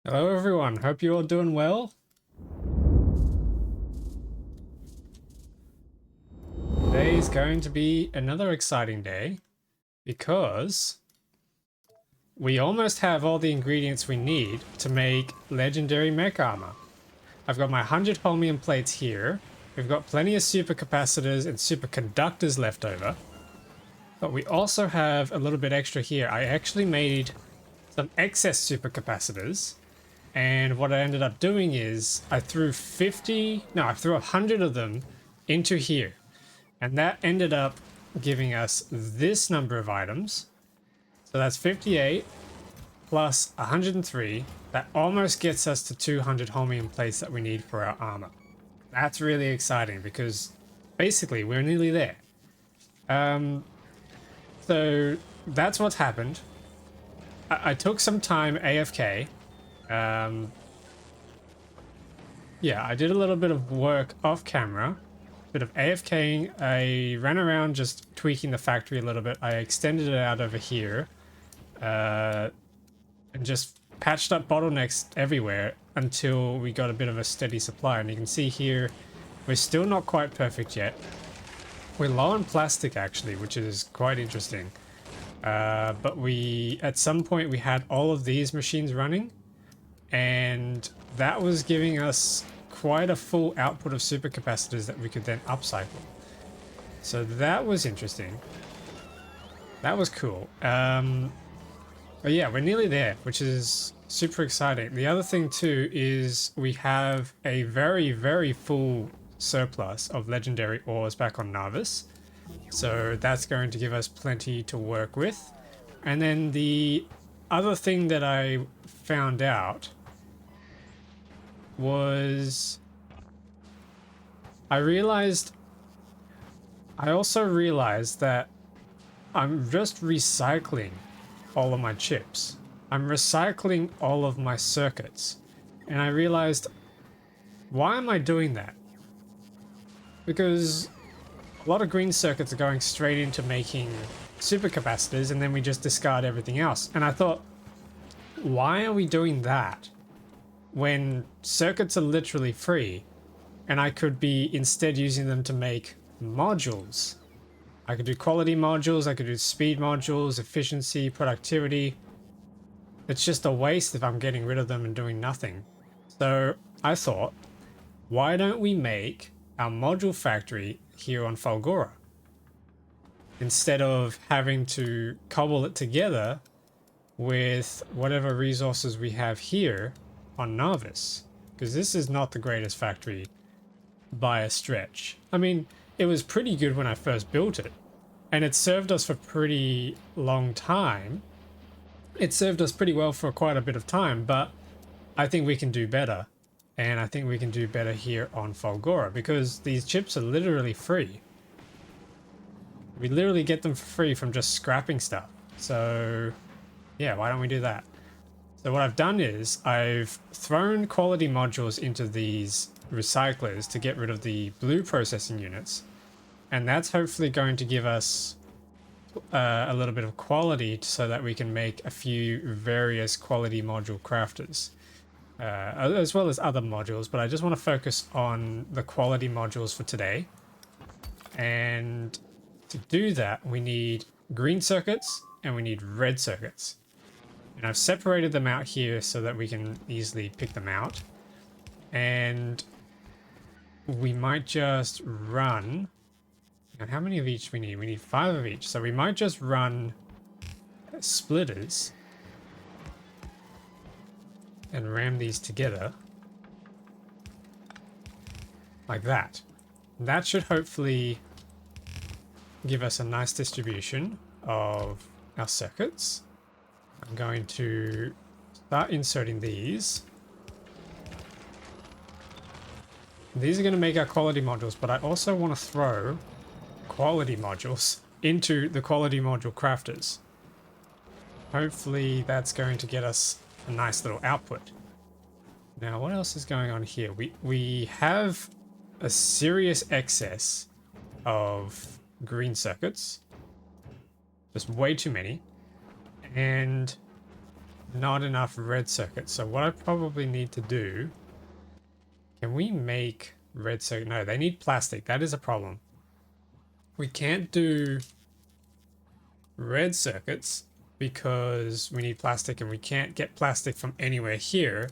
Hello everyone, hope you're all doing well. Today is going to be another exciting day because we almost have all the ingredients we need to make legendary mech armor. I've got my 100 holmium plates here. We've got plenty of supercapacitors and superconductors left over. But we also have a little bit extra here. I actually made some excess supercapacitors. And what I ended up doing is I threw 100 of them into here. And that ended up giving us this number of items. So that's 58 plus 103. That almost gets us to 200 holmium plates that we need for our armor. That's really exciting because basically we're nearly there. So that's what's happened. I took some time AFK. Yeah, I did a little bit of work off camera. Bit of AFKing. I ran around just tweaking the factory a little bit. I extended it out over here and just patched up bottlenecks everywhere until we got a bit of a steady supply. And you can see here, we're still not quite perfect yet. We're low on plastic actually, which is quite interesting. But at some point we had all of these machines running and that was giving us quite a full output of supercapacitors that we could then upcycle. So that was interesting. That was cool. But yeah, we're nearly there, which is super exciting. The other thing too is we have a very, very full surplus of legendary ores back on Narvis. So that's going to give us plenty to work with. And then the other thing that I found out was I also realized that I'm just recycling all of my chips. I'm recycling all of my circuits. And I realized, why am I doing that? Because a lot of green circuits are going straight into making supercapacitors and then we just discard everything else. And I thought, why are we doing that when circuits are literally free and I could be instead using them to make modules? I could do quality modules, I could do speed modules, efficiency, productivity. It's just a waste if I'm getting rid of them and doing nothing. So I thought, why don't we make our module factory here on Falgora? Instead of having to cobble it together with whatever resources we have here on Narvis. Because this is not the greatest factory by a stretch. I mean, it was pretty good when I first built it. And it served us for pretty long time. It served us pretty well for quite a bit of time, but I think we can do better. And I think we can do better here on Falgora because these chips are literally free. We literally get them for free from just scrapping stuff. So yeah, why don't we do that? So what I've done is I've thrown quality modules into these recyclers to get rid of the blue processing units. And that's hopefully going to give us a little bit of quality so that we can make a few various quality module crafters. As well as other modules, but I just want to focus on the quality modules for today. And to do that, we need green circuits and we need red circuits. And I've separated them out here so that we can easily pick them out. And we might just run... And how many of each we need? We need 5 of each. So we might just run splitters and ram these together like that. That should hopefully give us a nice distribution of our circuits. I'm going to start inserting these. These are going to make our quality modules, but I also want to throw quality modules into the quality module crafters. Hopefully that's going to get us a nice little output. Now what else is going on here? We have a serious excess of green circuits. Just way too many. And not enough red circuits. So what I probably need to do, can we make red circuit? No, they need plastic. That is a problem. We can't do red circuits because we need plastic, and we can't get plastic from anywhere here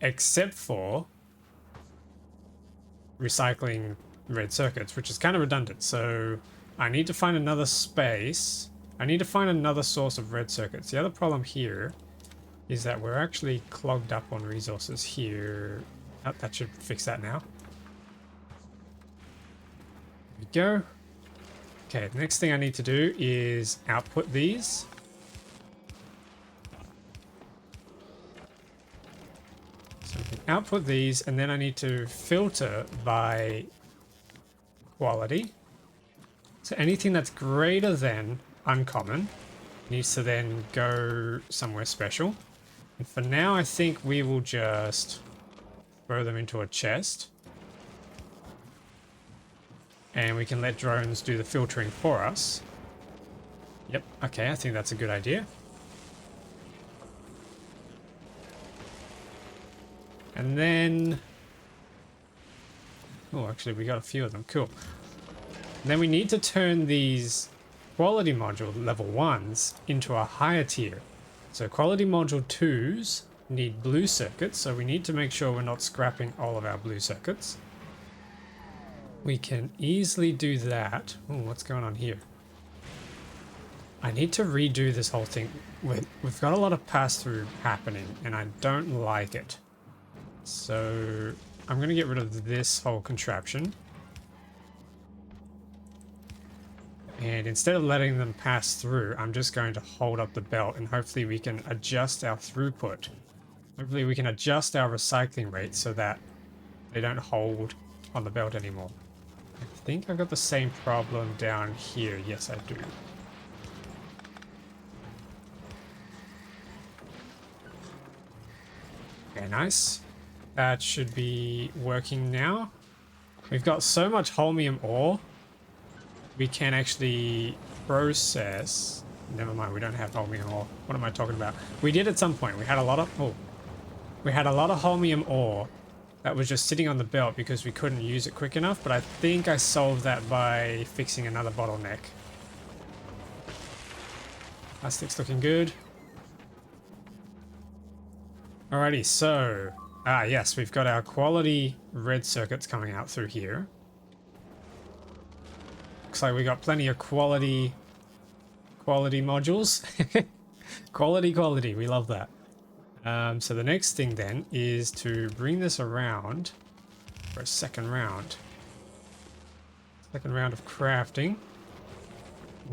except for recycling red circuits, which is kind of redundant. So I need to find another space. I need to find another source of red circuits. The other problem here is that we're actually clogged up on resources here. Oh, that should fix that now. There we go. Okay, the next thing I need to do is output these. So we can output these, and then I need to filter by quality. So anything that's greater than uncommon needs to then go somewhere special. And for now, I think we will just throw them into a chest. And we can let drones do the filtering for us. Yep, okay, I think that's a good idea. And then... oh, actually, we got a few of them. Cool. And then we need to turn these quality module level 1s into a higher tier. So quality module 2s need blue circuits, so we need to make sure we're not scrapping all of our blue circuits. We can easily do that. Oh, what's going on here? I need to redo this whole thing. We've got a lot of pass-through happening, and I don't like it. So I'm going to get rid of this whole contraption. And instead of letting them pass through, I'm just going to hold up the belt, and hopefully we can adjust our throughput. Hopefully we can adjust our recycling rate so that they don't hold on the belt anymore. I think I've got the same problem down here. Yes, I do. Okay, nice. That should be working now. We've got so much holmium ore. We can actually process... never mind, we don't have holmium ore. What am I talking about? We did at some point. We had a lot of... oh. We had a lot of holmium ore that was just sitting on the belt because we couldn't use it quick enough, but I think I solved that by fixing another bottleneck. Plastic's looking good. Alrighty, so... ah, yes, we've got our quality red circuits coming out through here. Looks like we got plenty of quality modules. Quality, we love that. So the next thing then is to bring this around for a second round. Second round of crafting.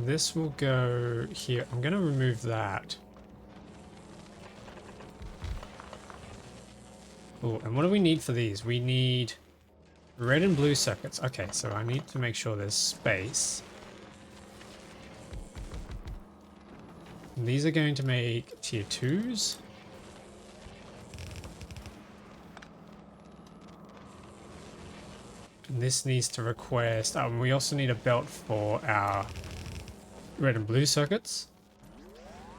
This will go here. I'm going to remove that. Oh, and what do we need for these? We need red and blue circuits. Okay, so I need to make sure there's space. And these are going to make tier 2s. And this needs to request... oh, and we also need a belt for our red and blue circuits.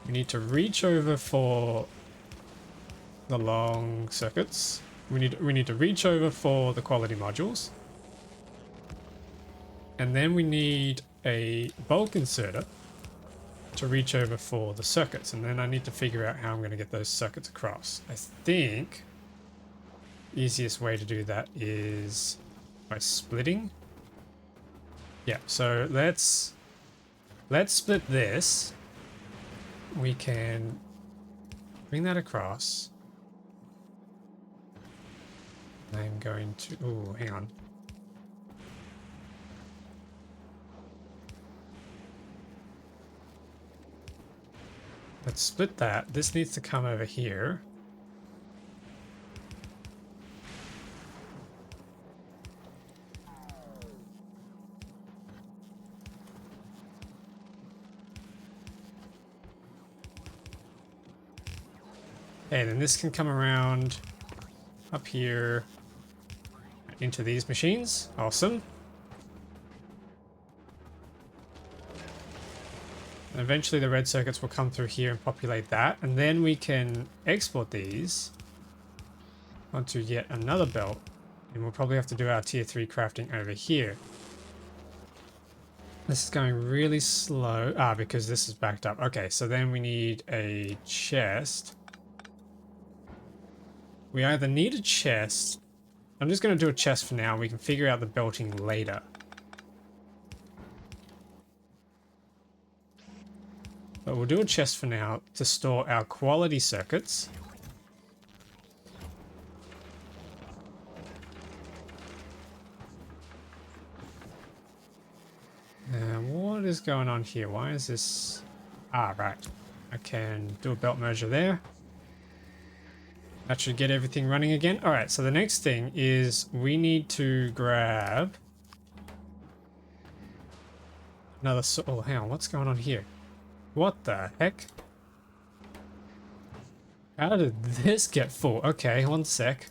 We need to reach over for the long circuits. We need to reach over for the quality modules. And then we need a bulk inserter to reach over for the circuits. And then I need to figure out how I'm going to get those circuits across. I think the easiest way to do that is by splitting. Yeah, so let's split this. We can bring that across. I'm going to... oh, hang on. Let's split that. This needs to come over here. And then this can come around up here into these machines. Awesome. And eventually the red circuits will come through here and populate that. And then we can export these onto yet another belt. And we'll probably have to do our tier 3 crafting over here. This is going really slow. Because this is backed up. Okay, so then we need a chest. We either need a chest. I'm just going to do a chest for now. We can figure out the belting later. But we'll do a chest for now to store our quality circuits. What is going on here? Why is this... right. I can do a belt merger there. That should get everything running again. Alright, so the next thing is we need to grab another... Oh, hang on. What's going on here? What the heck? How did this get full? Okay, one sec.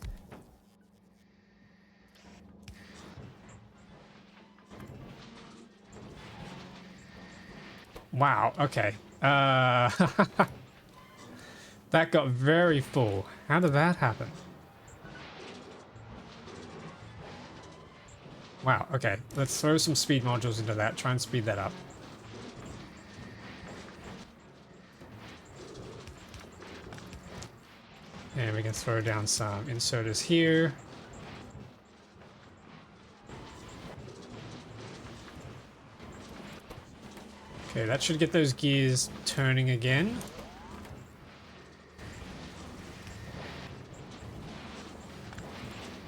Wow, okay. That got very full. How did that happen? Wow, okay. Let's throw some speed modules into that. Try and speed that up. And we can throw down some inserters here. Okay, that should get those gears turning again.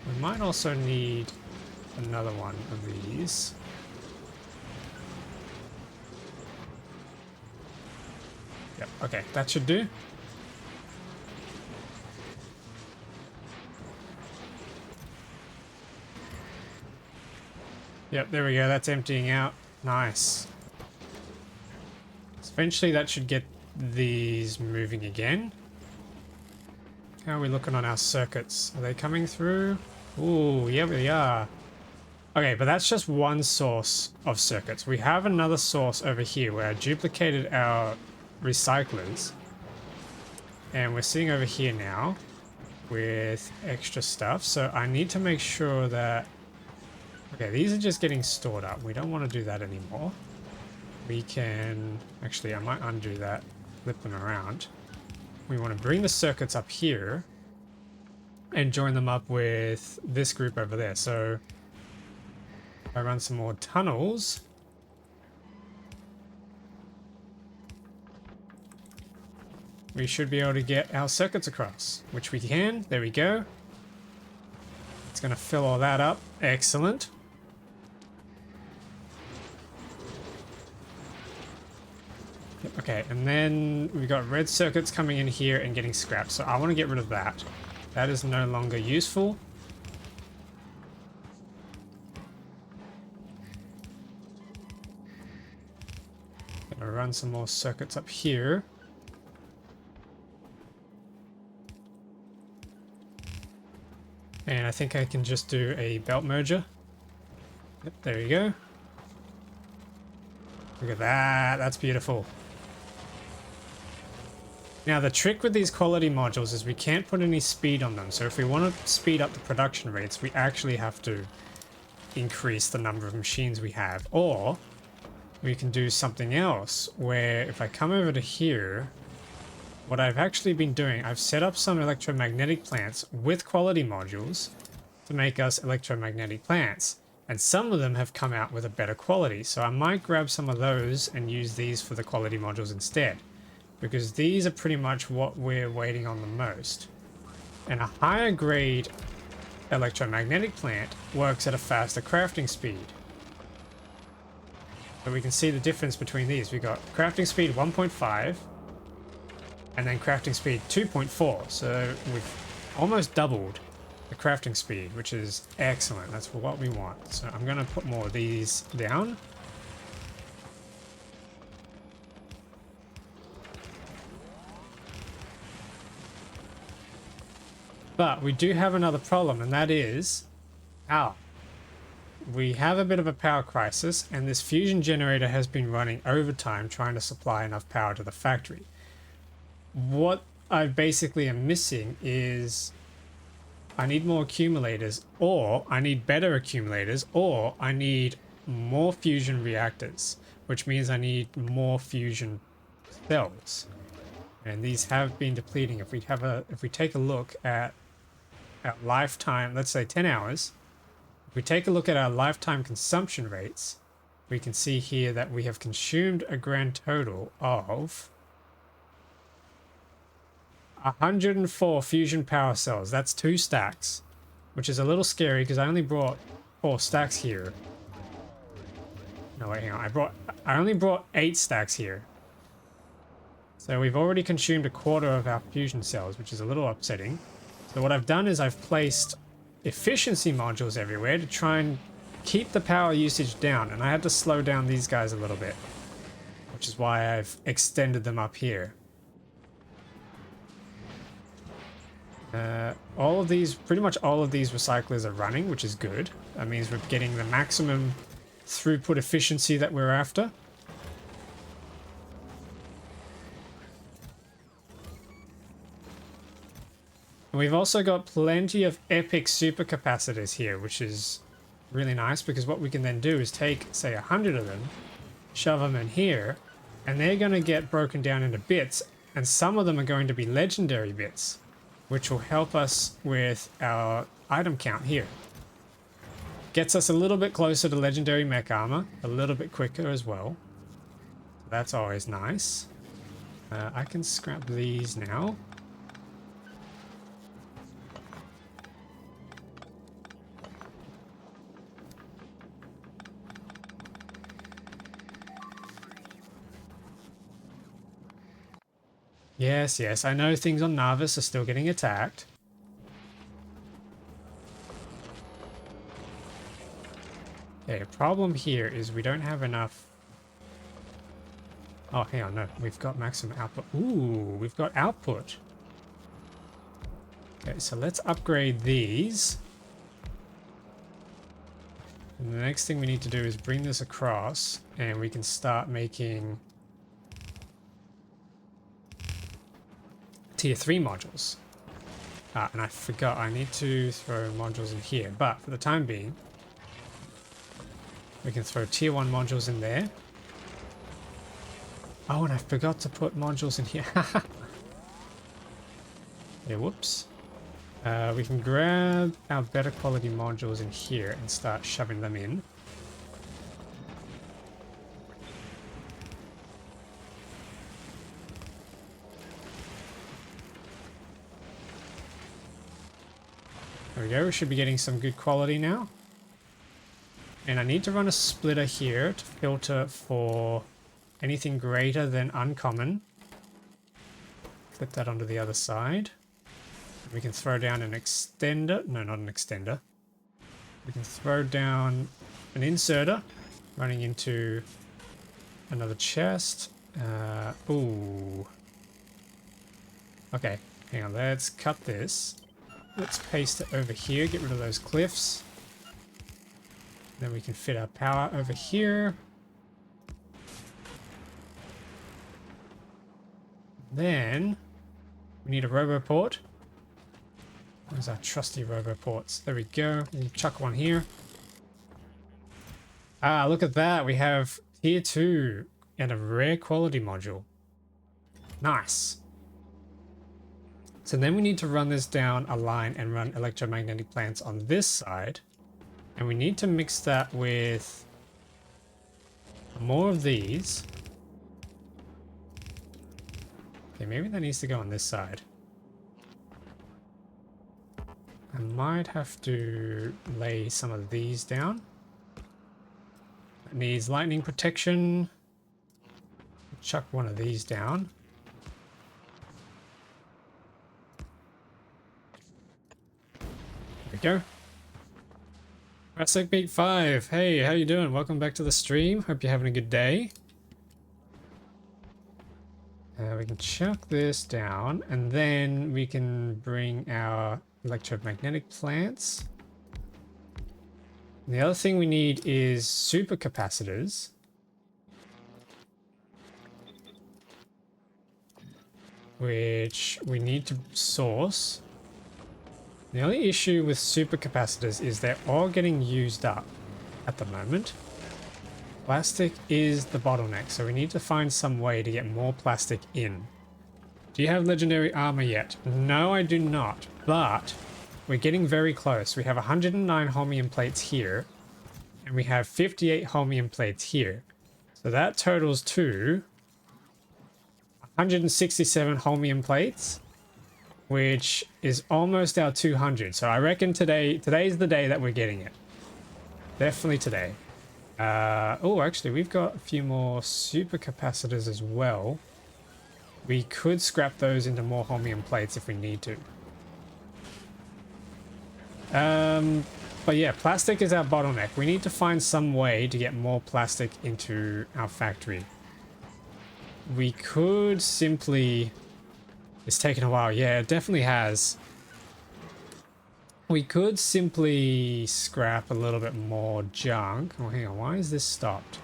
We might also need another one of these. Yep, okay, that should do. Yep, there we go, that's emptying out. Nice. So eventually that should get these moving again. How are we looking on our circuits? Are they coming through? Ooh, yeah, we are. Okay, but that's just one source of circuits. We have another source over here where I duplicated our recyclers. And we're sitting over here now with extra stuff. So I need to make sure that... Okay, these are just getting stored up. We don't want to do that anymore. We can... Actually, I might undo that. Flip them around. We want to bring the circuits up here and join them up with this group over there. So if I run some more tunnels, we should be able to get our circuits across, which we can. There we go. It's going to fill all that up. Excellent. Okay, and then we've got red circuits coming in here and getting scrapped, so I want to get rid of that. That is no longer useful. Gonna run some more circuits up here. And I think I can just do a belt merger. Yep, there you go. Look at that, that's beautiful. Now the trick with these quality modules is we can't put any speed on them. So if we want to speed up the production rates, we actually have to increase the number of machines we have. Or we can do something else where if I come over to here, what I've actually been doing, I've set up some electromagnetic plants with quality modules to make us electromagnetic plants. And some of them have come out with a better quality. So I might grab some of those and use these for the quality modules instead. Because these are pretty much what we're waiting on the most. And a higher grade electromagnetic plant works at a faster crafting speed. So we can see the difference between these. We've got crafting speed 1.5 and then crafting speed 2.4. So we've almost doubled the crafting speed, which is excellent. That's what we want. So I'm going to put more of these down. But we do have another problem, and that is... we have a bit of a power crisis, and this fusion generator has been running overtime trying to supply enough power to the factory. What I basically am missing is I need more accumulators, or I need better accumulators, or I need more fusion reactors, which means I need more fusion cells. And these have been depleting. If we take a look at our lifetime, let's say 10 hours, if we take a look at our lifetime consumption rates, we can see here that we have consumed a grand total of 104 fusion power cells. That's 2 stacks, which is a little scary because I only brought 4 stacks here. No, wait, hang on. I only brought 8 stacks here. So we've already consumed a quarter of our fusion cells, which is a little upsetting. So what I've done is I've placed efficiency modules everywhere to try and keep the power usage down, and I had to slow down these guys a little bit, which is why I've extended them up here. All of these, pretty much all of these recyclers are running, which is good. That means we're getting the maximum throughput efficiency that we're after. And we've also got plenty of epic supercapacitors here, which is really nice because what we can then do is take, say, 100 of them, shove them in here, and they're going to get broken down into bits, and some of them are going to be legendary bits, which will help us with our item count here. Gets us a little bit closer to legendary mech armor, a little bit quicker as well. That's always nice. I can scrap these now. Yes, yes, I know things on Narvis are still getting attacked. Okay, problem here is we don't have enough... Oh, hang on, no, we've got maximum output. Ooh, we've got output. Okay, so let's upgrade these. And the next thing we need to do is bring this across, and we can start making tier 3 modules. And I forgot, I need to throw modules in here, but for the time being, we can throw tier 1 modules in there. Oh, and I forgot to put modules in here. Yeah, whoops. We can grab our better quality modules in here and start shoving them in. There we go, we should be getting some good quality now. And I need to run a splitter here to filter for anything greater than uncommon. Flip that onto the other side. We can throw down an extender. No, not an extender. We can throw down an inserter running into another chest. Ooh. Okay, hang on, let's cut this. Let's paste it over here, get rid of those cliffs. Then we can fit our power over here. Then we need a roboport. Where's our trusty roboports? There we go. We'll chuck one here. Ah, look at that. We have tier 2 and a rare quality module. Nice. So then we need to run this down a line and run electromagnetic plants on this side. And we need to mix that with more of these. Okay, maybe that needs to go on this side. I might have to lay some of these down. It needs lightning protection. Chuck one of these down. There we go. Classic Beat 5. Hey, how you doing? Welcome back to the stream. Hope you're having a good day. We can chuck this down, and then we can bring our electromagnetic plants And the other thing we need is supercapacitors. Which we need to source. The only issue with supercapacitors is they're all getting used up at the moment. Plastic is the bottleneck, so we need to find some way to get more plastic in. Do you have legendary armor yet? No, I do not, but we're getting very close. We have 109 holmium plates here, and we have 58 holmium plates here. So that totals to 167 holmium plates, which is almost our 200. So I reckon today's the day that we're getting it. Definitely today. Oh, actually, we've got a few more supercapacitors as well. We could scrap those into more holmium plates if we need to. But yeah, plastic is our bottleneck. We need to find some way to get more plastic into our factory. We could simply... It's taken a while. Yeah, it definitely has. We could simply scrap a little bit more junk. Oh, hang on. Why is this stopped?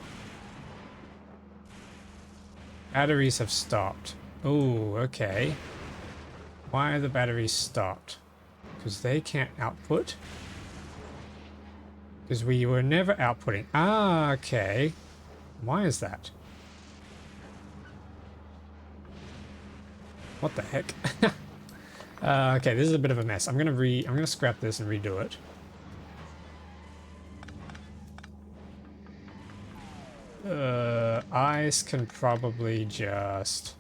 Batteries have stopped. Oh, okay. Why are the batteries stopped? Because they can't output? Because we were never outputting. Ah, okay. Why is that? What the heck? Okay, this is a bit of a mess. I'm gonna scrap this and redo it. Ice can probably just...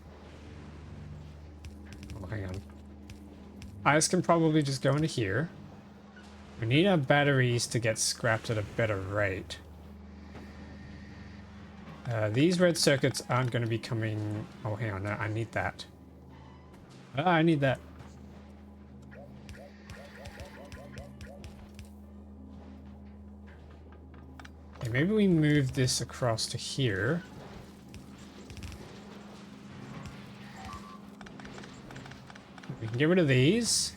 Oh, hang on. Ice can probably just go into here. We need our batteries to get scrapped at a better rate. These red circuits aren't going to be coming... Oh, hang on. No, I need that. Ah, I need that. Okay, maybe we move this across to here. We can get rid of these.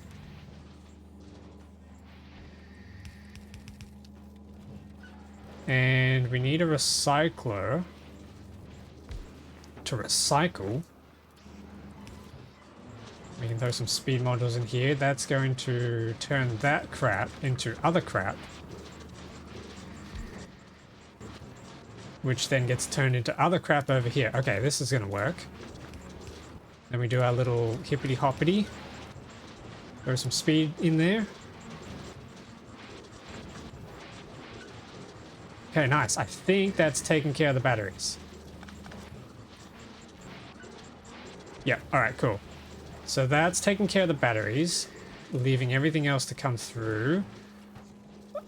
And we need a recycler to recycle. We can throw some speed modules in here. That's going to turn that crap into other crap. Which then gets turned into other crap over here. Okay, this is going to work. Then we do our little hippity hoppity. Throw some speed in there. Okay, nice. I think that's taking care of the batteries. Yeah, alright, cool. So that's taking care of the batteries, leaving everything else to come through.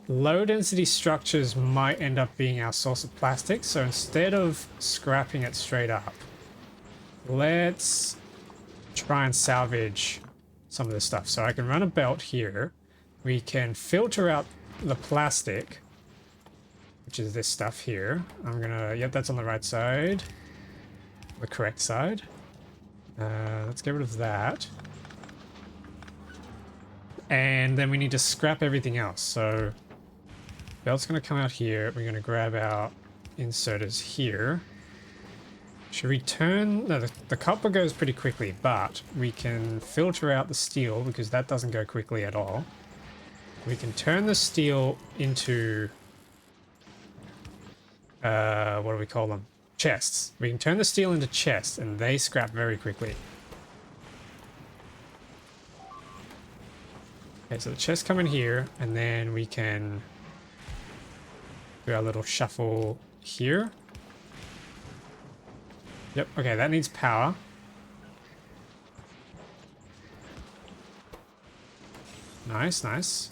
Low density structures might end up being our source of plastic, so instead of scrapping it straight up, let's try and salvage some of this stuff. So I can run a belt here. We can filter out the plastic, which is this stuff here. I'm gonna, yep, that's on the right side. The correct side. Let's get rid of that. And then we need to scrap everything else. So belt's gonna come out here. We're gonna grab our inserters here. Should we turn, no, the copper goes pretty quickly, but we can filter out the steel because that doesn't go quickly at all. We can turn the steel into what do we call them? Chests. We can turn the steel into chests and they scrap very quickly. Okay, so the chests come in here and then we can do our little shuffle here. Yep, okay, that needs power. Nice, nice.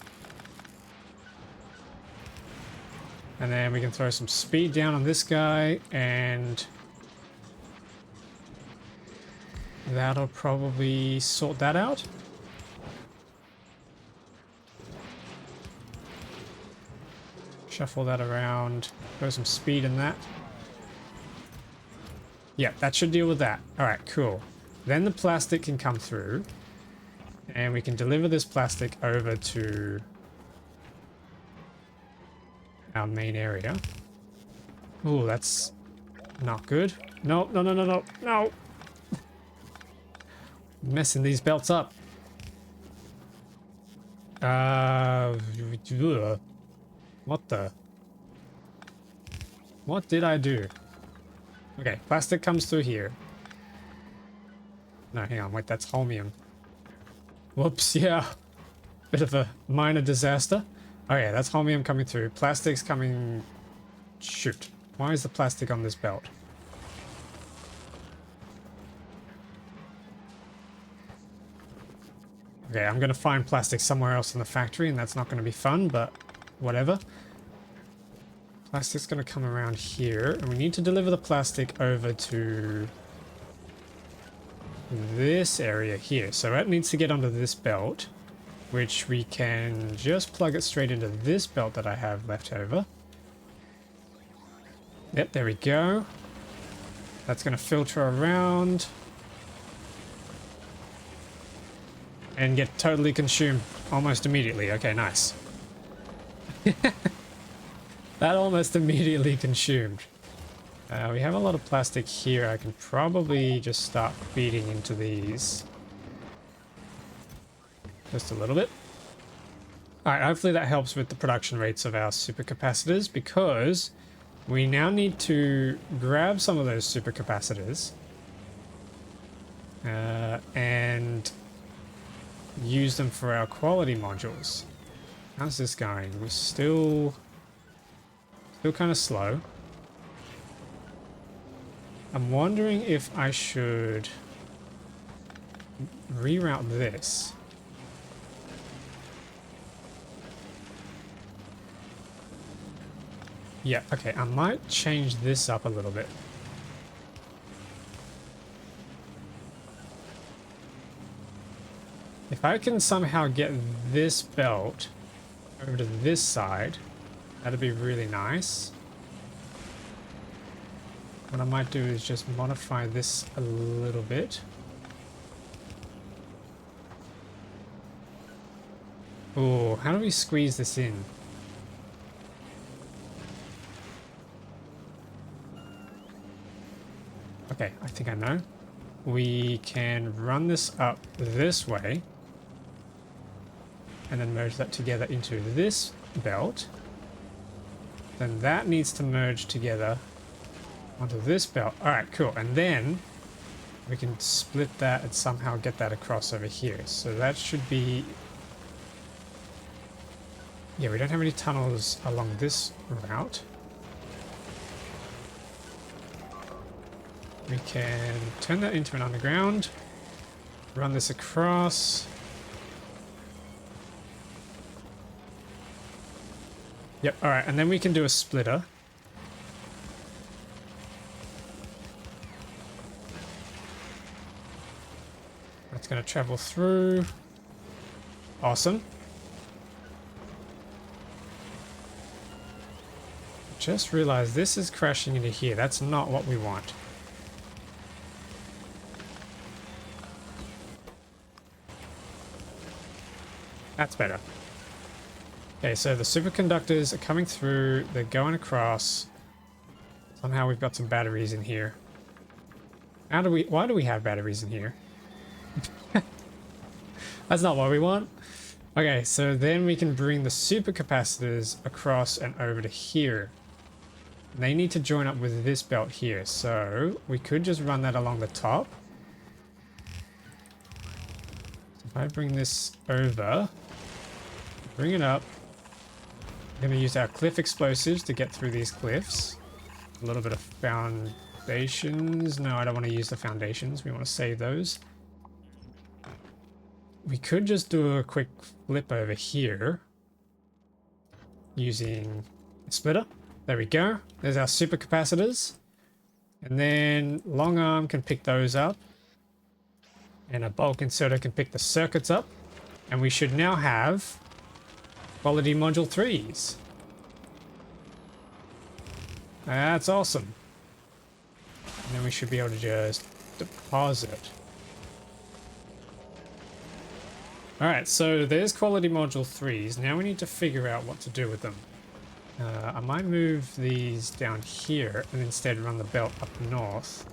And then we can throw some speed down on this guy, and that'll probably sort that out. Shuffle that around, throw some speed in that. Yeah, that should deal with that. All right, cool. Then the plastic can come through, and we can deliver this plastic over to our main area. Ooh, that's not good. No, no, no, no, no, no. Messing these belts up. What the? What did I do? Okay, plastic comes through here. No, hang on, wait, that's holmium. Whoops, yeah. Bit of a minor disaster. Okay, that's holmium coming through. Plastic's coming... Shoot. Why is the plastic on this belt? Okay, I'm gonna find plastic somewhere else in the factory, and that's not gonna be fun, but whatever. Plastic's gonna come around here, and we need to deliver the plastic over to this area here. So that needs to get onto this belt, which we can just plug it straight into this belt that I have left over. Yep, there we go. That's gonna filter around and get totally consumed almost immediately. Okay, nice. That almost immediately consumed. We have a lot of plastic here. I can probably just start feeding into these. Just a little bit. Alright, hopefully that helps with the production rates of our supercapacitors, because we now need to grab some of those supercapacitors and use them for our quality modules. How's this going? We're still kind of slow. I'm wondering if I should reroute this. Yeah, okay, I might change this up a little bit. If I can somehow get this belt over to this side, that'd be really nice. What I might do is just modify this a little bit. Oh, how do we squeeze this in? Okay, I think I know. We can run this up this way and then merge that together into this belt. Then that needs to merge together onto this belt. Alright, cool. And then we can split that and somehow get that across over here. So that should be... Yeah, we don't have any tunnels along this route. We can turn that into an underground, run this across. Yep, alright, and then we can do a splitter. That's going to travel through. Awesome. Just realized this is crashing into here. That's not what we want. That's better. Okay, so the superconductors are coming through. They're going across. Somehow we've got some batteries in here. Why do we have batteries in here? That's not what we want. Okay, so then we can bring the supercapacitors across and over to here. They need to join up with this belt here, so we could just run that along the top. So if I bring this over, bring it up. We're going to use our cliff explosives to get through these cliffs. A little bit of foundations. No, I don't want to use the foundations. We want to save those. We could just do a quick flip over here using a splitter. There we go. There's our supercapacitors. And then long arm can pick those up. And a bulk inserter can pick the circuits up. And we should now have quality module 3s. That's awesome. And then we should be able to just deposit. Alright, so there's quality module 3s. Now we need to figure out what to do with them. I might move these down here and instead run the belt up north,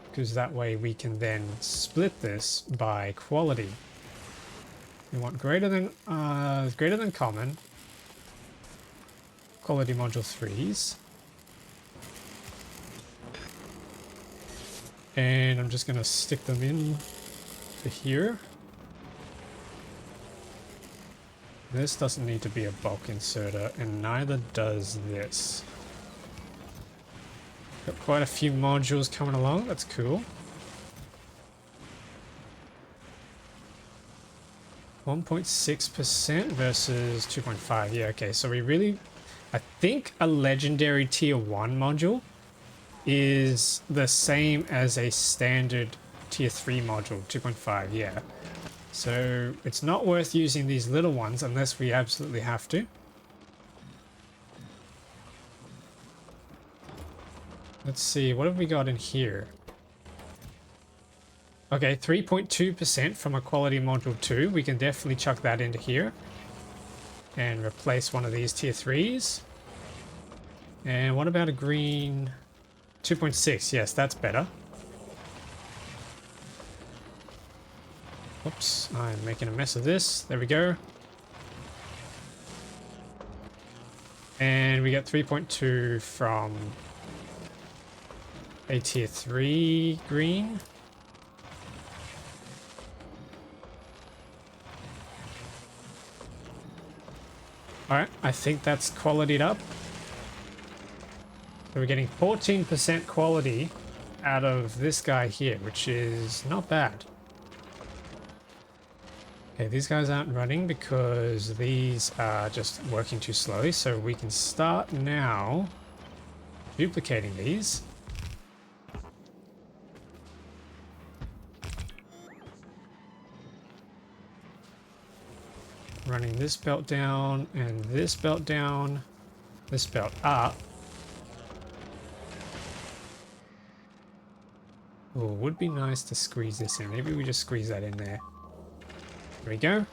because that way we can then split this by quality. We want greater than common, quality module 3s. And I'm just going to stick them in to here. This doesn't need to be a bulk inserter, and neither does this. Got quite a few modules coming along, that's cool. 1.6% versus 2.5. Yeah, okay, so we really... I think a legendary tier 1 module is the same as a standard tier 3 module, 2.5, yeah. So it's not worth using these little ones unless we absolutely have to. Let's see, what have we got in here? Okay, 3.2% from a quality module 2. We can definitely chuck that into here. And replace one of these tier 3s. And what about a green... 2.6, yes, that's better. Oops, I'm making a mess of this. There we go. And we get 3.2 from a tier 3 green. Alright, I think that's qualityed up. So we're getting 14% quality out of this guy here, which is not bad. Okay, these guys aren't running because these are just working too slowly, so we can start now duplicating these. Running this belt down and this belt down, this belt up. Oh, would be nice to squeeze this in. Maybe we just squeeze that in there. There we go.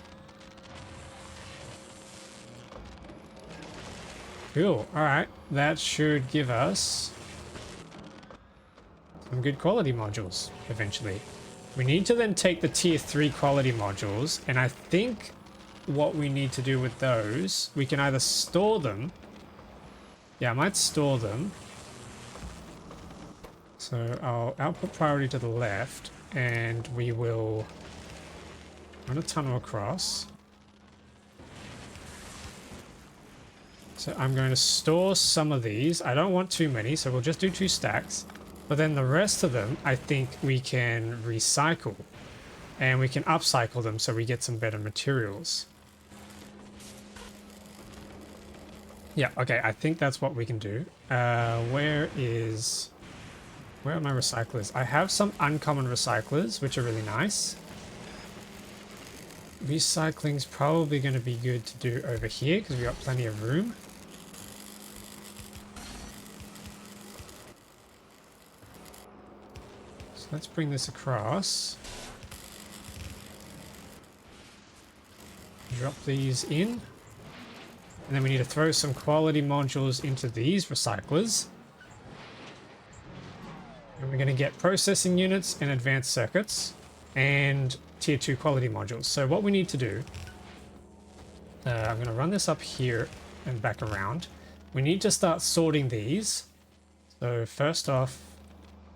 Cool. Alright. That should give us some good quality modules eventually. We need to then take the tier 3 quality modules, and I think what we need to do with those, we can either store them. Yeah, I might store them. So I'll output priority to the left, and we will run a tunnel across. So I'm going to store some of these. I don't want too many, so we'll just do 2 stacks. But then the rest of them, I think we can recycle. And we can upcycle them so we get some better materials. Yeah, okay, I think that's what we can do. Where are my recyclers? I have some uncommon recyclers, which are really nice. Recycling's probably going to be good to do over here because we've got plenty of room. So let's bring this across. Drop these in. And then we need to throw some quality modules into these recyclers. And we're going to get processing units and advanced circuits and tier 2 quality modules. So what we need to do, I'm going to run this up here and back around. We need to start sorting these. So first off,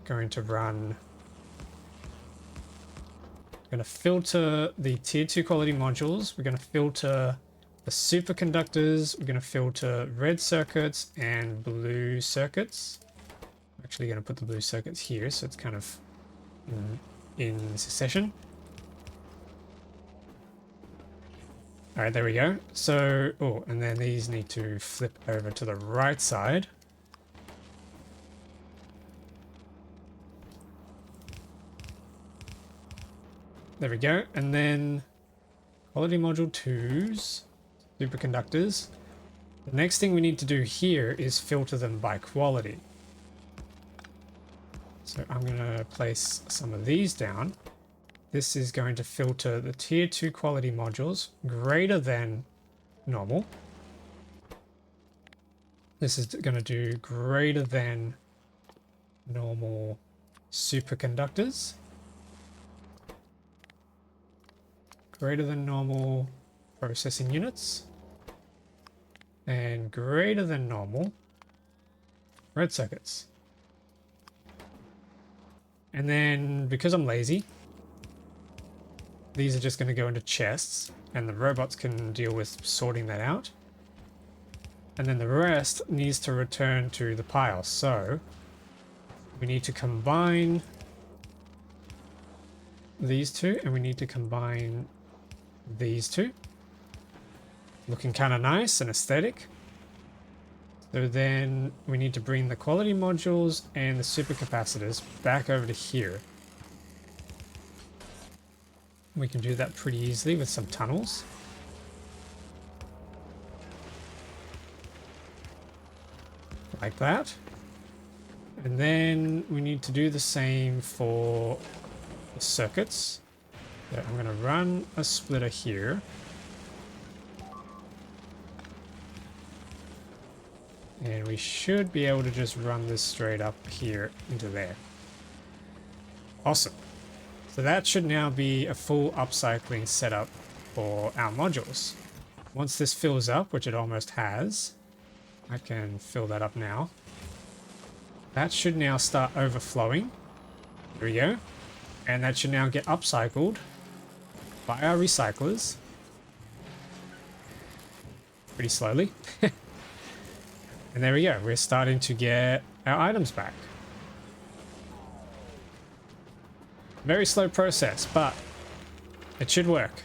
going to filter the tier 2 quality modules. We're going to filter the superconductors. We're going to filter red circuits and blue circuits. I'm actually going to put the blue circuits here, so it's kind of in succession. All right, there we go. So, oh, and then these need to flip over to the right side. There we go. And then quality module 2s, superconductors. The next thing we need to do here is filter them by quality. So I'm going to place some of these down. This is going to filter the tier 2 quality modules greater than normal. This is going to do greater than normal superconductors. Greater than normal processing units. And greater than normal red circuits. And then, because I'm lazy, these are just going to go into chests, and the robots can deal with sorting that out. And then the rest needs to return to the pile. So we need to combine these two, and we need to combine these two. Looking kind of nice and aesthetic. So then we need to bring the quality modules and the supercapacitors back over to here. We can do that pretty easily with some tunnels. Like that. And then we need to do the same for the circuits. So I'm going to run a splitter here. And we should be able to just run this straight up here into there. Awesome. So that should now be a full upcycling setup for our modules. Once this fills up, which it almost has, I can fill that up now. That should now start overflowing. There we go. And that should now get upcycled by our recyclers. Pretty slowly. And there we go. We're starting to get our items back. Very slow process, but it should work.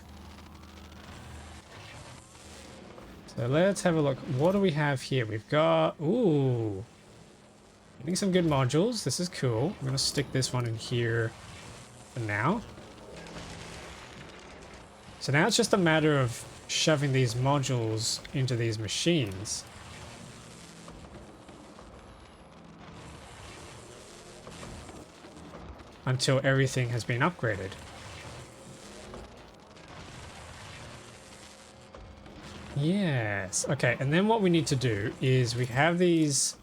So let's have a look. What do we have here? We've got... Ooh. Getting some good modules. This is cool. I'm going to stick this one in here for now. So now it's just a matter of shoving these modules into these machines. Until everything has been upgraded. Yes. Okay, and then what we need to do is we have these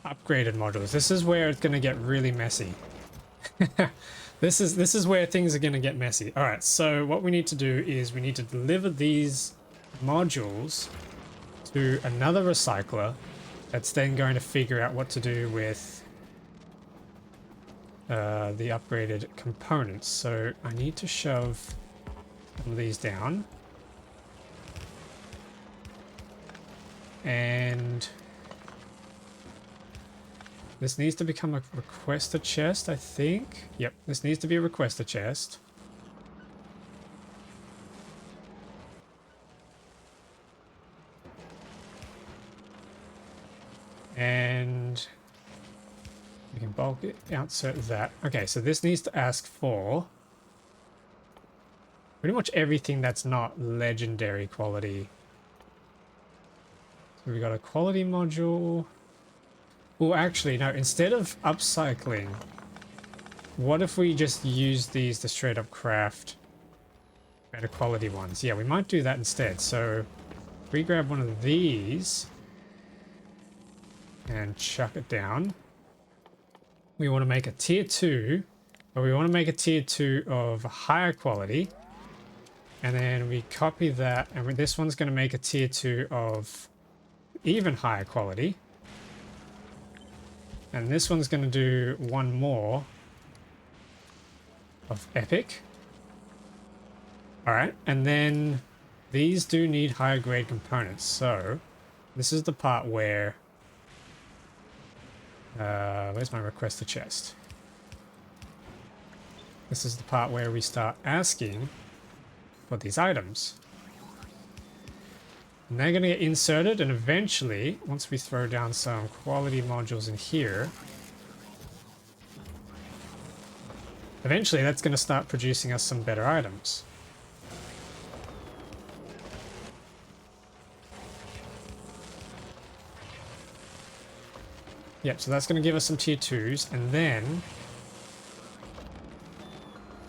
upgraded modules. This is where it's going to get really messy. This is where things are going to get messy. All right, so what we need to do is we need to deliver these modules to another recycler that's then going to figure out what to do with the upgraded components. So I need to shove some of these down. And this needs to become a requester chest, I think. Yep, this needs to be a requester chest. And we can bulk it, insert that. Okay, so this needs to ask for pretty much everything that's not legendary quality. So we got a quality module. Well, actually, no, instead of upcycling, what if we just use these to straight up craft better quality ones? Yeah, we might do that instead. So if we grab one of these and chuck it down, we want to make a tier 2, but we want to make a tier 2 of higher quality. And then we copy that, and this one's going to make a tier 2 of even higher quality. And this one's going to do one more of epic. All right, and then these do need higher grade components. So this is the part where, where's my requester chest? This is the part where we start asking for these items. And they're going to get inserted, and eventually, once we throw down some quality modules in here, eventually that's going to start producing us some better items. Yep, so that's going to give us some tier 2s, and then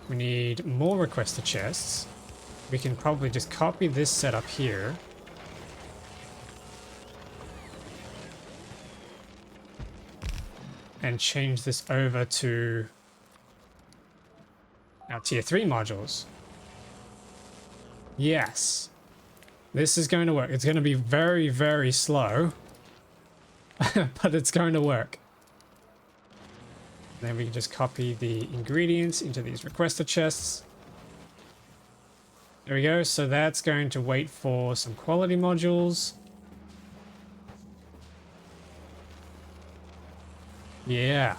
we need more requester chests. We can probably just copy this setup here and change this over to our tier 3 modules. Yes. This is going to work. It's going to be very, very slow, but it's going to work. Then we can just copy the ingredients into these requester chests. There we go. So that's going to wait for some quality modules. Yeah.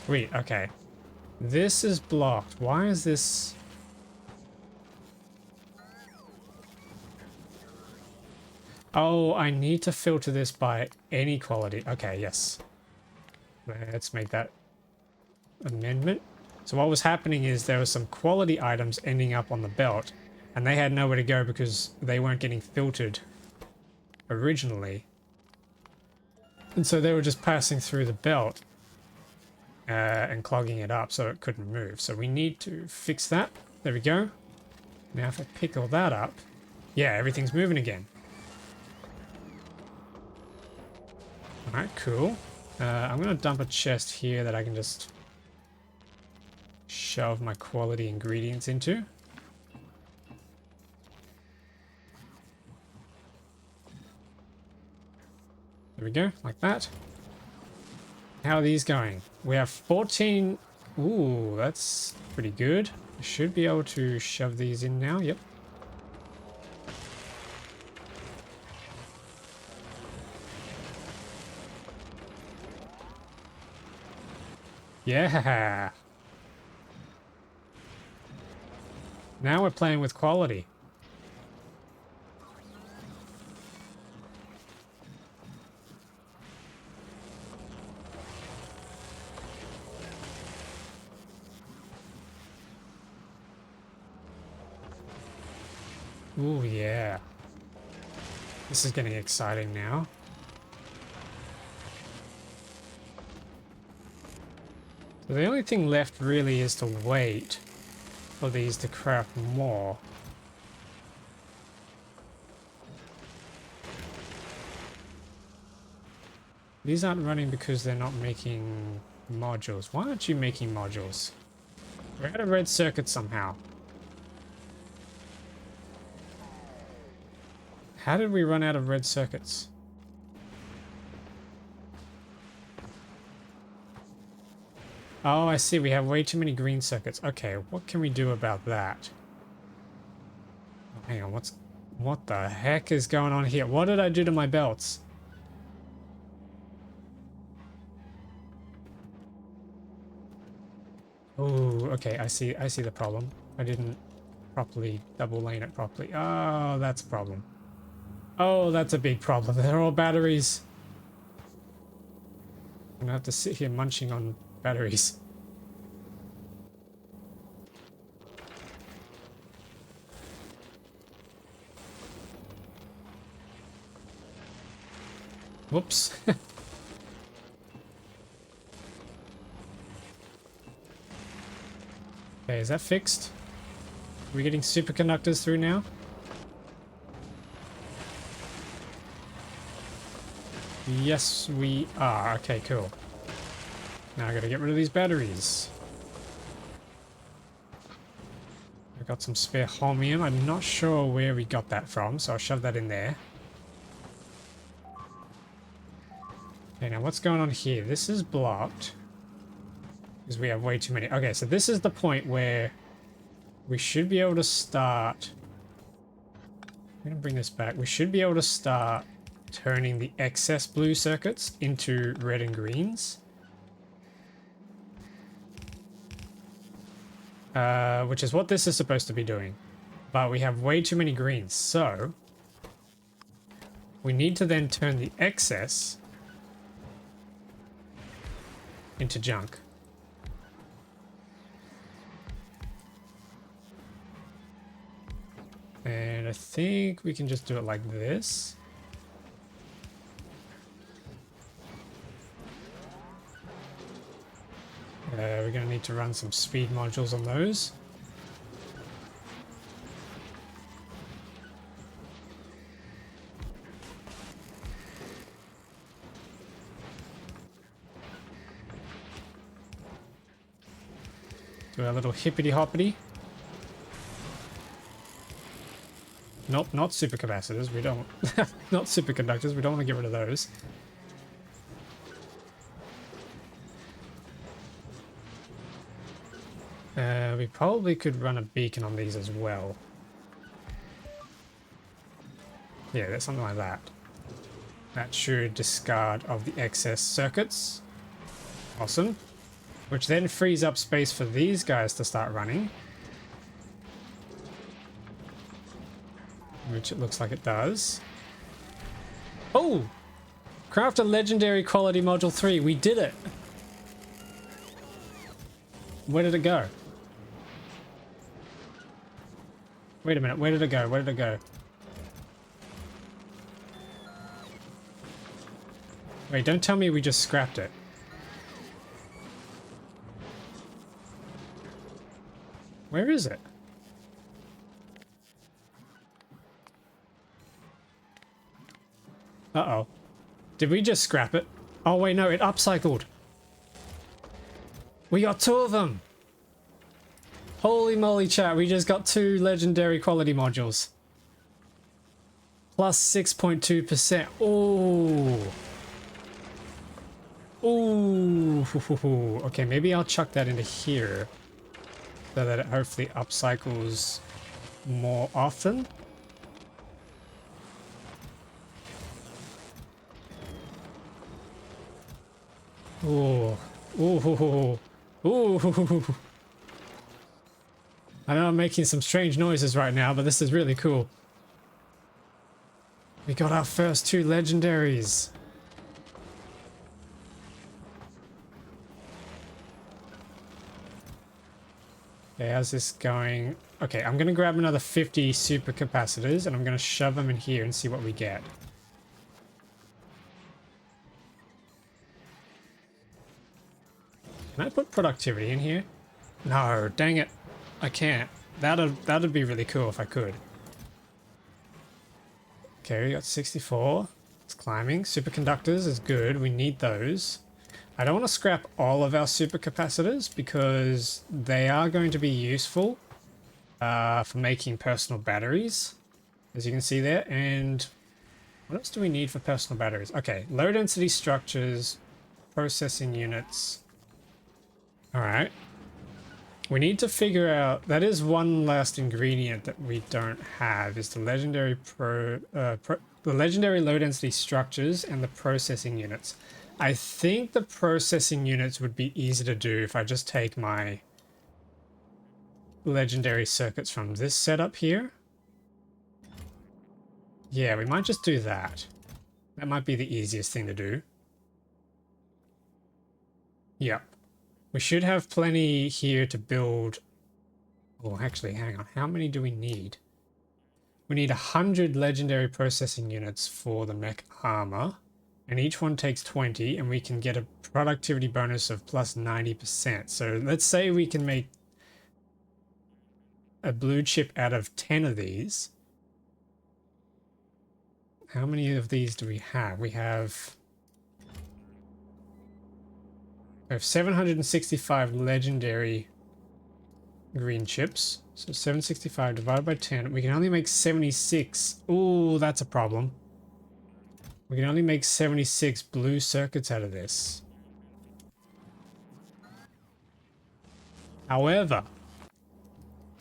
Sweet. Okay. This is blocked. Why is this? Oh, I need to filter this by any quality. Okay, yes. Let's make that amendment. So what was happening is there were some quality items ending up on the belt, and they had nowhere to go because they weren't getting filtered originally. And so they were just passing through the belt and clogging it up so it couldn't move. So we need to fix that. There we go. Now if I pick all that up, yeah, everything's moving again. Alright, cool. I'm going to dump a chest here that I can just shove my quality ingredients into. There we go, like that. How are these going? We have 14. Ooh, that's pretty good. I should be able to shove these in now. Yep. Yeah. Now we're playing with quality. Ooh, yeah. This is getting exciting now. So the only thing left really is to wait for these to craft more. These aren't running because they're not making modules. Why aren't you making modules? We're at a red circuit somehow. How did we run out of red circuits? Oh, I see. We have way too many green circuits. Okay, what can we do about that? Oh, hang on, what the heck is going on here? What did I do to my belts? Oh, okay, I see the problem. I didn't properly double lane it properly. Oh, that's a problem. Oh, that's a big problem. They're all batteries. I'm gonna have to sit here munching on batteries. Whoops. Okay, is that fixed? Are we getting superconductors through now? Yes, we are. Okay, cool. Now I gotta get rid of these batteries. I got some spare holmium. I'm not sure where we got that from, so I'll shove that in there. Okay, now what's going on here? This is blocked because we have way too many. Okay, so this is the point where we should be able to start. I'm gonna bring this back. We should be able to start turning the excess blue circuits into red and greens. Which is what this is supposed to be doing. But we have way too many greens, so we need to then turn the excess into junk. And I think we can just do it like this. We're going to need to run some speed modules on those. Do a little hippity hoppity. Nope, not supercapacitors. We don't. Not superconductors. We don't want to get rid of those. We probably could run a beacon on these as well. Yeah, that's something like that. That should discard of the excess circuits. Awesome. Which then frees up space for these guys to start running. Which it looks like it does. Oh! Craft a legendary quality module 3. We did it! Where did it go? Wait a minute, where did it go? Where did it go? Wait, don't tell me we just scrapped it. Where is it? Uh-oh. Did we just scrap it? Oh wait, no, it upcycled. We got 2 of them! Holy moly, chat, we just got 2 legendary quality modules. Plus 6.2%. Ooh. Ooh. Okay, maybe I'll chuck that into here so that it hopefully upcycles more often. Ooh. Ooh. Ooh. I know I'm making some strange noises right now, but this is really cool. We got our first 2 legendaries. Okay, how's this going? Okay, I'm going to grab another 50 supercapacitors and I'm going to shove them in here and see what we get. Can I put productivity in here? No, dang it. I can't. That'd be really cool if I could. Okay, we got 64. It's climbing. Superconductors is good. We need those. I don't want to scrap all of our supercapacitors because they are going to be useful for making personal batteries, as you can see there. And what else do we need for personal batteries? Okay, low density structures, processing units. All right. We need to figure out, that is one last ingredient that we don't have, is the legendary the legendary low density structures and the processing units. I think the processing units would be easy to do if I just take my legendary circuits from this setup here. Yeah, we might just do that. That might be the easiest thing to do. Yep. We should have plenty here to build. Oh, actually, hang on. How many do we need? We need 100 legendary processing units for the mech armor. And each one takes 20, and we can get a productivity bonus of plus 90%. So let's say we can make a blue chip out of 10 of these. How many of these do we have? We have 765 legendary green chips. So 765 divided by 10. We can only make 76. Ooh, that's a problem. We can only make 76 blue circuits out of this. However,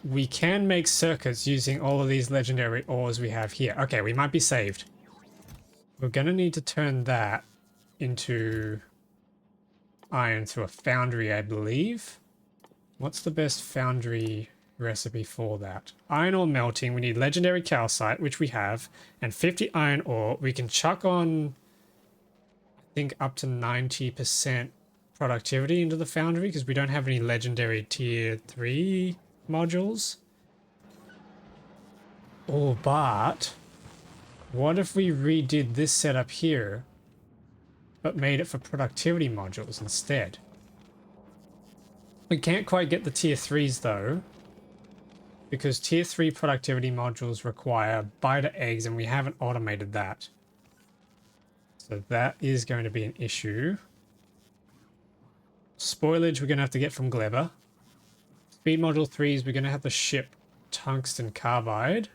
we can make circuits using all of these legendary ores we have here. Okay, we might be saved. We're going to need to turn that into iron through a foundry, I believe. What's the best foundry recipe for that? Iron ore melting. We need legendary calcite, which we have, and 50 iron ore. We can chuck on, I think, up to 90% productivity into the foundry because we don't have any legendary tier 3 modules. Oh, but what if we redid this setup here but made it for productivity modules instead? We can't quite get the tier 3s though, because tier 3 productivity modules require biter eggs and we haven't automated that. So that is going to be an issue. Spoilage we're going to have to get from Gleber. speed module 3s, we're going to have to ship tungsten carbide.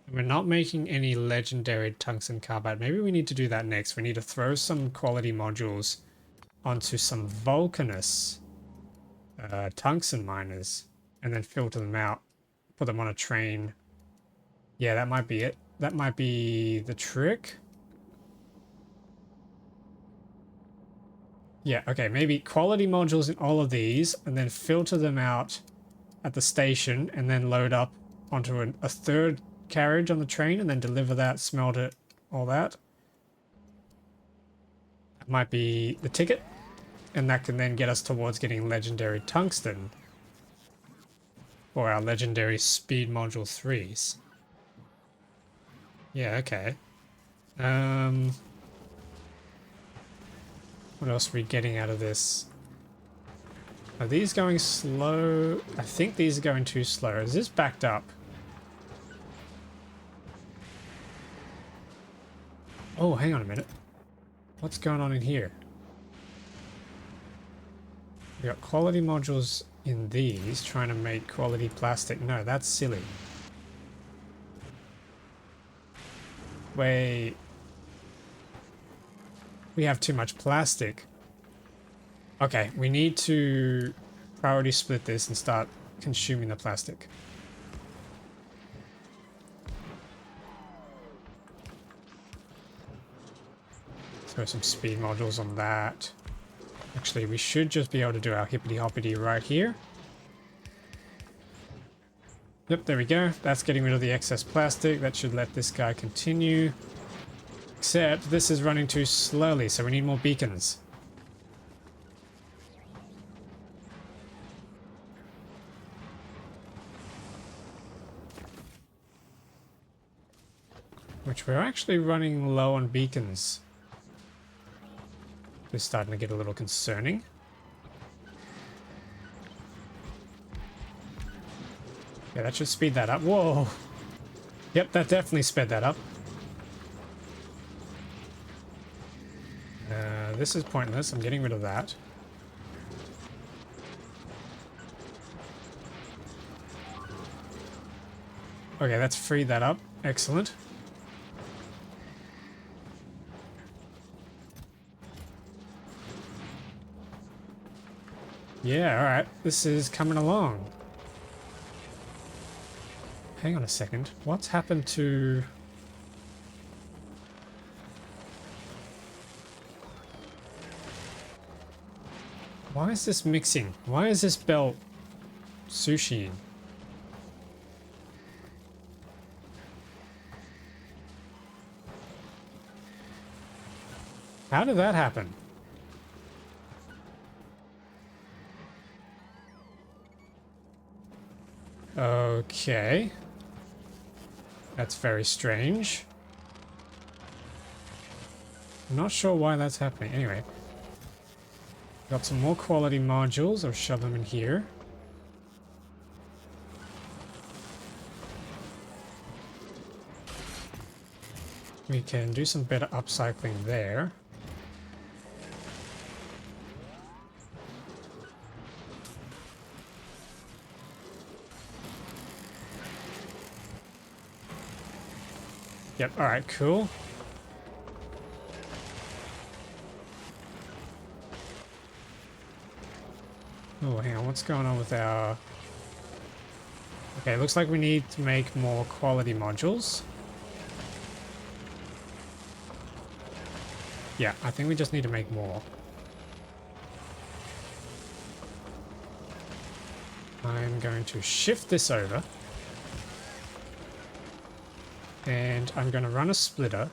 And we're not making any legendary tungsten carbide. Maybe we need to do that next. We need to throw some quality modules onto some Vulcanus tungsten miners and then filter them out, put them on a train. Yeah, that might be it. That might be the trick. Yeah, okay, maybe quality modules in all of these and then filter them out at the station and then load up onto a third carriage on the train and then deliver that, smelt it, all that. That might be the ticket, and that can then get us towards getting legendary tungsten for our legendary speed module 3s. Yeah, okay. What else are we getting out of this? Are these going slow? I think these are going too slow. Is this backed up? Oh, hang on a minute. What's going on in here? We got quality modules in these, trying to make quality plastic. No, that's silly. Wait. We have too much plastic. Okay, we need to priority split this and start consuming the plastic. Throw some speed modules on that. Actually, we should just be able to do our hippity hoppity right here. Yep, there we go. That's getting rid of the excess plastic. That should let this guy continue. Except this is running too slowly, so we need more beacons. Which we're actually running low on beacons. This is starting to get a little concerning. Yeah, that should speed that up. Whoa! Yep, that definitely sped that up. This is pointless. I'm getting rid of that. Okay, that's freed that up. Excellent. Yeah, alright. This is coming along. Hang on a second. What's happened to... Why is this mixing? Why is this belt sushi? How did that happen? Okay. That's very strange. I'm not sure why that's happening. Anyway. Got some more quality modules. I'll shove them in here. We can do some better upcycling there. Yep, alright, cool. Oh, hang on, what's going on with our... Okay, looks like we need to make more quality modules. Yeah, I think we just need to make more. I'm going to shift this over. And I'm going to run a splitter.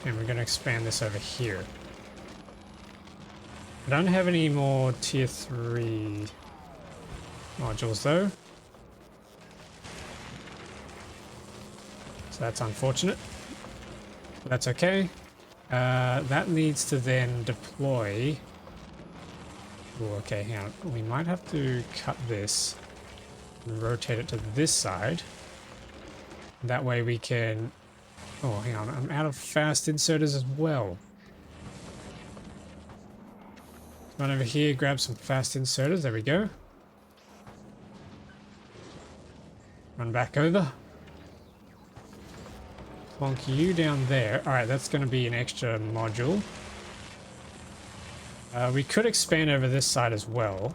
And we're going to expand this over here. I don't have any more tier 3 modules though. So that's unfortunate. But that's okay. That needs to then deploy. Ooh, okay, hang on. We might have to cut this and rotate it to this side. That way we can Oh, hang on. I'm out of fast inserters as well. Run over here, grab some fast inserters. There we go. Run back over. Plonk you down there. Alright, that's going to be an extra module. We could expand over this side as well.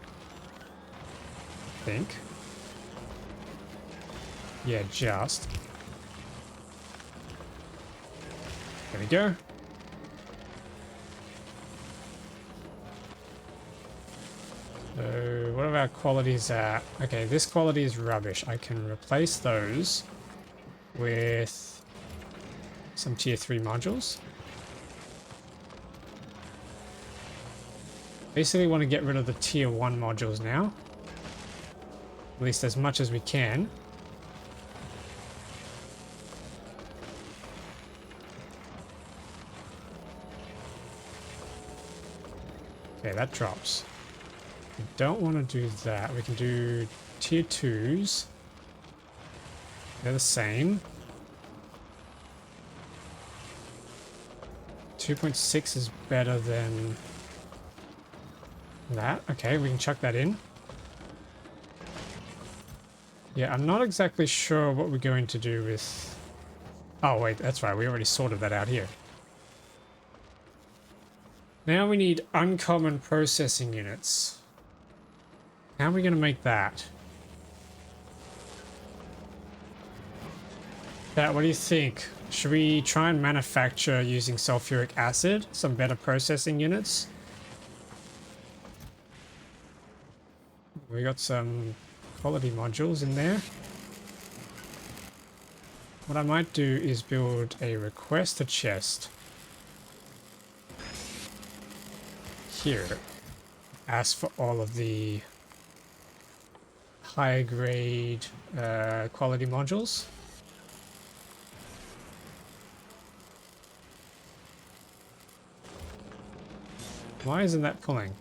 I think. Yeah, just. There we go. So, what are our qualities at? Okay, this quality is rubbish. I can replace those with some tier 3 modules. Basically want to get rid of the tier 1 modules now. At least as much as we can. Okay, that drops. We don't want to do that. We can do tier 2s. They're the same. 2.6 is better than that. Okay, we can chuck that in. Yeah, I'm not exactly sure what we're going to do with... Oh, wait, that's right. We already sorted that out here. Now we need uncommon processing units. How are we going to make that? Pat, what do you think? Should we try and manufacture using sulfuric acid some better processing units? We got some quality modules in there. What I might do is build a requester chest here. Ask for all of the higher grade quality modules. Why isn't that pulling?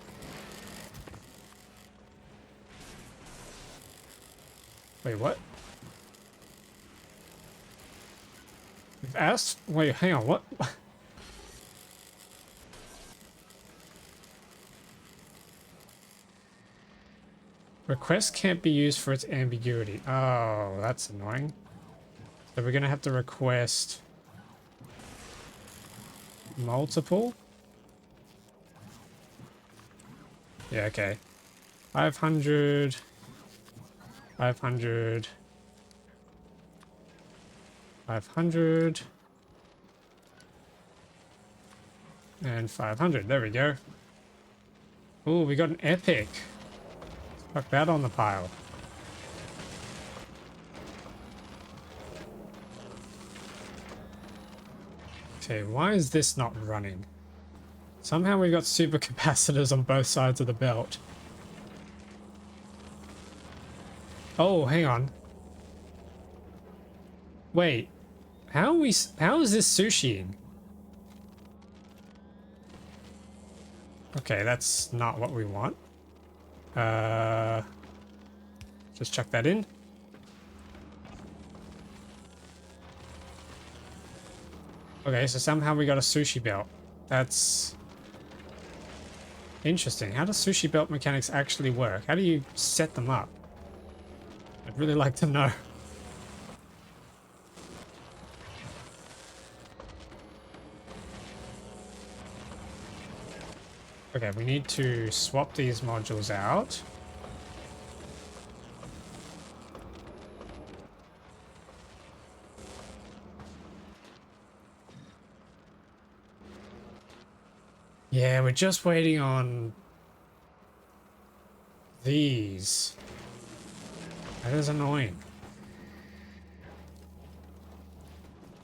Wait, what? We've asked... Wait, hang on, what? Request can't be used for its ambiguity. Oh, that's annoying. So we're gonna have to request multiple. Yeah, okay. 500, 500, 500, and 500. There we go. Ooh, we got an epic. Fuck that on the pile. Okay, why is this not running? Somehow we've got supercapacitors on both sides of the belt. Oh, hang on. Wait. How is this sushiing? Okay, that's not what we want. Just chuck that in. Okay, so somehow we got a sushi belt. That's interesting. How does sushi belt mechanics actually work? How do you set them up? I'd really like to know. Okay, we need to swap these modules out. Yeah, we're just waiting on these. That is annoying.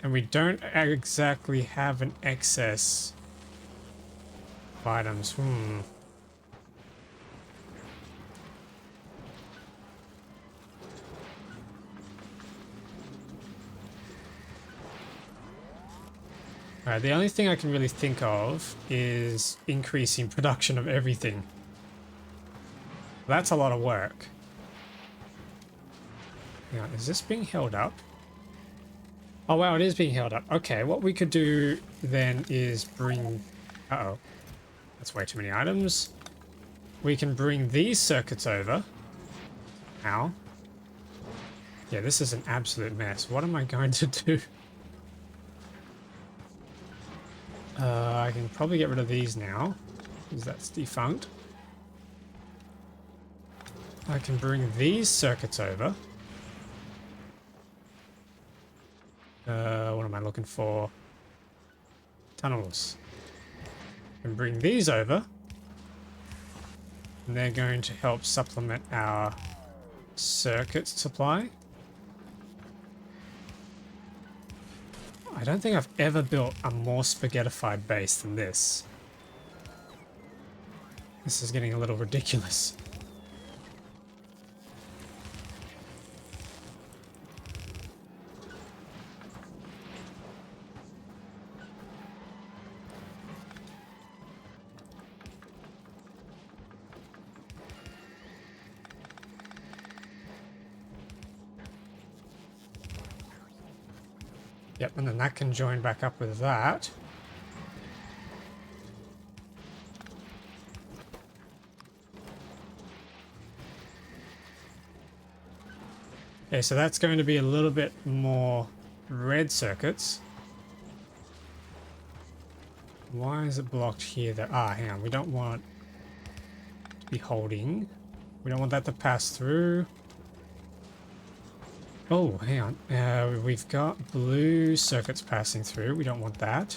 And we don't exactly have an excess of items. Alright, the only thing I can really think of is increasing production of everything. That's a lot of work. Now, is this being held up? Oh wow, it is being held up. Okay, what we could do then is bring... Uh-oh. That's way too many items. We can bring these circuits over. Ow. Yeah, this is an absolute mess. What am I going to do? I can probably get rid of these now, because that's defunct. I can bring these circuits over. What am I looking for? Tunnels. And bring these over. And they're going to help supplement our circuit supply. I don't think I've ever built a more spaghettified base than this. This is getting a little ridiculous. Yep, and then that can join back up with that. Okay, so that's going to be a little bit more red circuits. Why is it blocked here? That hang on, we don't want to be holding. We don't want that to pass through. Oh, hang on. We've got blue circuits passing through. We don't want that.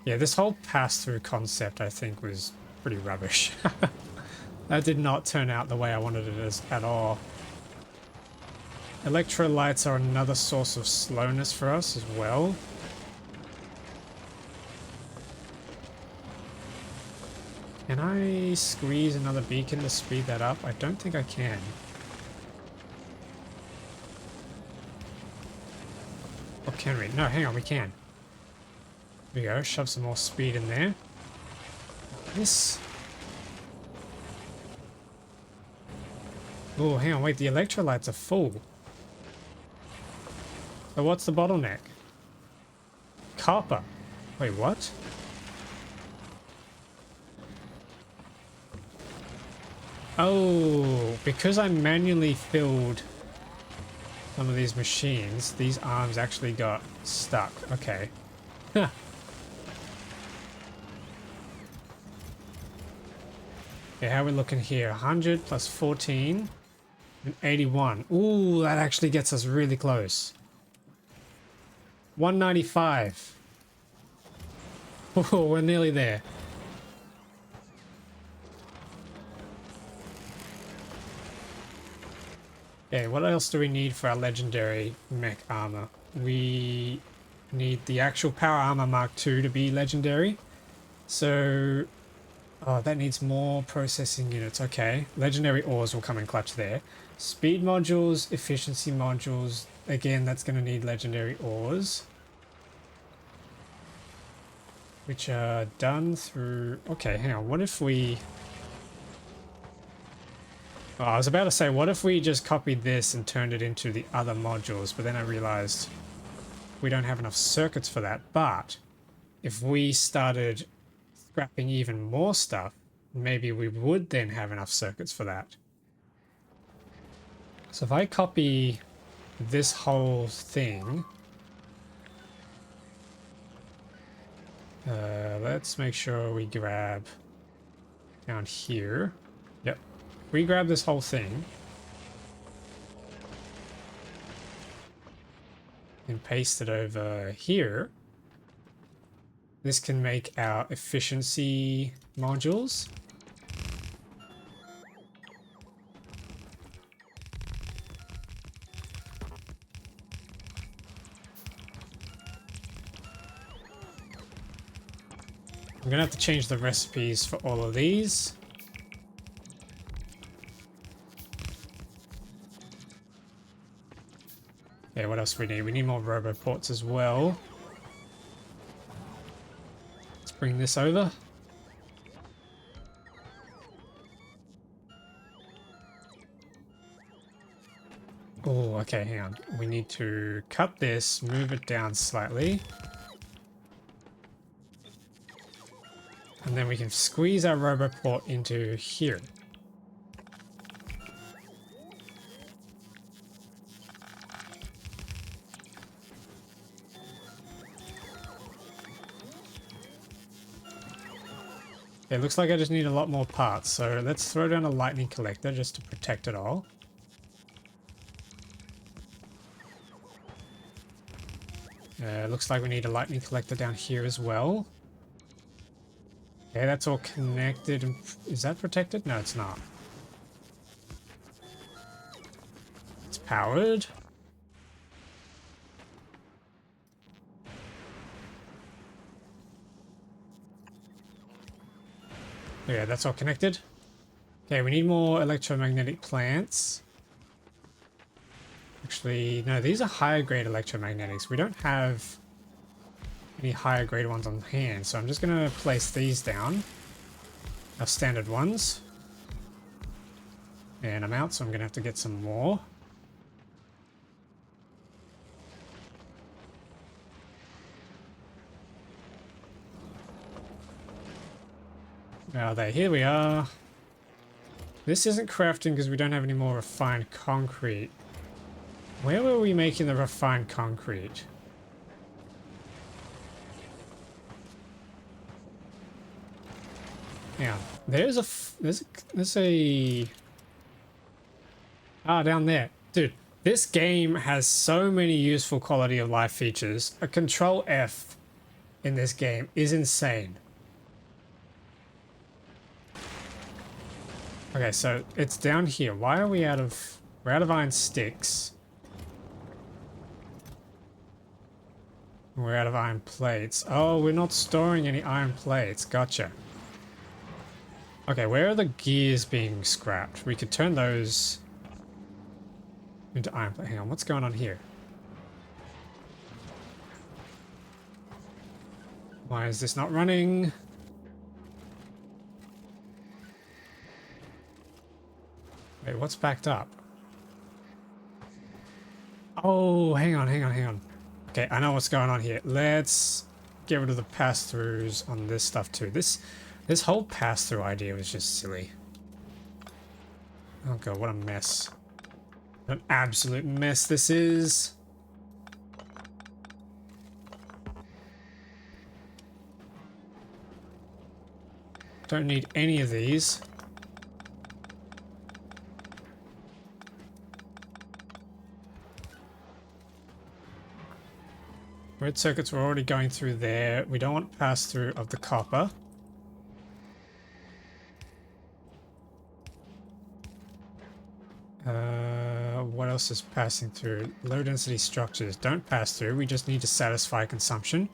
Yeah, this whole pass-through concept, I think, was pretty rubbish. That did not turn out the way I wanted it at all. Electrolytes are another source of slowness for us as well. Can I squeeze another beacon to speed that up? I don't think I can. Or can we? No, hang on, we can. There we go, shove some more speed in there. This... Oh, hang on, wait, the electrolytes are full. So what's the bottleneck? Copper. Wait, what? Oh, because I manually filled some of these machines, these arms actually got stuck. Okay. Huh. Okay, how are we looking here? 100 plus 14 and 81. Ooh, that actually gets us really close. 195. Oh, we're nearly there. Okay, what else do we need for our legendary mech armor? We need the actual power armor Mark II to be legendary. So, oh, that needs more processing units. Okay, legendary ores will come in clutch there. Speed modules, efficiency modules. Again, that's going to need legendary ores, which are done through... Okay, hang on. What if we... Oh, I was about to say, what if we just copied this and turned it into the other modules, but then I realized we don't have enough circuits for that. But if we started scrapping even more stuff, maybe we would then have enough circuits for that. So if I copy this whole thing, let's make sure we grab down here. Yep. We grab this whole thing and paste it over here. This can make our efficiency modules. I'm gonna have to change the recipes for all of these. Okay, what else do we need? We need more roboports as well. Let's bring this over. Oh, okay, hang on. We need to cut this, move it down slightly. And then we can squeeze our roboport into here. It looks like I just need a lot more parts, so let's throw down a lightning collector just to protect it all. Looks like we need a lightning collector down here as well. Okay, that's all connected. Is that protected? No, it's not. It's powered. Yeah, that's all connected. Okay, we need more electromagnetic plants. Actually, no, these are higher grade electromagnetics. We don't have any higher grade ones on hand, so I'm just going to place these down. Our standard ones. And I'm out, so I'm going to have to get some more. Where are they? Here we are. This isn't crafting because we don't have any more refined concrete. Where were we making the refined concrete? Yeah, there's a down there. Dude, this game has so many useful quality of life features. A Control F in this game is insane. Okay, so it's down here. Why are we we're out of iron sticks. We're out of iron plates. Oh, we're not storing any iron plates. Gotcha. Okay, where are the gears being scrapped? We could turn those into iron plate. Hang on, what's going on here? Why is this not running? Wait, what's backed up? Oh, hang on. Okay, I know what's going on here. Let's get rid of the pass-throughs on this stuff too. This whole pass-through idea was just silly. Oh god, what a mess. What an absolute mess this is. Don't need any of these. Red circuits were already going through there. We don't want pass-through of the copper. What else is passing through? Low density structures don't pass through. We just need to satisfy consumption.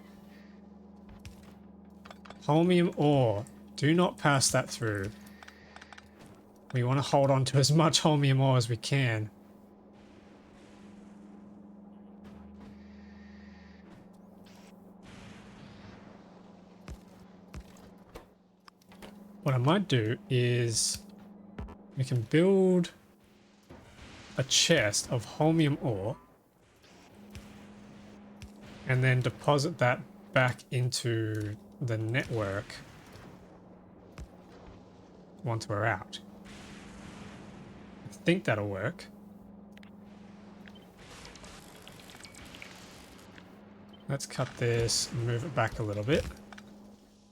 Holmium ore. Do not pass that through. We want to hold on to as much holmium ore as we can. What I might do is we can build a chest of holmium ore and then deposit that back into the network once we're out. I think that'll work. Let's cut this and move it back a little bit.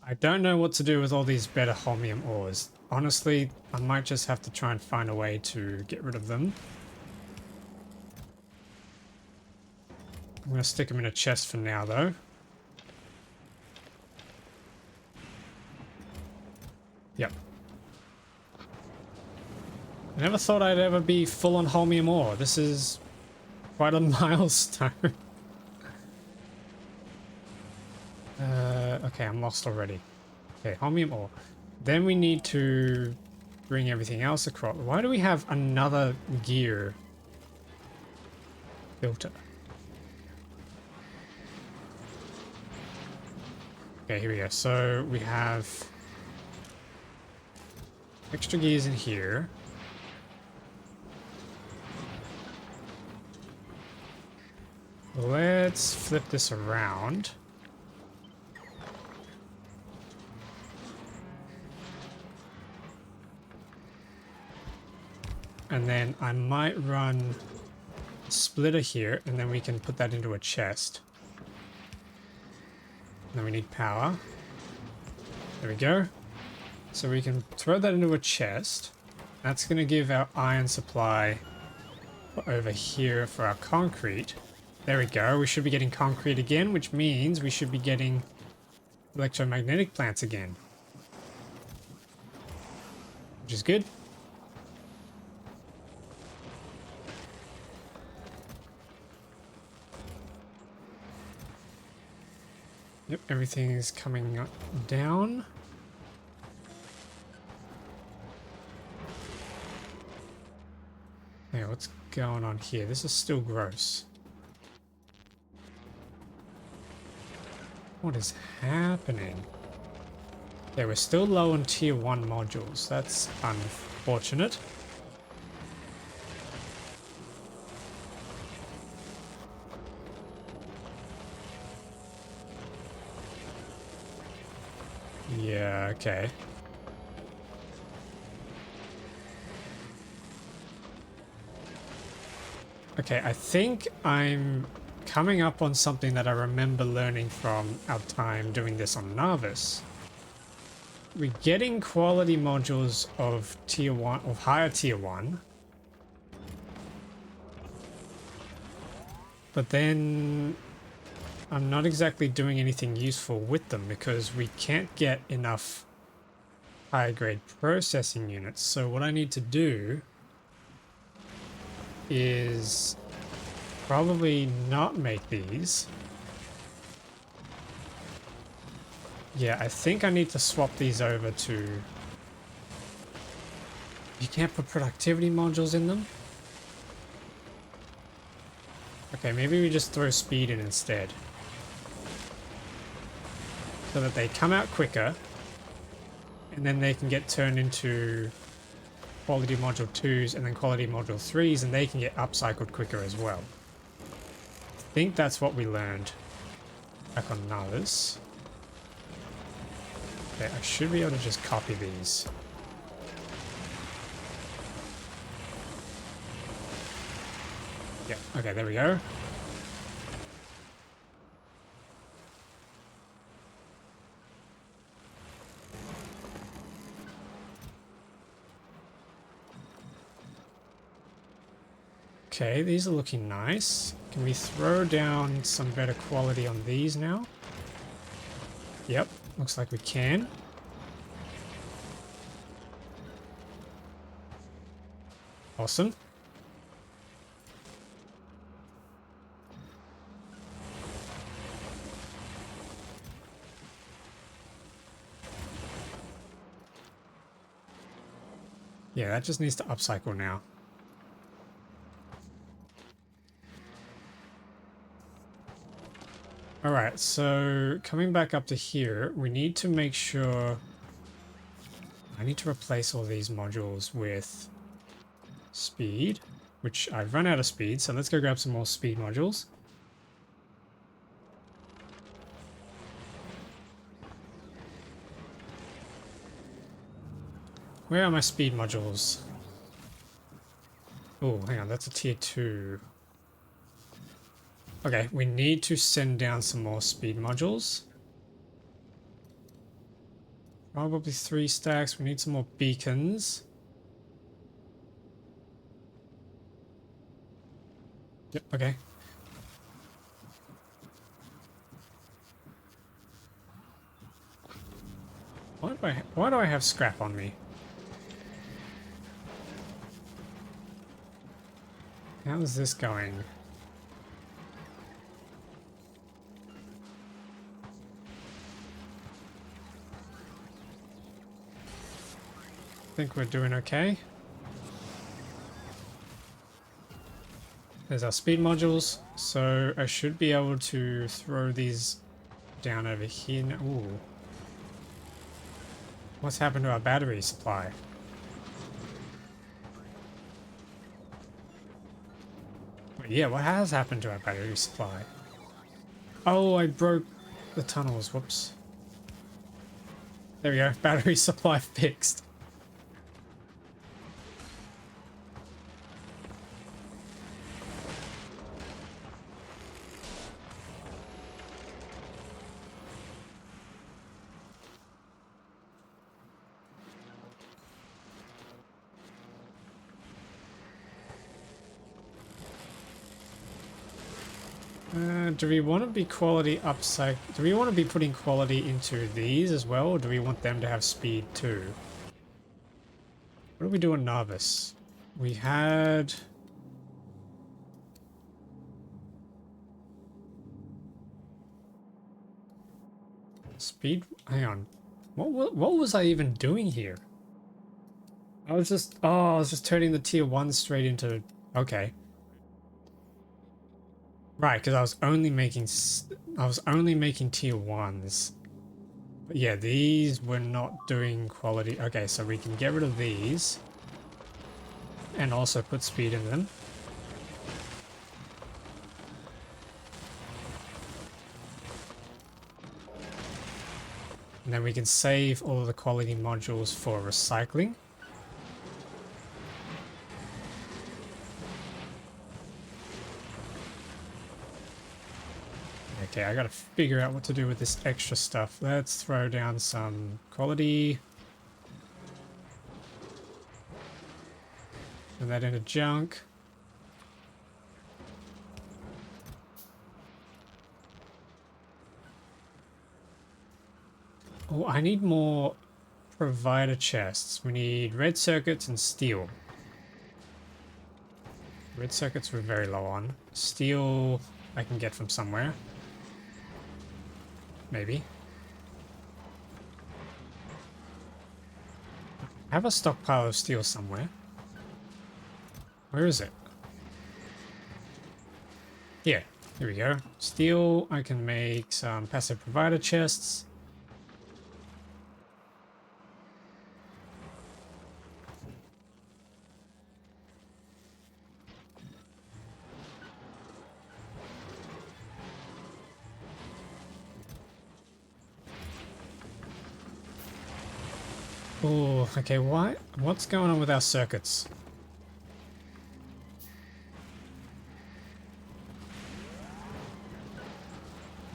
I don't know what to do with all these better holmium ores. Honestly, I might just have to try and find a way to get rid of them. I'm going to stick them in a chest for now, though. Yep. I never thought I'd ever be full on holmium ore. This is quite a milestone. Okay, I'm lost already. Okay, holmium ore. Then we need to bring everything else across. Why do we have another gear filter? Okay, here we go. So we have extra gears in here. Let's flip this around. And then I might run a splitter here, and then we can put that into a chest. And then we need power. There we go. So we can throw that into a chest. That's going to give our iron supply over here for our concrete. There we go. We should be getting concrete again, which means we should be getting electromagnetic plants again. Which is good. Yep, everything is coming down. Hey, what's going on here? This is still gross. What is happening? Okay, we're still low on tier 1 modules. That's unfortunate. Yeah, okay. Okay, I think I'm coming up on something that I remember learning from our time doing this on Narvis. We're getting quality modules of tier 1, of higher tier 1. But then I'm not exactly doing anything useful with them because we can't get enough higher grade processing units. So what I need to do is probably not make these. Yeah, I think I need to swap these over to... You can't put productivity modules in them? Okay, maybe we just throw speed in instead. So that they come out quicker. And then they can get turned into quality module 2s and then quality module 3s, and they can get upcycled quicker as well. I think that's what we learned back on Narvis. Okay, I should be able to just copy these. Yeah, okay, there we go. Okay, these are looking nice. Can we throw down some better quality on these now? Yep, looks like we can. Awesome. Yeah, that just needs to upcycle now. Alright, so coming back up to here, we need to make sure... I need to replace all these modules with speed, which I've run out of speed, so let's go grab some more speed modules. Where are my speed modules? Oh, hang on, that's a tier 2. Okay, we need to send down some more speed modules. Probably 3 stacks. We need some more beacons. Yep, okay. Why do I have scrap on me? How is this going? I think we're doing okay. There's our speed modules, so I should be able to throw these down over here now. Ooh. What's happened to our battery supply? yeah, what has happened to our battery supply? Oh, I broke the tunnels. Whoops. There we go. Battery supply fixed. Do we want to be quality upside? Do we want to be putting quality into these as well, or do we want them to have speed too? What do we do on Narvis? We had... Speed? Hang on. What was I even doing here? I was just... Oh, I was just turning the tier 1 straight into... Okay. Right, because I was only making tier 1s. But yeah, these were not doing quality. Okay, so we can get rid of these. And also put speed in them. And then we can save all of the quality modules for recycling. Okay, I gotta figure out what to do with this extra stuff. Let's throw down some quality. Turn that into junk. Oh, I need more provider chests. We need red circuits and steel. Red circuits we're very low on. Steel I can get from somewhere. Maybe. I have a stockpile of steel somewhere. Where is it? Here. Here we go. Steel. I can make some passive provider chests. Oh, okay, what's going on with our circuits?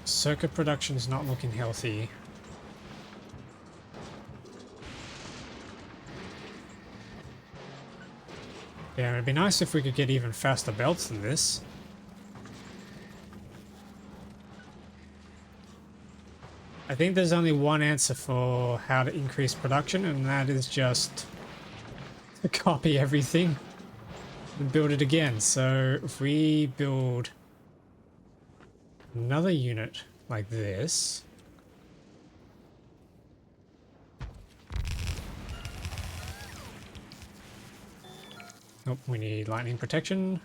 Circuit production's not looking healthy. Yeah, it'd be nice if we could get even faster belts than this. I think there's only one answer for how to increase production, and that is just to copy everything and build it again. So if we build another unit like this. Nope, we need lightning protection.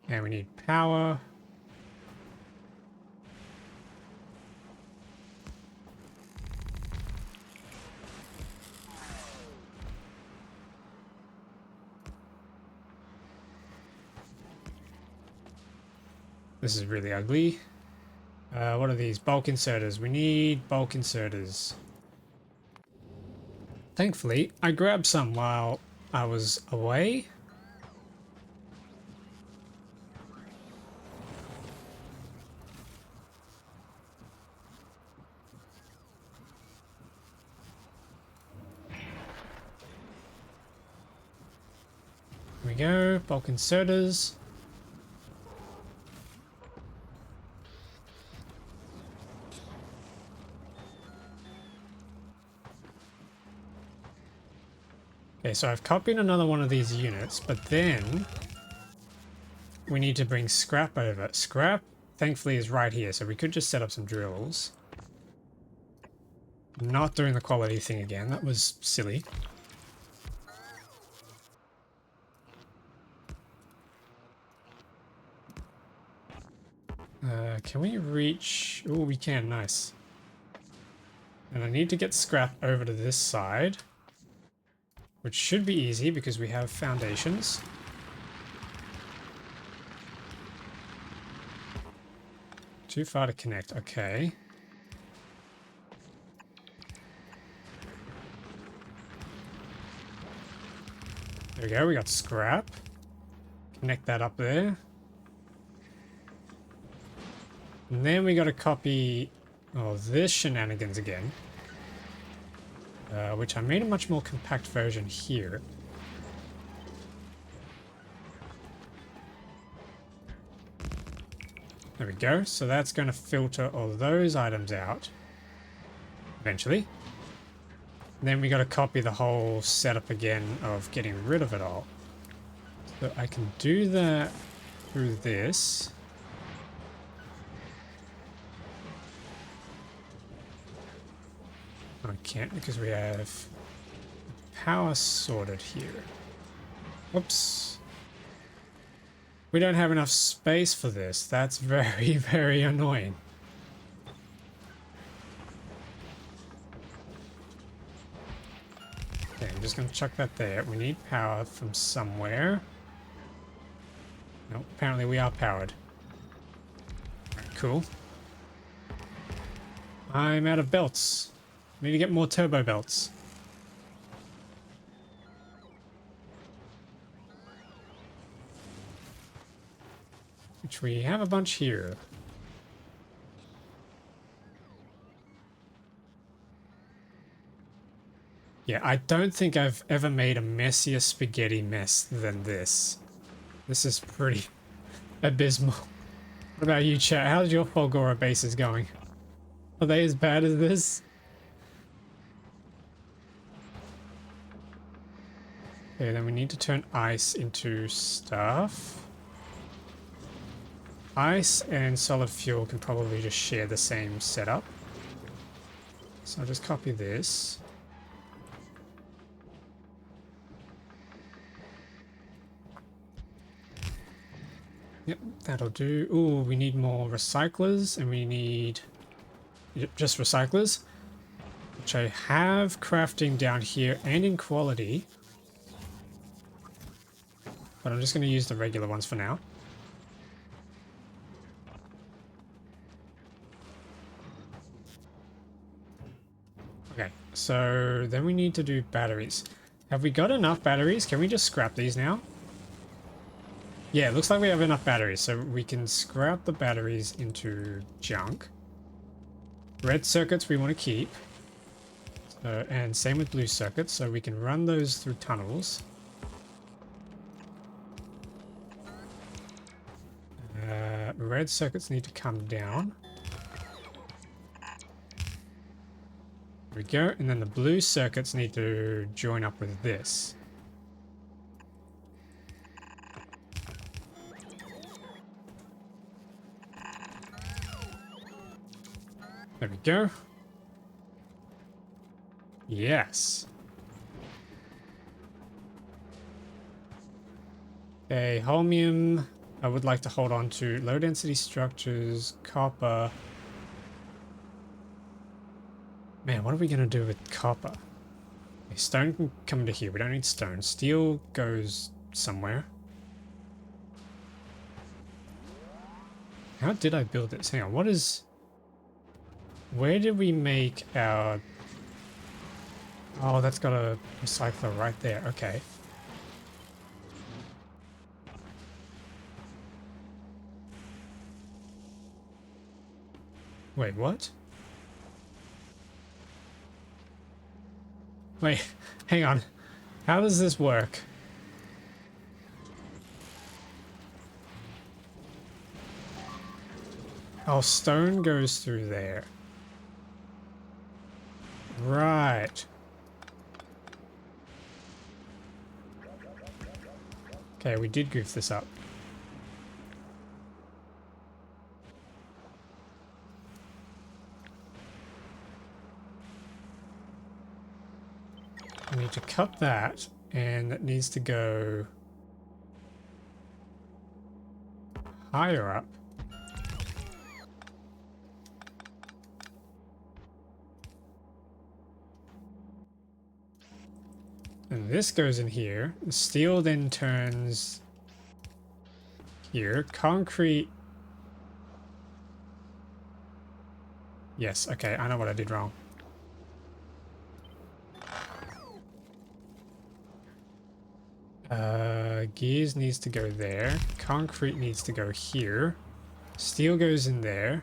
And we need power. This is really ugly. What are these? Bulk inserters. We need bulk inserters. Thankfully, I grabbed some while I was away. Here we go. Bulk inserters. Okay, so I've copied another one of these units, but then we need to bring scrap over. Scrap, thankfully, is right here, so we could just set up some drills. Not doing the quality thing again, that was silly. Can we reach... Oh, we can, nice. And I need to get scrap over to this side. Which should be easy because we have foundations. too far to connect. Okay. There we go. We got scrap. Connect that up there. And then we got a copy of this shenanigans again. Which I made a much more compact version here. There we go. So that's going to filter all those items out eventually. Then we got to copy the whole setup again of getting rid of it all. So I can do that through this. I can't because we have power sorted here. Oops. We don't have enough space for this. That's very, very annoying. Okay, I'm just going to chuck that there. We need power from somewhere. No, apparently we are powered. Right, cool. I'm out of belts. Need to get more turbo belts. Which we have a bunch here. Yeah, I don't think I've ever made a messier spaghetti mess than this. This is pretty abysmal. What about you, chat? How's your Fulgora bases going? Are they as bad as this? Okay, then we need to turn ice into stuff. Ice and solid fuel can probably just share the same setup. So I'll just copy this. Yep, that'll do. Ooh, we need more recyclers, and we need just recyclers, which I have crafting down here and in quality. But I'm just going to use the regular ones for now. Okay, so then we need to do batteries. Have we got enough batteries? Can we just scrap these now? Yeah, it looks like we have enough batteries, so we can scrap the batteries into junk. Red circuits we want to keep. So, and same with blue circuits, so we can run those through tunnels. Red circuits need to come down. There we go, and then the blue circuits need to join up with this. There we go. Yes. Okay, holmium. I would like to hold on to low density structures, copper. Man, what are we going to do with copper? Okay, stone can come into here. We don't need stone. Steel goes somewhere. How did I build this? Hang on, what is... Where did we make our... Oh, that's got a recycler right there. Okay. Wait, what? Wait, hang on. How does this work? Oh, stone goes through there. Right. Okay, we did goof this up. We need to cut that, and that needs to go higher up. And this goes in here. The steel then turns here. Concrete. Yes, okay, I know what I did wrong. Gears needs to go there. Concrete needs to go here. Steel goes in there.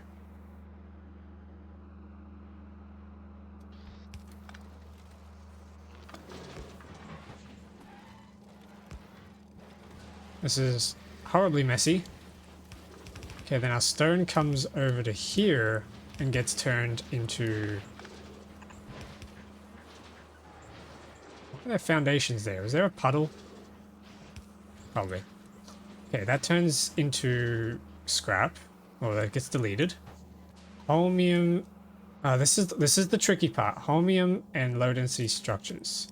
This is horribly messy. Okay, then our stone comes over to here and gets turned into... What are their foundations there? Is there a puddle? Probably. Okay, that turns into scrap. Or that gets deleted. Holmium... this is the tricky part. Holmium and low density structures.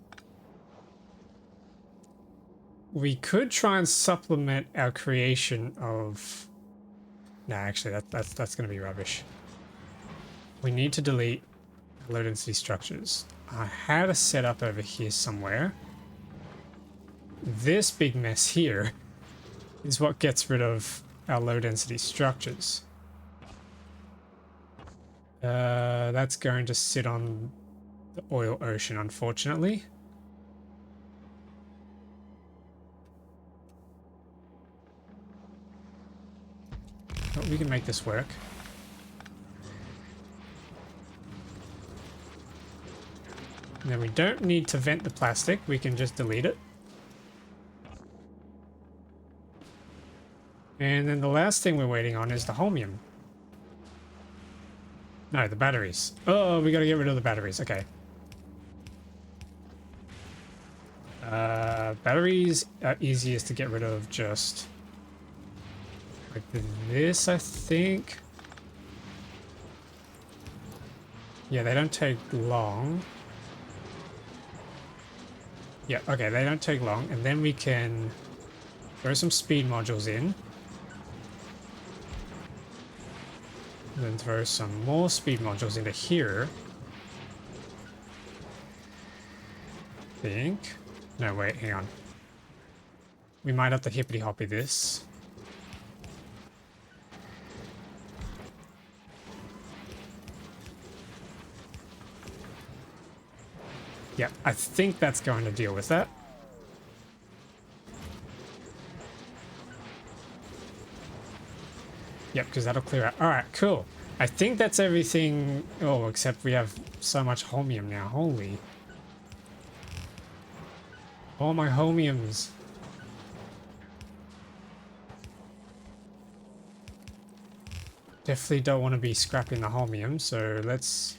We could try and supplement our creation of... Nah, actually, that's going to be rubbish. We need to delete low density structures. I had a setup over here somewhere. This big mess here is what gets rid of our low density structures. That's going to sit on the oil ocean, unfortunately. But we can make this work. And then we don't need to vent the plastic, we can just delete it. And then the last thing we're waiting on is the holmium. No, the batteries. Oh, we gotta get rid of the batteries, okay. Batteries are easiest to get rid of just... like this, I think. Yeah, they don't take long. Yeah, okay, they don't take long. And then we can throw some speed modules in. And then throw some more speed modules into here. I think. No, wait, hang on. We might have to hippity-hoppy this. Yeah, I think that's going to deal with that. Yep, because that'll clear out. Alright, cool. I think that's everything. Oh, except we have so much holmium now. Holy. All my holmiums. Definitely don't want to be scrapping the holmium, so let's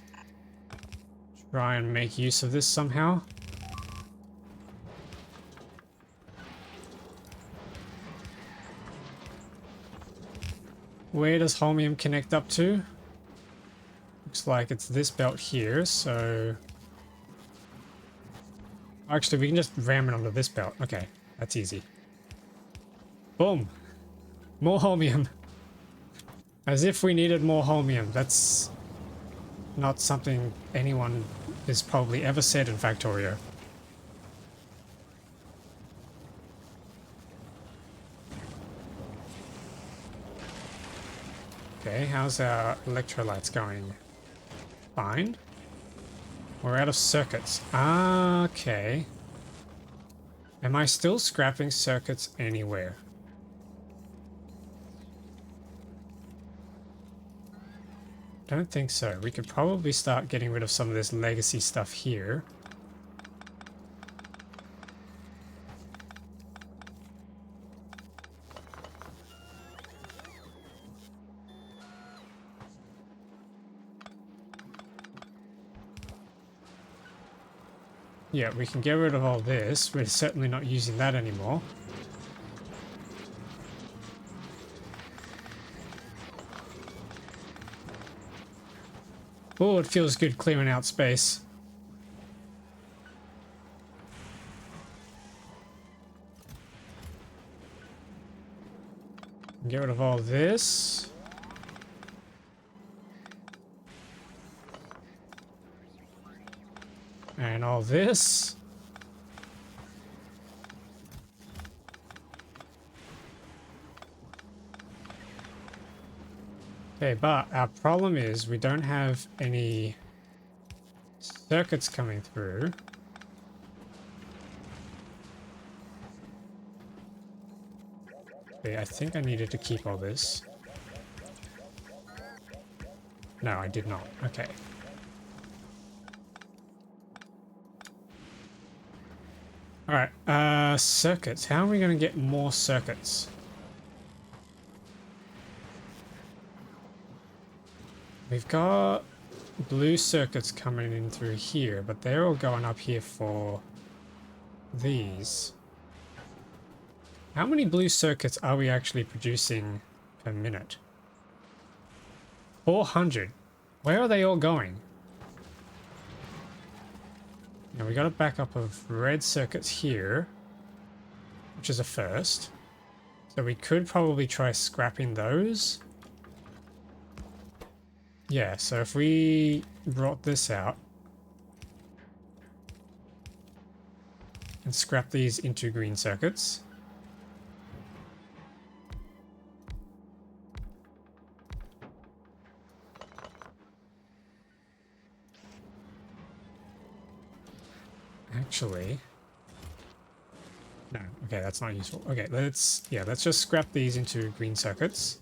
try and make use of this somehow. Where does holmium connect up to? Looks like it's this belt here, so... Actually, we can just ram it onto this belt. Okay, that's easy. Boom! More holmium! As if we needed more holmium. That's not something anyone has probably ever said in Factorio. Okay, how's our electrolytes going? Fine. We're out of circuits. Ah, okay. Am I still scrapping circuits anywhere? Don't think so. We could probably start getting rid of some of this legacy stuff here. Yeah, we can get rid of all this. We're certainly not using that anymore. Oh, it feels good clearing out space. Get rid of all this. And all this. Okay, but our problem is we don't have any circuits coming through. Okay, I think I needed to keep all this. No, I did not. Okay. Alright, circuits. How are we going to get more circuits? We've got blue circuits coming in through here, but they're all going up here for these. How many blue circuits are we actually producing per minute? 400. Where are they all going? Now we got a backup of red circuits here, which is a first. So we could probably try scrapping those. Yeah, so if we brought this out and scrap these into green circuits. Actually, no, okay, that's not useful. Okay, let's just scrap these into green circuits.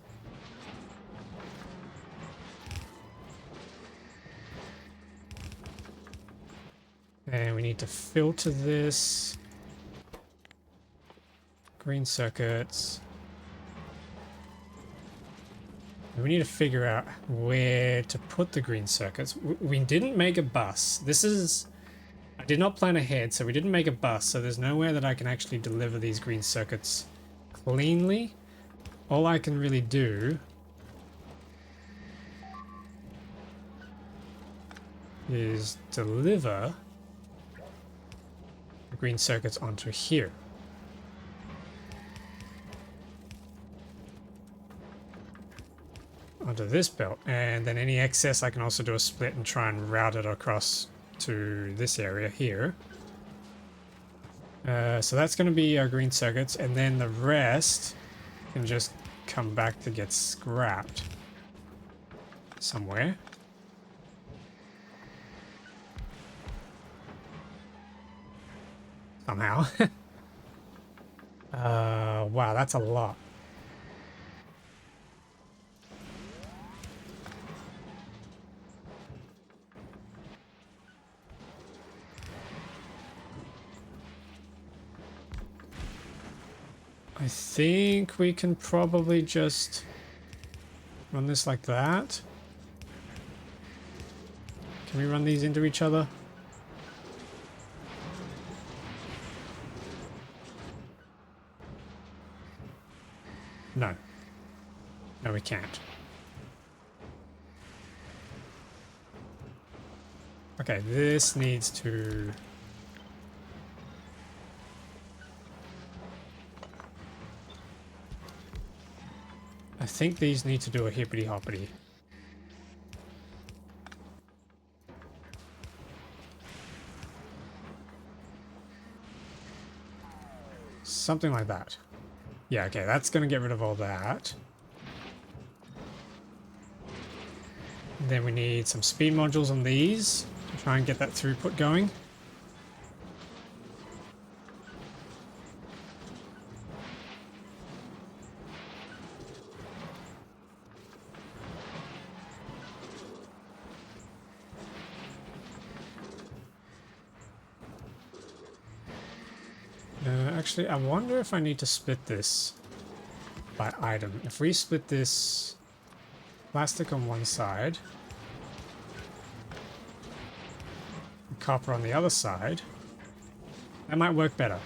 And we need to filter this. Green circuits. And we need to figure out where to put the green circuits. We didn't make a bus. This is... I did not plan ahead, so we didn't make a bus, so there's nowhere that I can actually deliver these green circuits cleanly. All I can really do is deliver the green circuits onto here. Onto this belt, and then any excess I can also do a split and try and route it across to this area here. So that's going to be our green circuits, and then the rest can just come back to get scrapped somewhere. Somehow. Wow, that's a lot. I think we can probably just run this like that. Can we run these into each other? No. No, we can't. Okay, this needs to... I think these need to do a hippity hoppity. Something like that. Yeah, okay, that's going to get rid of all that. Then we need some speed modules on these to try and get that throughput going. Actually, I wonder if I need to split this by item. If we split this plastic on one side, copper on the other side, that might work better.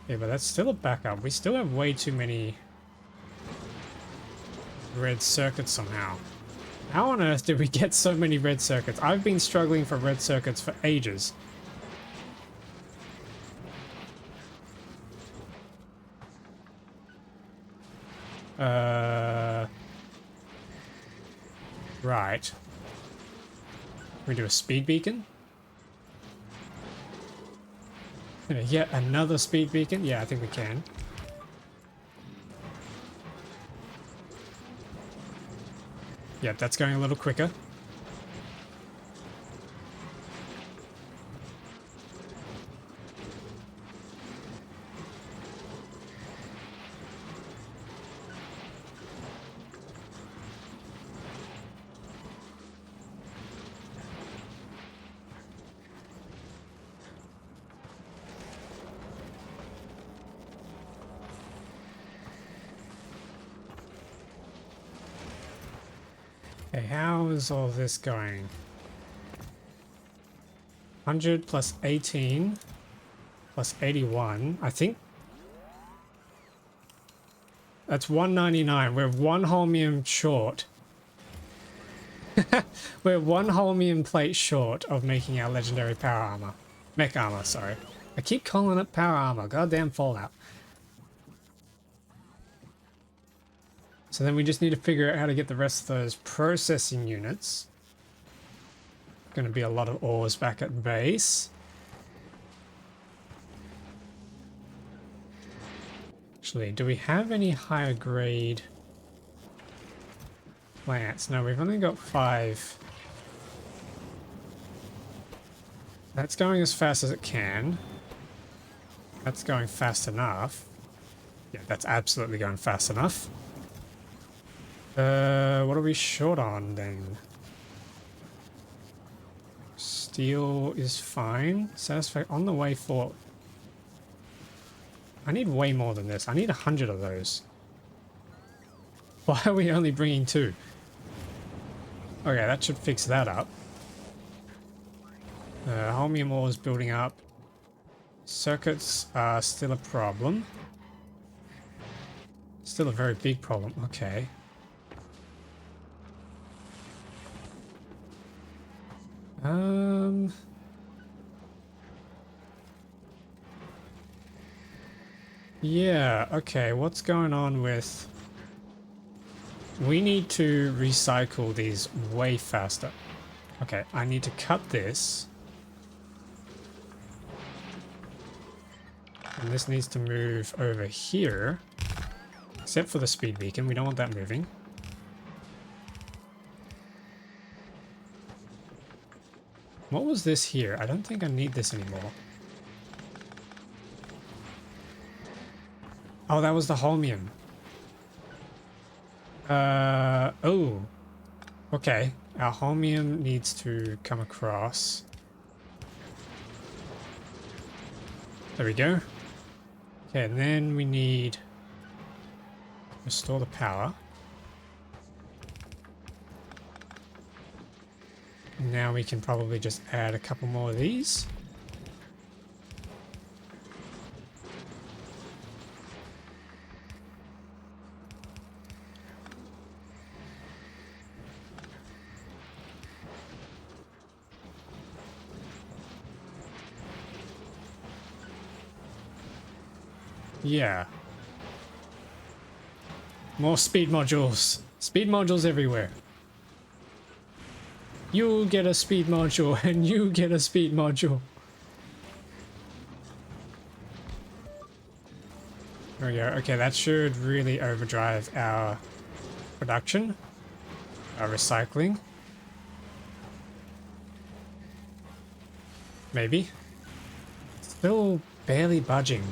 Okay, but that's still a backup. We still have way too many red circuits somehow. How on earth did we get so many red circuits? I've been struggling for red circuits for ages. Right. We do a speed beacon? Yet another speed beacon? Yeah, I think we can. Yep, that's going a little quicker. Okay, how is all this going? 100 plus 18 plus 81. I think that's 199. We're one holmium short. We're one holmium plate short of making our legendary power armor. Mech armor, sorry. I keep calling it power armor. Goddamn Fallout. So then we just need to figure out how to get the rest of those processing units. Going to be a lot of ores back at base. Actually, do we have any higher grade plants? No, we've only got 5. That's going as fast as it can. That's going fast enough. Yeah, that's absolutely going fast enough. What are we short on then? Steel is fine. Satisfaction on the way for... I need way more than this. I need 100 of those. Why are we only bringing 2? Okay, that should fix that up. Holmium ore is building up. Circuits are still a problem. Still a very big problem. Okay. Yeah, okay, what's going on with... We need to recycle these way faster. Okay, I need to cut this. And this needs to move over here. Except for the speed beacon, we don't want that moving. What was this here? I don't think I need this anymore. Oh, that was the holmium. Oh. Okay. Our holmium needs to come across. There we go. Okay, and then we need... Restore the power. Now we can probably just add a couple more of these. Yeah. More speed modules. Speed modules everywhere. You get a speed module and you get a speed module. There we go. Okay, that should really overdrive our production. Our recycling. Maybe. Still barely budging.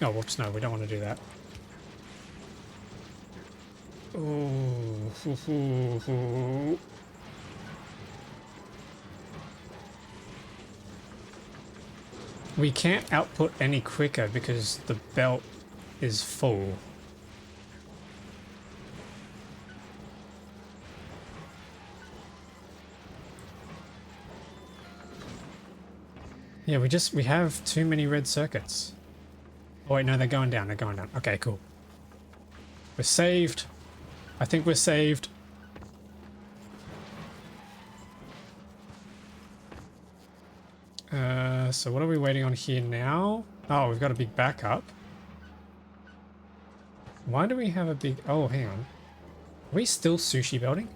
Oh, whoops, no, we don't want to do that. Oh. We can't output any quicker because the belt is full. Yeah, we have too many red circuits. Oh wait, no, they're going down, they're going down. Okay, cool. We're saved. I think we're saved. So what are we waiting on here now? Oh, we've got a big backup. Why do we have a big... Oh, hang on. Are we still sushi building?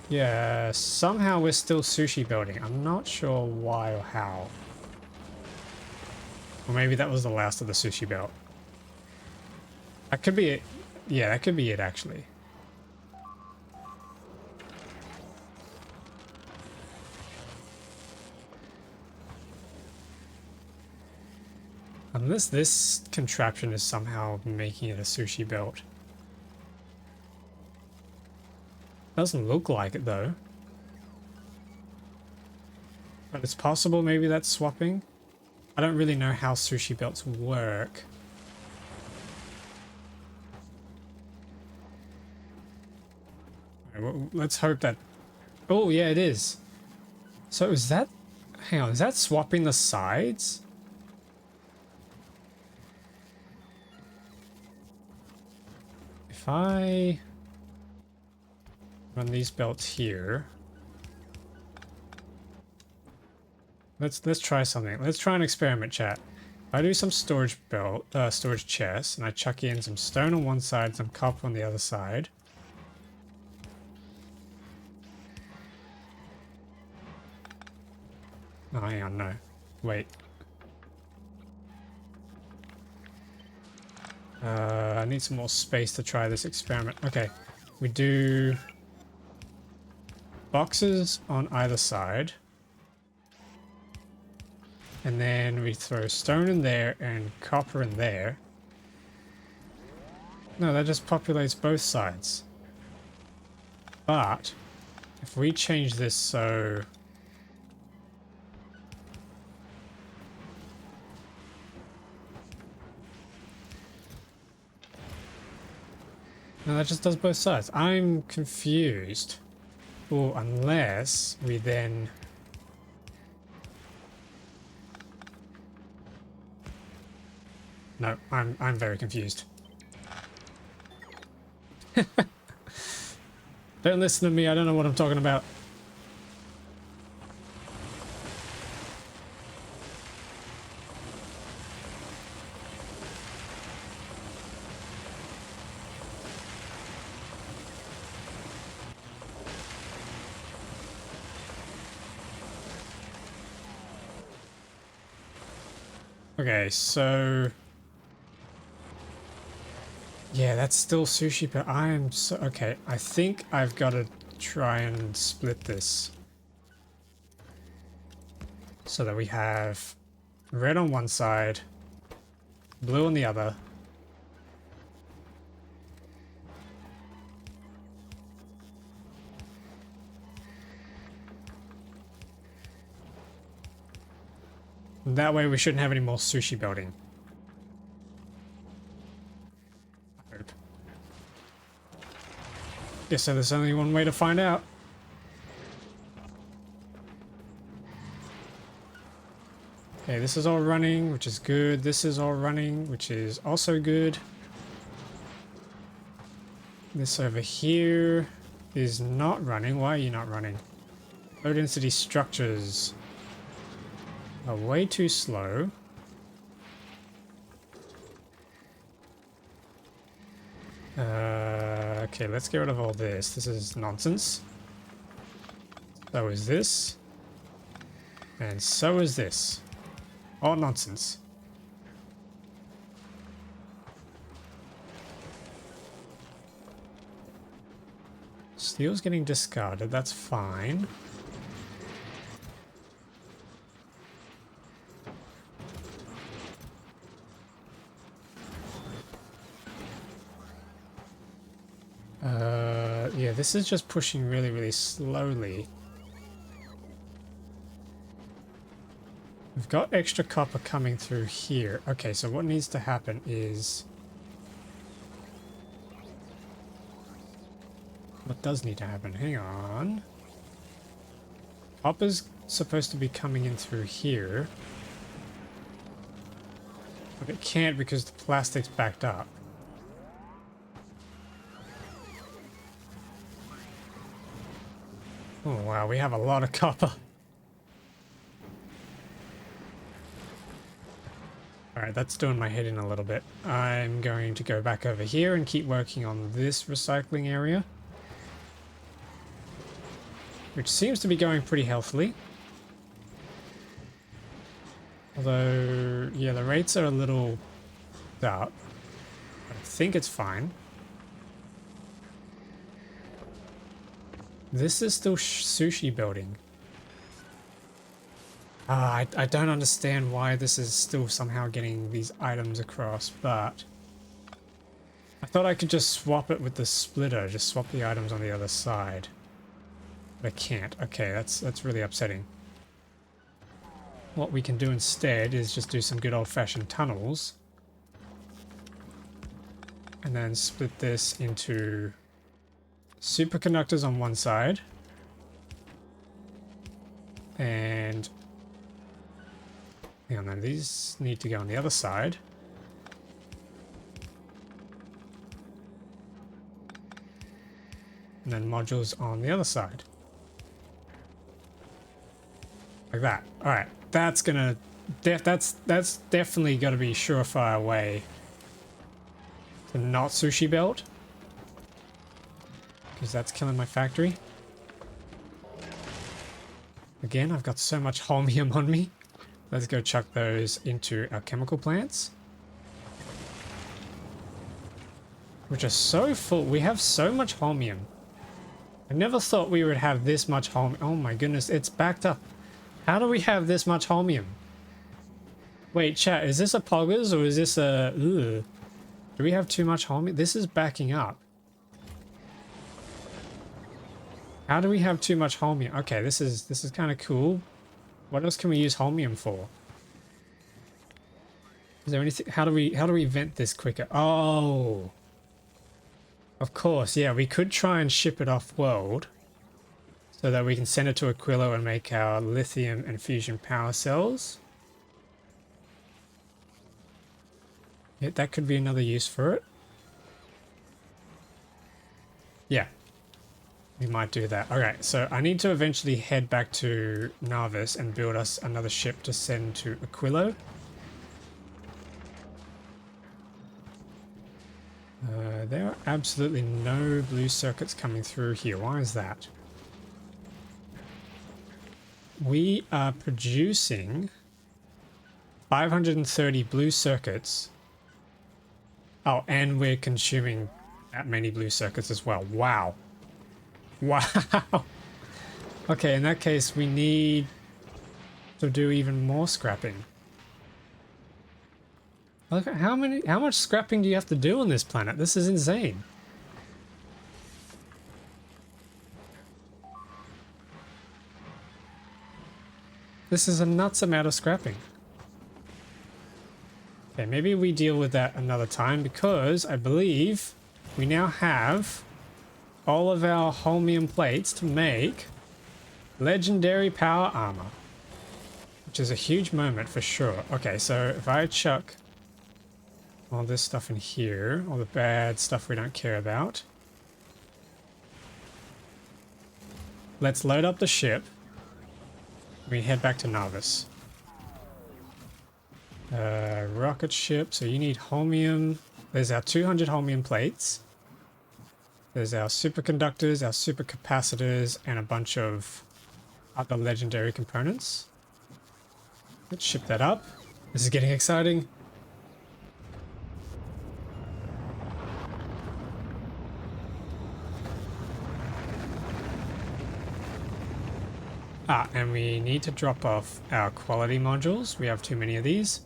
Yeah, somehow we're still sushi building. I'm not sure why or how. Or maybe that was the last of the sushi belt. That could be it. Yeah, that could be it actually. Unless this contraption is somehow making it a sushi belt. Doesn't look like it though. But it's possible maybe that's swapping. I don't really know how sushi belts work. Alright, well, let's hope that... Oh yeah, it is. So is that... Hang on, is that swapping the sides? If I run these belts here, let's try something. Let's try an experiment, chat. I do some storage chests, and I chuck in some stone on one side, some copper on the other side. Oh, hang on, no. Wait. I need some more space to try this experiment. Okay, we do boxes on either side. And then we throw stone in there and copper in there. No, that just populates both sides. But if we change this so... No, that just does both sides. I'm confused. Oh, unless we then... No, I'm very confused. Don't listen to me, I don't know what I'm talking about. Okay, so... Yeah, that's still sushi, but I am so... Okay, I think I've got to try and split this. So that we have red on one side, blue on the other. That way we shouldn't have any more sushi building. I hope. Yeah, so there's only one way to find out. Okay, this is all running, which is good. This is all running, which is also good. This over here is not running. Why are you not running? Low density structures are way too slow. Okay, let's get rid of all this. This is nonsense. So is this. And so is this. All nonsense. Steel's getting discarded, that's fine. Yeah, this is just pushing really, really slowly. We've got extra copper coming through here. Okay, so what needs to happen is... What does need to happen? Hang on. Copper's supposed to be coming in through here. But it can't because the plastic's backed up. Oh wow, we have a lot of copper. Alright, that's doing my head in a little bit. I'm going to go back over here and keep working on this recycling area, which seems to be going pretty healthily. Although, yeah, the rates are a little up. I think it's fine. This is still sushi building. I don't understand why this is still somehow getting these items across, but I thought I could just swap it with the splitter, just swap the items on the other side. But I can't. Okay, that's really upsetting. What we can do instead is just do some good old-fashioned tunnels. And then split this into superconductors on one side. And hang on, then these need to go on the other side. And then modules on the other side. Like that. Alright, that's gonna... that's definitely gotta be a surefire way to not sushi belt. Because that's killing my factory. Again, I've got so much holmium on me. Let's go chuck those into our chemical plants. Which are so full. We have so much holmium. I never thought we would have this much holmium. Oh my goodness, it's backed up. How do we have this much holmium? Wait, chat, is this a poggers or is this a... Ugh. Do we have too much holmium? This is backing up. How do we have too much holmium? Okay, this is kind of cool. What else can we use holmium for? Is there anything? How do we vent this quicker? Oh, of course, yeah. We could try and ship it off world, so that we can send it to Aquilo and make our lithium and fusion power cells. Yeah, that could be another use for it. Yeah. We might do that. Okay, so I need to eventually head back to Narvis and build us another ship to send to Aquilo. There are absolutely no blue circuits coming through here. Why is that? We are producing 530 blue circuits. Oh, and we're consuming that many blue circuits as well. Wow. Wow. Okay, in that case, we need to do even more scrapping. Look at how much scrapping do you have to do on this planet? This is insane. This is a nuts amount of scrapping. Okay, maybe we deal with that another time because I believe we now have all of our holmium plates to make legendary power armor, which is a huge moment for sure. Okay, so if I chuck all this stuff in here, all the bad stuff we don't care about, let's load up the ship. We head back to Narvis. Rocket ship, so you need holmium. There's our 200 holmium plates. There's our superconductors, our supercapacitors, and a bunch of other legendary components. Let's ship that up. This is getting exciting. Ah, and we need to drop off our quality modules. We have too many of these.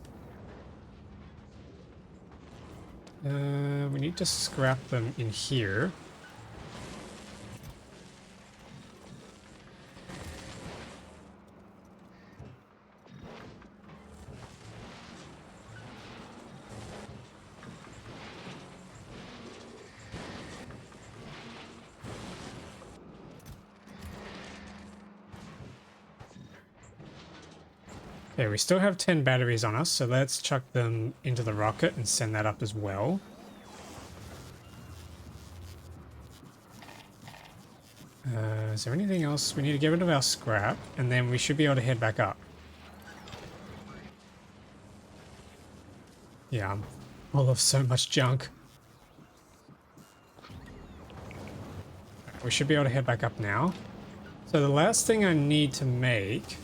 We need to scrap them in here. Okay, we still have 10 batteries on us, so let's chuck them into the rocket and send that up as well. Is there anything else? We need to get rid of our scrap, and then we should be able to head back up. Yeah, I'm full of so much junk. We should be able to head back up now. So the last thing I need to make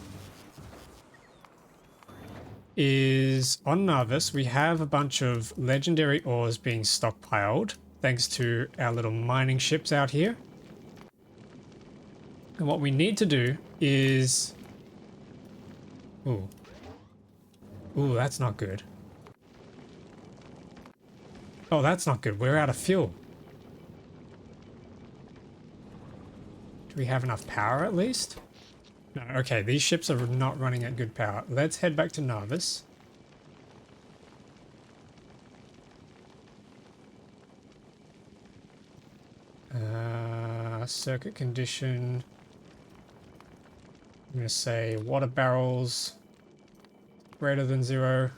is on Narvis, we have a bunch of legendary ores being stockpiled thanks to our little mining ships out here. And what we need to do is... Ooh. Ooh, that's not good. Oh, that's not good. We're out of fuel. Do we have enough power at least? No, okay, these ships are not running at good power. Let's head back to Narvis. Circuit condition. I'm going to say water barrels greater than 0.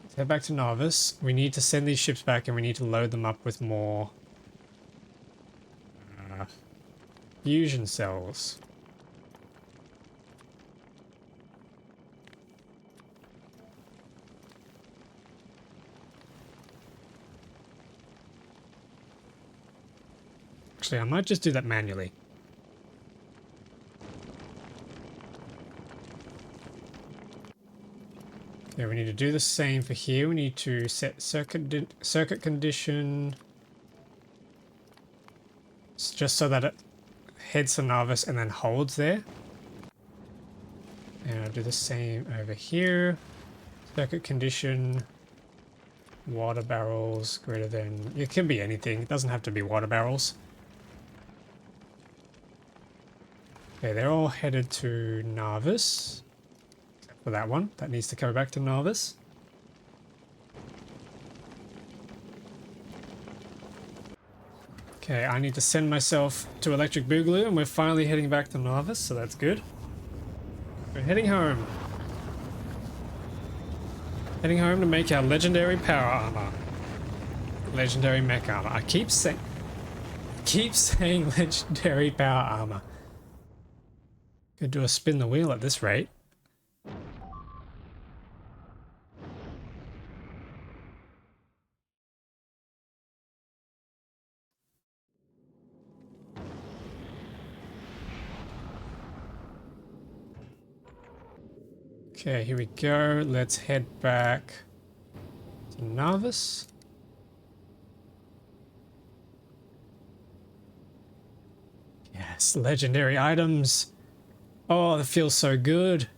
Let's head back to Narvis. We need to send these ships back and we need to load them up with more fusion cells. Actually, I might just do that manually. Okay, we need to do the same for here. We need to set circuit condition just so that it heads to Narvis and then holds there. And I'll do the same over here. Circuit condition, water barrels greater than... It can be anything. It doesn't have to be water barrels. Okay, they're all headed to Narvis. Except for that one. That needs to go back to Narvis. Okay, I need to send myself to Electric Boogaloo, and we're finally heading back to Narvis, so that's good. We're heading home. Heading home to make our legendary power armor. Legendary mech armor. I keep saying legendary power armor. Could do a spin the wheel at this rate. Okay, here we go. Let's head back to Narvis. Yes, legendary items. Oh, that feels so good.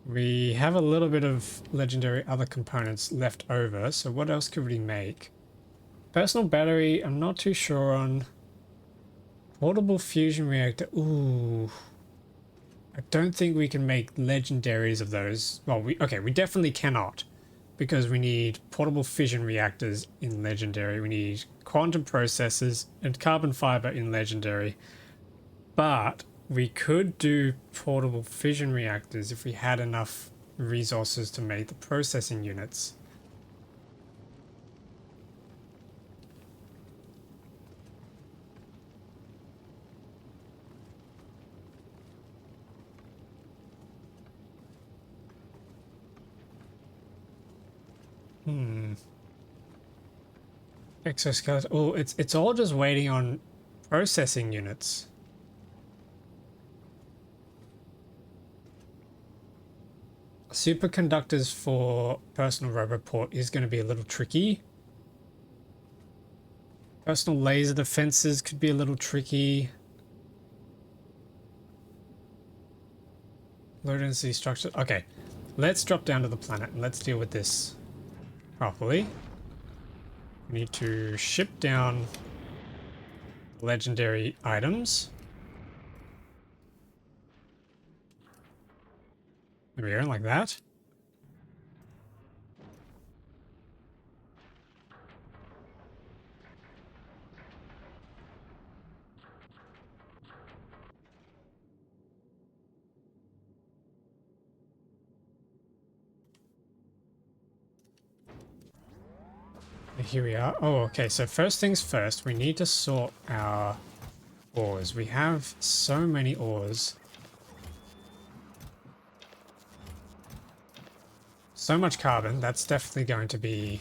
We have a little bit of legendary other components left over, so what else could we make? Personal battery, I'm not too sure on. Portable fusion reactor, ooh. I don't think we can make legendaries of those. Well, we definitely cannot, because we need portable fission reactors in legendary. We need quantum processors and carbon fiber in legendary. But we could do portable fission reactors if we had enough resources to make the processing units. Exoskeleton. Oh, it's all just waiting on processing units. Superconductors for personal roboport is going to be a little tricky. Personal laser defenses could be a little tricky. Low density structure. Okay, let's drop down to the planet and let's deal with this properly. We need to ship down legendary items. There we go, like that. Here we are. Oh, okay, so first things first, we need to sort our ores. We have so many ores. So much carbon. That's definitely going to be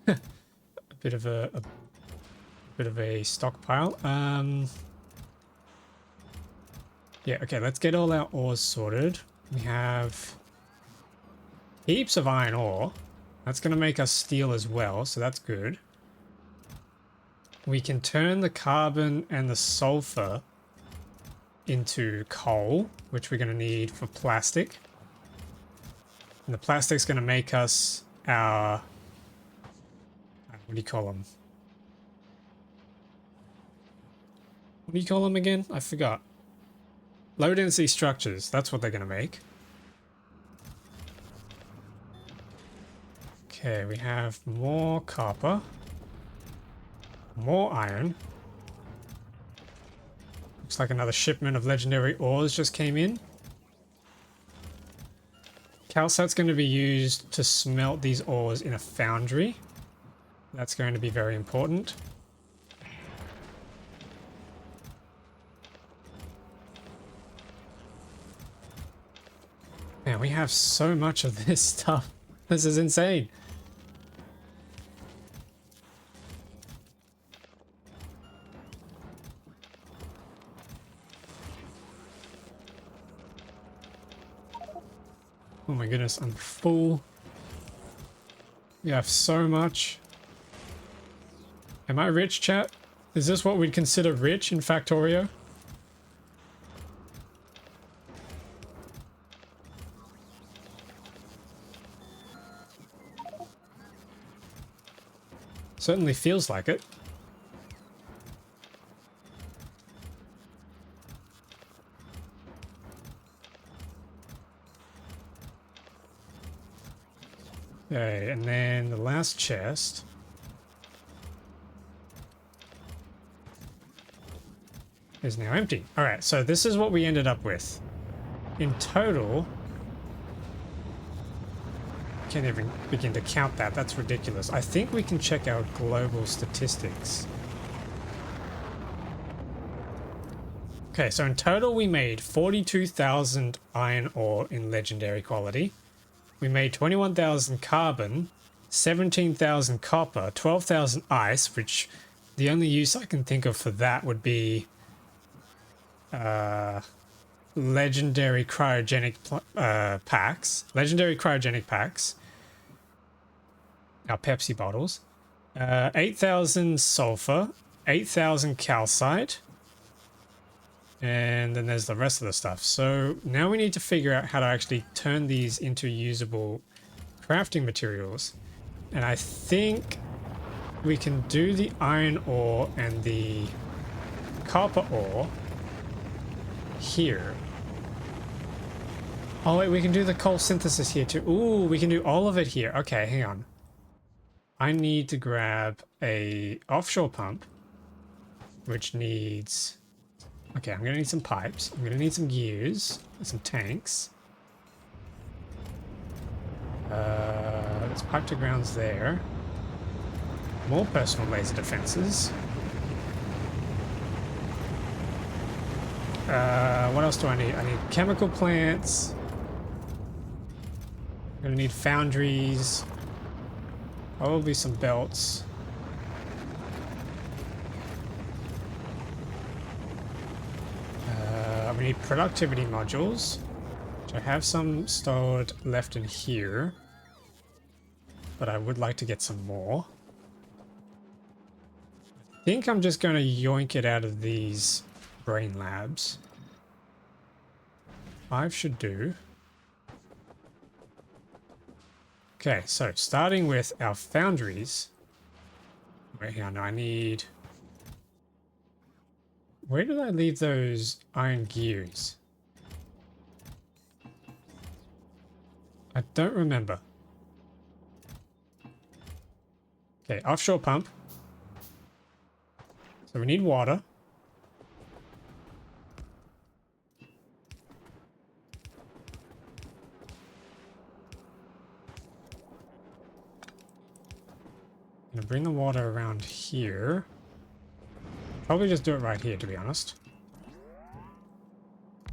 a bit of a bit of a stockpile. Yeah, okay, let's get all our ores sorted. We have heaps of iron ore. That's going to make us steel as well, so that's good. We can turn the carbon and the sulfur into coal, which we're going to need for plastic. And the plastic's going to make us our... what do you call them? What do you call them again? I forgot. Low density structures. That's what they're going to make. Okay, we have more copper. More iron. Looks like another shipment of legendary ores just came in. Calcite's going to be used to smelt these ores in a foundry. That's going to be very important. Man, we have so much of this stuff. This is insane. Oh my goodness, I'm full. We have so much. Am I rich, chat? Is this what we'd consider rich in Factorio? Certainly feels like it. Okay, and then the last chest. Is now empty. Alright, so this is what we ended up with. In total... can't even begin to count that. That's ridiculous. I think we can check our global statistics. Okay, so in total we made 42,000 iron ore in legendary quality. We made 21,000 carbon, 17,000 copper, 12,000 ice, which the only use I can think of for that would be legendary cryogenic packs. Legendary cryogenic packs. Our Pepsi bottles. 8,000 sulfur, 8,000 calcite. And then there's the rest of the stuff. So now we need to figure out how to actually turn these into usable crafting materials. And I think we can do the iron ore and the copper ore here. Oh wait, we can do the coal synthesis here too. Ooh, we can do all of it here. Okay, hang on. I need to grab a offshore pump, which needs... okay, I'm gonna need some pipes. I'm gonna need some gears and some tanks. There's pipe to grounds there. More personal laser defenses. What else do I need? I need chemical plants. I'm gonna need foundries. Probably some belts. We need productivity modules, which I have some stored left in here, but I would like to get some more. I think I'm just going to yoink it out of these brain labs. 5 should do. Okay, so starting with our foundries. Wait, hang on, I need... where did I leave those iron gears? I don't remember. Okay, offshore pump. So we need water. I'm gonna bring the water around here. Probably just do it right here, to be honest.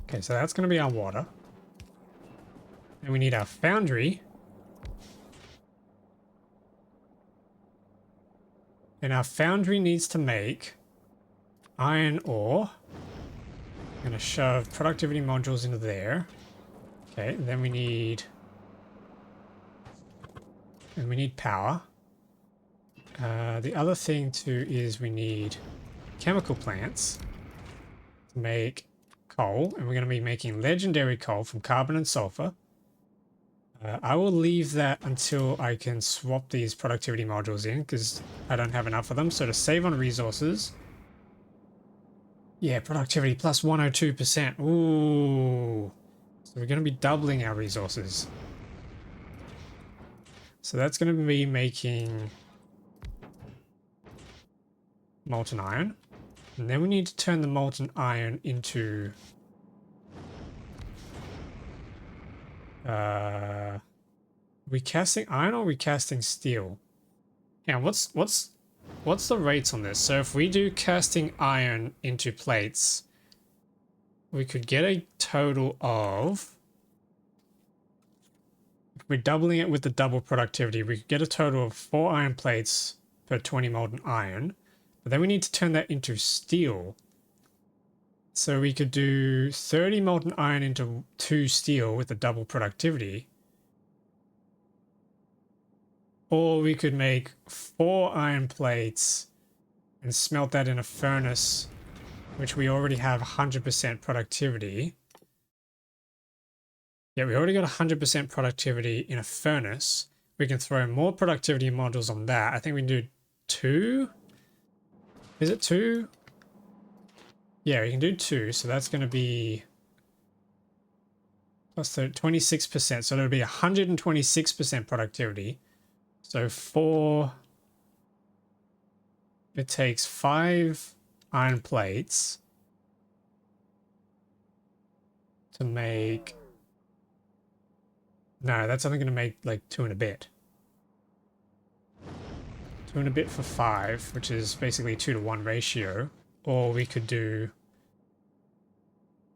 Okay, so that's going to be our water. And we need our foundry. And our foundry needs to make iron ore. I'm going to shove productivity modules into there. Okay, then we need... And we need power. The other thing too is we need chemical plants to make coal. And we're going to be making legendary coal from carbon and sulfur. I will leave that until I can swap these productivity modules in because I don't have enough of them. So to save on resources... Yeah, productivity plus 102%. Ooh. So we're going to be doubling our resources. So that's going to be making molten iron. And then we need to turn the molten iron into... are we casting iron or are we casting steel? Yeah, what's the rates on this? So if we do casting iron into plates, we could get a total of... If we're doubling it with the double productivity, we could get a total of 4 iron plates per 20 molten iron. But then we need to turn that into steel. So we could do 30 molten iron into 2 steel with the double productivity. Or we could make 4 iron plates and smelt that in a furnace, which we already have 100% productivity. Yeah, we already got 100% productivity in a furnace. We can throw more productivity modules on that. I think we can do 2. Is it 2? Yeah, we can do 2. So that's going to be plus 26%. So it'll be 126% productivity. So 4... It takes 5 iron plates to make... No, that's only going to make like 2 and a bit. 2 and a bit for 5, which is basically 2-to-1 ratio. Or we could do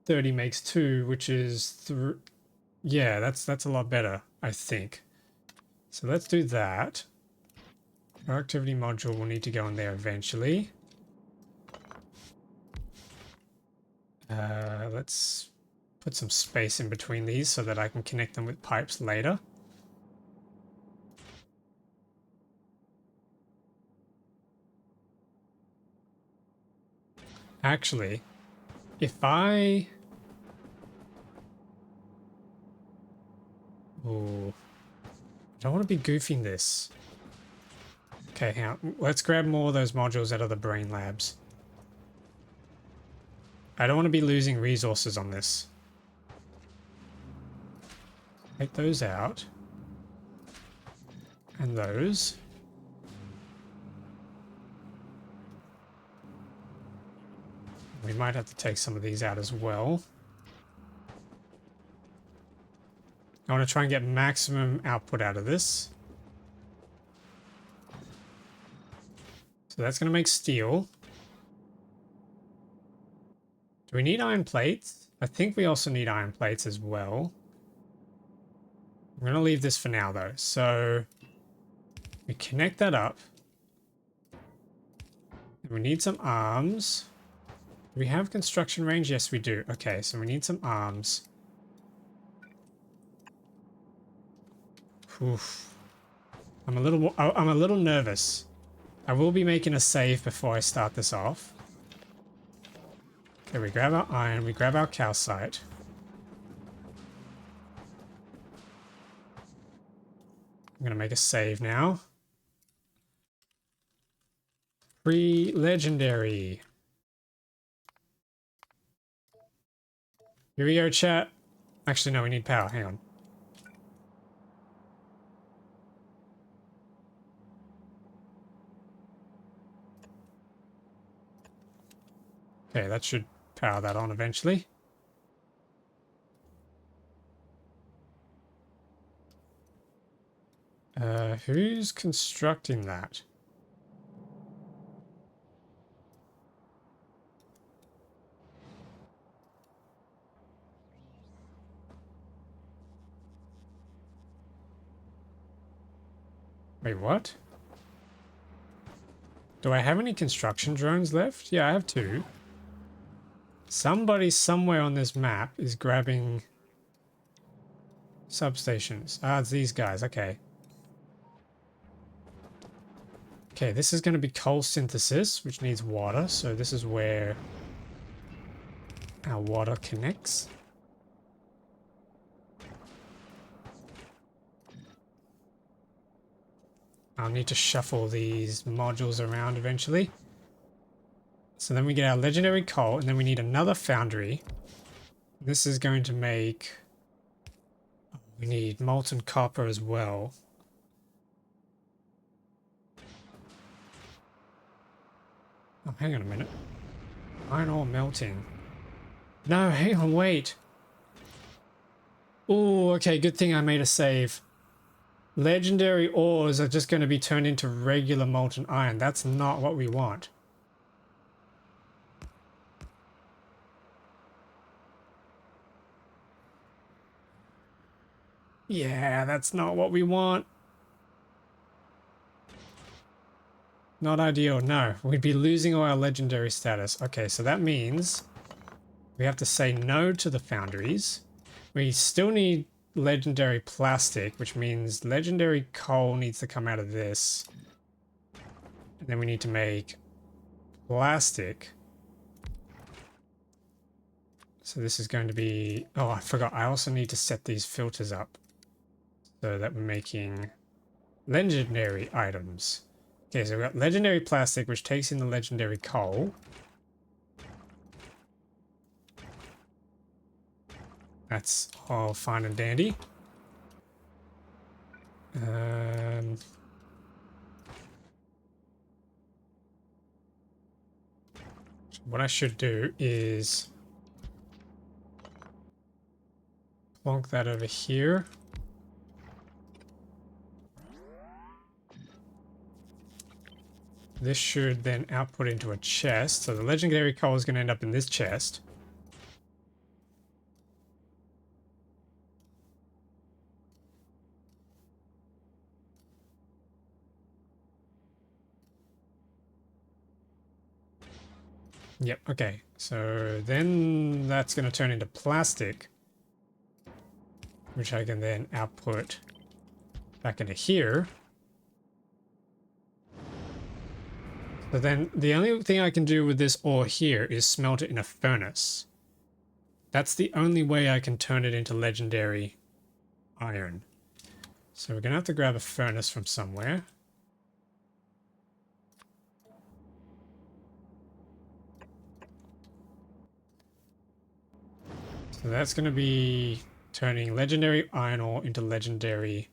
30 makes 2, which is... Yeah, that's a lot better, I think. So let's do that. Productivity module will need to go in there eventually. Let's put some space in between these so that I can connect them with pipes later. Actually, if I... Ooh. I don't want to be goofing this. Okay, hang on. Let's grab more of those modules out of the brain labs. I don't want to be losing resources on this. Take those out. And those. We might have to take some of these out as well. I want to try and get maximum output out of this. So that's going to make steel. Do we need iron plates? I think we also need iron plates as well. I'm going to leave this for now though. So we connect that up. And we need some arms. Do we have construction range? Yes, we do. Okay, so we need some arms. Oof. I'm a little nervous. I will be making a save before I start this off. Okay, we grab our iron, we grab our calcite. I'm gonna make a save now. Free legendary. Here we go, chat. Actually, no, we need power. Hang on. Okay, that should power that on eventually. Who's constructing that? Wait, what? Do I have any construction drones left? Yeah, I have 2. Somebody somewhere on this map is grabbing substations. Ah, it's these guys. Okay. Okay, this is going to be coal synthesis, which needs water. So this is where our water connects. I'll need to shuffle these modules around eventually. So then we get our legendary coal, and then we need another foundry. This is going to make... We need molten copper as well. Oh, hang on a minute. Iron ore melting. No, hang on, wait. Oh, okay, good thing I made a save. Legendary ores are just going to be turned into regular molten iron. That's not what we want. Yeah, that's not what we want. Not ideal, no. We'd be losing all our legendary status. Okay, so that means we have to say no to the foundries. We still need legendary plastic, which means legendary coal needs to come out of this. And then we need to make plastic. So this is going to be... Oh, I forgot. I also need to set these filters up so that we're making legendary items. Okay, so we've got legendary plastic, which takes in the legendary coal. That's all fine and dandy. What I should do is plonk that over here. This should then output into a chest. So the legendary coal is going to end up in this chest. Yep, okay. So then that's going to turn into plastic, which I can then output back into here. But then the only thing I can do with this ore here is smelt it in a furnace. That's the only way I can turn it into legendary iron. So we're going to have to grab a furnace from somewhere. So that's going to be turning legendary iron ore into legendary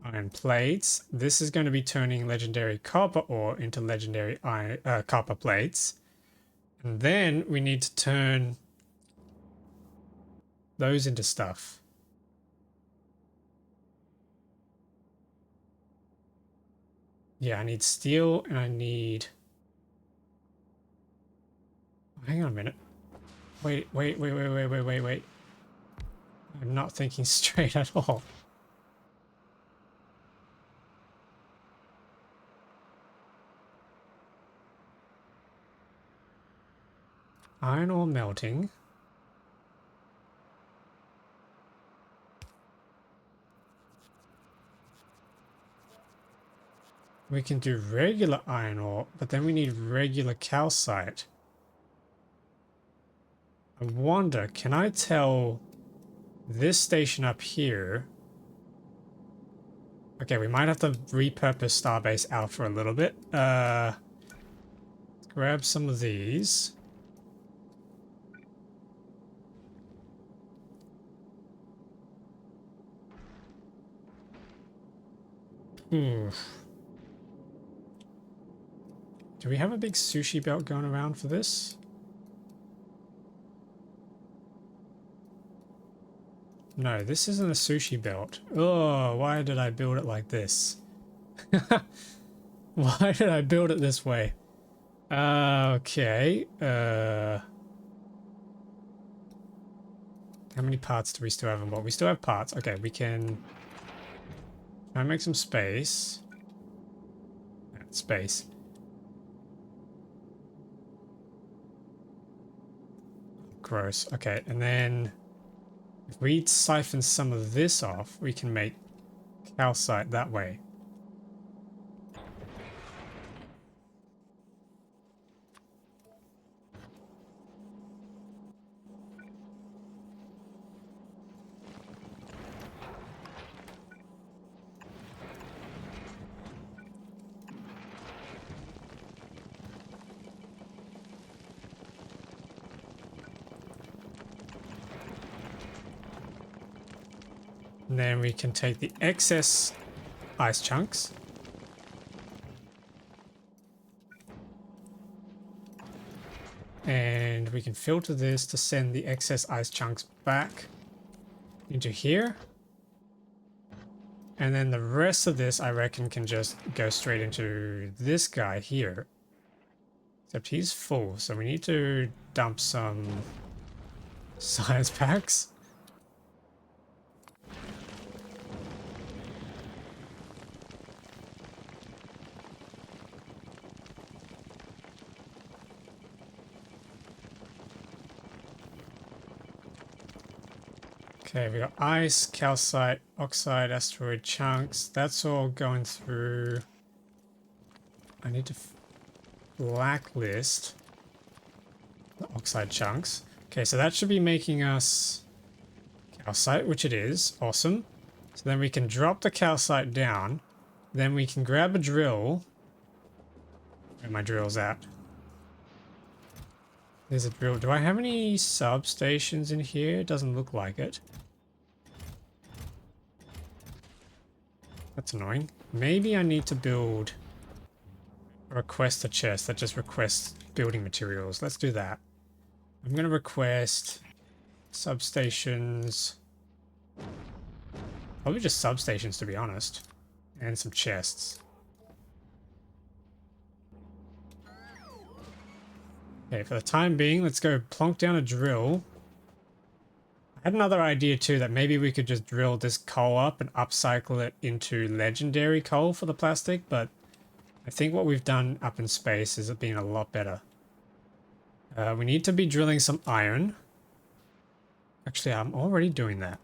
iron plates. This is going to be turning legendary copper ore into legendary iron, copper plates. And then we need to turn those into stuff. Yeah, I need steel and I need... Hang on a minute. Wait. I'm not thinking straight at all. Iron ore melting. We can do regular iron ore, but then we need regular calcite. I wonder, can I tell this station up here? Okay, we might have to repurpose Starbase Alpha a little bit. Grab some of these. Do we have a big sushi belt going around for this? No, this isn't a sushi belt. Oh, why did I build it like this? Why did I build it this way? Okay. How many parts do we still have on board? We still have parts. Okay, we can I make some space. Space. Gross. Okay, and then if we siphon some of this off, we can make calcite that way. And then we can take the excess ice chunks. And we can filter this to send the excess ice chunks back into here. And then the rest of this, I reckon, can just go straight into this guy here. Except he's full, so we need to dump some science packs. Okay, we got ice, calcite, oxide, asteroid chunks. That's all going through. I need to blacklist the oxide chunks. Okay, so that should be making us calcite, which it is. Awesome. So then we can drop the calcite down. Then we can grab a drill. Where my drill's at? There's a drill. Do I have any substations in here? It doesn't look like it. That's annoying. Maybe I need to build a request a chest that just requests building materials. Let's do that. I'm going to request substations. Probably just substations, to be honest. And some chests. Okay, for the time being, let's go plonk down a drill. I had another idea too, that maybe we could just drill this coal up and upcycle it into legendary coal for the plastic, but I think what we've done up in space is being a lot better. We need to be drilling some iron. Actually, I'm already doing that.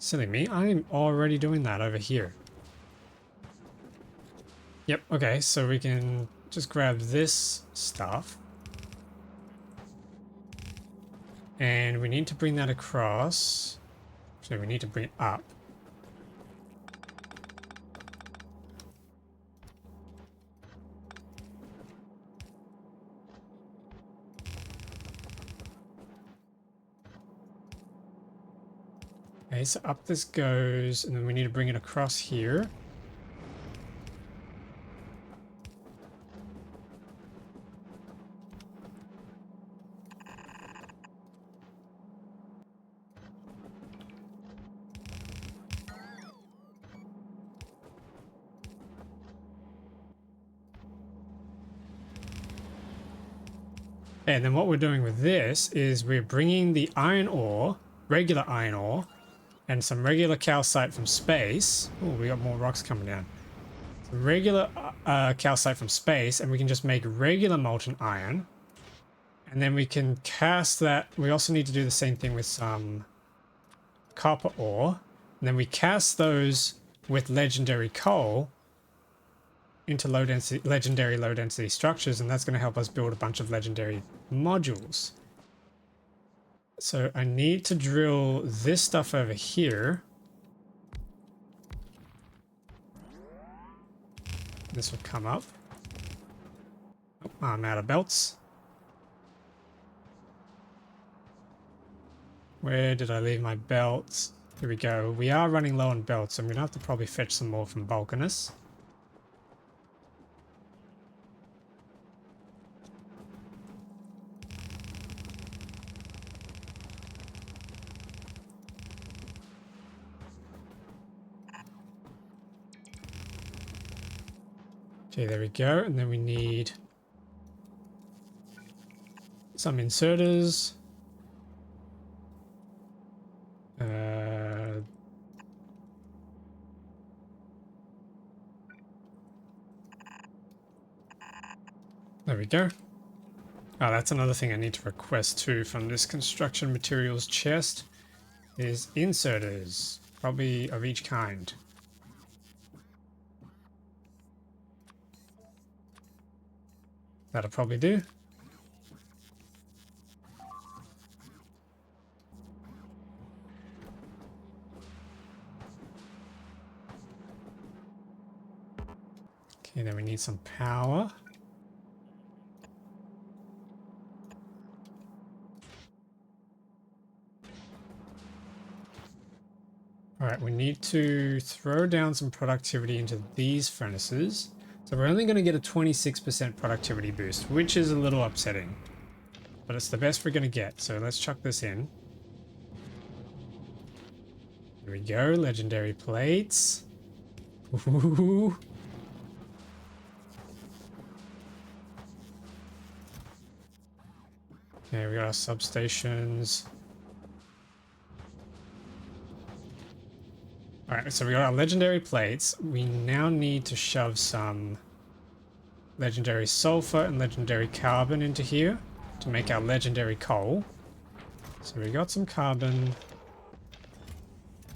Silly me, I'm already doing that over here. Yep, okay, so we can just grab this stuff. And we need to bring that across. So we need to bring it up. Okay, so up this goes, and then we need to bring it across here. And then what we're doing with this is we're bringing the iron ore, regular iron ore, and some regular calcite from space. Oh, we got more rocks coming down. Some regular calcite from space, and we can just make regular molten iron. And then we can cast that. We also need to do the same thing with some copper ore. And then we cast those with legendary coal into legendary low density structures, and that's going to help us build a bunch of legendary modules. So I need to drill this stuff over here. This will come up. Oh, I'm out of belts. Where did I leave my belts? Here we go. We are running low on belts, so I'm going to have to probably fetch some more from Vulcanus. Okay, there we go. And then we need some inserters. go. Oh, that's another thing I need to request too from this construction materials chest is inserters, probably of each kind. That'll probably do. Okay, then we need some power. All right, we need to throw down some productivity into these furnaces. So we're only going to get a 26% productivity boost, which is a little upsetting. But it's the best we're going to get, so let's chuck this in. Here we go, legendary plates. Ooh. Okay, we got our substations. Alright, so we got our legendary plates. We now need to shove some legendary sulfur and legendary carbon into here to make our legendary coal. So we got some carbon.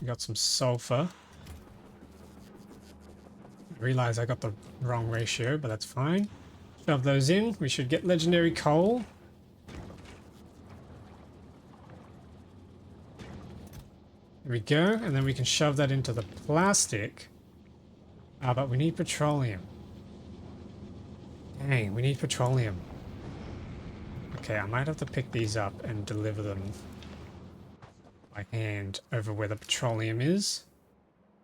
We got some sulfur. I realize I got the wrong ratio, but that's fine. Shove those in. We should get legendary coal. There we go, and then we can shove that into the plastic. But we need petroleum. Dang, we need petroleum. Okay, I might have to pick these up and deliver them by hand over where the petroleum is.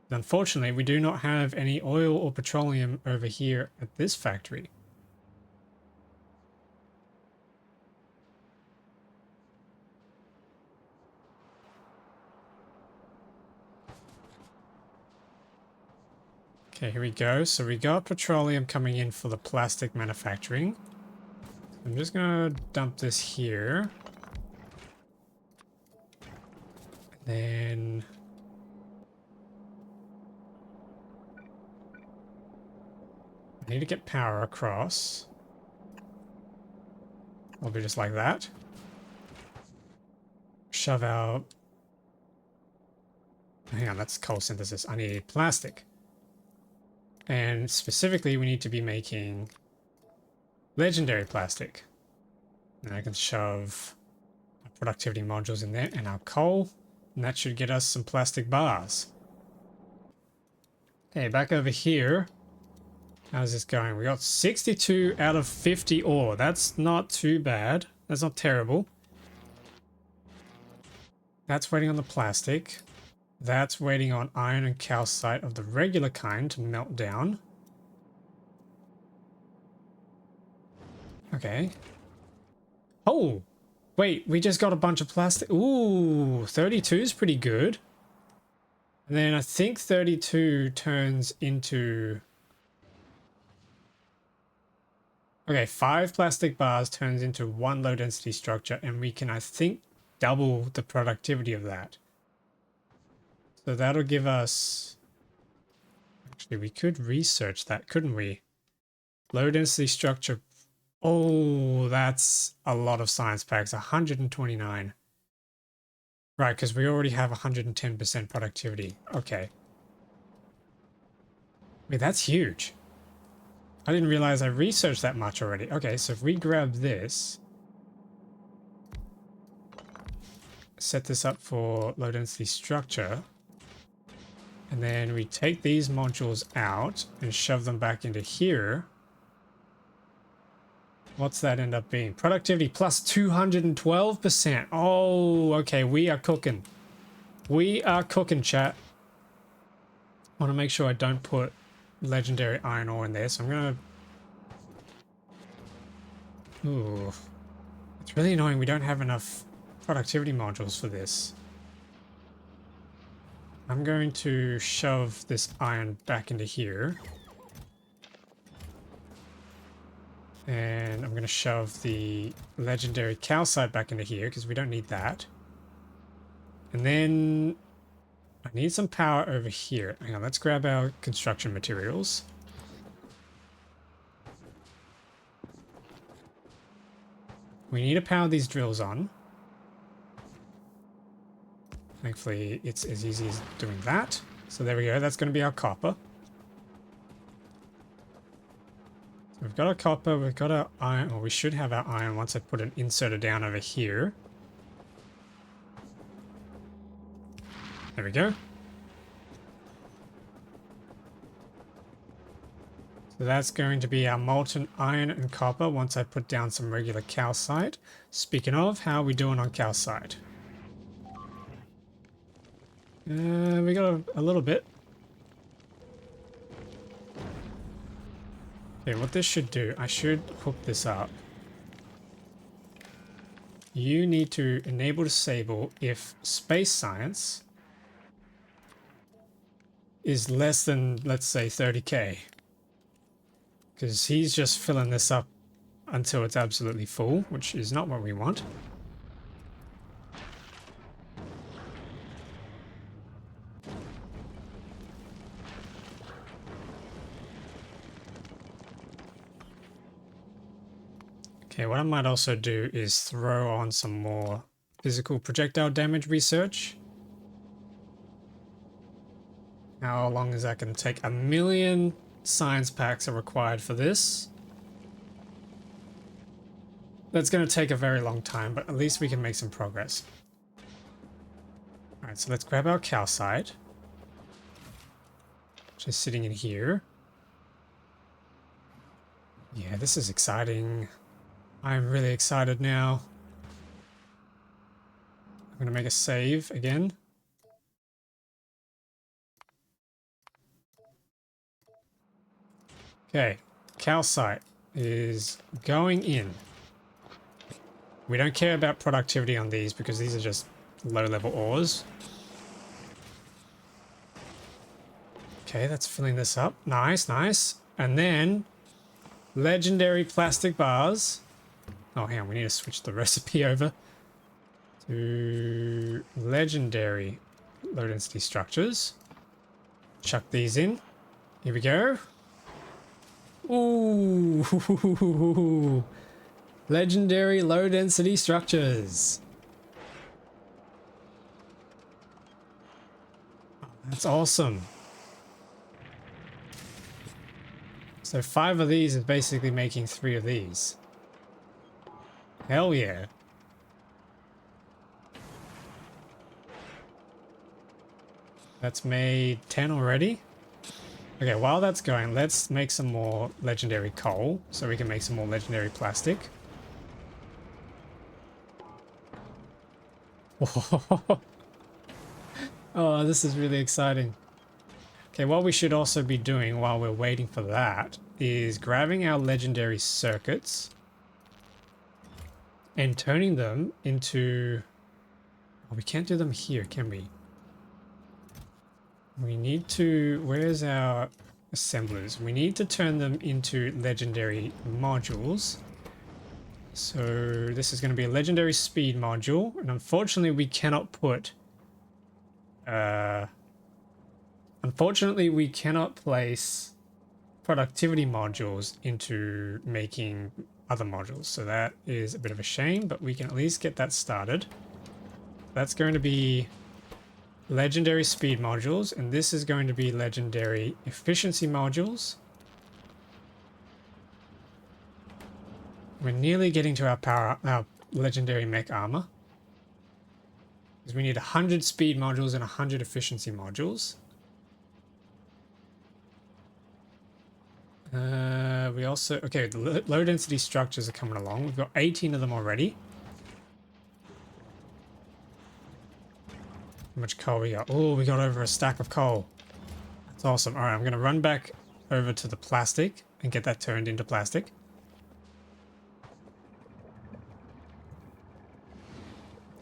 Unfortunately, we do not have any oil or petroleum over here at this factory. Okay, here we go. So we got petroleum coming in for the plastic manufacturing. I'm just gonna dump this here. And then I need to get power across. It'll be just like that. Shove out. Hang on, that's coal synthesis. I need plastic. And specifically, we need to be making legendary plastic. And I can shove our productivity modules in there and our coal. And that should get us some plastic bars. Okay, back over here. How's this going? We got 62 out of 50 ore. That's not too bad. That's not terrible. That's waiting on the plastic. That's waiting on iron and calcite of the regular kind to melt down. Okay. Oh! Wait, we just got a bunch of plastic. Ooh, 32 is pretty good. And then I think 32 turns into... Okay, 5 plastic bars turns into 1 low density structure, and we can, I think, double the productivity of that. So that'll give us... Actually, we could research that, couldn't we? Low density structure. Oh, that's a lot of science packs. 129. Right, because we already have 110% productivity. Okay. Wait, that's huge. I didn't realize I researched that much already. Okay, so if we grab this, set this up for low density structure, and then we take these modules out and shove them back into here. What's that end up being? Productivity plus 212%. Oh, okay, we are cooking. We are cooking, chat. I want to make sure I don't put legendary iron ore in there, so I'm gonna... Ooh. It's really annoying we don't have enough productivity modules for this. I'm going to shove this iron back into here. And I'm going to shove the legendary calcite back into here because we don't need that. And then I need some power over here. Hang on, let's grab our construction materials. We need to power these drills on. Thankfully, it's as easy as doing that. So there we go. That's going to be our copper. So we've got our copper. We've got our iron. Or we should have our iron once I put an inserter down over here. There we go. So that's going to be our molten iron and copper once I put down some regular calcite. Speaking of, how are we doing on calcite? We got a little bit. Okay, what this should do, I should hook this up. You need to enable disable if space science is less than, let's say, 30k. Because he's just filling this up until it's absolutely full, which is not what we want. Okay, what I might also do is throw on some more physical projectile damage research. How long is that going to take? 1,000,000 science packs are required for this. That's going to take a very long time, but at least we can make some progress. Alright, so let's grab our calcite. Just sitting in here. Yeah, this is exciting. I'm really excited now. I'm going to make a save again. Okay, calcite is going in. We don't care about productivity on these because these are just low-level ores. Okay, that's filling this up. Nice, nice. And then legendary plastic bars. Oh, hang on, we need to switch the recipe over to legendary low-density structures. Chuck these in. Here we go. Ooh, legendary low-density structures. That's awesome. So 5 of these is basically making 3 of these. Hell yeah. That's made 10 already. Okay, while that's going, let's make some more legendary coal so we can make some more legendary plastic. Oh, this is really exciting. Okay, what we should also be doing while we're waiting for that is grabbing our legendary circuits and turning them into... Oh, we can't do them here, can we? We need to... Where's our assemblers? We need to turn them into legendary modules. So this is going to be a legendary speed module, and unfortunately we cannot put... Unfortunately we cannot place productivity modules into making other modules, so that is a bit of a shame, but we can at least get that started. That's going to be legendary speed modules, and this is going to be legendary efficiency modules. We're nearly getting to our legendary mech armor, because we need 100 speed modules and 100 efficiency modules. We also... Okay, the low density structures are coming along. We've got 18 of them already. How much coal we got? Oh, we got over a stack of coal. That's awesome. Alright, I'm going to run back over to the plastic and get that turned into plastic.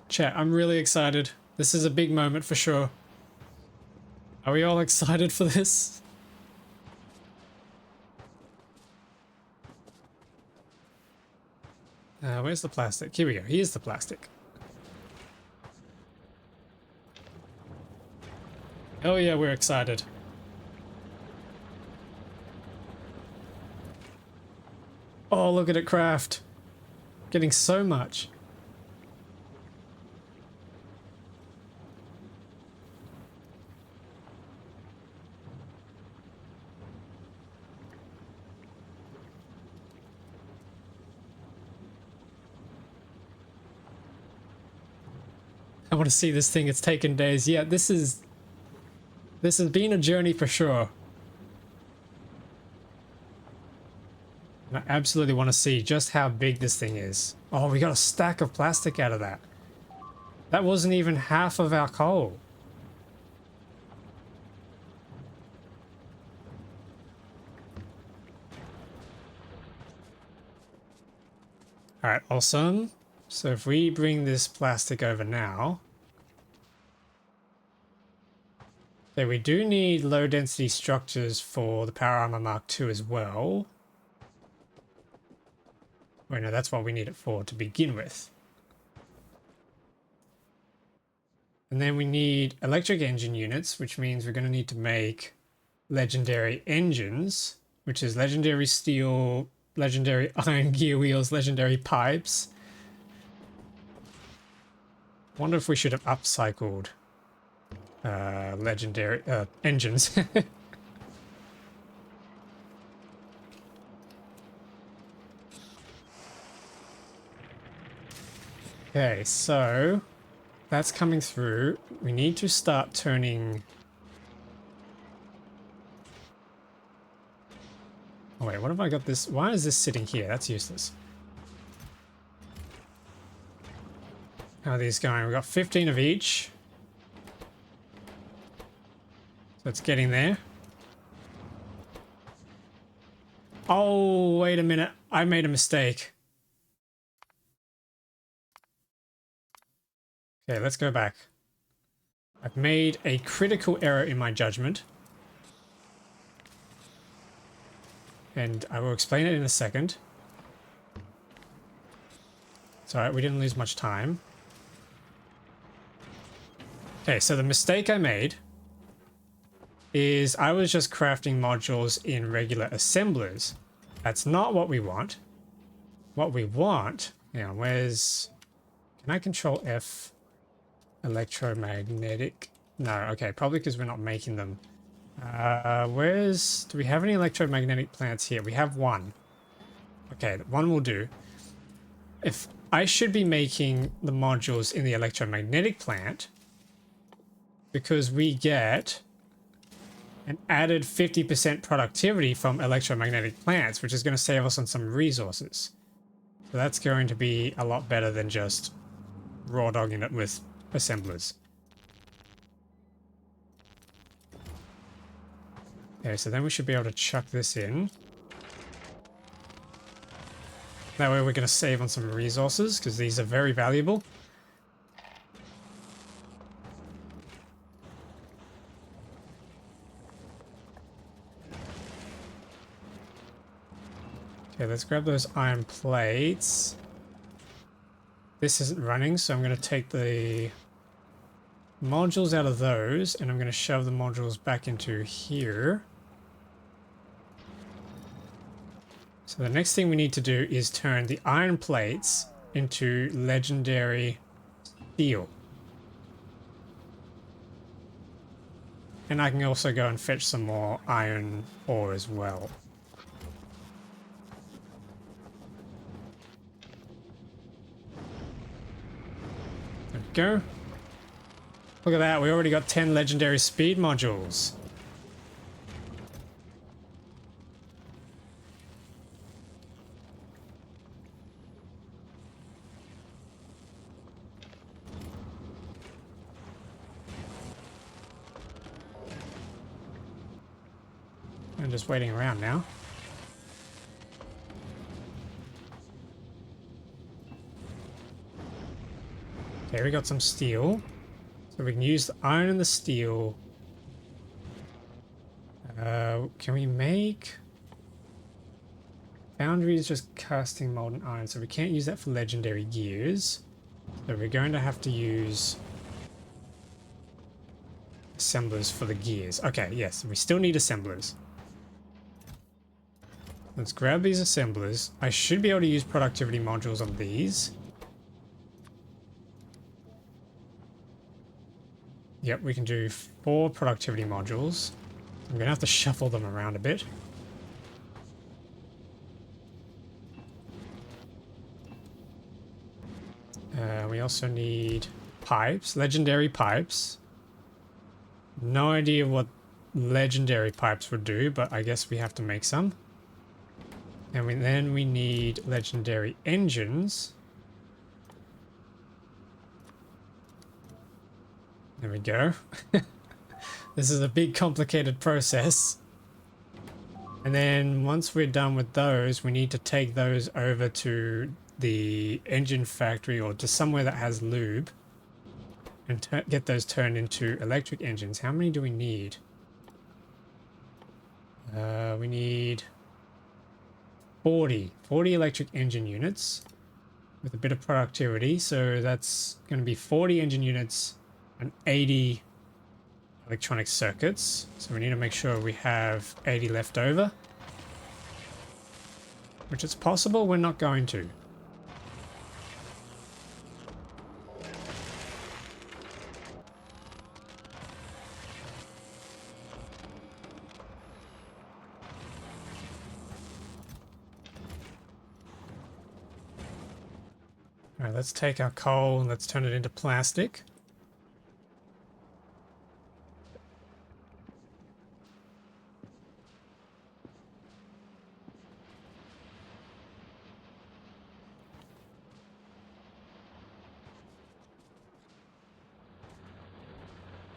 Chat, I'm really excited. This is a big moment for sure. Are we all excited for this? Where's the plastic? Here we go. Here's the plastic. Oh yeah, we're excited. Oh, look at it craft. Getting so much. I want to see this thing. It's taken days. Yeah, this has been a journey for sure. And I absolutely want to see just how big this thing is. Oh, we got a stack of plastic out of that. That wasn't even half of our coal. All right, awesome. So if we bring this plastic over now. Okay, we do need low density structures for the Power Armor Mark II as well. Wait, no, that's what we need it for to begin with. And then we need electric engine units, which means we're going to need to make legendary engines, which is legendary steel, legendary iron gear wheels, legendary pipes. Wonder if we should have upcycled legendary engines. Okay, so that's coming through. We need to start turning... Oh wait, what have I got this? Why is this sitting here? That's useless. How are these going? We've got 15 of each. So it's getting there. Oh, wait a minute. I made a mistake. Okay, let's go back. I've made a critical error in my judgment. And I will explain it in a second. It's alright, we didn't lose much time. Okay, so the mistake I made is I was just crafting modules in regular assemblers. That's not what we want. What we want... Now, where's... Can I control F? Electromagnetic? No, okay, probably because we're not making them. Where's... Do we have any electromagnetic plants here? We have one. Okay, one will do. If I should be making the modules in the electromagnetic plant, because we get an added 50% productivity from electromagnetic plants, which is going to save us on some resources. So that's going to be a lot better than just raw dogging it with assemblers. Okay, so then we should be able to chuck this in. That way we're going to save on some resources, because these are very valuable. Okay, let's grab those iron plates. This isn't running, so I'm going to take the modules out of those, and I'm going to shove the modules back into here. So the next thing we need to do is turn the iron plates into legendary steel. And I can also go and fetch some more iron ore as well. There we go. Look at that, we already got 10 legendary speed modules. I'm just waiting around now. Okay, we got some steel. So we can use the iron and the steel. Can we make... Foundry is just casting molten iron, so we can't use that for legendary gears. So we're going to have to use assemblers for the gears. Okay, yes, we still need assemblers. Let's grab these assemblers. I should be able to use productivity modules on these. Yep, we can do 4 productivity modules. I'm gonna have to shuffle them around a bit. We also need pipes, legendary pipes. No idea what legendary pipes would do, but I guess we have to make some. And then we need legendary engines. There we go. This is a big complicated process. And then once we're done with those, we need to take those over to the engine factory or to somewhere that has lube and get those turned into electric engines. How many do we need? We need 40 electric engine units with a bit of productivity. So that's going to be 40 engine units and 80 electronic circuits. So we need to make sure we have 80 left over, which is possible. We're not going to. All right, let's take our coal and let's turn it into plastic.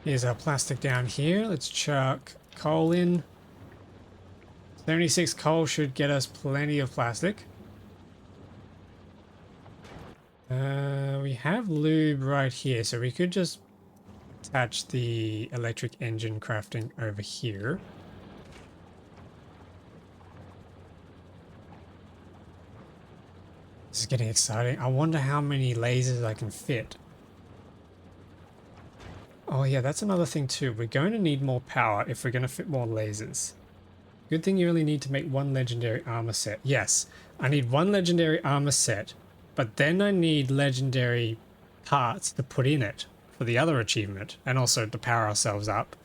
Here's our plastic down here. Let's chuck coal in. 76 coal should get us plenty of plastic. We have lube right here, so we could just attach the electric engine crafting over here. This is getting exciting. I wonder how many lasers I can fit. Oh yeah, that's another thing too. We're going to need more power if we're going to fit more lasers. Good thing you only need to make 1 legendary armor set. Yes, I need 1 legendary armor set, but then I need legendary parts to put in it for the other achievement and also to power ourselves up.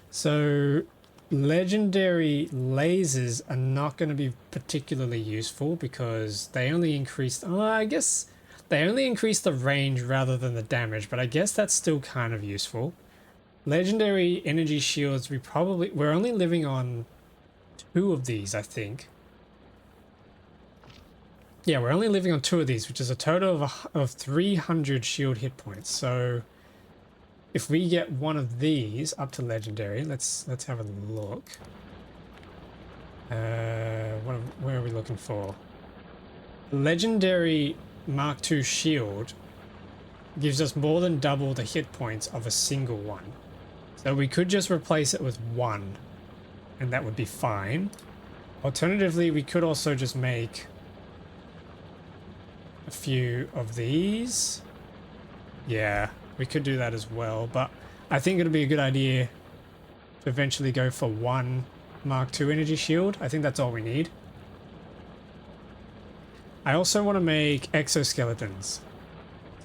So legendary lasers are not going to be particularly useful because they only increase, I guess they only increase the range rather than the damage, but I guess that's still kind of useful. Legendary energy shields, we're only living on 2 of these, I think. Yeah, we're only living on 2 of these, which is a total of 300 shield hit points. So if we get 1 of these up to legendary, let's have a look. Where are we looking for? Legendary Mark II shield gives us more than double the hit points of a single one. So we could just replace it with 1, and that would be fine. Alternatively, we could also just make a few of these. Yeah, we could do that as well, but I think it'd be a good idea to eventually go for 1 Mark II energy shield. I think that's all we need. I also want to make exoskeletons.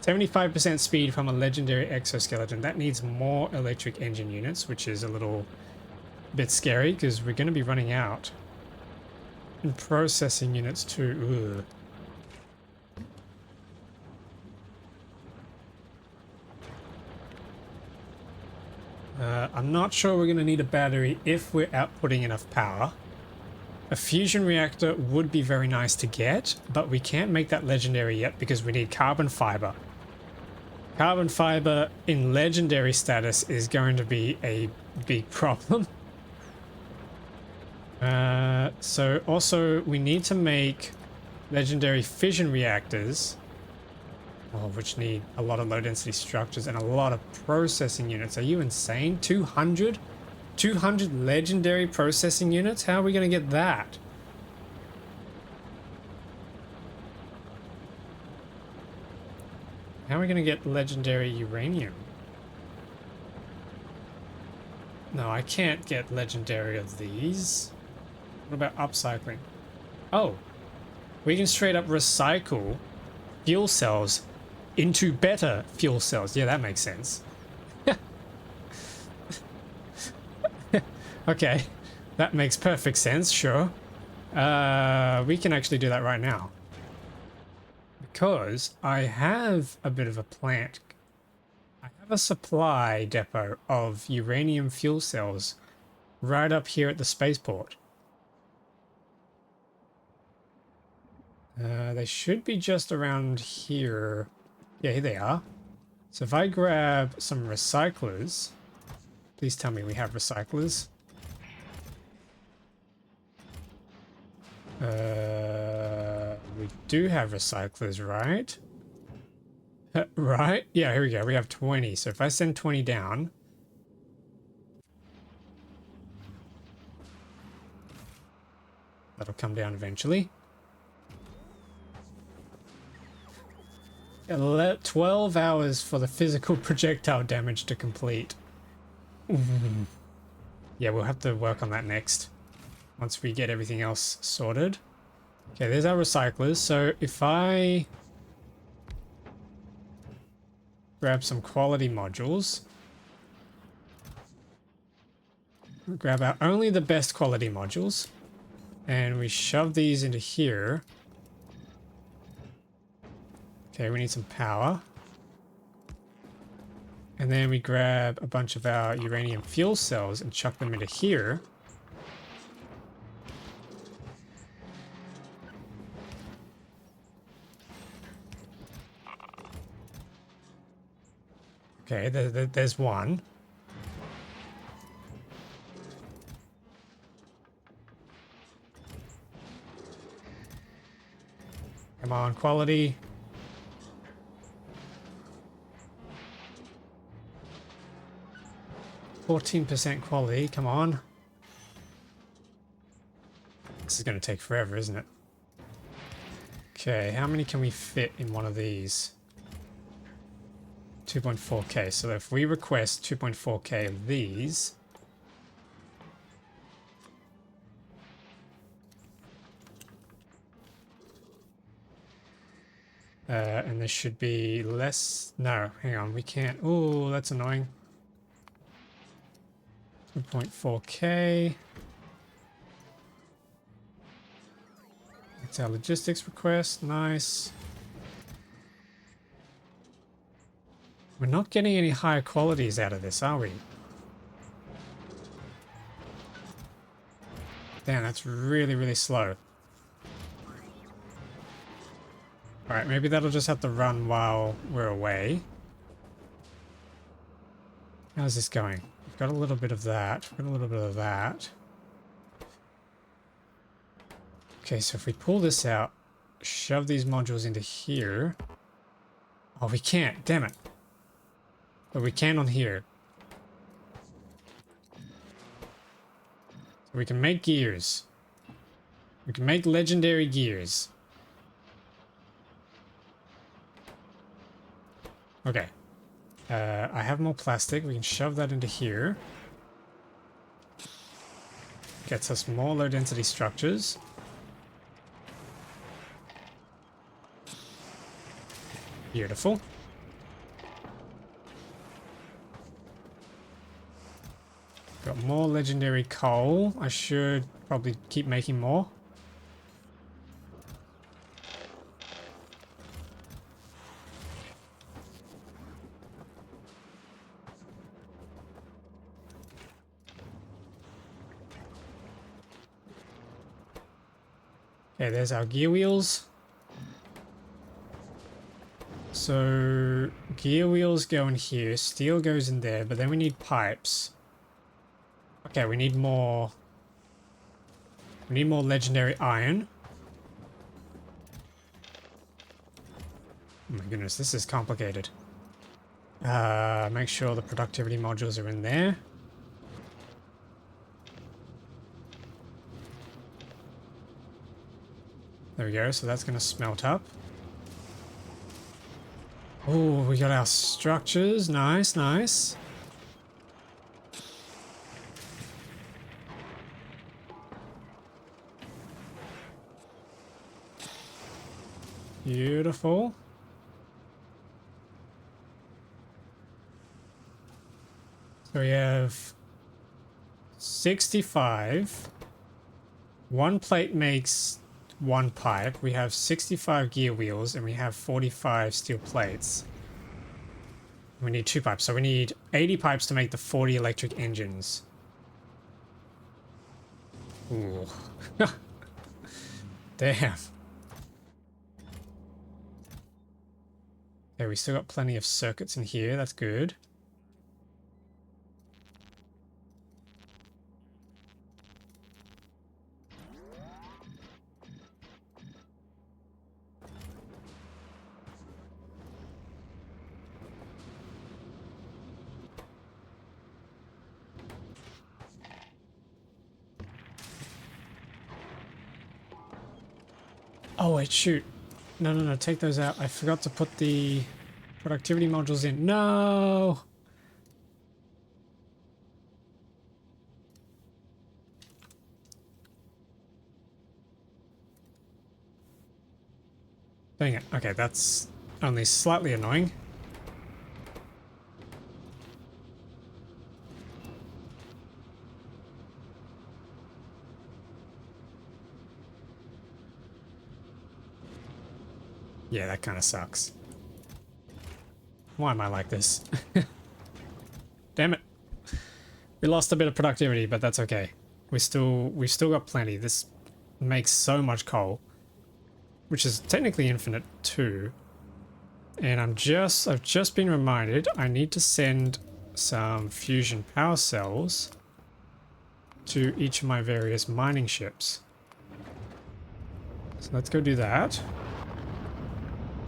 75% speed from a legendary exoskeleton. That needs more electric engine units, which is a little bit scary because we're going to be running out. And processing units too. Ugh. I'm not sure we're going to need a battery if we're outputting enough power. A fusion reactor would be very nice to get, but we can't make that legendary yet because we need carbon fiber. Carbon fiber in legendary status is going to be a big problem. So also we need to make legendary fission reactors, which need a lot of low density structures and a lot of processing units. Are you insane? 200 legendary processing units? How are we going to get that? How are we going to get legendary uranium? No, I can't get legendary of these. What about upcycling? Oh, we can straight up recycle fuel cells into better fuel cells. Yeah, that makes sense. Okay, that makes perfect sense, sure. We can actually do that right now. Because I have a bit of a plant. I have a supply depot of uranium fuel cells right up here at the spaceport. They should be just around here. Yeah, here they are. So if I grab some recyclers, please tell me we have recyclers. We do have recyclers, right? Right? Yeah, here we go. We have 20. So if I send 20 down, that'll come down eventually. 12 hours for the physical projectile damage to complete. Yeah, we'll have to work on that next, once we get everything else sorted. Okay, there's our recyclers. So if I grab some quality modules, grab out only the best quality modules, and we shove these into here. Okay, we need some power. And then we grab a bunch of our uranium fuel cells and chuck them into here. Okay, there's one. Come on, quality. %14 quality, come on. This is going to take forever, isn't it? Okay, how many can we fit in one of these? 2.4k. So if we request 2.4k of these, and there should be less. No, hang on, we can't. Oh, that's annoying. 2.4k. It's our logistics request. Nice. We're not getting any higher qualities out of this, are we? Damn, that's really, really slow. Alright, maybe that'll just have to run while we're away. How's this going? We've got a little bit of that. We've got a little bit of that. Okay, so if we pull this out, shove these modules into here. Oh, we can't. Damn it. But we can on here. So we can make gears. We can make legendary gears. Okay. I have more plastic. We can shove that into here. Gets us more low density structures. Beautiful. Got more legendary coal. I should probably keep making more. Okay, there's our gear wheels. So gear wheels go in here, steel goes in there, but then we need pipes. Okay, we need more legendary iron. Oh my goodness, this is complicated. Make sure the productivity modules are in there. There we go, so that's going to smelt up. Oh, we got our structures. Nice, nice. Beautiful. So we have 65. One plate makes one pipe. We have 65 gear wheels and we have 45 steel plates. We need 2 pipes. So we need 80 pipes to make the 40 electric engines. Ooh. Damn. Okay, we still got plenty of circuits in here. That's good. Oh wait, shoot. No, take those out. I forgot to put the productivity modules in. No! Dang it. Okay, that's only slightly annoying. Yeah, that kind of sucks. Why am I like this? Damn it. We lost a bit of productivity, but that's okay. We've still got plenty. This makes so much coal, which is technically infinite too. And I've just been reminded I need to send some fusion power cells to each of my various mining ships. So let's go do that.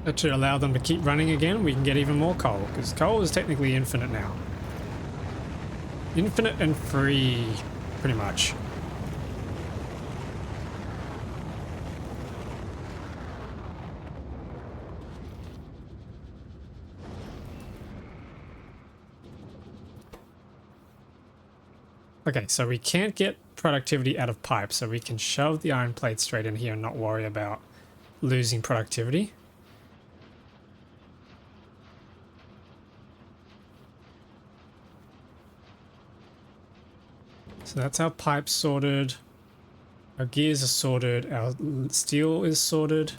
That should allow them to keep running again. We can get even more coal, because coal is technically infinite now. Infinite and free, pretty much. Okay, so we can't get productivity out of pipes, so we can shove the iron plate straight in here and not worry about losing productivity. So that's our pipes sorted. Our gears are sorted. Our steel is sorted.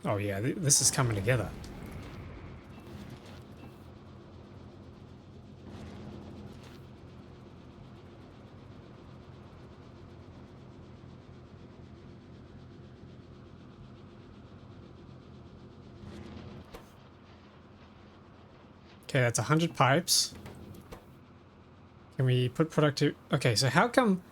Oh yeah, this is coming together. Okay, that's 100 pipes. Can we put productive? Okay, so how come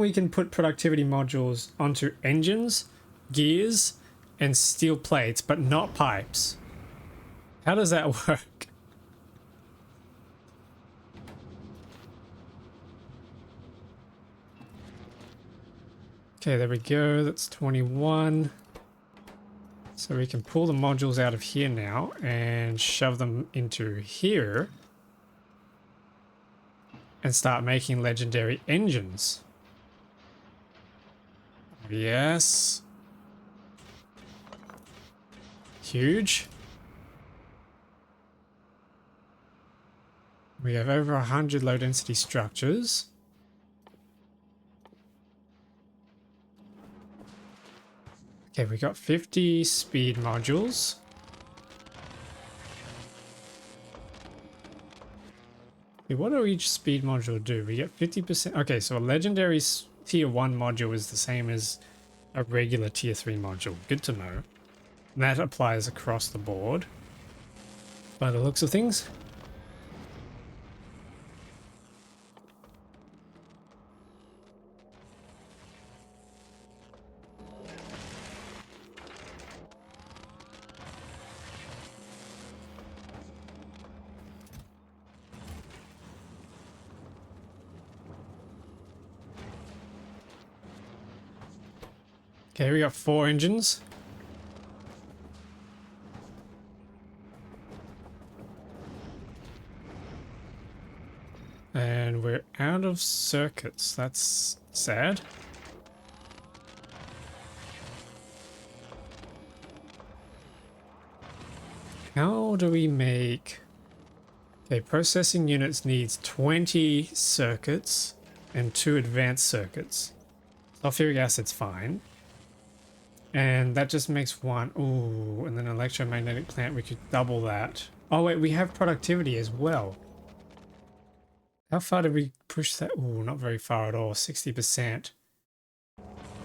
we can put productivity modules onto engines, gears, and steel plates, but not pipes? How does that work? Okay, there we go. That's 21. So we can pull the modules out of here now and shove them into here. And start making legendary engines. Yes. Huge. We have over 100 low density structures. Okay, we got 50 speed modules. What do each speed module do? We get 50%. Okay, so a legendary tier 1 module is the same as a regular tier 3 module. Good to know. And that applies across the board by the looks of things. Okay, we got 4 engines. And we're out of circuits. That's sad. How do we make... Okay, processing units needs 20 circuits and 2 advanced circuits. Sulfuric acid's fine. And that just makes 1. Ooh, and then electromagnetic plant, we could double that. Oh wait, we have productivity as well. How far did we push that? Ooh, not very far at all, 60%.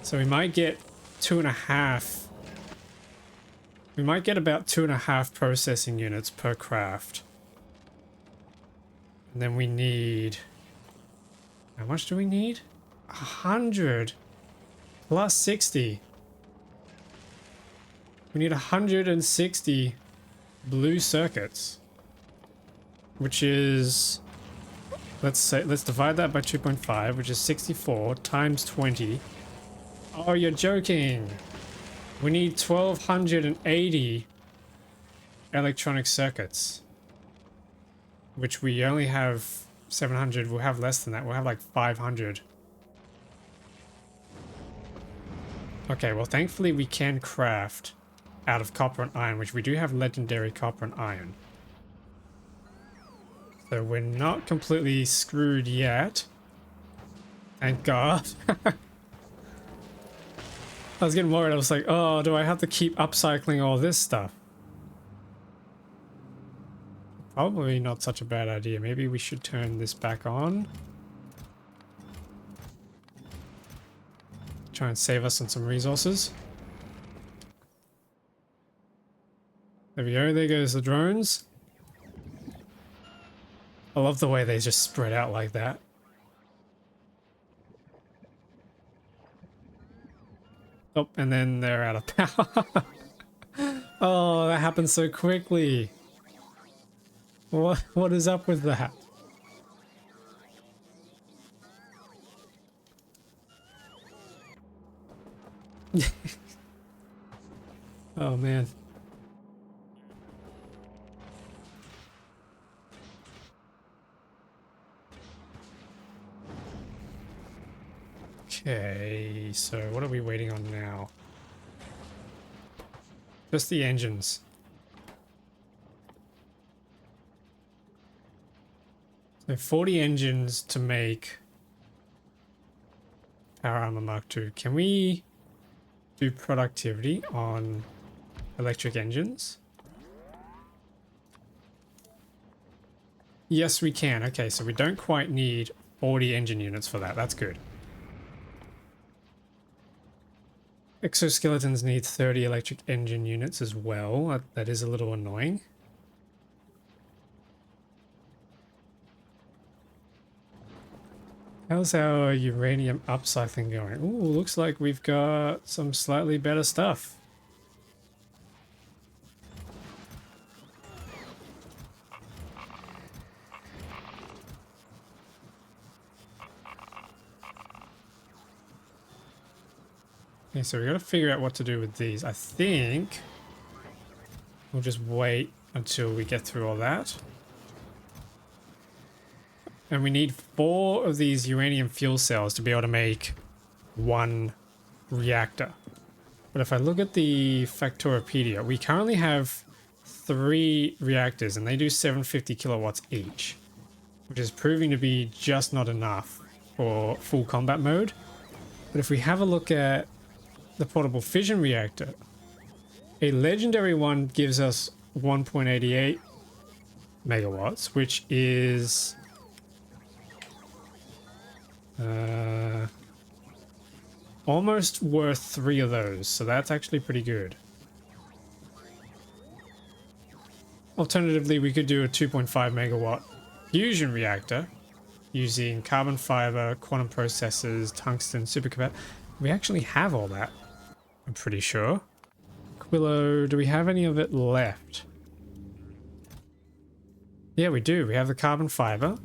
So we might get 2.5. We might get about 2.5 processing units per craft. And then we need... How much do we need? 100 plus 60. We need 160 blue circuits, which is, let's divide that by 2.5, which is 64 times 20. Oh, you're joking. We need 1280 electronic circuits, which we only have 700. We'll have less than that. We'll have like 500. Okay, well, thankfully we can craft out of copper and iron, which we do have legendary copper and iron. So we're not completely screwed yet. Thank God. I was getting worried. I was like, oh, do I have to keep upcycling all this stuff? Probably not such a bad idea. Maybe we should turn this back on. Try and save us on some resources. There we go. There goes the drones. I love the way they just spread out like that. Oh, and then they're out of power. Oh, that happened so quickly. What is up with that? Oh man. Okay, so what are we waiting on now? Just the engines. So 40 engines to make Power Armor Mark II. Can we do productivity on electric engines? Yes, we can. Okay, so we don't quite need 40 engine units for that. That's good. Exoskeletons need 30 electric engine units as well. That is a little annoying. How's our uranium upcycling going? Ooh, looks like we've got some slightly better stuff. Okay, so we got to figure out what to do with these. I think we'll just wait until we get through all that. And we need 4 of these uranium fuel cells to be able to make 1 reactor. But if I look at the Factorio, we currently have 3 reactors and they do 750 kilowatts each, which is proving to be just not enough for full combat mode. But if we have a look at the portable fission reactor, a legendary one gives us 1.88 megawatts, which is almost worth 3 of those, so that's actually pretty good. Alternatively, we could do a 2.5 megawatt fusion reactor using carbon fiber, quantum processors, tungsten, supercapacitor. We actually have all that, I'm pretty sure. Quillo, do we have any of it left? Yeah, we do. We have the carbon fiber.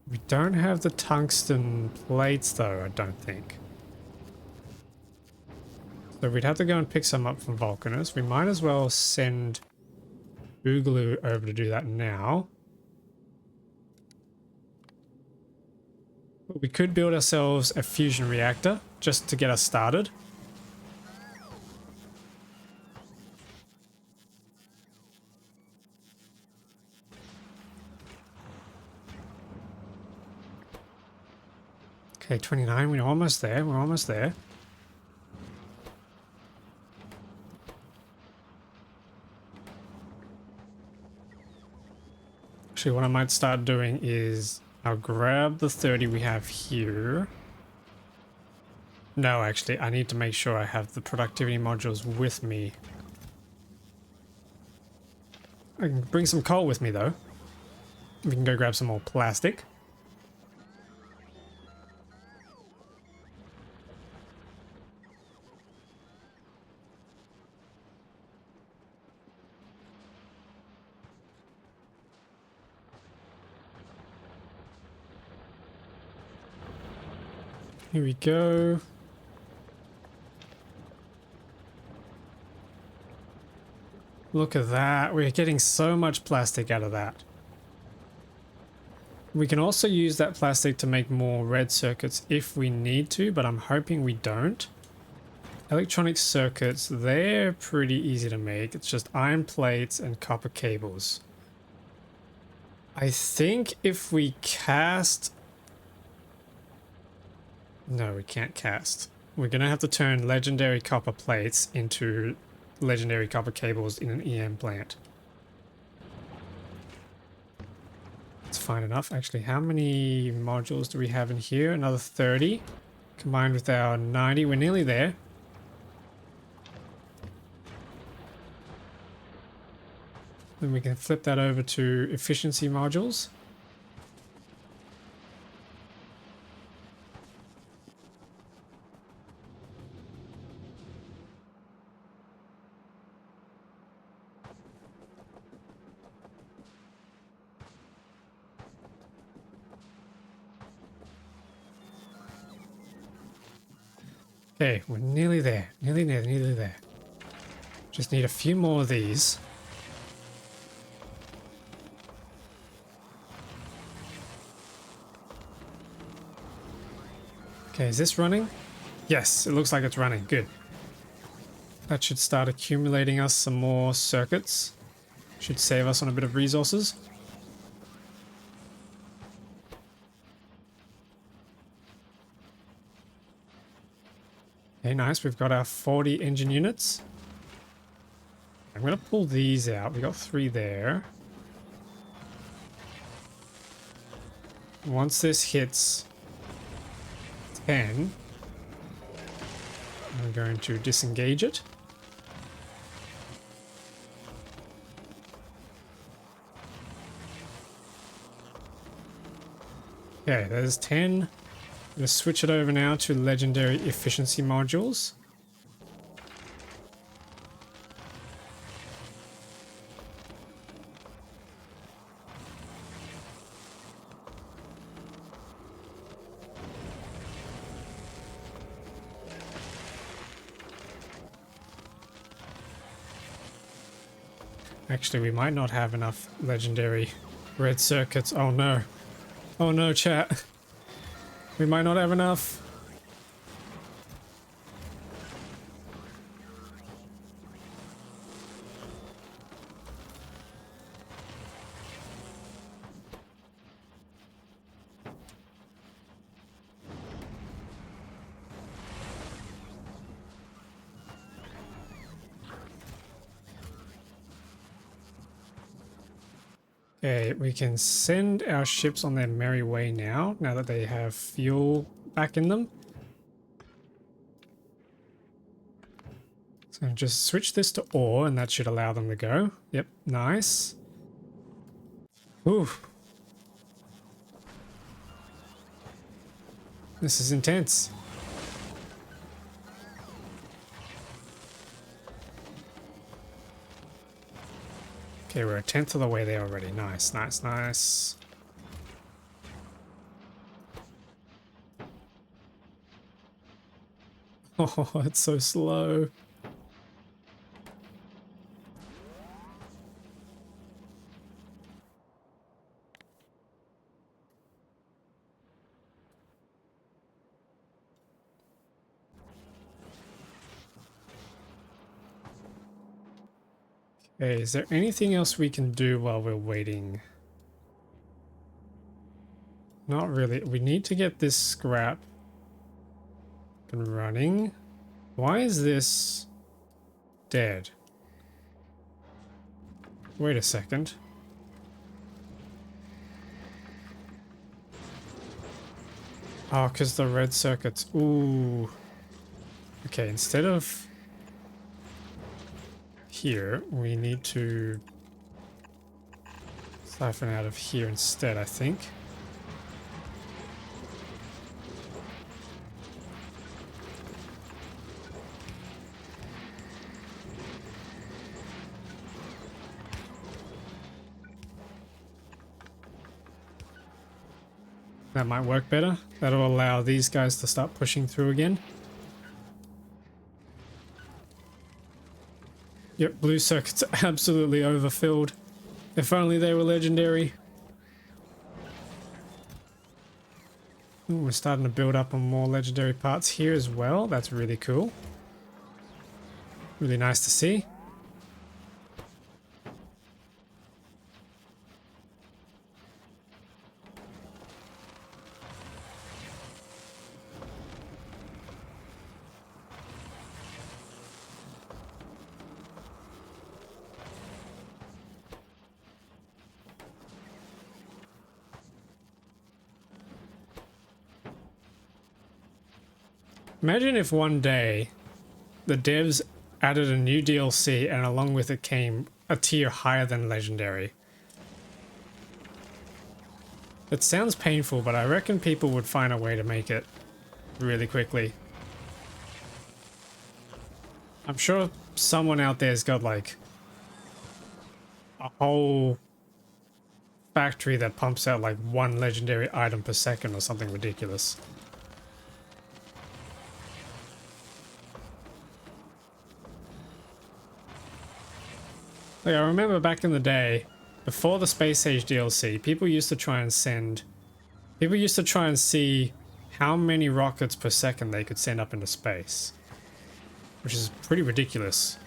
We don't have the tungsten plates though, I don't think. So we'd have to go and pick some up from Vulcanus. We might as well send Boogaloo over to do that now. But we could build ourselves a fusion reactor just to get us started. Okay, 29, we're almost there, we're almost there. Actually, what I might start doing is I'll grab the 30 we have here. No, actually, I need to make sure I have the productivity modules with me. I can bring some coal with me, though. We can go grab some more plastic. Here we go. Look at that. We're getting so much plastic out of that. We can also use that plastic to make more red circuits if we need to, but I'm hoping we don't. Electronic circuits, they're pretty easy to make. It's just iron plates and copper cables. I think if we cast... No, we can't cast. We're going to have to turn legendary copper plates into legendary copper cables in an EM plant. That's fine enough. Actually, how many modules do we have in here? Another 30 combined with our 90. We're nearly there. Then we can flip that over to efficiency modules. Okay, we're nearly there. Nearly there. Just need a few more of these. Okay, is this running? Yes, it looks like it's running. Good. That should start accumulating us some more circuits. Should save us on a bit of resources. Okay, nice. We've got our 40 engine units. I'm going to pull these out. We got 3 there. Once this hits 10, I'm going to disengage it. Okay, there's 10. I'm going to switch it over now to legendary efficiency modules. Actually, we might not have enough legendary red circuits. Oh no. Oh no, chat. We might not have enough. Okay, we can send our ships on their merry way now that they have fuel back in them. So just switch this to ore and that should allow them to go. Yep, nice. Ooh. This is intense. Okay, we're 1/10 of the way there already. Nice, nice, nice. Oh, it's so slow. Okay, is there anything else we can do while we're waiting? Not really. We need to get this scrap and running. Why is this dead? Wait a second. Oh, because the red circuits. Ooh. Okay, instead of here, we need to siphon out of here instead, I think. That might work better. That'll allow these guys to start pushing through again. Yep, blue circuits are absolutely overfilled. If only they were legendary. Ooh, we're starting to build up on more legendary parts here as well. That's really cool. Really nice to see. Imagine if one day the devs added a new DLC and along with it came a tier higher than legendary. It sounds painful, but I reckon people would find a way to make it really quickly. I'm sure someone out there's got like a whole factory that pumps out like one legendary item per second or something ridiculous. Like, I remember back in the day, before the Space Age DLC, people used to try and see how many rockets per second they could send up into space. Which is pretty ridiculous.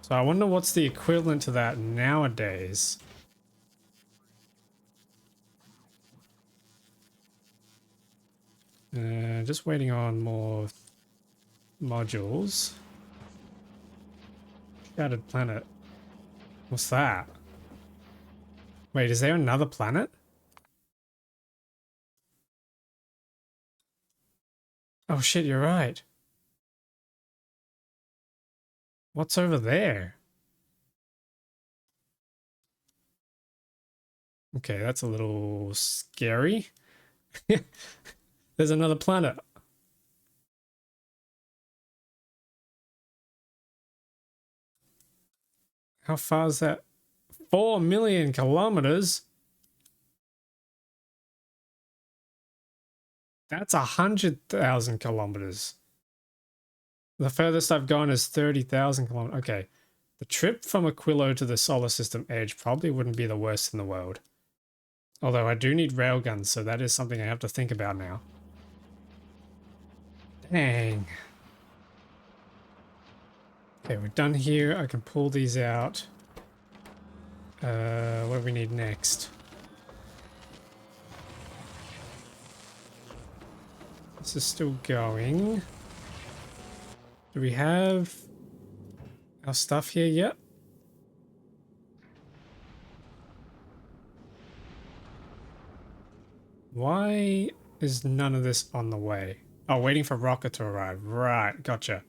So I wonder what's the equivalent to that nowadays. Just waiting on more modules. Shattered planet. What's that? Wait, is there another planet? Oh shit, you're right. What's over there? Okay, that's a little scary. There's another planet. How far is that? 4 million kilometers? That's 100,000 kilometers. The furthest I've gone is 30,000 kilometers. Okay. The trip from Aquilo to the solar system edge probably wouldn't be the worst in the world. Although I do need railguns, so that is something I have to think about now. Dang. Okay, we're done here. I can pull these out. What do we need next? This is still going. Do we have our stuff here yet? Why is none of this on the way? Oh, waiting for rocket to arrive. Right, gotcha.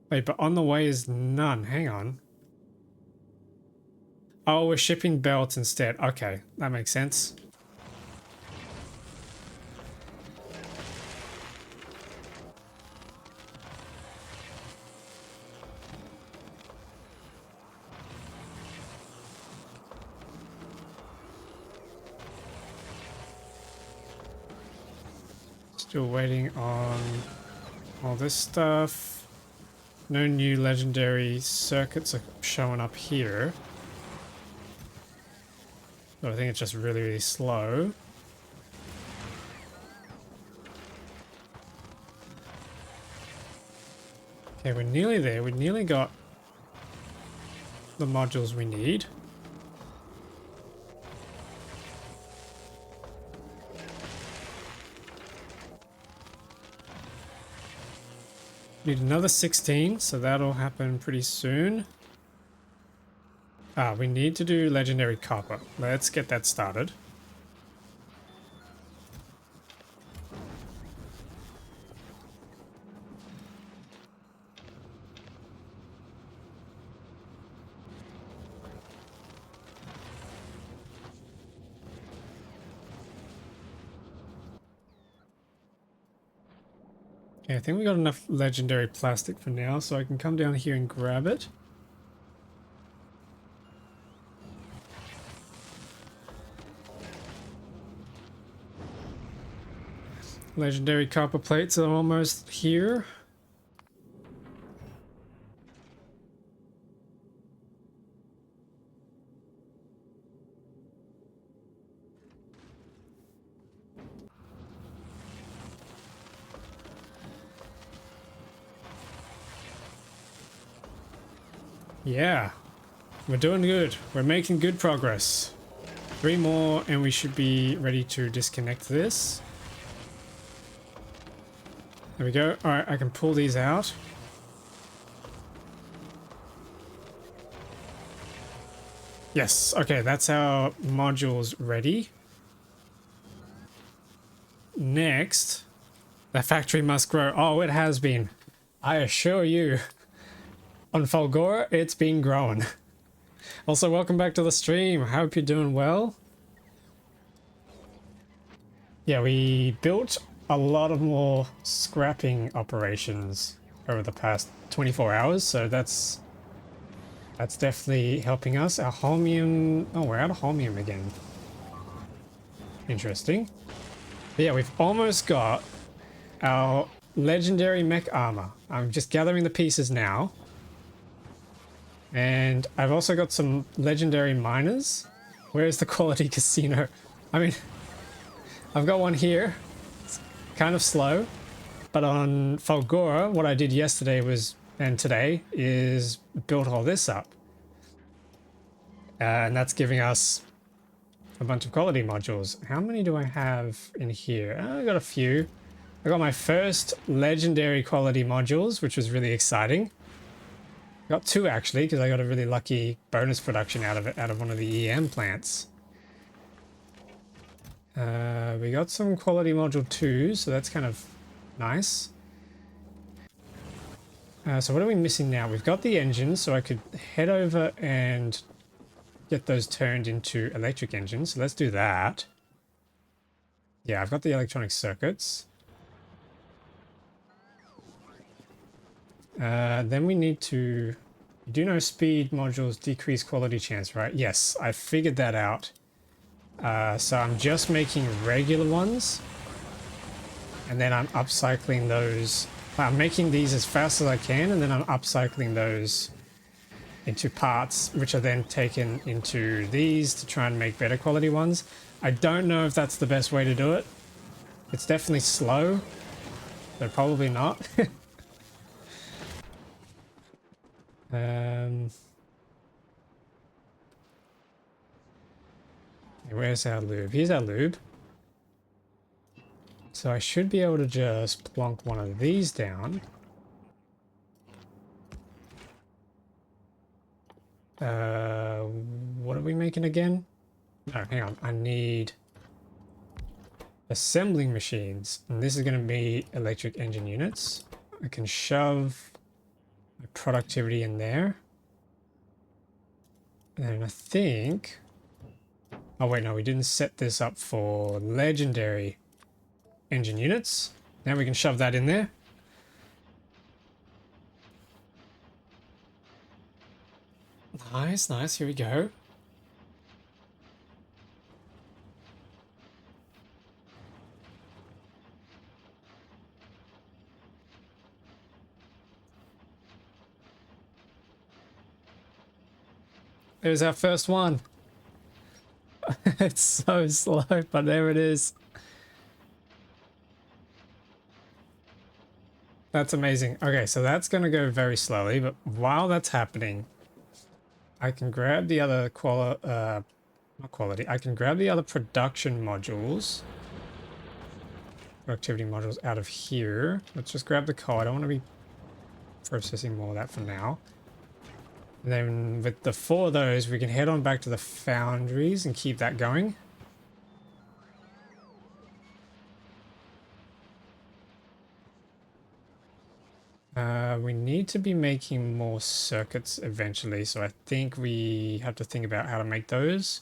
Wait, but on the way is none. Hang on. Oh, we're shipping belts instead. Okay, that makes sense. Still waiting on all this stuff. No new legendary circuits are showing up here. So I think it's just really, really slow. Okay, we're nearly there. We nearly got the modules we need. Need another 16, so that'll happen pretty soon. Ah, we need to do legendary copper. Let's get that started. Okay, I think we got enough legendary plastic for now, so I can come down here and grab it. Legendary copper plates are almost here. Yeah, we're doing good. We're making good progress. 3 more and we should be ready to disconnect this. There we go. Alright, I can pull these out. Yes, okay, that's our modules ready. Next, the factory must grow. Oh, it has been. I assure you. On Falgora, it's been growing. Also, welcome back to the stream. I hope you're doing well. Yeah, we built a lot of more scrapping operations over the past 24 hours, so that's definitely helping us. Our holmium... Oh, we're out of holmium again. Interesting. But yeah, we've almost got our legendary mech armor. I'm just gathering the pieces now. And I've also got some legendary miners. Where's the quality casino? I mean, I've got one here. It's kind of slow. But on Falgora, what I did yesterday was, and today, is build all this up. And that's giving us a bunch of quality modules. How many do I have in here? I got a few. I got my first legendary quality modules, which was really exciting. Got 2 actually, because I got a really lucky bonus production out of it, out of one of the EM plants. We got some quality module 2, so that's kind of nice. So what are we missing now? We've got the engines, so I could head over and get those turned into electric engines. So let's do that. Yeah, I've got the electronic circuits. Then we need to... You do know speed modules decrease quality chance, right? Yes, I figured that out. So I'm just making regular ones. And then I'm upcycling those. I'm making these as fast as I can, and then I'm upcycling those into parts, which are then taken into these to try and make better quality ones. I don't know if that's the best way to do it. It's definitely slow, but probably not. Where's our lube? Here's our lube. So I should be able to just plonk one of these down. What are we making again? No, hang on. I need assembling machines. And this is going to be electric engine units. I can shove my productivity in there. And I think... Oh wait, no, we didn't set this up for legendary engine units. Now we can shove that in there. Nice, nice, here we go. There's our first one. It's so slow, but there it is. That's amazing. Okay, so that's going to go very slowly, but while that's happening, I can grab the other not quality, I can grab the other production modules, productivity modules out of here. Let's just grab the coal. I don't want to be processing more of that for now. And then with the 4 of those, we can head on back to the foundries and keep that going. We need to be making more circuits eventually, so I think we have to think about how to make those.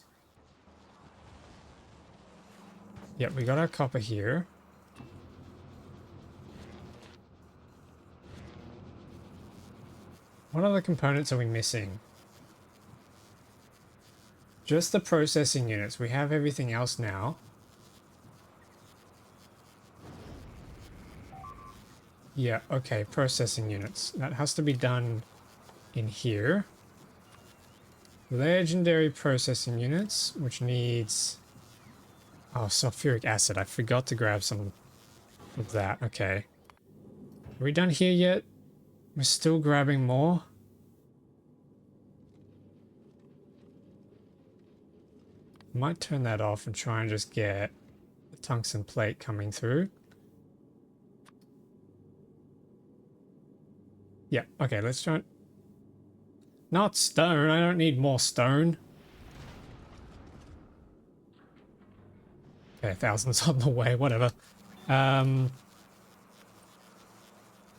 Yep, we got our copper here. What other components are we missing? Just the processing units. We have everything else now. Yeah, okay, processing units. That has to be done in here. Legendary processing units, which needs... Oh, sulfuric acid. I forgot to grab some of that. Okay. Are we done here yet? We're still grabbing more. Might turn that off and try and just get the tungsten plate coming through. Yeah, okay, let's try it. Not stone, I don't need more stone. Okay, 1,000's on the way, whatever. Yeah,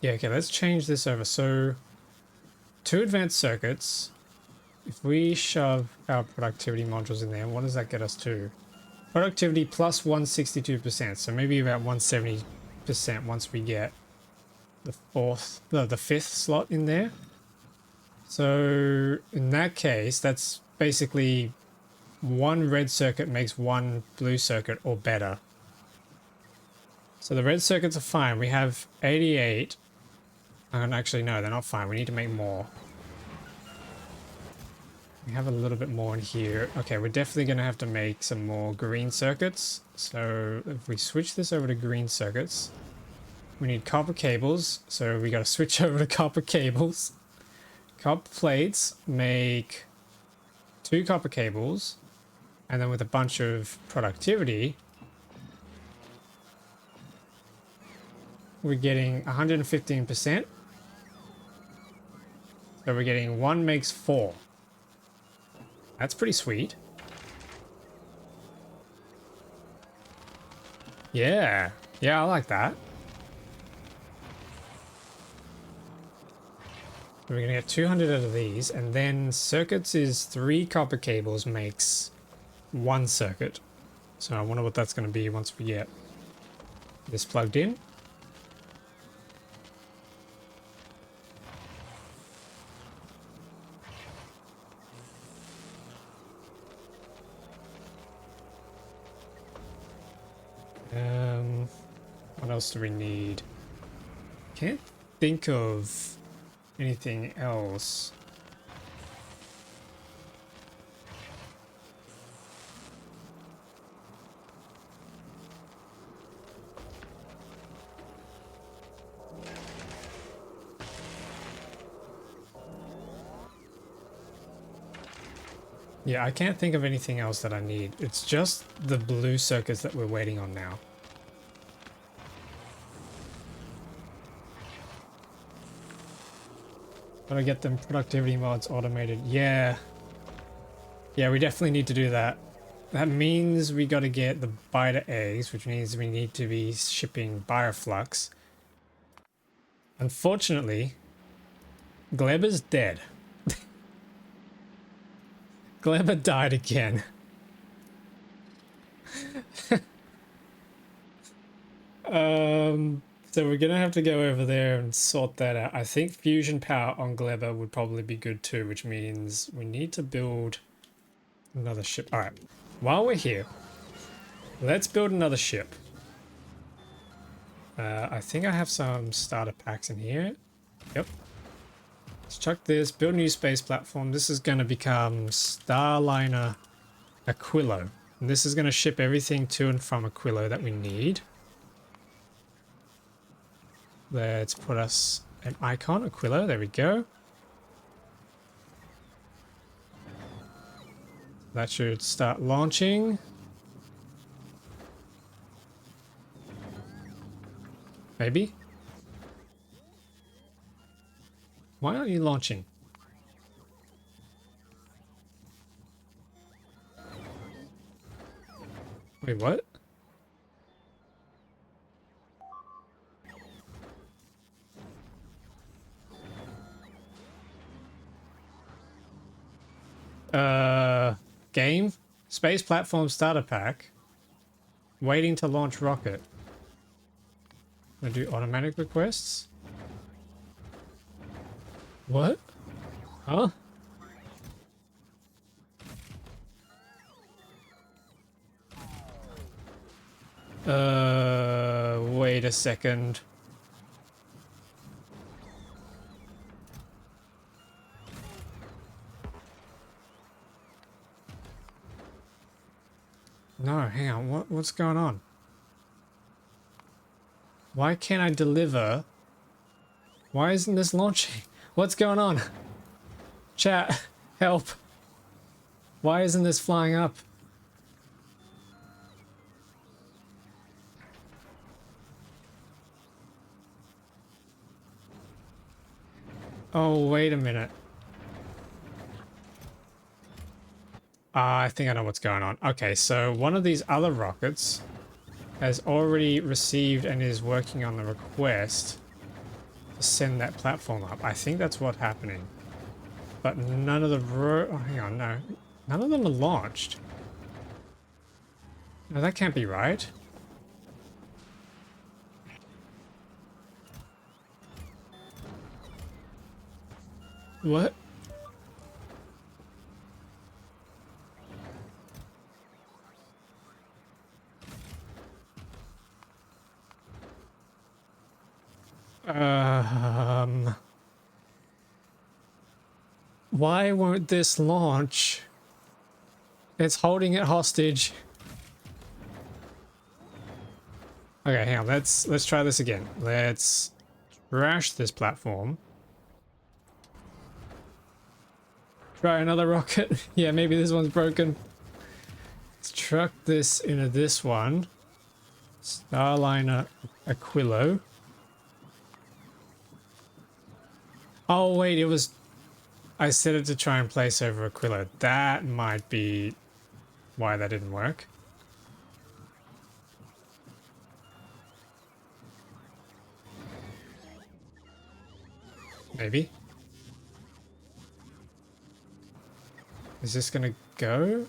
okay, let's change this over. So, 2 advanced circuits. If we shove our productivity modules in there, what does that get us to? Productivity plus 162%, so maybe about 170% once we get the 5th slot in there. So in that case, that's basically 1 red circuit makes 1 blue circuit or better. So the red circuits are fine. We have 88. And actually, no, they're not fine. We need to make more. We have a little bit more in here. Okay, we're definitely going to have to make some more green circuits. So if we switch this over to green circuits, we need copper cables. So we got to switch over to copper cables. Copper plates make 2 copper cables. And then with a bunch of productivity, we're getting 115%. So we're getting 1 makes 4. That's pretty sweet. Yeah. Yeah, I like that. We're going to get 200 out of these. And then circuits is 3 copper cables makes 1 circuit. So I wonder what that's going to be once we get this plugged in. What else do we need? Can't think of anything else. Yeah, I can't think of anything else that I need. It's just the blue circuits that we're waiting on now. Gotta get them productivity mods automated. Yeah. Yeah, we definitely need to do that. That means we gotta get the biter eggs, which means we need to be shipping bioflux. Unfortunately, Gleber's dead. Gleber died again. So we're gonna have to go over there and sort that out. I think fusion power on Gleber would probably be good too, which means we need to build another ship. All right, while we're here, let's build another ship. I think I have some starter packs in here. Yep. Let's chuck this, build a new space platform. This is gonna become Starliner Aquilo. And this is gonna ship everything to and from Aquilo that we need. Let's put us an icon, Aquilo, there we go. That should start launching. Maybe. Why aren't you launching? Wait, what? Game? Space platform starter pack. Waiting to launch rocket. Gonna do automatic requests? What? Huh? Wait a second. No, hang on. What's going on? Why can't I deliver? Why isn't this launching? What's going on? Chat, help. Why isn't this flying up? Oh, wait a minute. I think I know what's going on. Okay, so one of these other rockets has already received and is working on the request to send that platform up. I think that's what's happening. But none of the oh, hang on, no. None of them are launched. No, that can't be right. What? Why won't this launch? It's holding it hostage. Okay, hang on. Let's try this again. Let's trash this platform. Try another rocket. Yeah, maybe this one's broken. Let's truck this into this one. Starliner Aquilo. Oh wait, it was... I set it to try and place over Aquila. That might be why that didn't work. Maybe. Is this gonna go?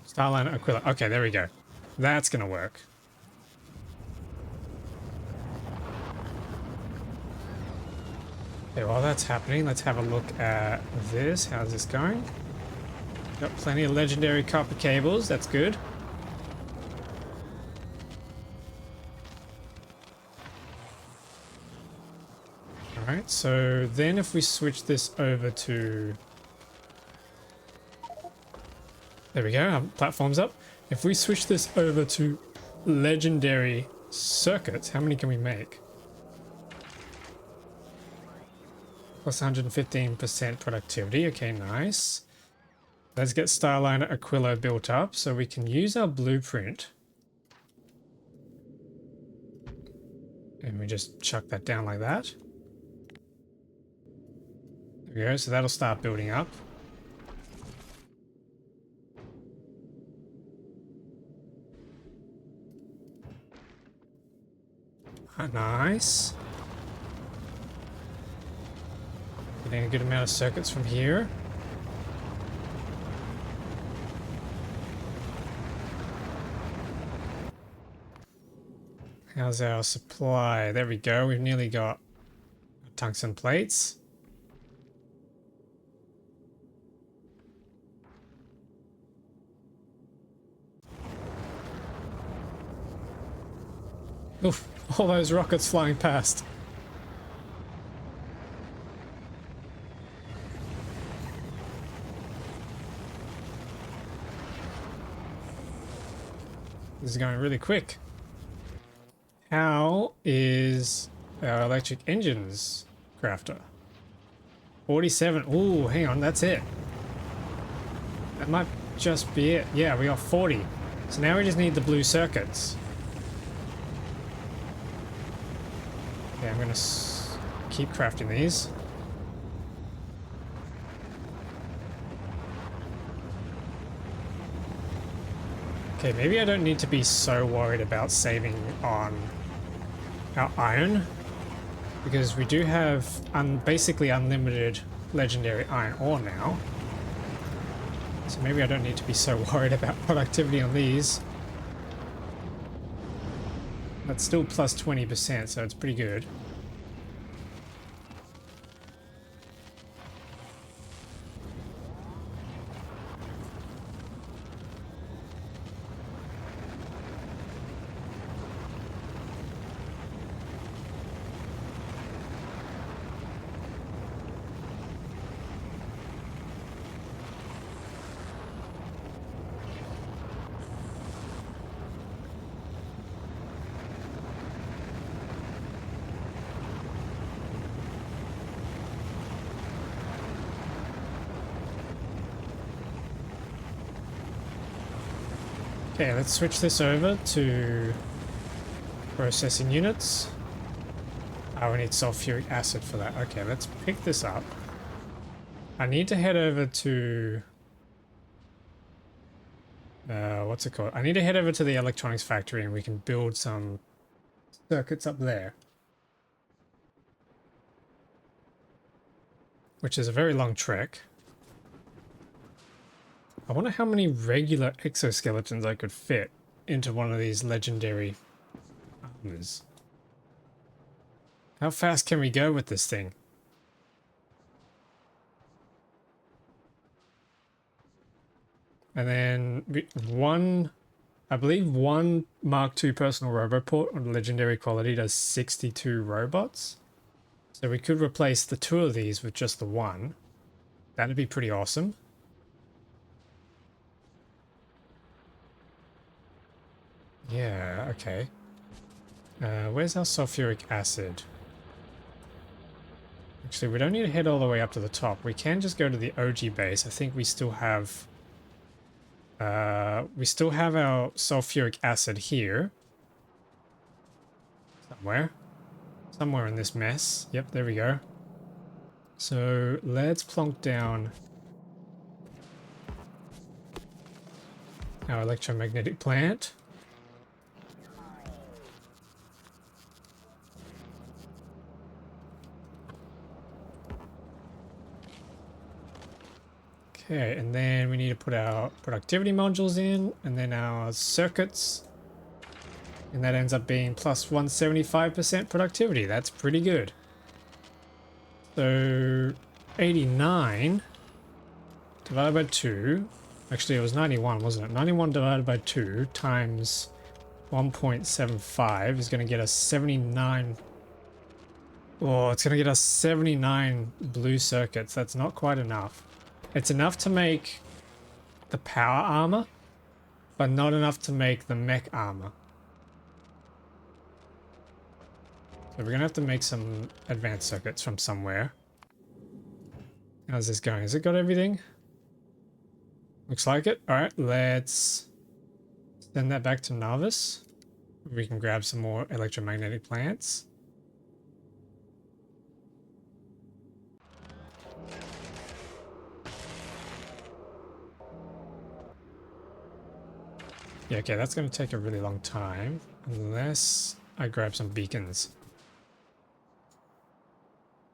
Starliner Aquila. Okay, there we go. That's gonna work. Okay, while that's happening, let's have a look at this. How's this going? Got plenty of legendary copper cables. That's good. Alright, so then if we switch this over to... There we go, our platform's up. If we switch this over to legendary circuits, how many can we make? Plus 115% productivity. Okay, nice. Let's get Starliner Aquila built up so we can use our blueprint. And we just chuck that down like that. There we go, so that'll start building up. Nice. Getting a good amount of circuits from here. How's our supply? There we go. We've nearly got tungsten plates. Oof, all those rockets flying past. This is going really quick. How is our electric engines crafter? 47. Ooh, hang on, that's it. That might just be it. Yeah, we got 40. So now we just need the blue circuits. Okay, I'm gonna keep crafting these. Okay, maybe I don't need to be so worried about saving on our iron, because we do have basically unlimited legendary iron ore now. So maybe I don't need to be so worried about productivity on these. That's still plus 20%, so it's pretty good. Okay, let's switch this over to processing units. Oh, we need sulfuric acid for that. Okay, let's pick this up. I need to head over to... what's it called? I need to head over to the electronics factory and we can build some circuits up there. Which is a very long trek. I wonder how many regular exoskeletons I could fit into one of these legendary armors. How fast can we go with this thing? And then I believe one Mark II personal roboport on legendary quality does 62 robots. So we could replace the 2 of these with just the 1. That'd be pretty awesome. Yeah, okay. Where's our sulfuric acid? Actually, we don't need to head all the way up to the top. We can just go to the OG base. I think we still have... our sulfuric acid here. Somewhere in this mess. Yep, there we go. So let's plonk down our electromagnetic plant. Okay, and then we need to put our productivity modules in, and then our circuits. And that ends up being plus 175% productivity. That's pretty good. So 89 divided by 2. Actually, it was 91, wasn't it? 91 divided by 2 times 1.75 is going to get us 79. Oh, it's going to get us 79 blue circuits. That's not quite enough. It's enough to make the power armor, but not enough to make the mech armor. So we're gonna have to make some advanced circuits from somewhere. How's this going? Has it got everything? Looks like it. Alright, let's send that back to Novice. We can grab some more electromagnetic plants. Yeah, okay, that's going to take a really long time, unless I grab some beacons.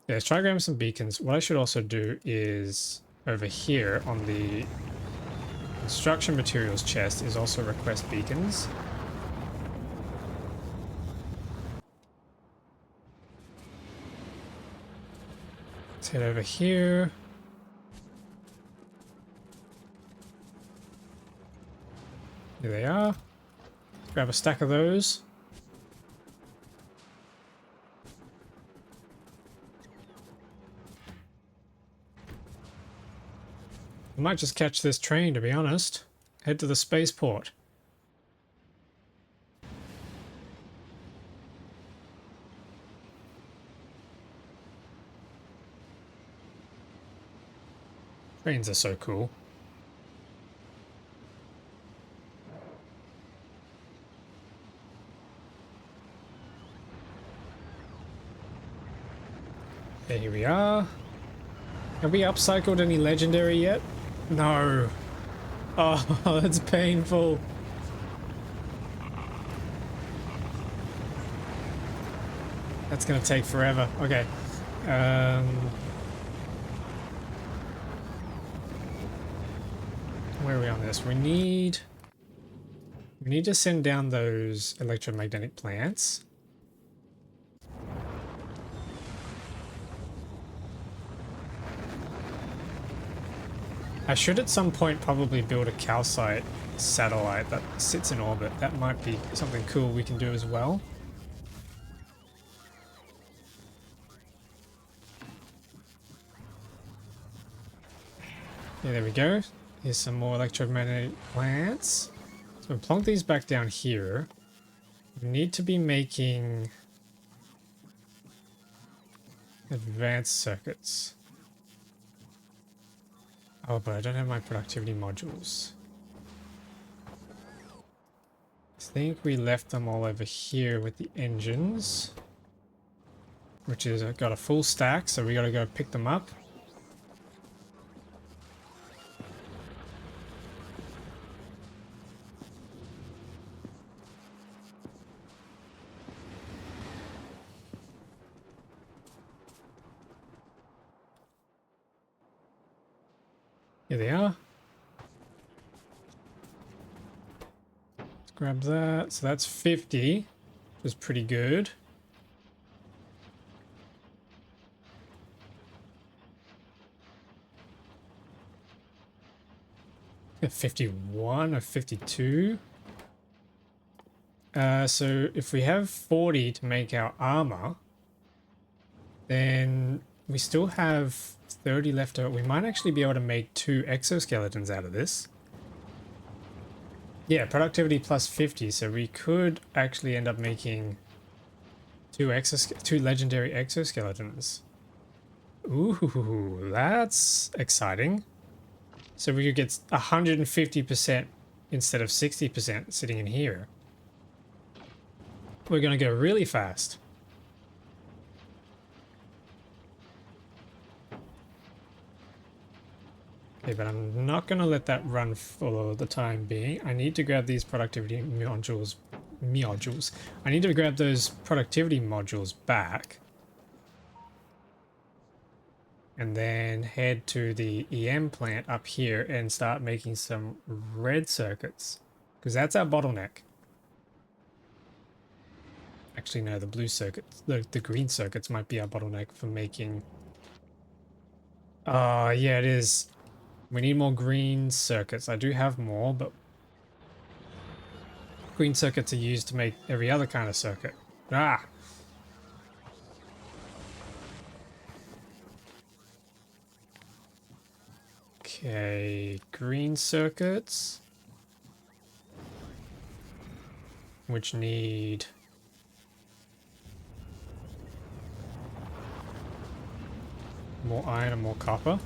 Yeah, let's try grabbing some beacons. What I should also do is, over here on the construction materials chest, is also request beacons. Let's head over here. Here they are. Grab a stack of those. I might just catch this train, to be honest. Head to the spaceport. Trains are so cool. Okay, here we are. Have we upcycled any legendary yet? No. Oh, that's painful. That's gonna take forever. Okay. Um, where are we on this? We need to send down those electromagnetic plants. I should at some point probably build a calcite satellite that sits in orbit. That might be something cool we can do as well. Yeah, there we go. Here's some more electromagnetic plants. So we'll plonk these back down here. We need to be making advanced circuits. Oh, but I don't have my productivity modules. I think we left them all over here with the engines, which is got a full stack, so we gotta go pick them up. Here they are. Let's grab that. So that's 50, which is pretty good. At 51 or 52. So if we have 40 to make our armor, then we still have 30 left over. We might actually be able to make 2 exoskeletons out of this. Yeah, productivity plus 50, so we could actually end up making 2 legendary exoskeletons. Ooh, that's exciting. So we could get 150% instead of 60% sitting in here. We're going to go really fast. Okay, but I'm not going to let that run for the time being. I need to grab these productivity modules. I need to grab those productivity modules back. And then head to the EM plant up here and start making some red circuits. Because that's our bottleneck. Actually, no, the blue circuits, the green circuits might be our bottleneck for making... yeah, it is. We need more green circuits. I do have more, but green circuits are used to make every other kind of circuit. Ah! Okay, green circuits. Which need... more iron and more copper.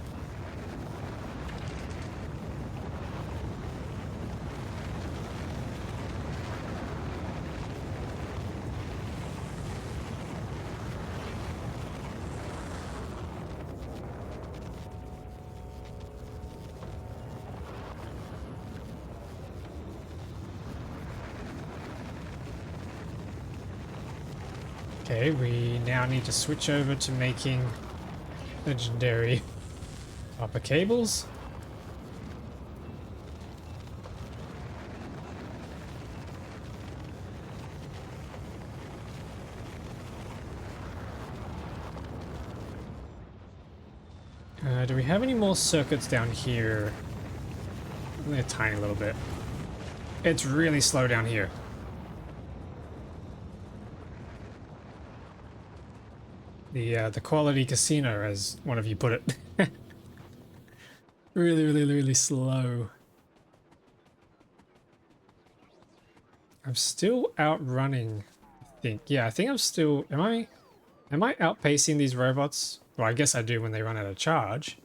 Okay, we now need to switch over to making legendary copper cables. Do we have any more circuits down here? Only a tiny little bit. It's really slow down here. The quality casino, as one of you put it. Really slow. I'm still outrunning, I think. Yeah, I think I'm still... Am I outpacing these robots? Well, I guess I do when they run out of charge.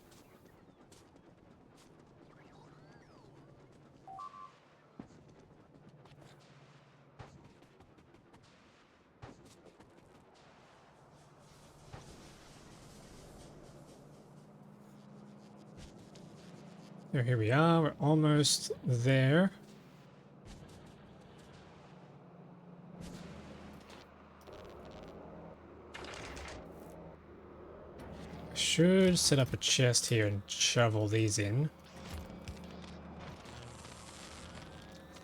So here we are, we're almost there. Should set up a chest here and shove all these in.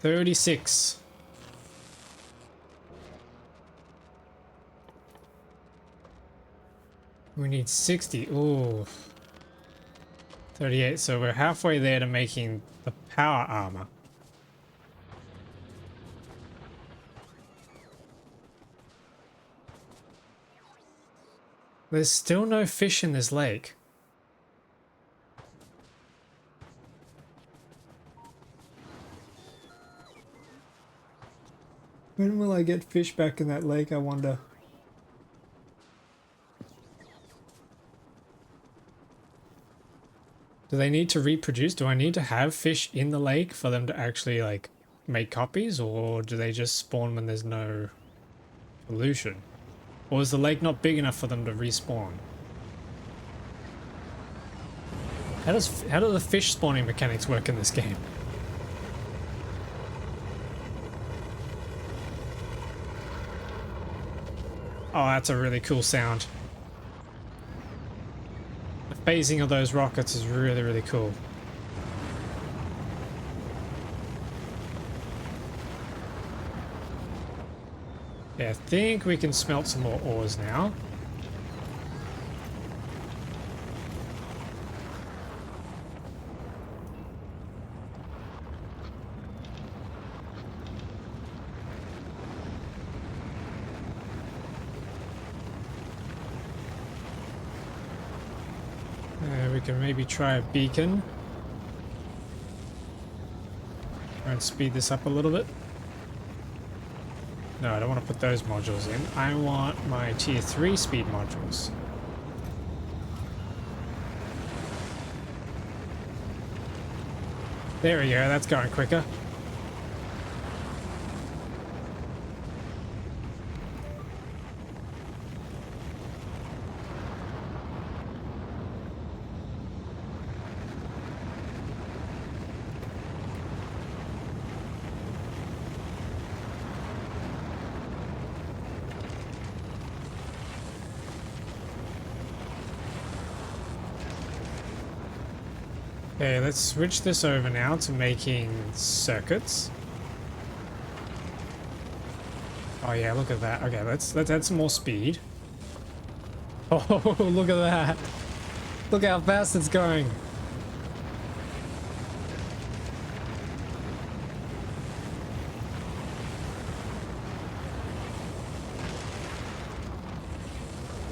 36. We need 60. Ooh. 38. So we're halfway there to making the power armor. There's still no fish in this lake. When will I get fish back in that lake, I wonder? Do they need to reproduce? Do I need to have fish in the lake for them to actually, like, make copies? Or do they just spawn when there's no pollution? Or is the lake not big enough for them to respawn? How do the fish spawning mechanics work in this game? Oh, that's a really cool sound. The phasing of those rockets is really, really cool. Yeah, I think we can smelt some more ores now. We can maybe try a beacon. Try and speed this up a little bit. No, I don't want to put those modules in. I want my tier 3 speed modules. There we go, that's going quicker. Okay, let's switch this over now to making circuits. Oh yeah, look at that. Okay, let's add some more speed. Oh, look at that. Look how fast it's going.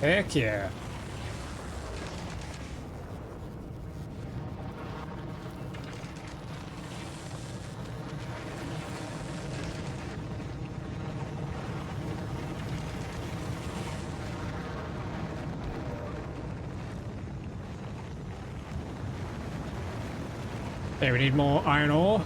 Heck yeah. Okay, we need more iron ore.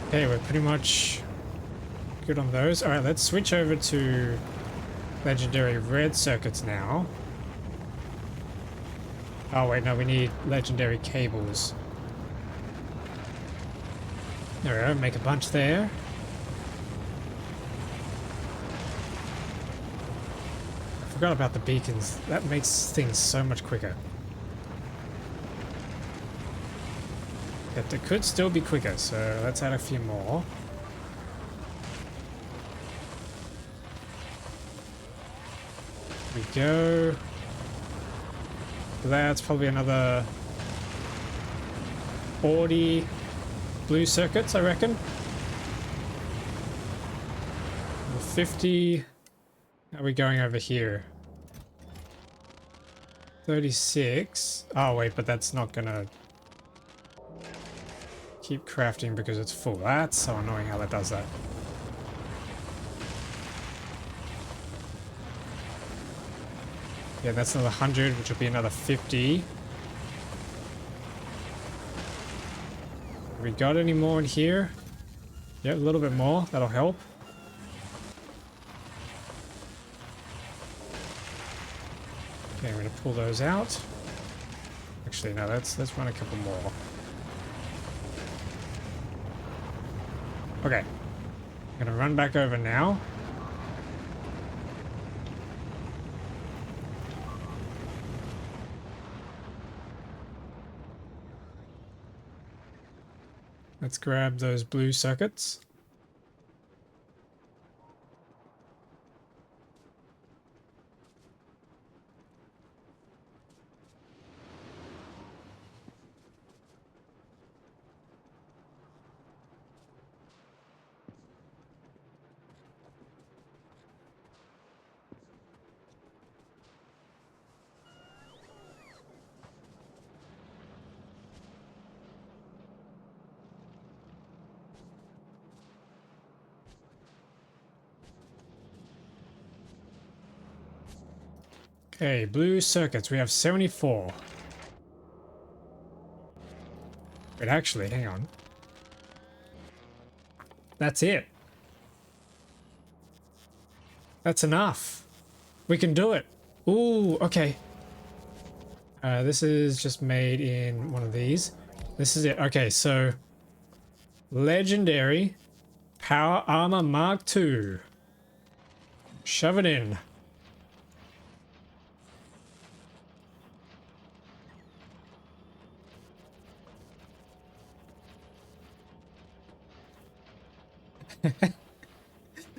Okay, we're pretty much good on those. Alright, let's switch over to legendary red circuits now. Oh wait, no, we need legendary cables. There we go, make a bunch there. I forgot about the beacons. That makes things so much quicker. But it could still be quicker, so let's add a few more. There we go. That's probably another 40 blue circuits, I reckon. 50. How are we going over here? 36. Oh wait, but that's not gonna keep crafting because it's full. That's so annoying how that does that. Yeah, that's another 100, which will be another 50. Have we got any more in here? Yeah, a little bit more. That'll help. Okay, I'm going to pull those out. Actually, no, let's run a couple more. Okay. I'm going to run back over now. Let's grab those blue circuits. Okay, blue circuits. We have 74. Wait, actually, hang on. That's it. That's enough. We can do it. Ooh, okay. This is just made in one of these. This is it. Okay, so legendary power armor Mark II. Shove it in.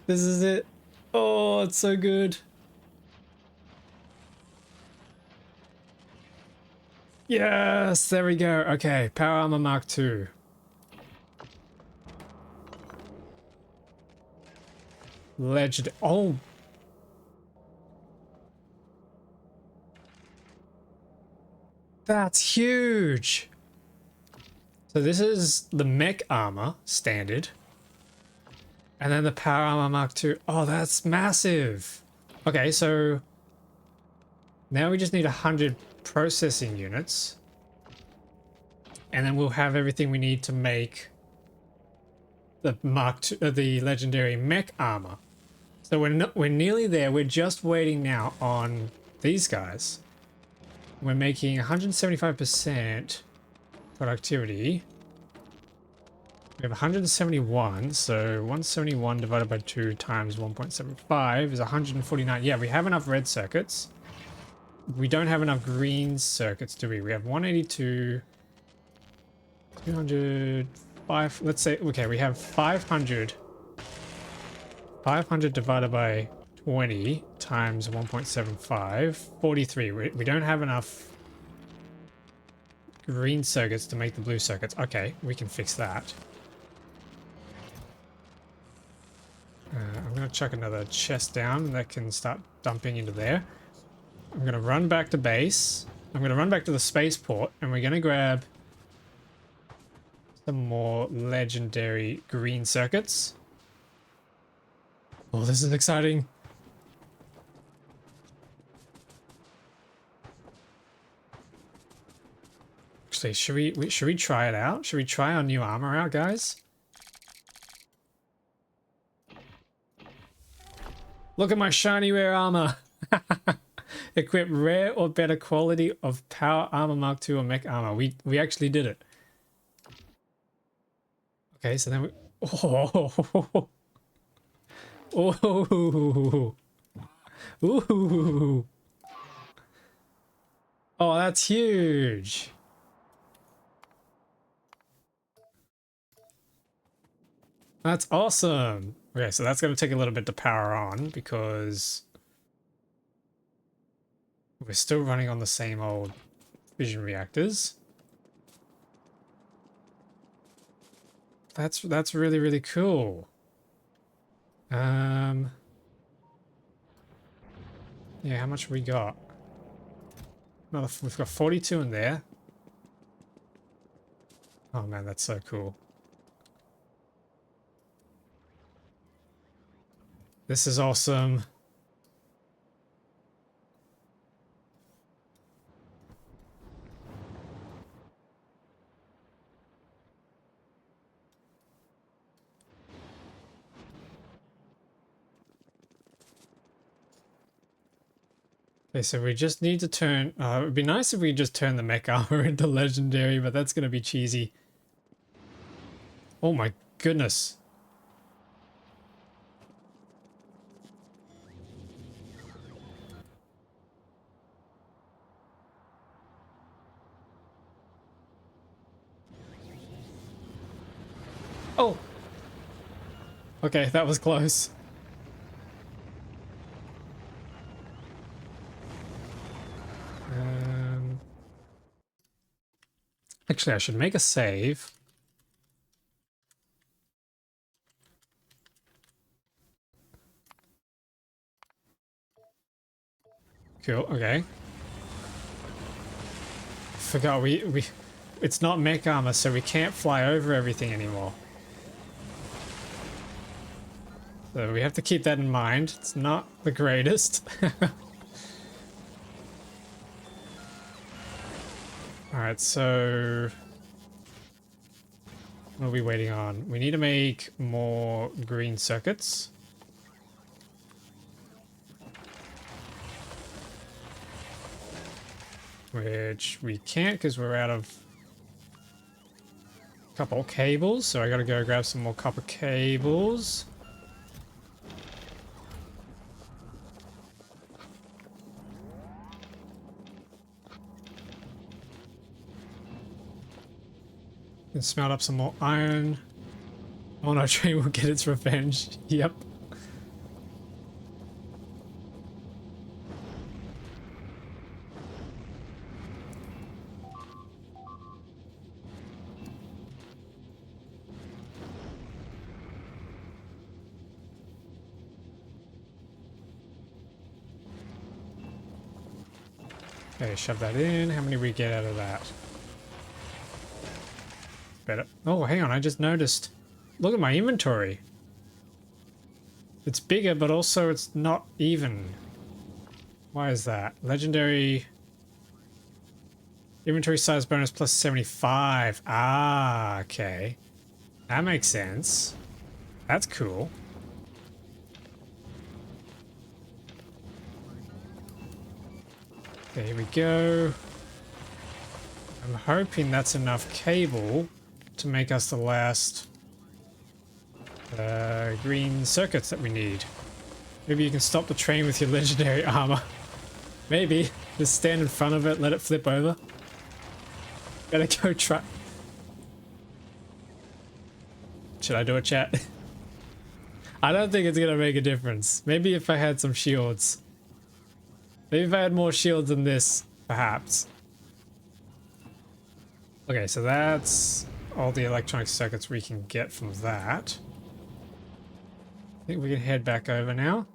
This is it. Oh, it's so good. Yes, there we go. Okay, power armor Mark II. Legend. Oh. That's huge. So this is the mech armor standard. And then the power armor Mark II. Oh, that's massive. Okay, so now we just need 100 processing units. And then we'll have everything we need to make the Mark II, the legendary mech armor. So we're nearly there. We're just waiting now on these guys. We're making 175% productivity. We have 171, so 171 divided by 2 times 1.75 is 149. Yeah, we have enough red circuits. We don't have enough green circuits, do we? We have 182, 200, 5, let's say, okay, we have 500. 500 divided by 20 times 1.75, 43. We don't have enough green circuits to make the blue circuits. Okay, we can fix that. I'm going to chuck another chest down that can start dumping into there. I'm going to run back to base. I'm going to run back to the spaceport, and we're going to grab some more legendary green circuits. Oh, this is exciting. Actually, should we try it out? Should we try our new armor out, guys? Look at my shiny rare armor. Equip rare or better quality of power armor Mark II or mech armor. We actually did it. Okay, so then we... Oh. Oh. Ooh. Oh, that's huge. That's awesome. Okay, so that's going to take a little bit to power on because we're still running on the same old fission reactors. That's really, really cool. Yeah, how much we got? We've got 42 in there. Oh man, that's so cool. This is awesome. Okay, so we just need to turn... it would be nice if we just turn the mech armor into legendary, but that's going to be cheesy. Oh my goodness. Oh! Okay, that was close. Actually, I should make a save. Cool, okay. Forgot we it's not mech armor, so we can't fly over everything anymore. So we have to keep that in mind. It's not the greatest. Alright, so what are we waiting on? We need to make more green circuits. Which we can't because we're out of couple cables, so I gotta go grab some more copper cables. And smelt up some more iron. Oh no, train will get its revenge. Yep. Okay, shove that in. How many we get out of that? Better. Oh, hang on, I just noticed. Look at my inventory. It's bigger, but also it's not even. Why is that? Legendary inventory size bonus plus 75. Ah, okay. That makes sense. That's cool. Okay, here we go. I'm hoping that's enough cable to make us the last green circuits that we need. Maybe you can stop the train with your legendary armor. Maybe. Just stand in front of it, let it flip over. Gotta go try. Should I do it, chat? I don't think it's gonna make a difference. Maybe if I had some shields. Maybe if I had more shields than this, perhaps. Okay, so that's all the electronic circuits we can get from that. I think we can head back over now.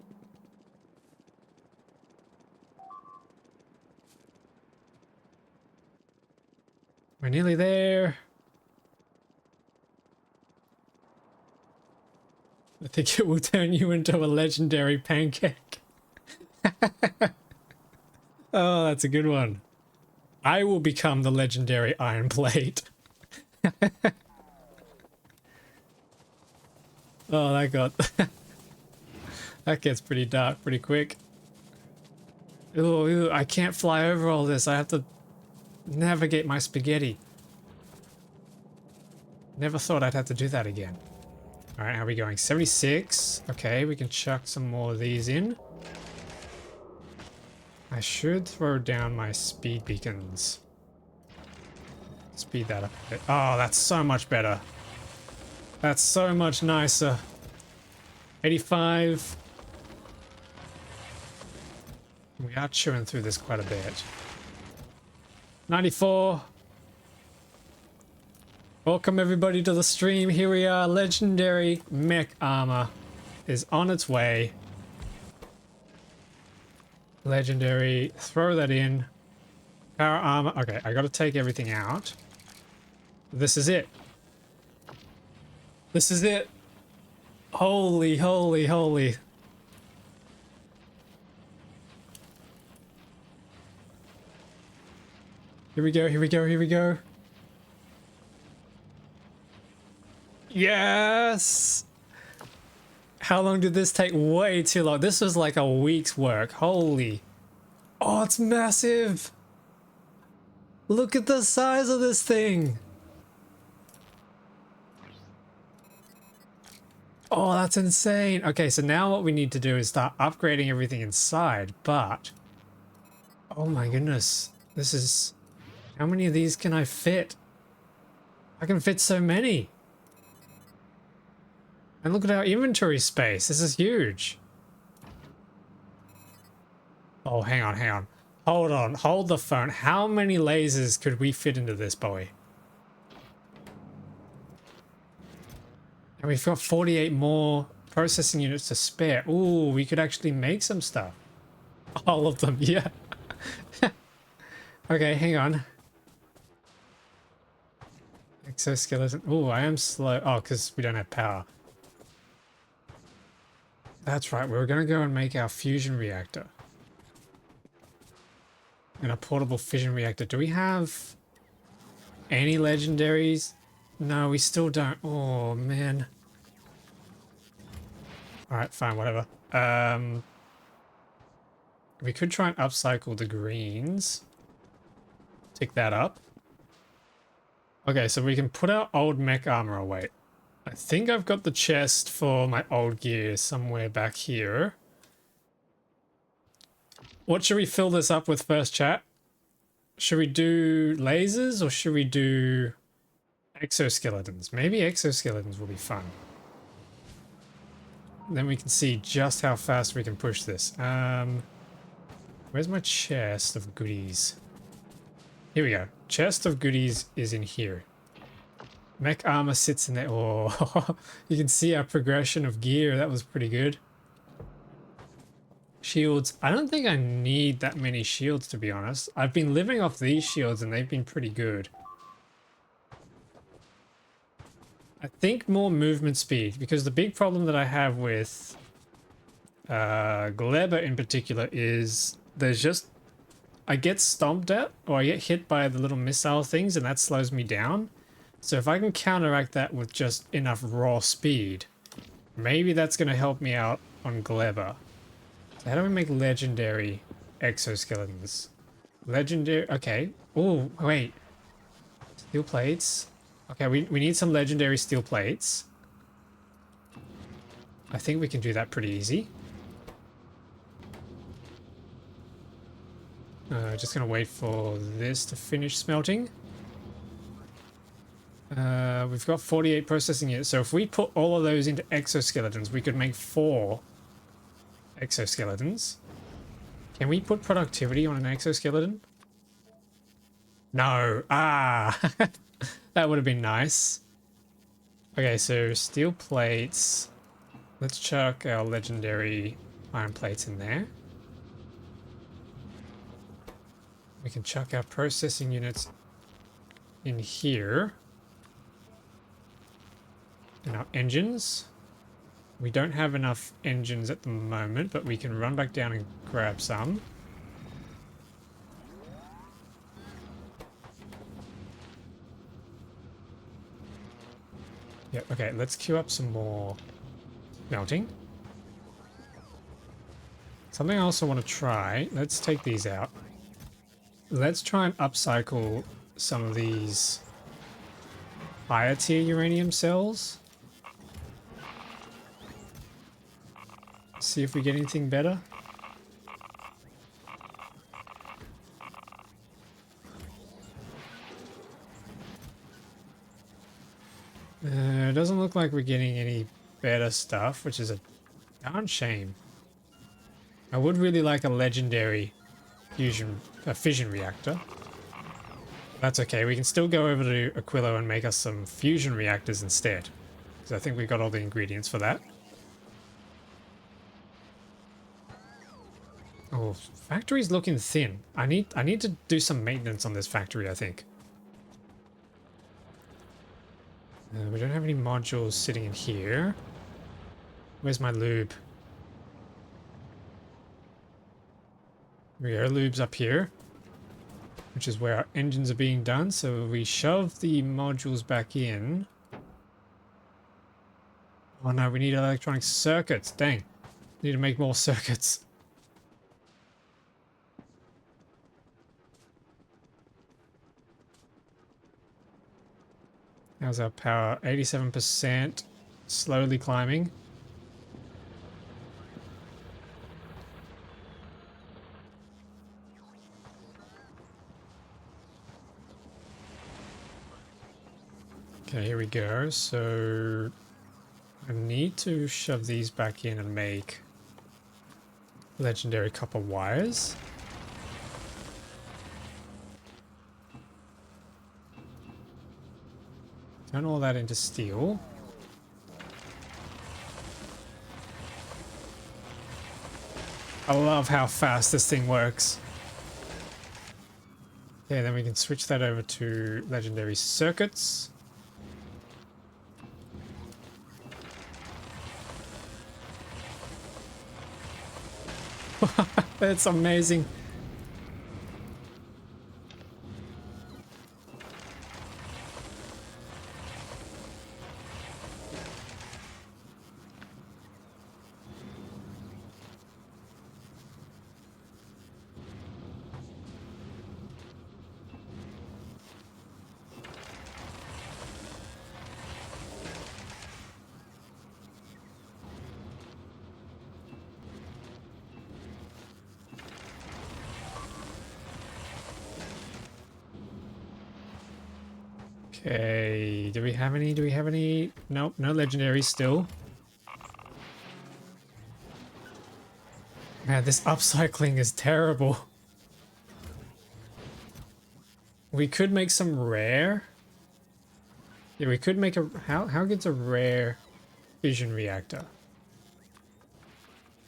We're nearly there. I think it will turn you into a legendary pancake. Oh, that's a good one. I will become the legendary iron plate. Oh, that got... that gets pretty dark pretty quick. Ooh, I can't fly over all this. I have to navigate my spaghetti. Never thought I'd have to do that again. Alright, how are we going? 76. Okay, we can chuck some more of these in. I should throw down my speed beacons. Speed that up a bit. Oh, that's so much better. That's so much nicer. 85. We are chewing through this quite a bit. 94. Welcome everybody to the stream. Here we are. Legendary mech armor is on its way. Legendary. Throw that in. Power armor. Okay, I gotta take everything out. This is it. This is it. Holy, holy, holy. Here we go, here we go, here we go. Yes! How long did this take? Way too long. This was like a week's work. Holy. Oh, it's massive. Look at the size of this thing. Oh, that's insane. Okay, so now what we need to do is start upgrading everything inside, but... Oh my goodness. This is... How many of these can I fit? I can fit so many. And look at our inventory space. This is huge. Oh, hang on, hang on. Hold on, hold the phone. How many lasers could we fit into this boy? And we've got 48 more processing units to spare. Ooh, we could actually make some stuff. All of them, yeah. Okay, hang on. Exoskeleton. Ooh, I am slow. Oh, because we don't have power. That's right, we were going to go and make our fusion reactor. And a portable fission reactor. Do we have any legendaries? No, we still don't. Oh, man. Alright, fine, whatever. We could try and upcycle the greens. Tick that up. Okay, so we can put our old mech armor away. I think I've got the chest for my old gear somewhere back here. What should we fill this up with first, chat? Should we do lasers or should we do exoskeletons? Maybe exoskeletons will be fun. Then we can see just how fast we can push this. Where's my chest of goodies? Here we go. Chest of goodies is in here. Mech armor sits in there. Oh, you can see our progression of gear. That was pretty good. Shields. I don't think I need that many shields, to be honest. I've been living off these shields and they've been pretty good. I think more movement speed, because the big problem that I have with Gleba in particular is there's just... I get stomped at, or I get hit by the little missile things, and that slows me down. So if I can counteract that with just enough raw speed, maybe that's going to help me out on Gleba. So how do we make legendary exoskeletons? Legendary... Okay. Oh, wait. Steel plates. Okay, we need some legendary steel plates. I think we can do that pretty easy. Just gonna wait for this to finish smelting. We've got 48 processing units, so if we put all of those into exoskeletons, we could make 4 exoskeletons. Can we put productivity on an exoskeleton? No. Ah! That would have been nice. Okay, so steel plates. Let's chuck our legendary iron plates in there. We can chuck our processing units in here. And our engines. We don't have enough engines at the moment, but we can run back down and grab some. Yep, okay, let's queue up some more melting. Something I also want to try, let's take these out. Let's try and upcycle some of these higher tier uranium cells. See if we get anything better. It doesn't look like we're getting any better stuff, which is a darn shame. I would really like a legendary fission reactor. That's okay, we can still go over to Aquilo and make us some fusion reactors instead. Because I think we've got all the ingredients for that. Oh, factory's looking thin. I need to do some maintenance on this factory, I think. We don't have any modules sitting in here. Where's my lube? Here we go, lube's up here. Which is where our engines are being done. So we shove the modules back in. Oh no, we need electronic circuits. Dang. Need to make more circuits. How's our power? 87%. Slowly climbing. Okay, here we go. So I need to shove these back in and make legendary copper wires. Turn all that into steel. I love how fast this thing works. Okay, then we can switch that over to legendary circuits. That's amazing. Okay, do we have any? Do we have any? Nope, no legendary still. Man, this upcycling is terrible. We could make some rare. Yeah, we could make a... How good's a rare fission reactor?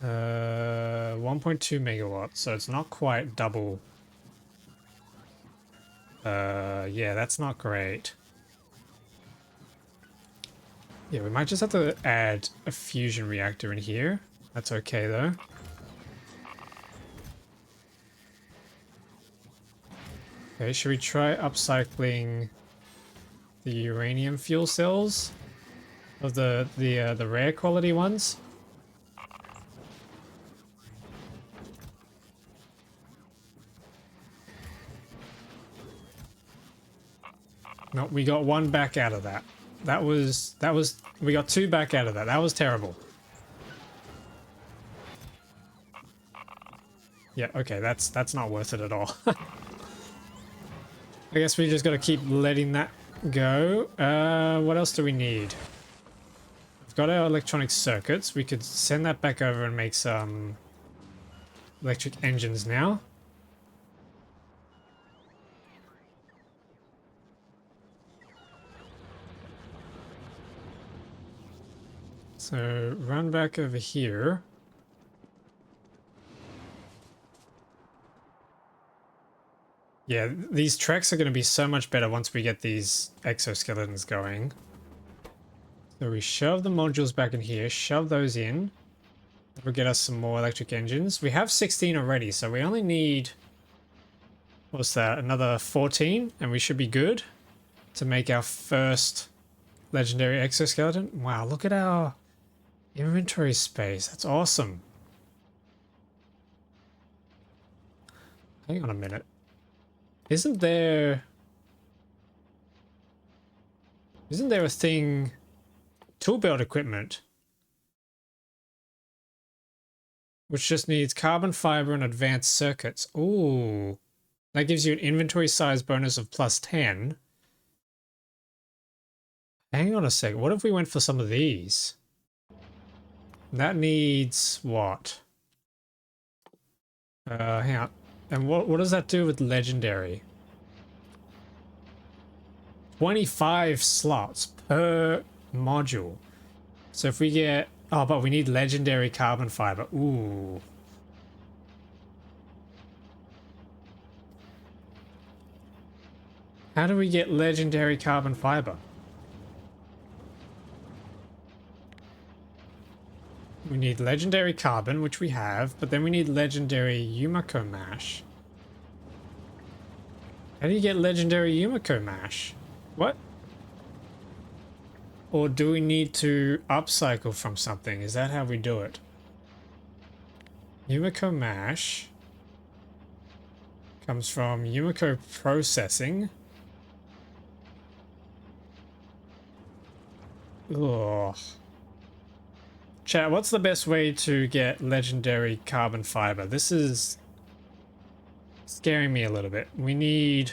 1.2 megawatts, so it's not quite double. Yeah, that's not great. Yeah, we might just have to add a fusion reactor in here. That's okay, though. Okay, should we try upcycling the uranium fuel cells of the rare quality ones? No, we got one back out of that. We got two back out of that. That was terrible. Yeah, okay, that's not worth it at all. I guess we just got to keep letting that go. What else do we need? We've got our electronic circuits. We could send that back over and make some electric engines now. So run back over here. Yeah, these tracks are going to be so much better once we get these exoskeletons going. So we shove the modules back in here, shove those in. We'll get us some more electric engines. We have 16 already, so we only need... What's that? Another 14, and we should be good to make our first legendary exoskeleton. Wow, look at our inventory space. That's awesome. Hang on a minute. Isn't there a thing, tool belt equipment, which just needs carbon fiber and advanced circuits? Ooh, that gives you an inventory size bonus of +10. Hang on a sec, what if we went for some of these? That needs what? Hang on. And what does that do with legendary? 25 slots per module. So if we get... Oh, but we need legendary carbon fiber. Ooh. How do we get legendary carbon fiber? We need legendary carbon, which we have, but then we need legendary Yumiko mash. How do you get legendary Yumiko mash? What? Or do we need to upcycle from something? Is that how we do it? Yumiko mash comes from Yumiko processing. Ugh. Chat, what's the best way to get legendary carbon fiber? This is scaring me a little bit. We need...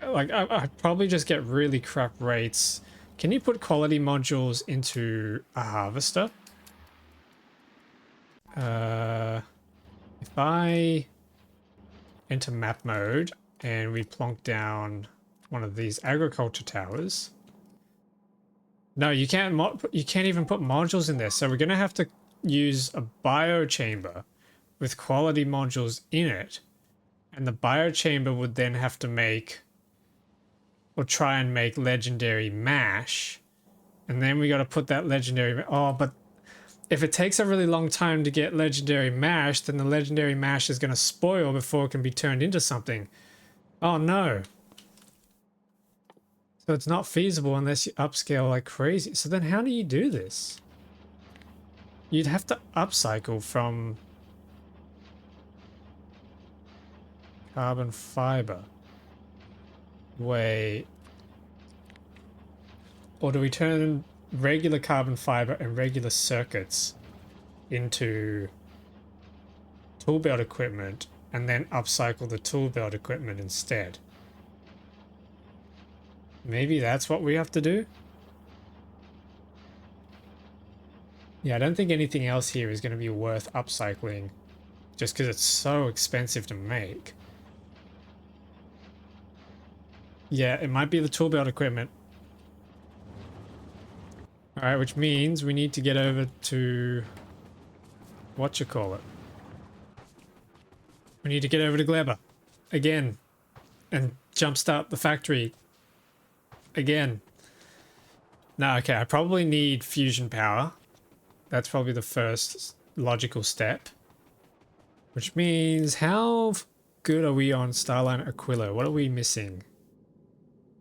Like, I'd probably just get really crap rates. Can you put quality modules into a harvester? If I enter map mode and we plonk down one of these agriculture towers... No, you can't even put modules in there. So we're going to have to use a biochamber with quality modules in it. And the biochamber would then have to make, or try and make, legendary mash. And then we got to put that legendary... Oh, but if it takes a really long time to get legendary mash, then the legendary mash is going to spoil before it can be turned into something. Oh no. So it's not feasible unless you upscale like crazy. So then how do you do this? You'd have to upcycle from carbon fiber. Wait. Or do we turn regular carbon fiber and regular circuits into tool belt equipment and then upcycle the tool belt equipment instead? Maybe that's what we have to do? Yeah, I don't think anything else here is going to be worth upcycling just because it's so expensive to make. Yeah, it might be the tool belt equipment. Alright, which means we need to get over to... whatchamacallit. We need to get over to Gleba. Again. And jumpstart the factory. Again. No, okay, I probably need fusion power. That's probably the first logical step. Which means, how good are we on Starline Aquila? What are we missing?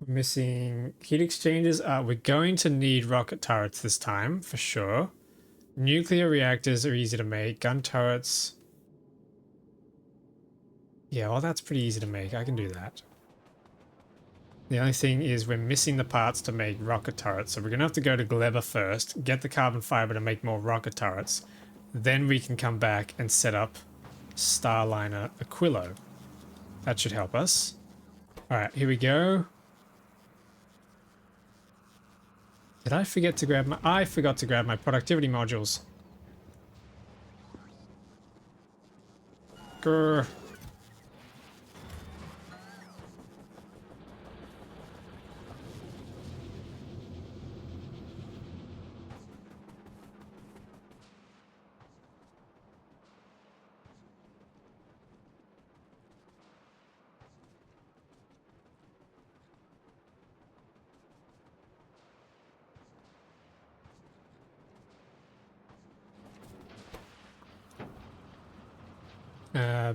We're missing heat exchangers. We're going to need rocket turrets this time, for sure. Nuclear reactors are easy to make. Gun turrets... yeah, well, that's pretty easy to make. I can do that. The only thing is we're missing the parts to make rocket turrets. So we're going to have to go to Gleba first, get the carbon fiber to make more rocket turrets. Then we can come back and set up Starliner Aquilo. That should help us. Alright, here we go. Did I forget to grab my... I forgot to grab my productivity modules. Grr.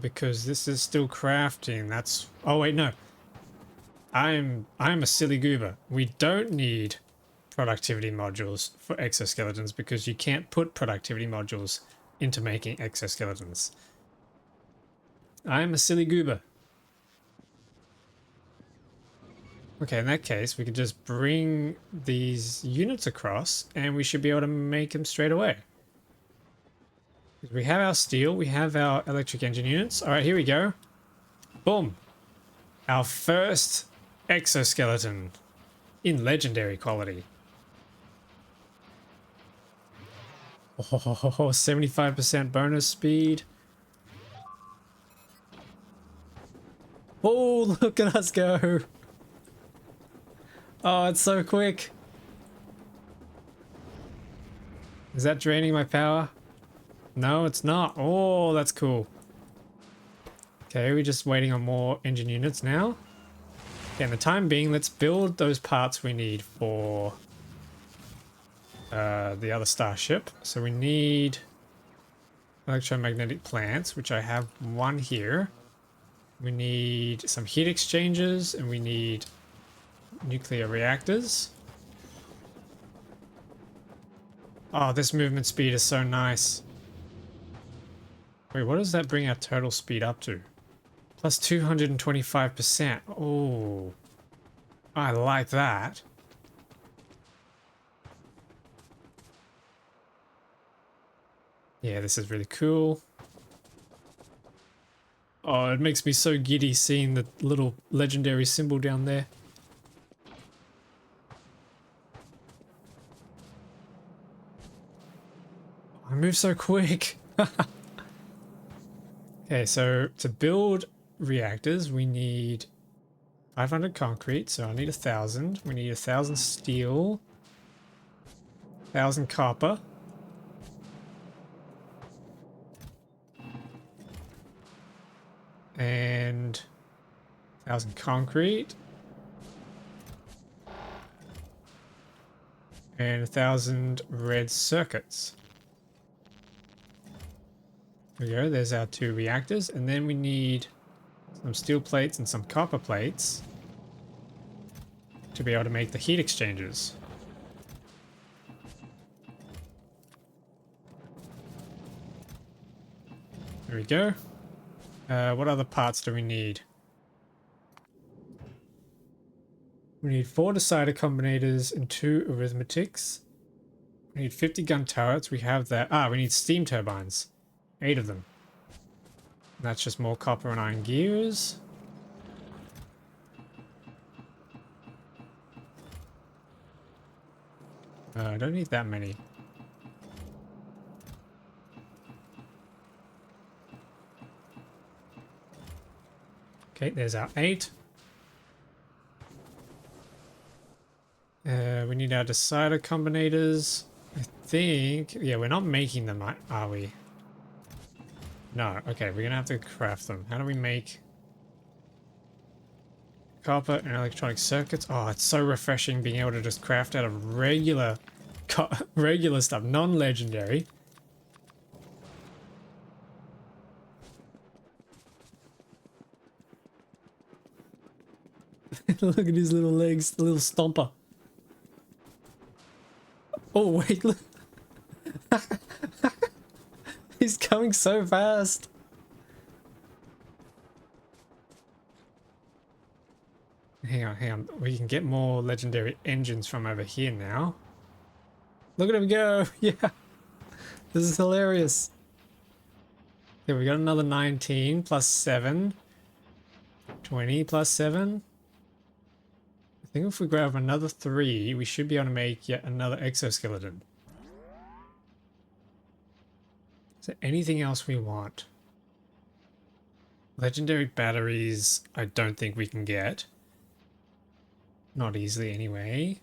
Because this is still crafting. That's... oh wait, no. I'm a silly goober. We don't need productivity modules for exoskeletons because you can't put productivity modules into making exoskeletons. I'm a silly goober. Okay, in that case, we could just bring these units across and we should be able to make them straight away. We have our steel, we have our electric engine units. Alright, here we go. Boom. Our first exoskeleton in legendary quality. Oh, 75% bonus speed. Oh, look at us go. Oh, it's so quick. Is that draining my power? No, it's not. Oh, that's cool. Okay, we're just waiting on more engine units now. Okay, in the time being, let's build those parts we need for the other starship. So we need electromagnetic plants, which I have one here. We need some heat exchangers, and we need nuclear reactors. Oh, this movement speed is so nice. Wait, what does that bring our total speed up to? Plus 225%. Oh, I like that. Yeah, this is really cool. Oh, it makes me so giddy seeing the little legendary symbol down there. I move so quick. Okay, so to build reactors, we need 500 concrete, so I need 1,000. We need 1,000 steel, 1,000 copper. And 1,000 concrete. And 1,000 red circuits. There we go, there's our 2 reactors. And then we need some steel plates and some copper plates to be able to make the heat exchangers. There we go. What other parts do we need? We need 4 decider combinators and 2 arithmetics. We need 50 gun turrets. We have that. Ah, we need steam turbines. 8 of them. And that's just more copper and iron gears. I don't need that many. Okay, there's our 8. We need our decider combinators. I think... Yeah, we're not making them, are we? No. Okay, we're gonna have to craft them. How do we make... copper and electronic circuits? Oh, it's so refreshing being able to just craft out of regular... regular stuff, non-legendary. Look at his little legs, the little stomper. Oh, wait, look. He's coming so fast. Hang on, hang on. We can get more legendary engines from over here now. Look at him go. Yeah. This is hilarious. Okay, we got another 19 plus 7. 20 plus 7. I think if we grab another 3, we should be able to make yet another exoskeleton. Is there anything else we want? Legendary batteries, I don't think we can get. Not easily anyway.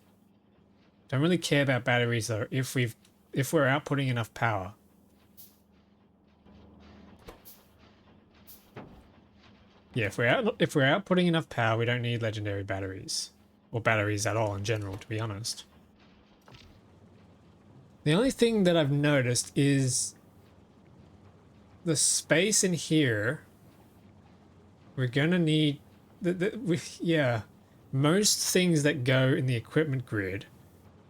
Don't really care about batteries though if we're outputting enough power. Yeah, if we're outputting enough power, we don't need legendary batteries. Or batteries at all in general, to be honest. The only thing that I've noticed is the space in here. We're gonna need yeah, most things that go in the equipment grid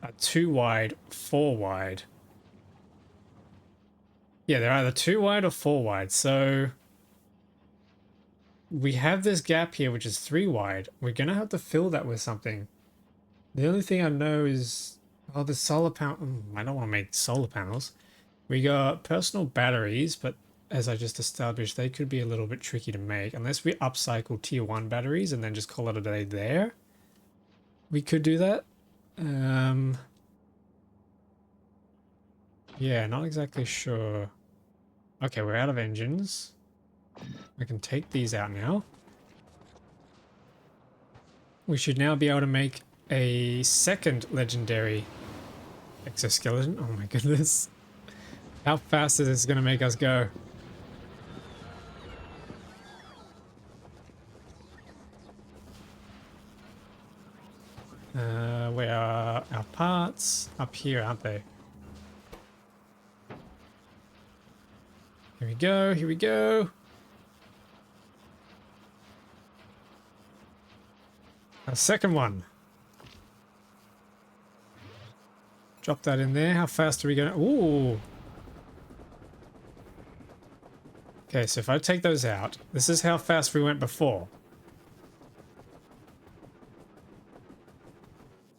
are 2 wide, 4 wide. Yeah, they're either 2 wide or 4 wide. So we have this gap here, which is 3 wide. We're gonna have to fill that with something. The only thing I know is, oh, the solar panel. I don't want to make solar panels. We got personal batteries, but as I just established, they could be a little bit tricky to make unless we upcycle tier 1 batteries and then just call it a day there. We could do that. Yeah, not exactly sure. Okay, we're out of engines. I can take these out now. We should now be able to make a second legendary exoskeleton. Oh my goodness. How fast is this going to make us go? Where are our parts? Up here, aren't they? Here we go, here we go. A second one. Drop that in there. How fast are we going? Ooh. Okay, so if I take those out, this is how fast we went before.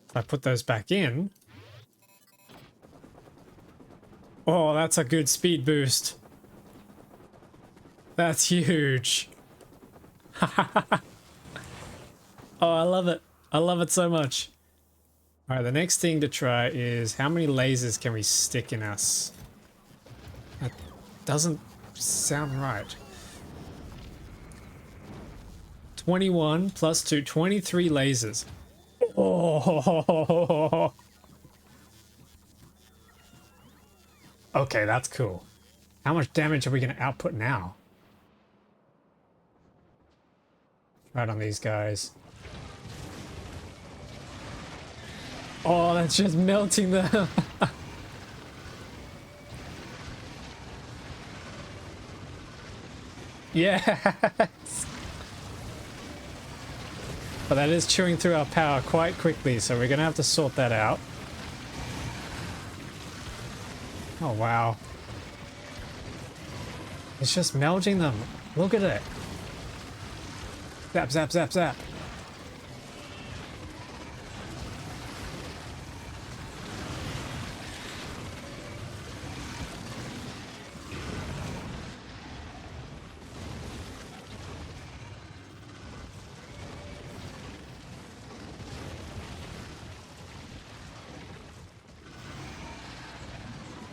If I put those back in, Oh, that's a good speed boost. That's huge. Oh, I love it. I love it so much. All right, the next thing to try is how many lasers can we stick in us? That doesn't sound right. 21 plus 2, 23 lasers. Oh. Okay, that's cool. How much damage are we going to output now? Right on these guys. Oh, that's just melting them. Yes. But that is chewing through our power quite quickly, so we're going to have to sort that out. Oh, wow. It's just melting them. Look at it. Zap, zap, zap, zap.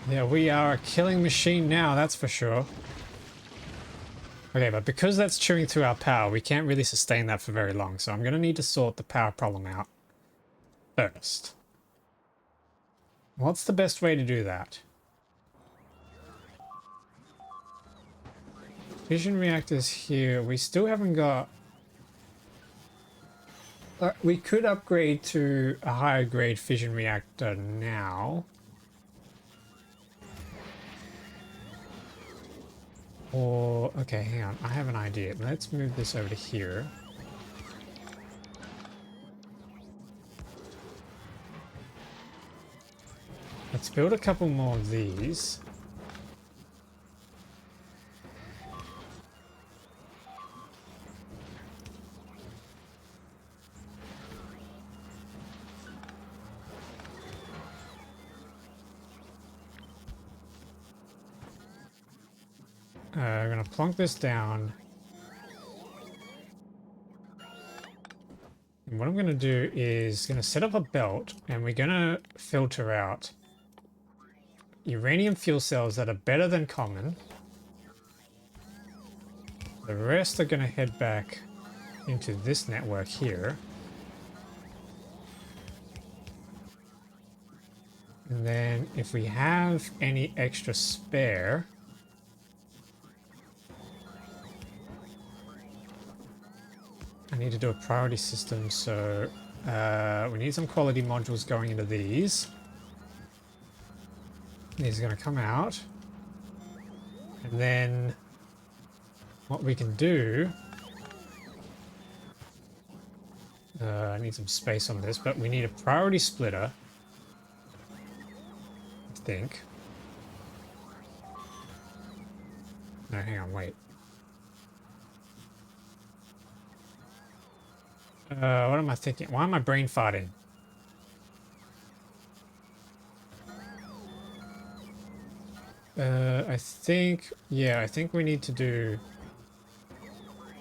Yeah, we are a killing machine now, that's for sure. Okay, but because that's chewing through our power, we can't really sustain that for very long, so I'm going to need to sort the power problem out first. What's the best way to do that? Fission reactors here. We still haven't got... we could upgrade to a higher grade fission reactor now. Or, okay, hang on. I have an idea. Let's move this over to here. Let's build a couple more of these. I'm going to plonk this down. And what I'm going to do is going to set up a belt, and we're going to filter out uranium fuel cells that are better than common. The rest are going to head back into this network here. And then if we have any extra spare, I need to do a priority system, so we need some quality modules going into these. These are going to come out. And then what we can do... I need some space on this, but we need a priority splitter, I think. No, hang on, wait. What am I thinking? Why am I brain farting? I think, yeah, I think we need to do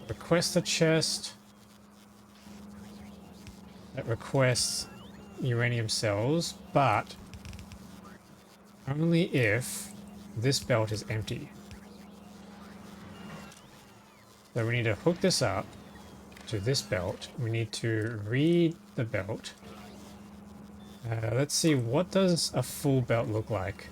request a chest that requests uranium cells, but only if this belt is empty. So we need to hook this up to this belt. We need to read the belt. Let's see, what does a full belt look like?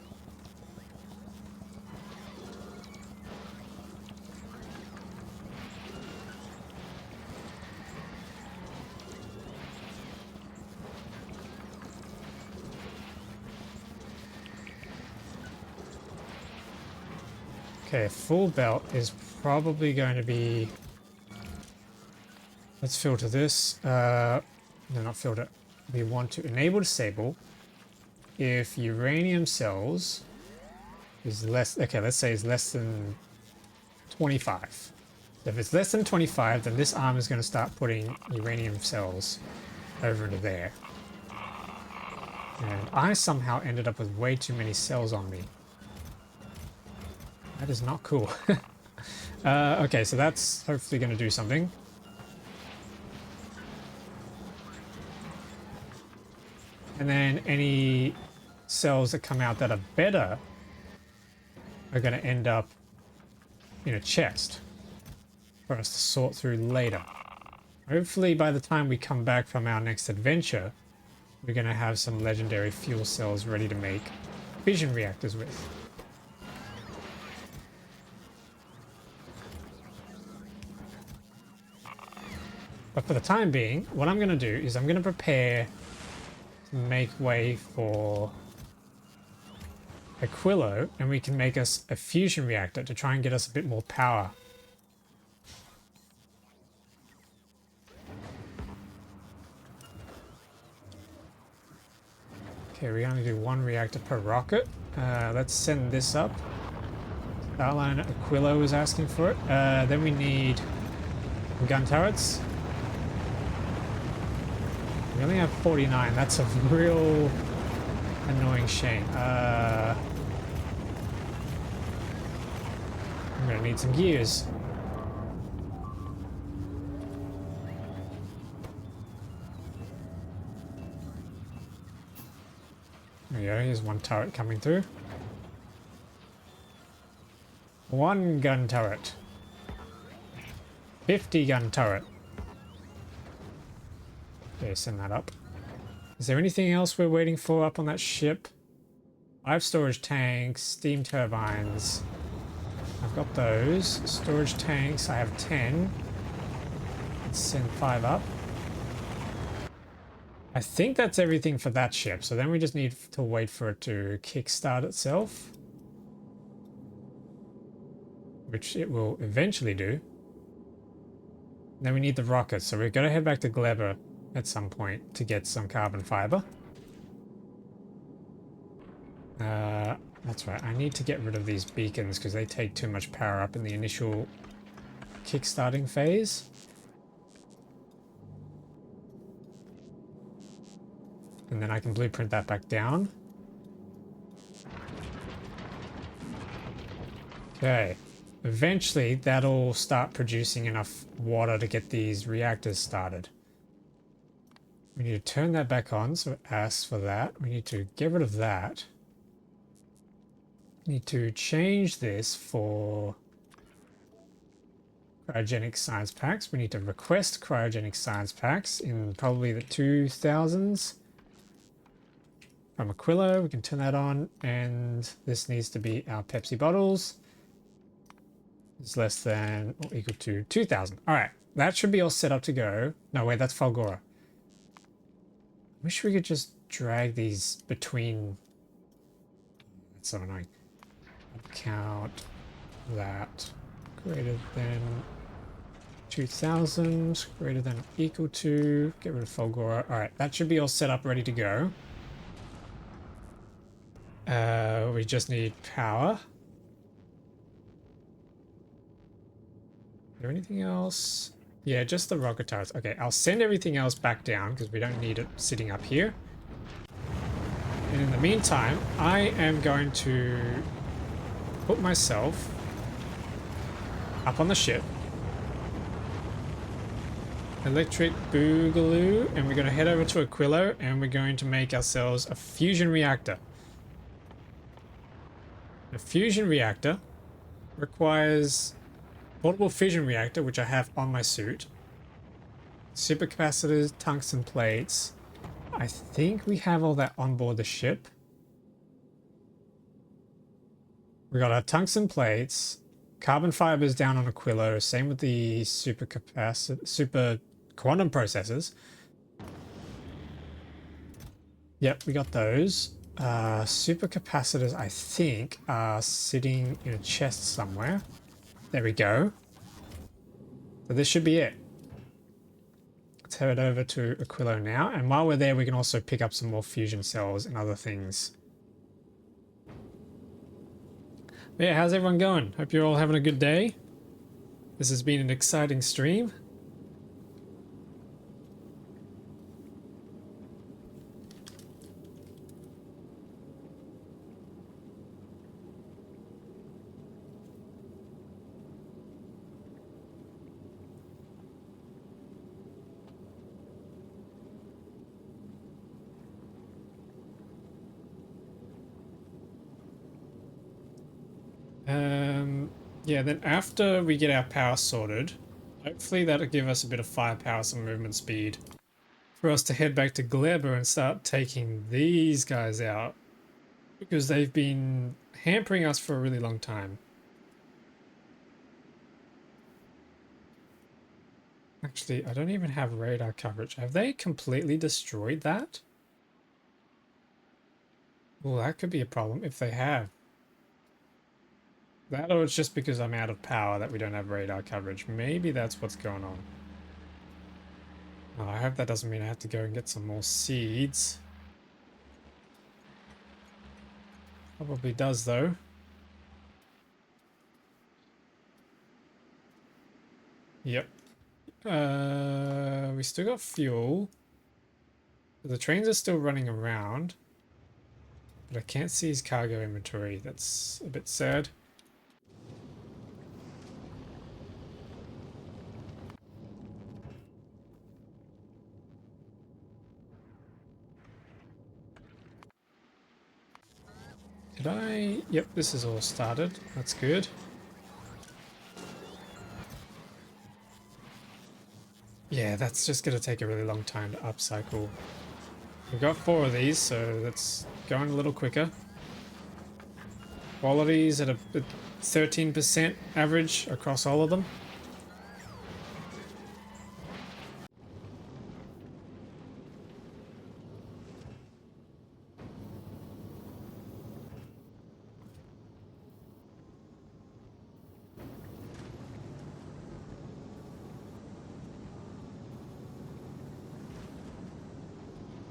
Okay, full belt is probably going to be... Let's filter this. No, not filter. We want to enable disable if uranium cells is less... Okay, let's say is less than 25. So if it's less than 25, then this arm is going to start putting uranium cells over into there. And I somehow ended up with way too many cells on me. That is not cool. Okay, so that's hopefully going to do something. And then any cells that come out that are better are going to end up in a chest for us to sort through later. Hopefully by the time we come back from our next adventure, we're going to have some legendary fuel cells ready to make fission reactors with. But for the time being, what I'm going to do is I'm going to prepare to make way for Aquilo, and we can make us a fusion reactor to try and get us a bit more power. Okay, we only do one reactor per rocket. Let's send this up. Starline Aquilo was asking for it. Then we need gun turrets. We only have 49. That's a real annoying shame. I'm gonna need some gears. There we go. Here's one turret coming through. One gun turret. 50 gun turret. Okay, send that up. Is there anything else we're waiting for up on that ship? 5 storage tanks, steam turbines. I've got those. Storage tanks, I have 10. Let's send 5 up. I think that's everything for that ship, so then we just need to wait for it to kickstart itself. Which it will eventually do. Then we need the rockets, so we're going to head back to Gleber at some point to get some carbon fiber. That's right, I need to get rid of these beacons because they take too much power up in the initial kickstarting phase. And then I can blueprint that back down. Okay. Eventually, that'll start producing enough water to get these reactors started. We need to turn that back on, so it asks for that. We need to get rid of that. We need to change this for cryogenic science packs. We need to request cryogenic science packs in probably the 2000s. From Aquilo, we can turn that on, and this needs to be our Pepsi bottles. It's less than or equal to 2000. All right, that should be all set up to go. No, wait, that's Falgora. Wish we could just drag these between. That's so annoying. Count that greater than 2000, greater than or equal to. Get rid of Falgora. All right, that should be all set up, ready to go. We just need power. Is there anything else? Yeah, just the rocket turrets. Okay, I'll send everything else back down because we don't need it sitting up here. And in the meantime, I am going to put myself up on the ship. Electric Boogaloo, and we're going to head over to Aquilo, and we're going to make ourselves a fusion reactor. A fusion reactor requires portable fission reactor, which I have on my suit. Supercapacitors, tungsten plates. I think we have all that on board the ship. We got our tungsten plates, carbon fibers down on Aquilo, same with the super quantum processors. Yep, we got those. Supercapacitors, I think, are sitting in a chest somewhere. There we go. So this should be it. Let's head over to Aquilo now. And while we're there, we can also pick up some more fusion cells and other things. But yeah, how's everyone going? Hope you're all having a good day. This has been an exciting stream. Yeah, then after we get our power sorted, hopefully that'll give us a bit of firepower, some movement speed, for us to head back to Gleba and start taking these guys out, because they've been hampering us for a really long time. Actually, I don't even have radar coverage. Have they completely destroyed that? Well, that could be a problem if they have. That, or it's just because I'm out of power that we don't have radar coverage. Maybe that's what's going on. Oh, I hope that doesn't mean I have to go and get some more seeds. Probably does, though. Yep. We still got fuel. The trains are still running around. But I can't see his cargo inventory. That's a bit sad. Did I? Yep, this is all started. That's good. Yeah, that's just going to take a really long time to upcycle. We've got 4 of these, so that's going a little quicker. Quality's at a 13% average across all of them.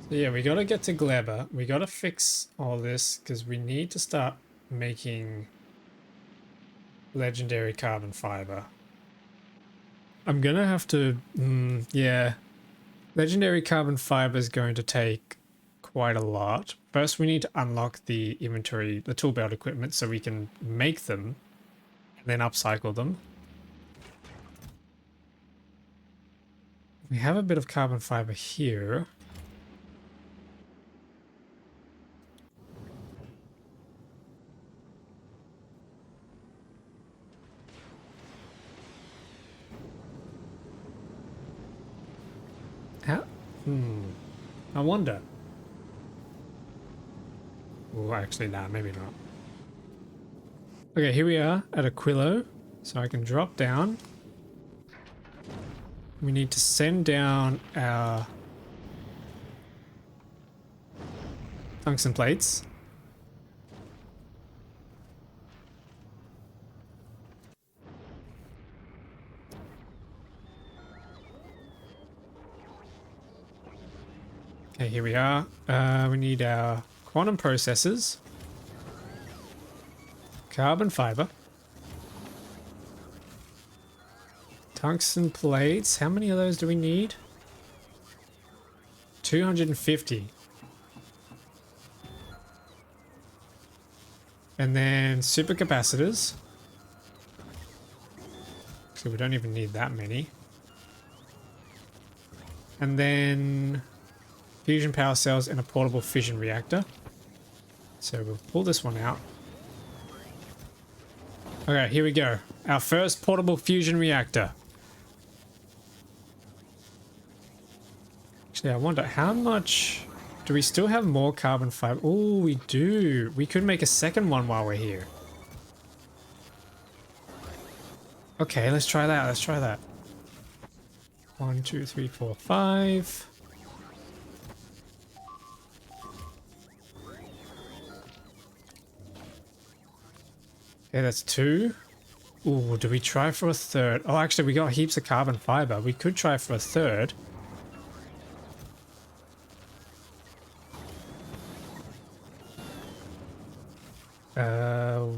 So yeah, we got to get to Gleba. We got to fix all this because we need to start making legendary carbon fiber. I'm gonna have to, yeah, legendary carbon fiber is going to take quite a lot. First, we need to unlock the inventory, the tool belt equipment, so we can make them and then upcycle them. We have a bit of carbon fiber here. How? I wonder. Oh, actually, nah, maybe not. Okay, here we are at Aquilo. So I can drop down. We need to send down our tungsten plates. Okay, here we are. We need our quantum processors. Carbon fiber. Tungsten plates. How many of those do we need? 250. And then supercapacitors. So we don't even need that many. And then fusion power cells and a portable fission reactor. So we'll pull this one out. Okay, here we go. Our first portable fusion reactor. Actually, I wonder how much... Do we still have more carbon fiber? Oh, we do. We could make a second one while we're here. Okay, let's try that. Let's try that. 1, 2, 3, 4, 5. Okay, that's 2. Ooh, do we try for a third? Oh, actually, we got heaps of carbon fiber. We could try for a third.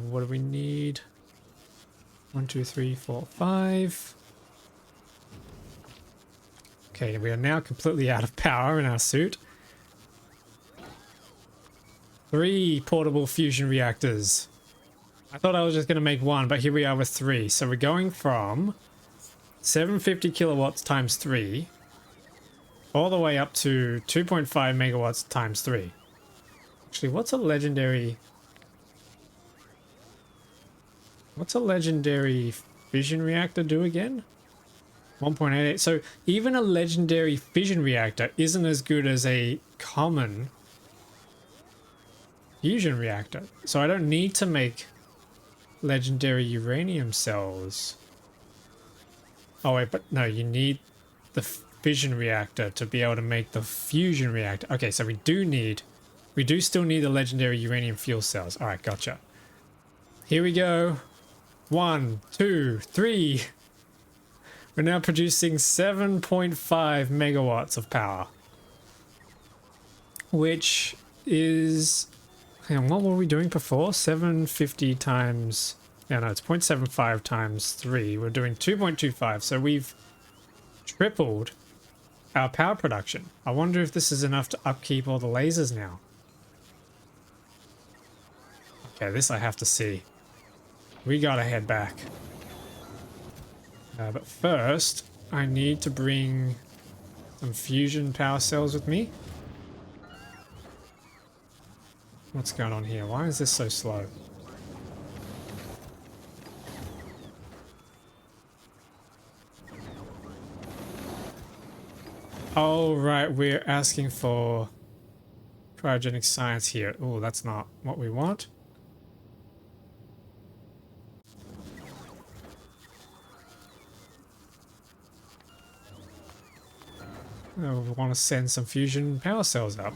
What do we need? 1, 2, 3, 4, 5. Okay, we are now completely out of power in our suit. 3 portable fusion reactors. I thought I was just going to make 1, but here we are with 3. So we're going from 750 kilowatts times 3 all the way up to 2.5 megawatts times 3. Actually, what's a legendary... What's a legendary fission reactor do again? 1.88. So even a legendary fission reactor isn't as good as a common fusion reactor. So I don't need to make legendary uranium cells. Oh wait, but no, you need the fission reactor to be able to make the fusion reactor. Okay, so we do still need the legendary uranium fuel cells. All right, gotcha. Here we go. 1, 2, 3. We're now producing 7.5 megawatts of power, which is, hang on, what were we doing before? 750 times, yeah, no, it's 0.75 times 3. We're doing 2.25, so we've tripled our power production. I wonder if this is enough to upkeep all the lasers now. Okay, this I have to see. We gotta head back. But first, I need to bring some fusion power cells with me. What's going on here? Why is this so slow? Oh, right, we're asking for cryogenic science here. Oh, that's not what we want. We want to send some fusion power cells up.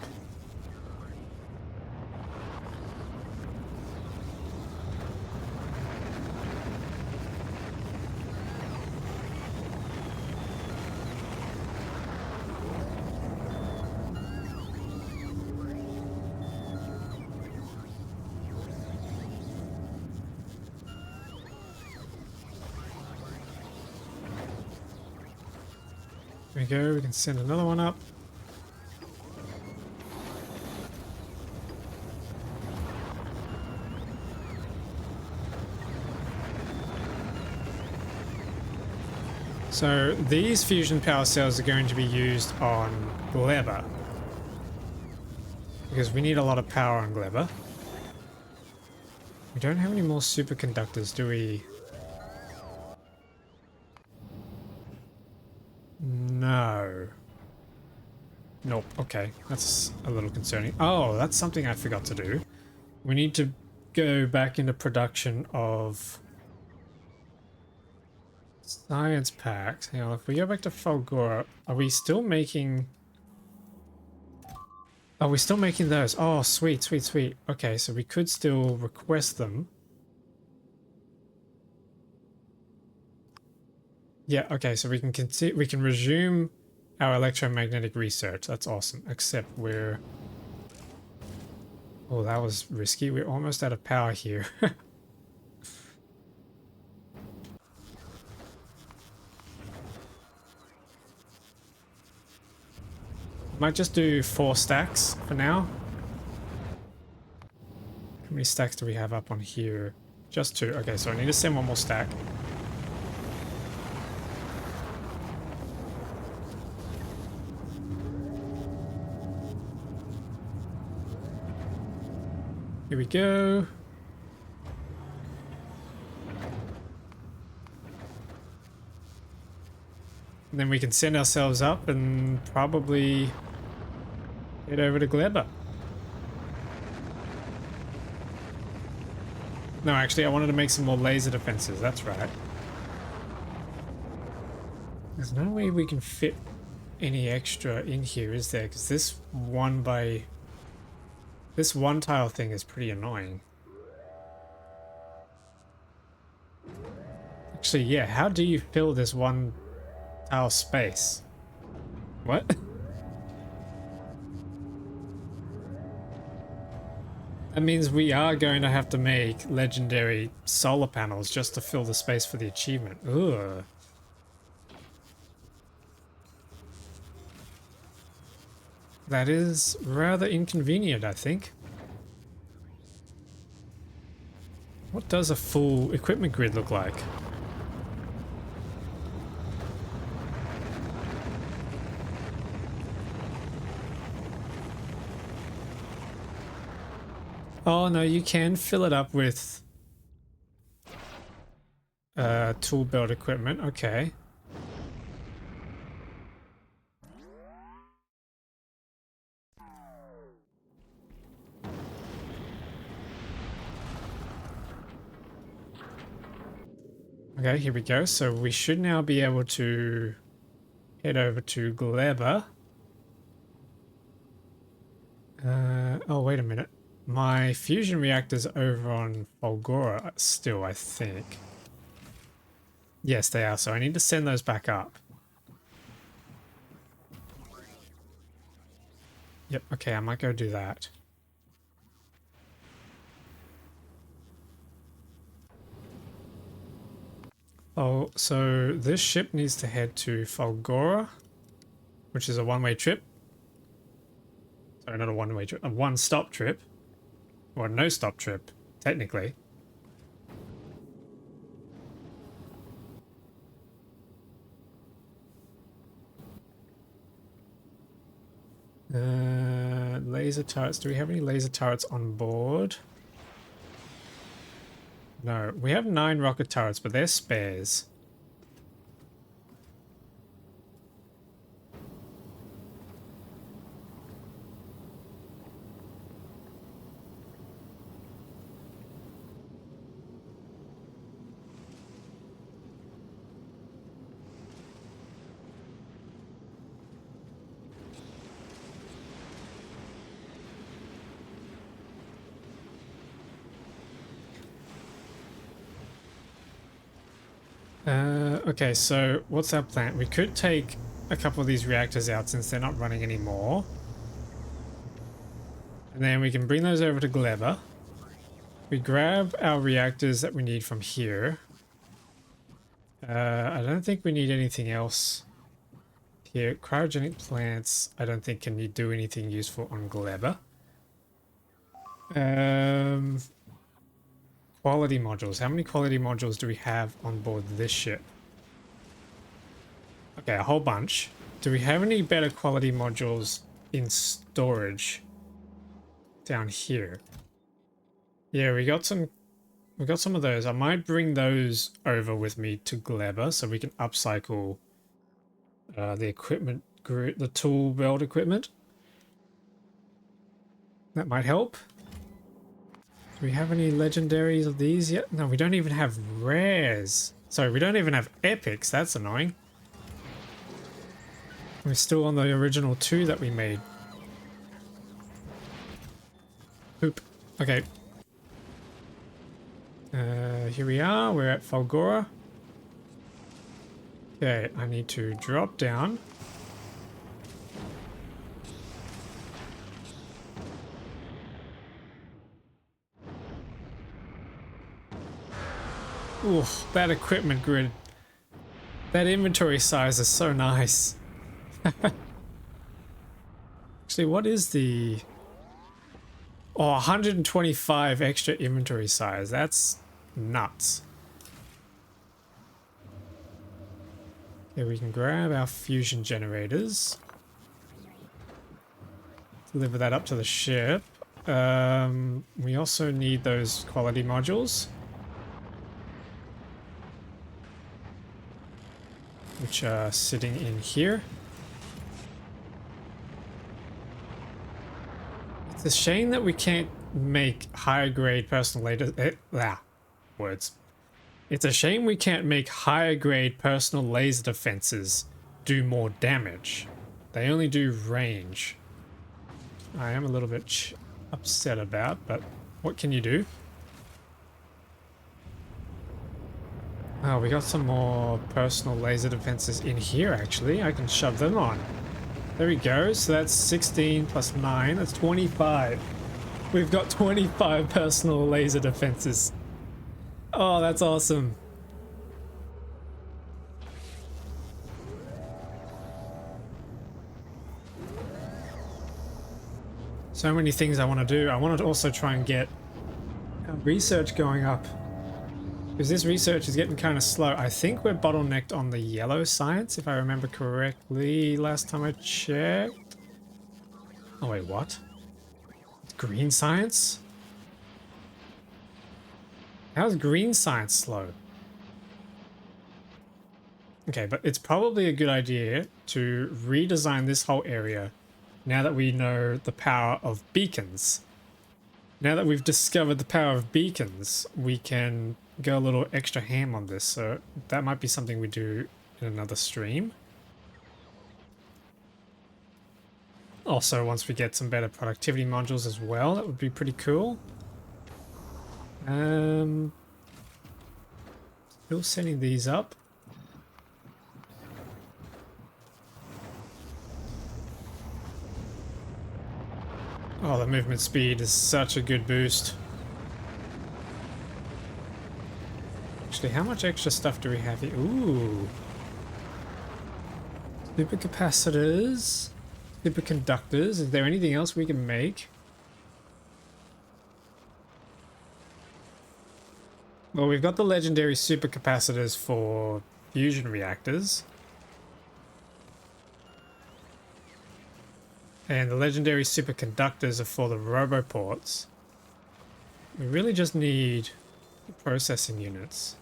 There we go, we can send another one up. So these fusion power cells are going to be used on Gleba, because we need a lot of power on Gleba. We don't have any more superconductors, do we? No. Nope. Okay, that's a little concerning. Oh, that's something I forgot to do. We need to go back into production of science packs. Hang on, if we go back to Falgora, are we still making... Are we still making those? Oh, sweet, sweet, sweet. Okay, so we could still request them. Yeah, okay, so we can resume our electromagnetic research. That's awesome. Except we're... Oh, that was risky. We're almost out of power here. Might just do 4 stacks for now. How many stacks do we have up on here? Just 2. Okay, so I need to send 1 more stack. Here we go. And then we can send ourselves up and probably head over to Gleba. No, actually, I wanted to make some more laser defenses. That's right. There's no way we can fit any extra in here, is there? Because this one tile thing is pretty annoying. Actually, yeah, how do you fill this one tile space? What? That means we are going to have to make legendary solar panels just to fill the space for the achievement. Ugh. That is rather inconvenient, I think. What does a full equipment grid look like? Oh no, you can fill it up with Tool belt equipment, okay. Okay, here we go. So we should now be able to head over to Gleba. Oh, wait a minute. My fusion reactor's over on Fulgora still, I think. Yes, they are. So I need to send those back up. Yep, okay, I might go do that. Oh, so this ship needs to head to Fulgora, which is a one-way trip. Sorry, not a one-way trip, a one-stop trip. Or a no-stop trip, technically. Laser turrets. Do we have any laser turrets on board? No, we have 9 rocket turrets, but they're spares. Okay, so what's our plan? We could take a couple of these reactors out since they're not running anymore. And then we can bring those over to Gleba. We grab our reactors that we need from here. I don't think we need anything else here. Cryogenic plants, I don't think can do anything useful on Gleba. Quality modules. How many quality modules do we have on board this ship? Okay, a whole bunch. Do we have any better quality modules in storage down here? Yeah, we got some of those. I might bring those over with me to Gleba so we can upcycle the equipment, the tool belt equipment. That might help. Do we have any legendaries of these yet? No, we don't even have rares. Sorry, we don't even have epics. That's annoying. We're still on the original 2 that we made. Poop. Okay. Here we are. We're at Fulgora. Okay, I need to drop down. Oof, that equipment grid. That inventory size is so nice. Actually, what is the... Oh, 125 extra inventory size. That's nuts. Okay, we can grab our fusion generators. Deliver that up to the ship. We also need those quality modules, which are sitting in here. It's a shame that we can't make higher grade personal words. It's a shame we can't make higher grade personal laser defenses do more damage. They only do range. I am a little bit upset about, but what can you do? Oh, we got some more personal laser defenses in here, actually. I can shove them on. There we go. So that's 16 plus 9. That's 25. We've got 25 personal laser defenses. Oh, that's awesome. So many things I want to do. I want to also try and get research going up, because this research is getting kind of slow. I think we're bottlenecked on the yellow science, if I remember correctly last time I checked. Oh wait, what? Green science? How's green science slow? Okay, but it's probably a good idea to redesign this whole area now that we know the power of beacons. Now that we've discovered the power of beacons, we can go a little extra ham on this, so that might be something we do in another stream. Also, once we get some better productivity modules as well, that would be pretty cool. Still setting these up. Oh, the movement speed is such a good boost. Actually, how much extra stuff do we have here? Ooh. Supercapacitors. Superconductors. Is there anything else we can make? Well, we've got the legendary supercapacitors for fusion reactors. And the legendary superconductors are for the roboports. We really just need processing units.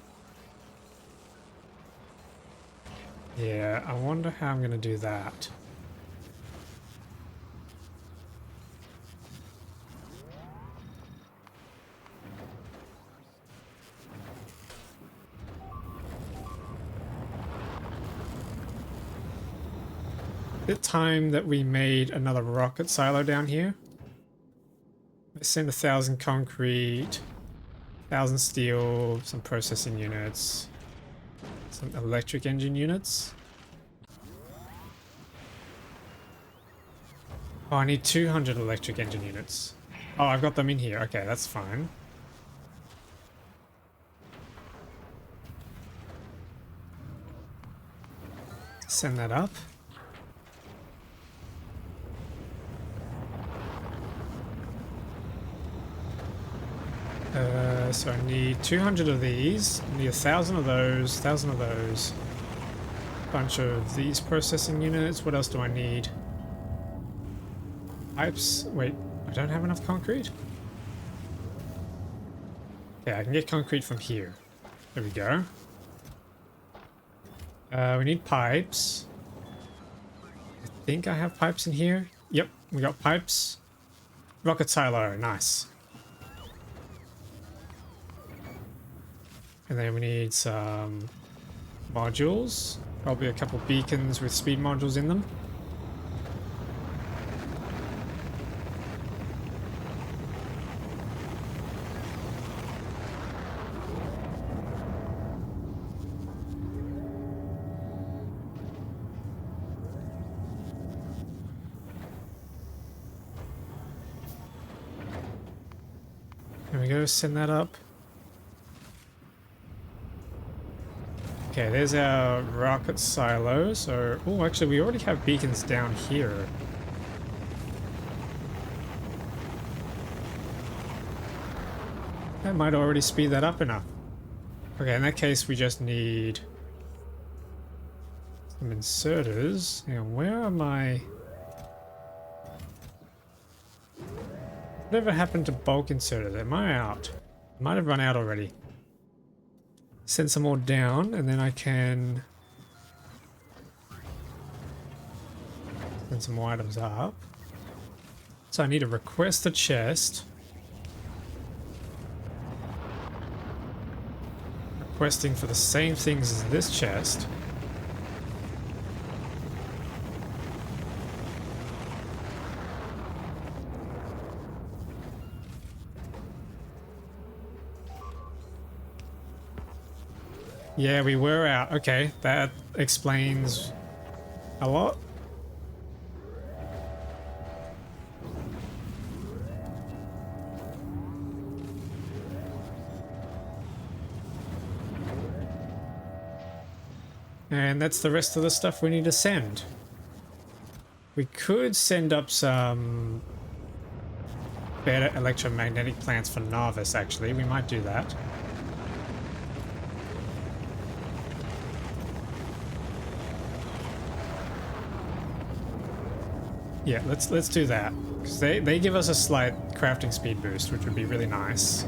Yeah, I wonder how I'm going to do that. The time that we made another rocket silo down here. Let's send 1,000 concrete, 1,000 steel, some processing units, some electric engine units. Oh, I need 200 electric engine units. Oh, I've got them in here. Okay, that's fine. Send that up. So I need 200 of these, I need 1,000 of those, 1,000 of those, bunch of these processing units. What else do I need? Pipes. Wait, I don't have enough concrete? Okay, I can get concrete from here. There we go. We need pipes. I think I have pipes in here. Yep, we got pipes. Rocket silo, nice. And then we need some modules. Probably a couple beacons with speed modules in them. There we go, send that up. Okay, there's our rocket silo. So, oh, actually, we already have beacons down here. That might already speed that up enough. Okay, in that case, we just need some inserters. Now, where are my... Whatever happened to bulk inserters? Am I out? Might have run out already. Send some more down, and then I can send some more items up. So I need to request a chest. Requesting for the same things as this chest. Yeah, we were out. Okay, that explains a lot. And that's the rest of the stuff we need to send. We could send up some better electromagnetic plants for Narvis, actually. We might do that. Yeah, let's do that. Because they give us a slight crafting speed boost, which would be really nice.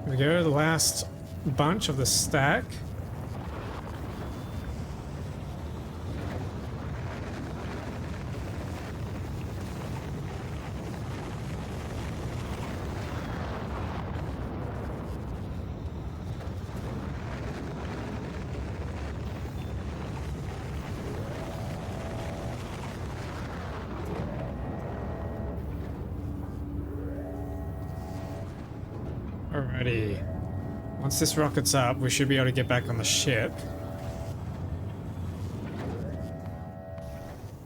Here we go, the last bunch of the stack. Alrighty. Once this rocket's up, we should be able to get back on the ship.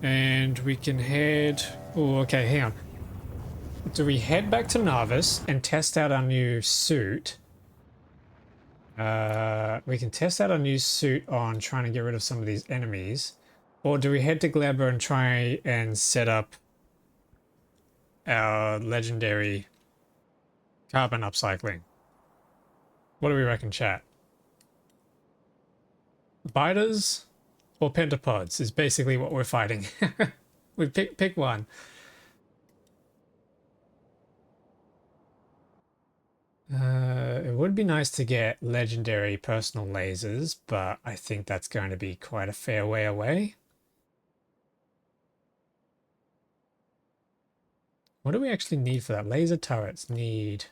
And we can head... Oh, okay, hang on. Do we head back to Narvis and test out our new suit? We can test out our new suit on trying to get rid of some of these enemies. Or do we head to Gleba and try and set up our legendary carbon upcycling? What do we reckon, chat? Biters or pentapods is basically what we're fighting. We pick one. It would be nice to get legendary personal lasers, but I think that's going to be quite a fair way away. What do we actually need for that? Laser turrets need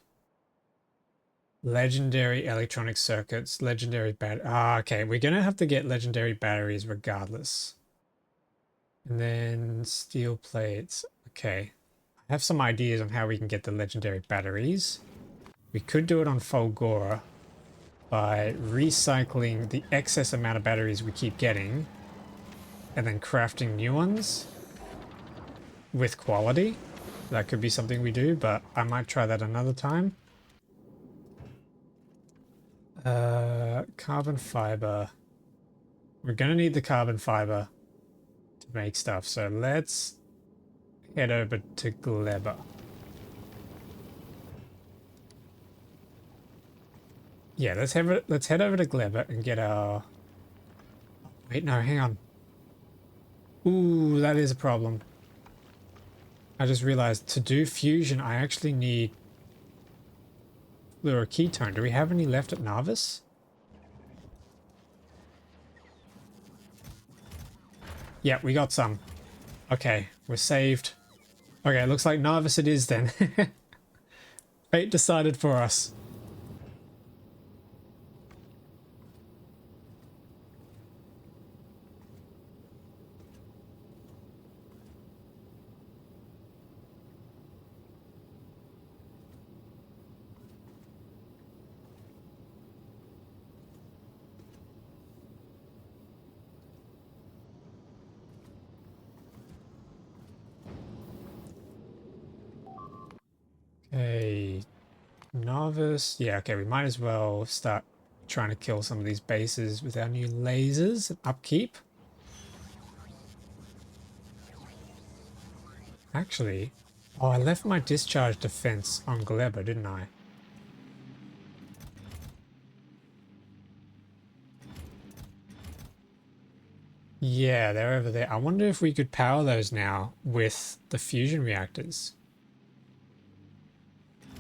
legendary electronic circuits, legendary okay, we're gonna have to get legendary batteries regardless. And then steel plates. Okay, I have some ideas on how we can get the legendary batteries. We could do it on Fulgora by recycling the excess amount of batteries we keep getting and then crafting new ones with quality. That could be something we do, but I might try that another time. Carbon fiber. We're gonna need the carbon fiber to make stuff, so let's head over to Gleba. Yeah, let's head over to Gleba and get our... Wait, no, hang on. Ooh, that is a problem. I just realized to do fusion, I actually need fluoroketone. Do we have any left at Narvis? Yeah, we got some. Okay, we're saved. Okay, looks like Narvis it is then. Fate decided for us. Okay, Narvis. Yeah, okay, we might as well start trying to kill some of these bases with our new lasers and upkeep. Actually, oh, I left my discharge defense on Gleba, didn't I? Yeah, they're over there. I wonder if we could power those now with the fusion reactors.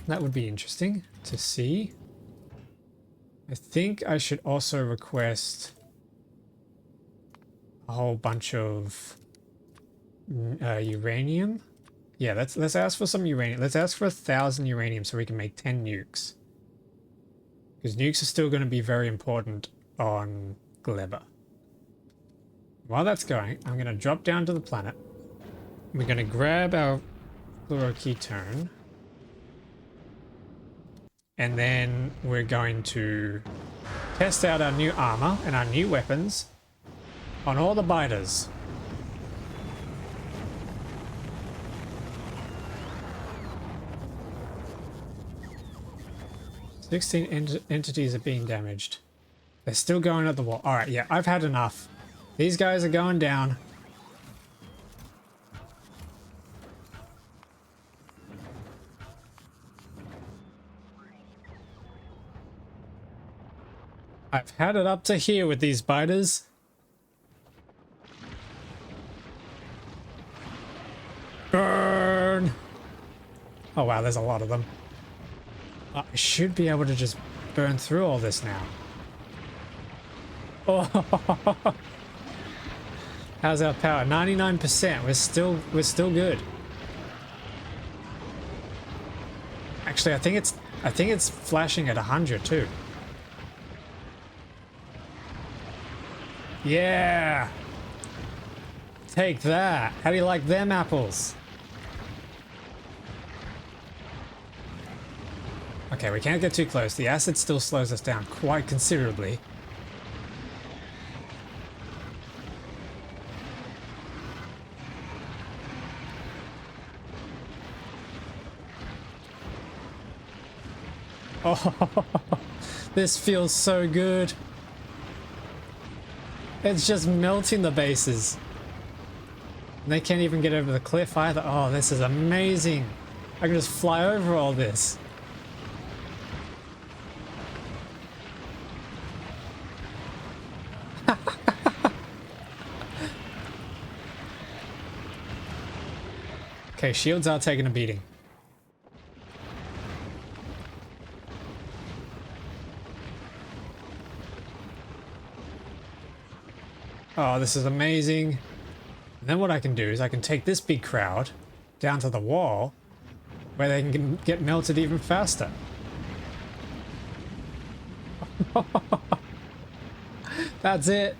That would be interesting to see. I think I should also request a whole bunch of uranium. Yeah, let's ask for some uranium. Let's ask for 1,000 uranium so we can make 10 nukes. Because nukes are still going to be very important on Gleba. While that's going, I'm going to drop down to the planet. We're going to grab our fluoroketone. And then we're going to test out our new armor and our new weapons on all the biters. Entities are being damaged. They're still going at the wall. All right, yeah, I've had enough. These guys are going down. I've had it up to here with these biters. Burn! Oh wow, there's a lot of them. I should be able to just burn through all this now. Oh, how's our power? 99%. We're still good. Actually, I think it's flashing at 100 too. Yeah. Take that. How do you like them apples? Okay, we can't get too close. The acid still slows us down quite considerably. Oh, this feels so good. It's just melting the bases. And they can't even get over the cliff either. Oh, this is amazing. I can just fly over all this. Okay, shields are taking a beating. Oh, this is amazing. And then what I can do is I can take this big crowd down to the wall where they can get melted even faster. That's it.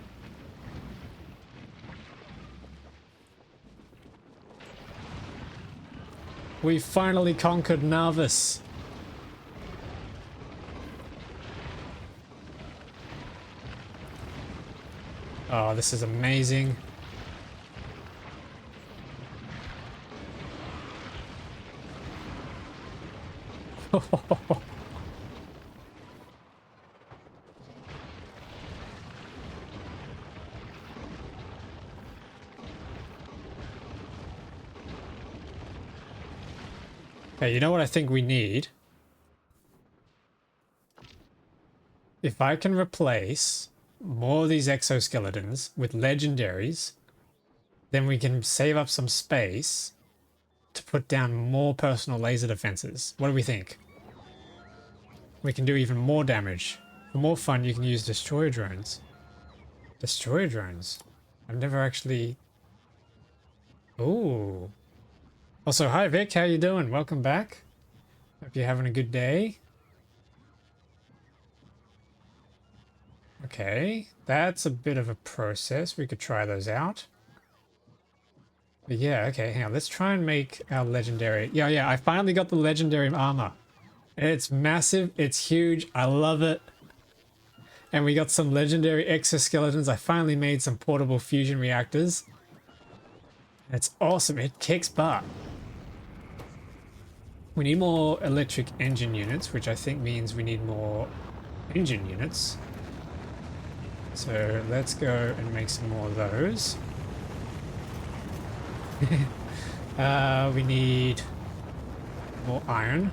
We finally conquered Narvis. Oh, this is amazing. Okay, you know what I think we need? If I can replace more of these exoskeletons with legendaries, then we can save up some space to put down more personal laser defenses. What do we think? We can do even more damage. For more fun, you can use destroyer drones. Destroyer drones? I've never actually... Ooh. Also, hi Vic, how you doing? Welcome back. Hope you're having a good day. Okay, that's a bit of a process. We could try those out. But yeah, okay, hang on. Let's try and make our legendary... Yeah, I finally got the legendary armor. It's massive. It's huge. I love it. And we got some legendary exoskeletons. I finally made some portable fusion reactors. It's awesome. It kicks butt. We need more electric engine units, which I think means we need more engine units. So let's go and make some more of those. We need more iron.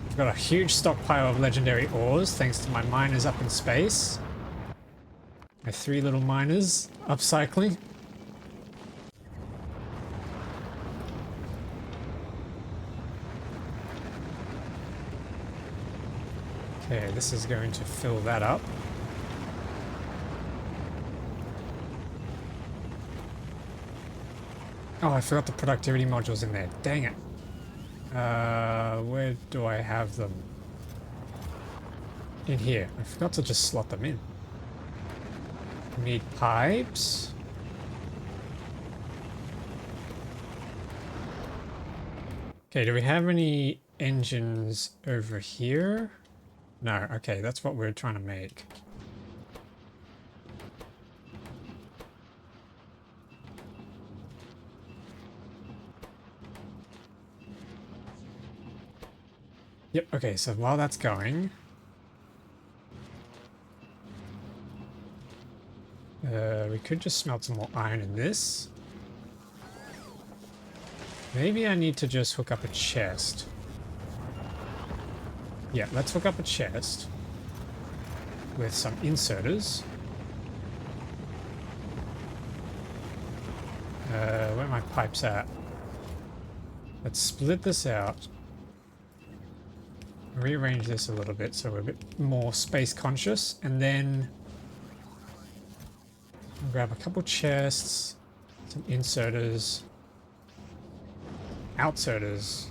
I've got a huge stockpile of legendary ores thanks to my miners up in space. My 3 little miners upcycling. Okay, this is going to fill that up. Oh, I forgot the productivity modules in there. Dang it. Where do I have them? In here. I forgot to just slot them in. We need pipes. Okay, do we have any engines over here? No, okay, that's what we're trying to make. Yep, okay, so while that's going... we could just smelt some more iron in this. Maybe I need to just hook up a chest. Yeah, let's hook up a chest with some inserters. Where are my pipes at? Let's split this out. rearrange this a little bit so we're a bit more space conscious, and then I'll grab a couple chests, some inserters, outserters,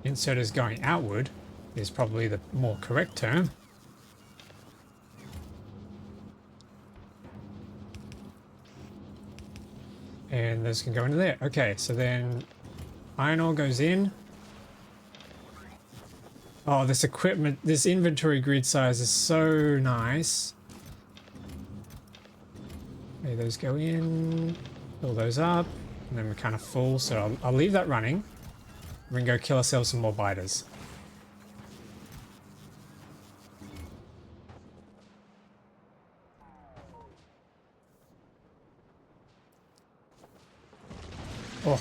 inserters going outward is probably the more correct term. And this can go into there. Okay, so then iron ore goes in. Oh, this equipment, this inventory grid size is so nice. Okay, those go in, fill those up, and then we're kind of full, so I'll leave that running. We can go kill ourselves some more biters. Oh,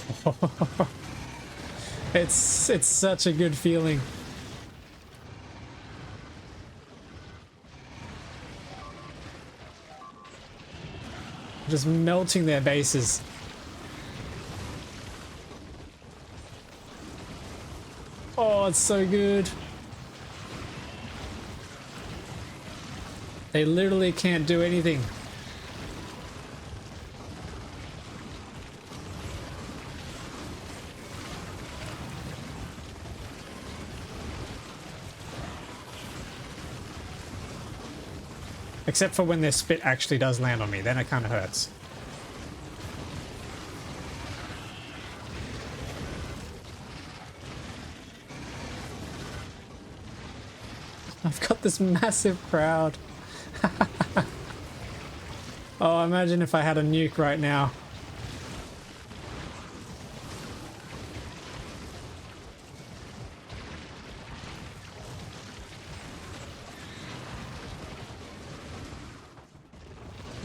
it's such a good feeling. Just melting their bases. Oh, it's so good. They literally can't do anything. Except for when their spit actually does land on me, then it kind of hurts. I've got this massive crowd. Oh, imagine if I had a nuke right now.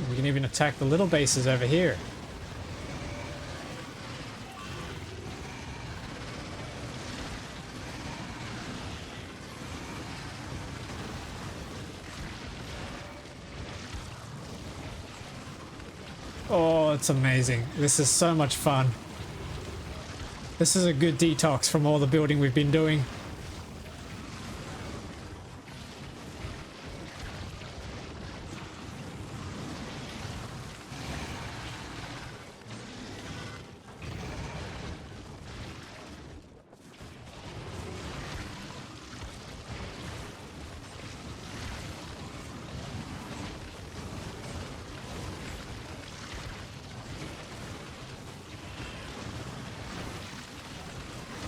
We can even attack the little bases over here. Oh, it's amazing. This is so much fun. This is a good detox from all the building we've been doing.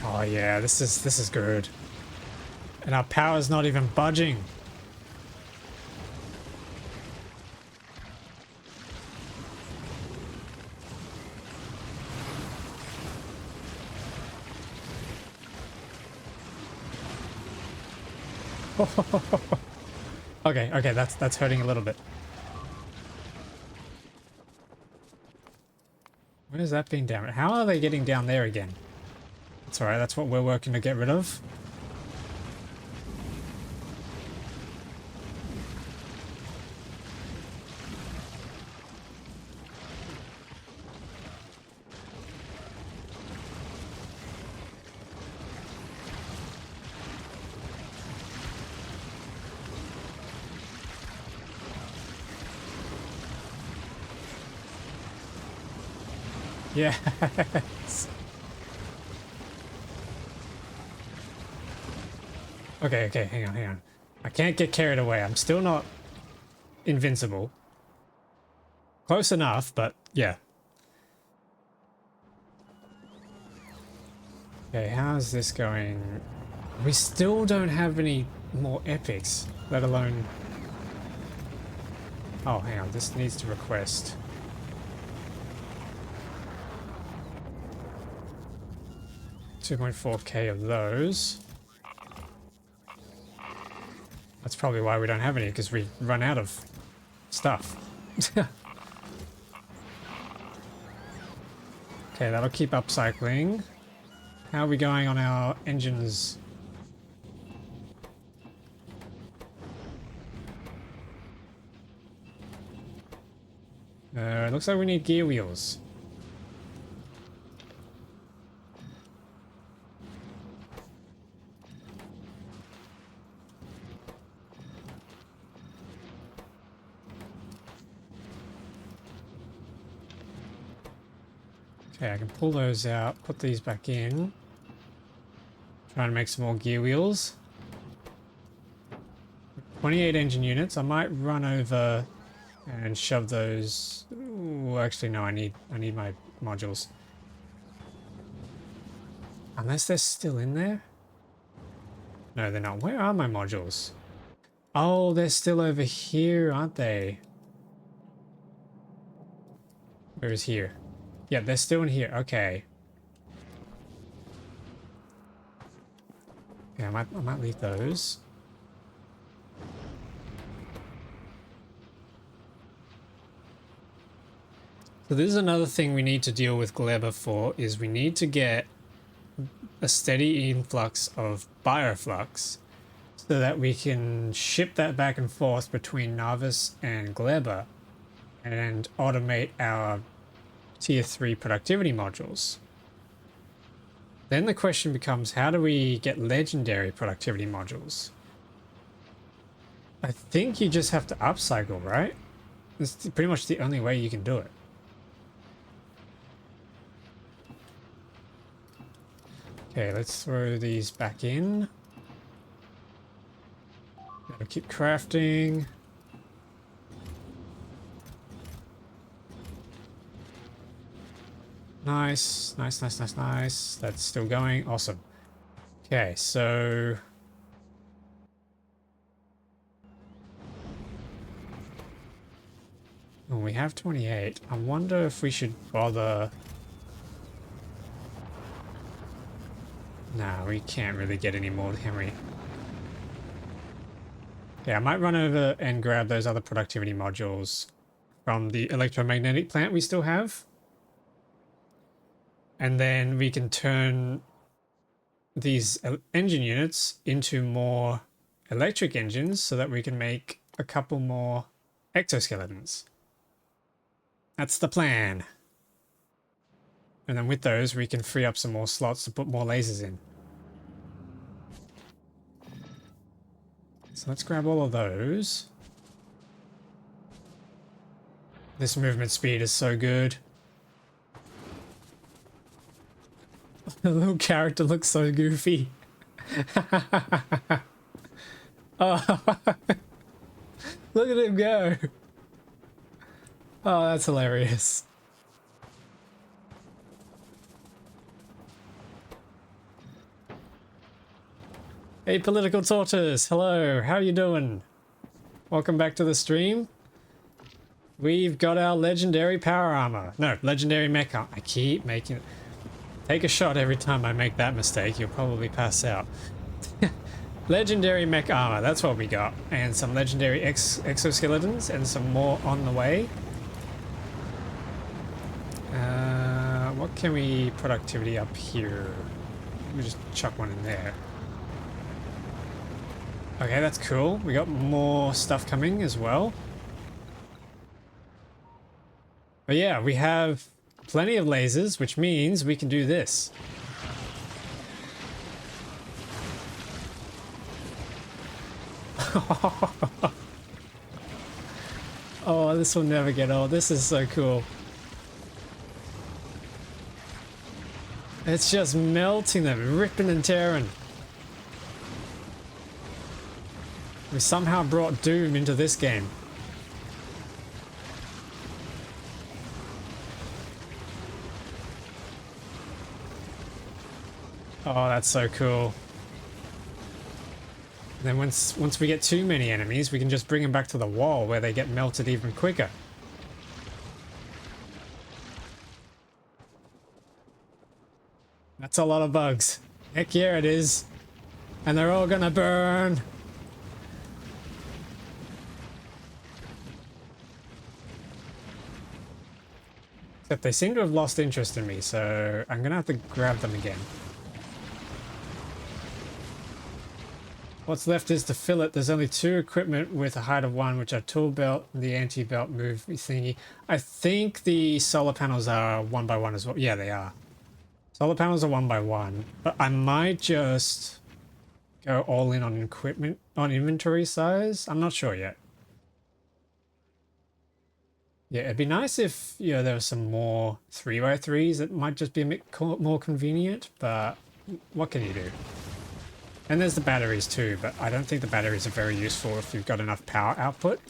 Oh yeah, this is good. And our power's not even budging. Okay, that's hurting a little bit. Where's that being down? How are they getting down there again? That's alright, that's what we're working to get rid of. Yes. Okay, hang on. I can't get carried away. I'm still not invincible. Close enough, but yeah. Okay, how's this going? We still don't have any more epics, let alone... Oh, hang on, this needs to request. $2.4K of those. That's probably why we don't have any, because we run out of stuff. Okay, that'll keep upcycling. How are we going on our engines? It looks like we need gear wheels. Okay, I can pull those out, put these back in. Try and make some more gear wheels. 28 engine units. I might run over and shove those. Ooh, actually, no, I need my modules. Unless they're still in there? No, they're not. Where are my modules? Oh, they're still over here, aren't they? Where is here? Yeah, they're still in here. Okay. Yeah, I might leave those. So this is another thing we need to deal with Gleba for, is we need to get a steady influx of bioflux so that we can ship that back and forth between Navis and Gleba and automate our tier 3 productivity modules. Then the question becomes, how do we get legendary productivity modules? I think you just have to upcycle, right? It's pretty much the only way you can do it. Okay, let's throw these back in. Gotta keep crafting. Nice, nice, nice, nice, nice. That's still going. Awesome. Okay, so... oh, we have 28. I wonder if we should bother... nah, we can't really get any more, can we? Yeah, I might run over and grab those other productivity modules from the electromagnetic plant we still have. And then we can turn these engine units into more electric engines so that we can make a couple more exoskeletons. That's the plan. And then with those, we can free up some more slots to put more lasers in. So let's grab all of those. This movement speed is so good. The little character looks so goofy. Oh, look at him go. Oh, that's hilarious. Hey, Political Tortoise. Hello, how are you doing? Welcome back to the stream. We've got our legendary power armor. No, legendary mech armor. I keep making it. Take a shot every time I make that mistake. You'll probably pass out. Legendary mech armor. That's what we got. And some legendary exoskeletons and some more on the way. What can we productivity up here? Let me just chuck one in there. Okay, that's cool. We got more stuff coming as well. But yeah, we have plenty of lasers, which means we can do this. Oh, this will never get old. This is so cool. It's just melting them, ripping and tearing. We somehow brought Doom into this game. Oh, that's so cool. And then once we get too many enemies, we can just bring them back to the wall where they get melted even quicker. That's a lot of bugs. Heck yeah, it is. And they're all gonna burn. Except they seem to have lost interest in me, so I'm gonna have to grab them again. What's left is to fill it. There's only 2 equipment with a height of 1, which are tool belt and the anti-belt move thingy. I think the solar panels are 1 by 1 as well. Yeah, they are. Solar panels are 1 by 1, but I might just go all in on equipment, on inventory size. I'm not sure yet. Yeah, it'd be nice if, you know, there were some more 3x3s that might just be a bit more convenient, but what can you do? And there's the batteries too, but I don't think the batteries are very useful if you've got enough power output.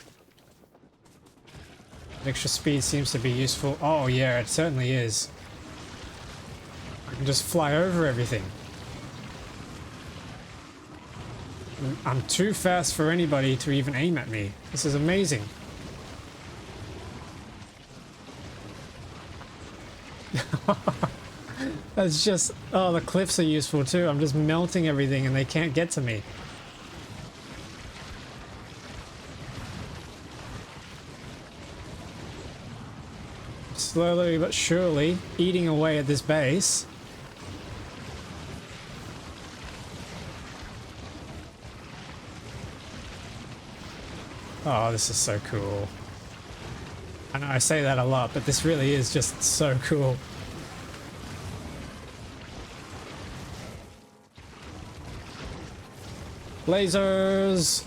Extra speed seems to be useful. Oh yeah, it certainly is. I can just fly over everything. I'm too fast for anybody to even aim at me. This is amazing. That's just... Oh, the cliffs are useful too. I'm just melting everything and they can't get to me. Slowly but surely eating away at this base. Oh, this is so cool. I know I say that a lot, but this really is just so cool. Lasers!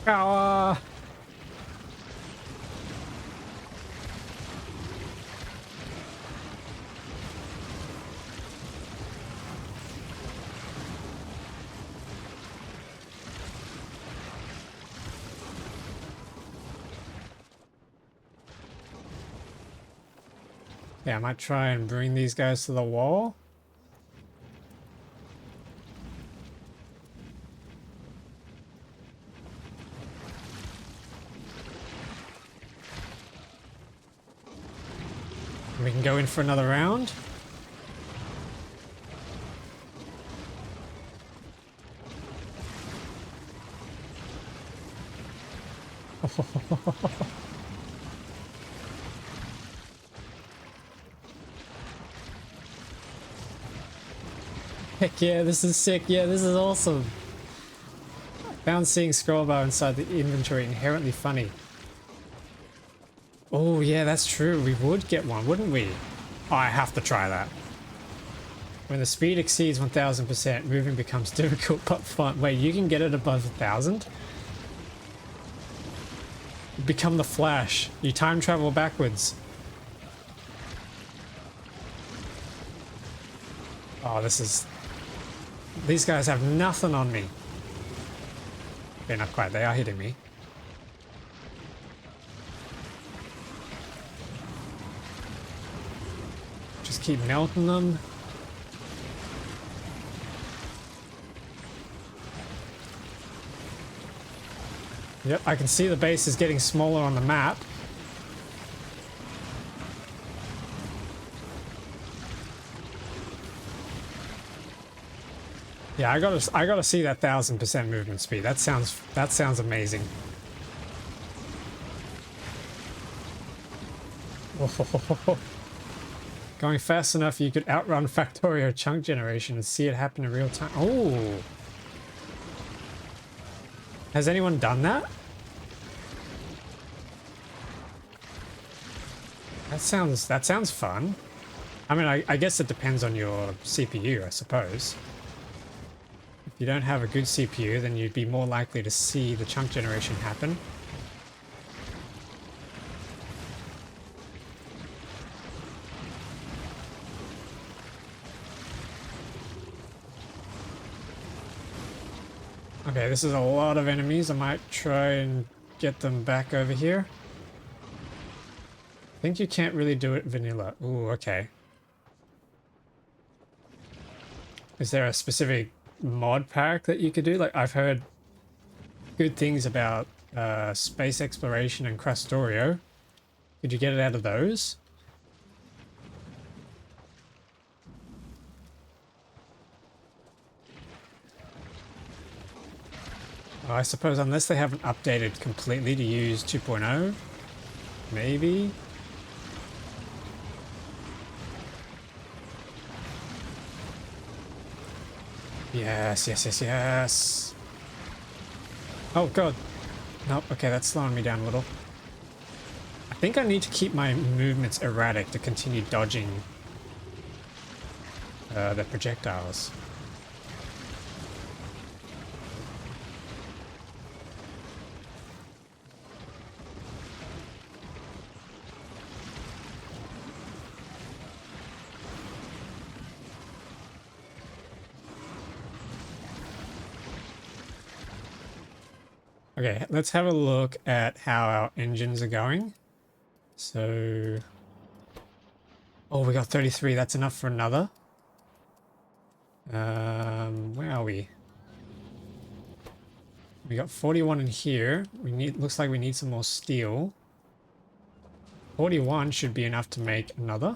Power! Yeah, I might try and bring these guys to the wall. We can go in for another round. Heck yeah, this is sick. Yeah, this is awesome. Found seeing scroll bar inside the inventory inherently funny. Oh yeah, that's true. We would get one, wouldn't we? Oh, I have to try that. When the speed exceeds 1000%, moving becomes difficult but fun. Wait, you can get it above 1000? Become the Flash. You time travel backwards. Oh, this is... These guys have nothing on me. Okay, not quite. They are hitting me. Just keep melting them. Yep, I can see the base is getting smaller on the map. Yeah, I gotta see that 1000% movement speed. That sounds amazing. Going fast enough, you could outrun Factorio chunk generation and see it happen in real time. Oh, has anyone done that? That sounds fun. I mean, I guess it depends on your CPU, I suppose. If you don't have a good CPU, then you'd be more likely to see the chunk generation happen. Okay, this is a lot of enemies. I might try and get them back over here. I think you can't really do it vanilla. Ooh, okay. Is there a specific mod pack that you could do? Like, I've heard good things about space exploration and Factorio. Could you get it out of those? I suppose unless they haven't updated completely to use 2.0, maybe. Yes, yes, yes, yes. Oh god. Nope, okay, that's slowing me down a little. I think I need to keep my movements erratic to continue dodging the projectiles. Okay, let's have a look at how our engines are going. So, oh, we got 33. That's enough for another. Where are we? We got 41 in here. We need, looks like we need some more steel. 41 should be enough to make another.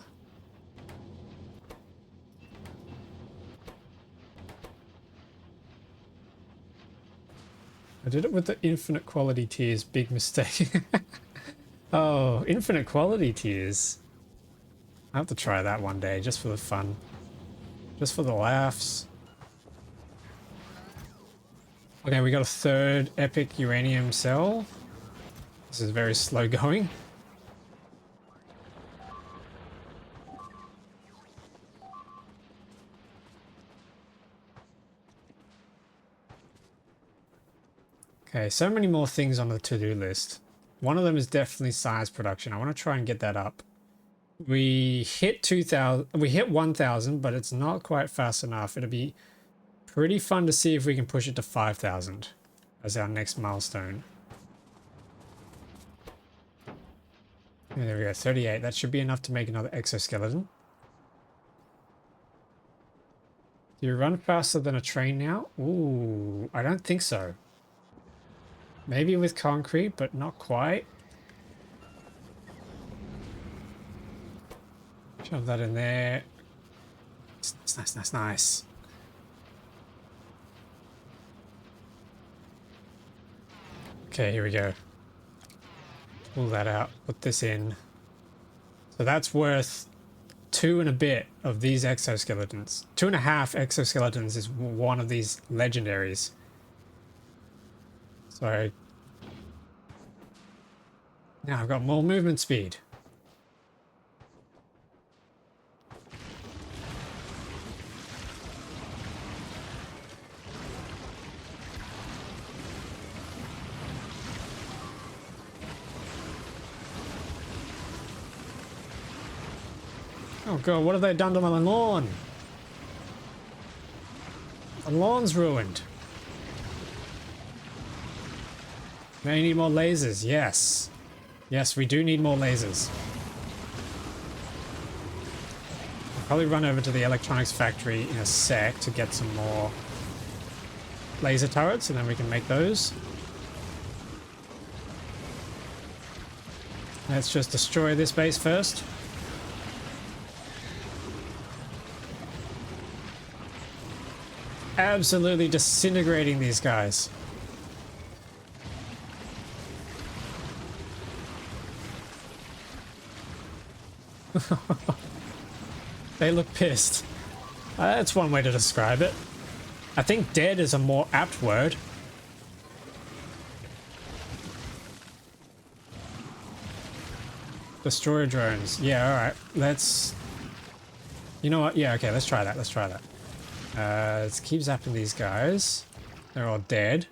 I did it with the infinite quality tiers. Big mistake. Oh, infinite quality tiers. I have to try that one day just for the fun. Just for the laughs. Okay, we got a third epic uranium cell. This is very slow going. Okay, so many more things on the to-do list. One of them is definitely science production. I want to try and get that up. We hit 2,000, we hit 1,000, but it's not quite fast enough. It'll be pretty fun to see if we can push it to 5,000 as our next milestone. And there we go, 38. That should be enough to make another exoskeleton. Do you run faster than a train now? Ooh, I don't think so. Maybe with concrete, but not quite. Shove that in there. Nice, nice. Okay, here we go. Pull that out, put this in. So that's worth 2 and a bit of these exoskeletons. 2.5 exoskeletons is one of these legendaries. So now I've got more movement speed. Oh god, what have they done to my lawn? The lawn's ruined. May need more lasers, yes. Yes, we do need more lasers. I'll probably run over to the electronics factory in a sec to get some more laser turrets, and then we can make those. Let's just destroy this base first. Absolutely disintegrating these guys. They look pissed. That's one way to describe it. I think dead is a more apt word. Destroyer drones. Yeah, alright. Let's... You know what? Yeah, okay, let's try that. Let's try that. Let's keep zapping these guys. They're all dead.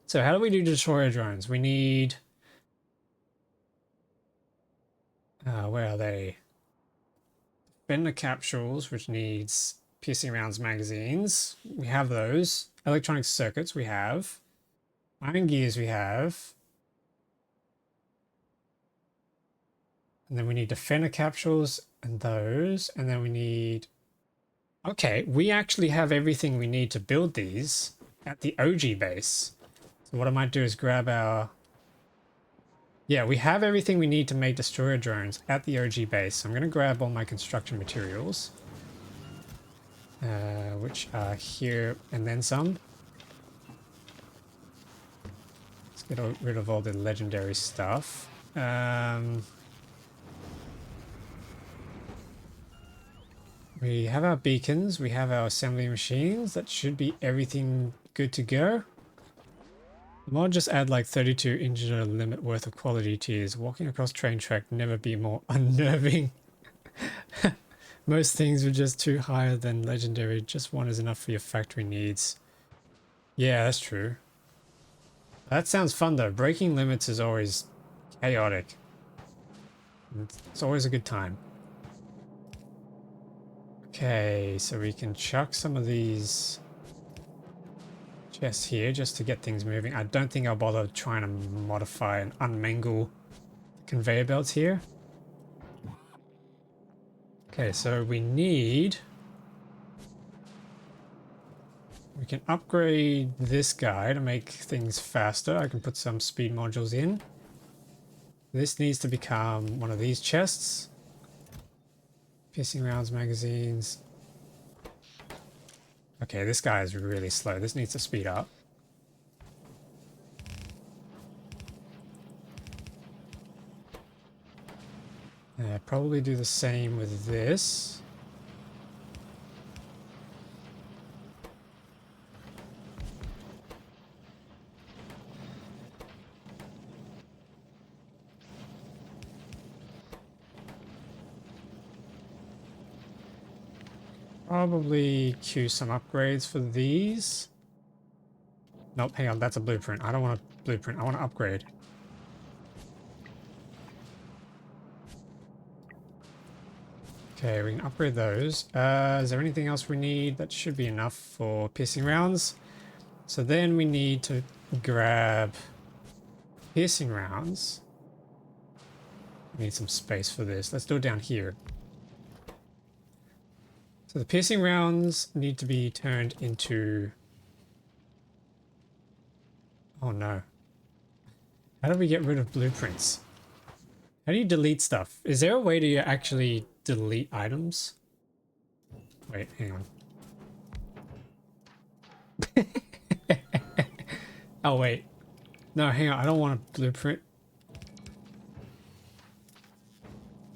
So how do we do destroyer drones? We need... where are they? Bender capsules, which needs piercing rounds magazines. We have those. Electronic circuits we have. Iron gears we have. And then we need defender capsules and those. And then we need... Okay, we actually have everything we need to build these at the OG base. So what I might do is grab our... Yeah, we have everything we need to make destroyer drones at the OG base. So I'm going to grab all my construction materials. Which are here and then some. Let's get rid of all the legendary stuff. We have our beacons, we have our assembly machines. That should be everything good to go. I might just add like 32 integer limit worth of quality tiers. Walking across train track never be more unnerving. Most things were just too higher than legendary. Just one is enough for your factory needs. Yeah, that's true. That sounds fun though. Breaking limits is always chaotic. It's always a good time. Okay, so we can chuck some of these chest here just to get things moving. I don't think I'll bother trying to modify and unmangle conveyor belts here. Okay, so we can upgrade this guy to make things faster. I can put some speed modules in. This needs to become one of these chests. Piercing rounds, magazines. Okay, this guy is really slow. This needs to speed up. Probably do the same with this. Probably queue some upgrades for these. Nope, hang on, that's a blueprint. I don't want a blueprint, I want to upgrade. Okay, we can upgrade those. Is there anything else we need? That should be enough for piercing rounds. So then we need to grab piercing rounds. We need some space for this. Let's do it down here. So the piercing rounds need to be turned into... Oh no. How do we get rid of blueprints? How do you delete stuff? Is there a way to actually delete items? Wait, hang on. Oh wait. No, hang on. I don't want a blueprint.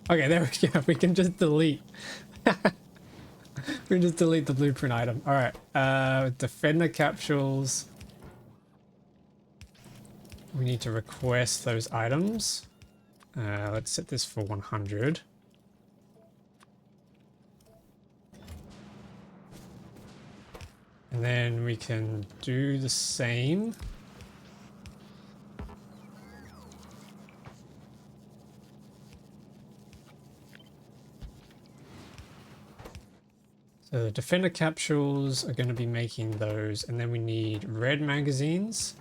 Okay, there we go. We can just delete. We can just delete the blueprint item. Alright. Defender capsules. We need to request those items. Let's set this for 100. And then we can do the same. So the defender capsules are going to be making those, and then we need red magazines.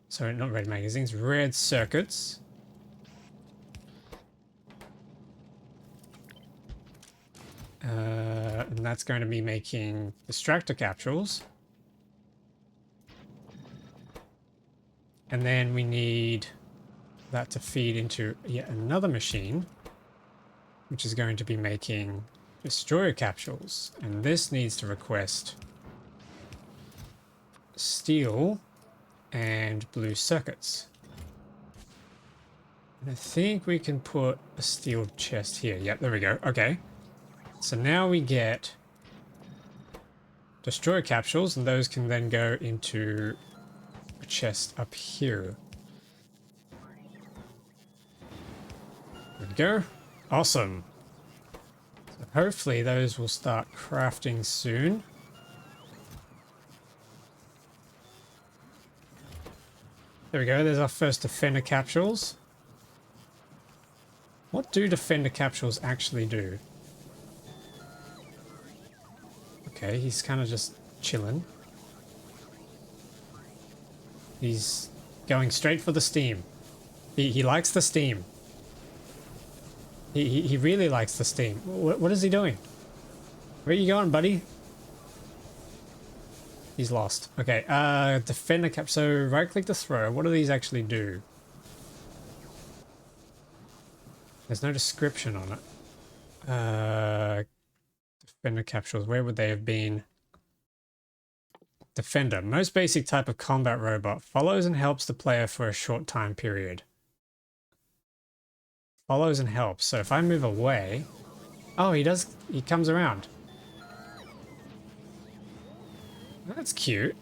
Sorry, not red magazines, red circuits. And that's going to be making distractor capsules. And then we need that to feed into yet another machine, which is going to be making destroyer capsules. And this needs to request steel and blue circuits. And I think we can put a steel chest here. Yep, there we go. Okay. So now we get destroyer capsules, and those can then go into a chest up here. There we go. Awesome. So hopefully those will start crafting soon. There we go. There's our first defender capsules. What do defender capsules actually do? Okay, he's kind of just chilling. He's going straight for the steam. He likes the steam. He really likes the steam. What is he doing? Where are you going, buddy? He's lost. Okay, defender cap. So right click to throw. What do these actually do? There's no description on it. Defender capsules. Where would they have been? Defender. Most basic type of combat robot. Follows and helps the player for a short time period. Follows and helps. So if I move away... Oh, he does... He comes around. That's cute.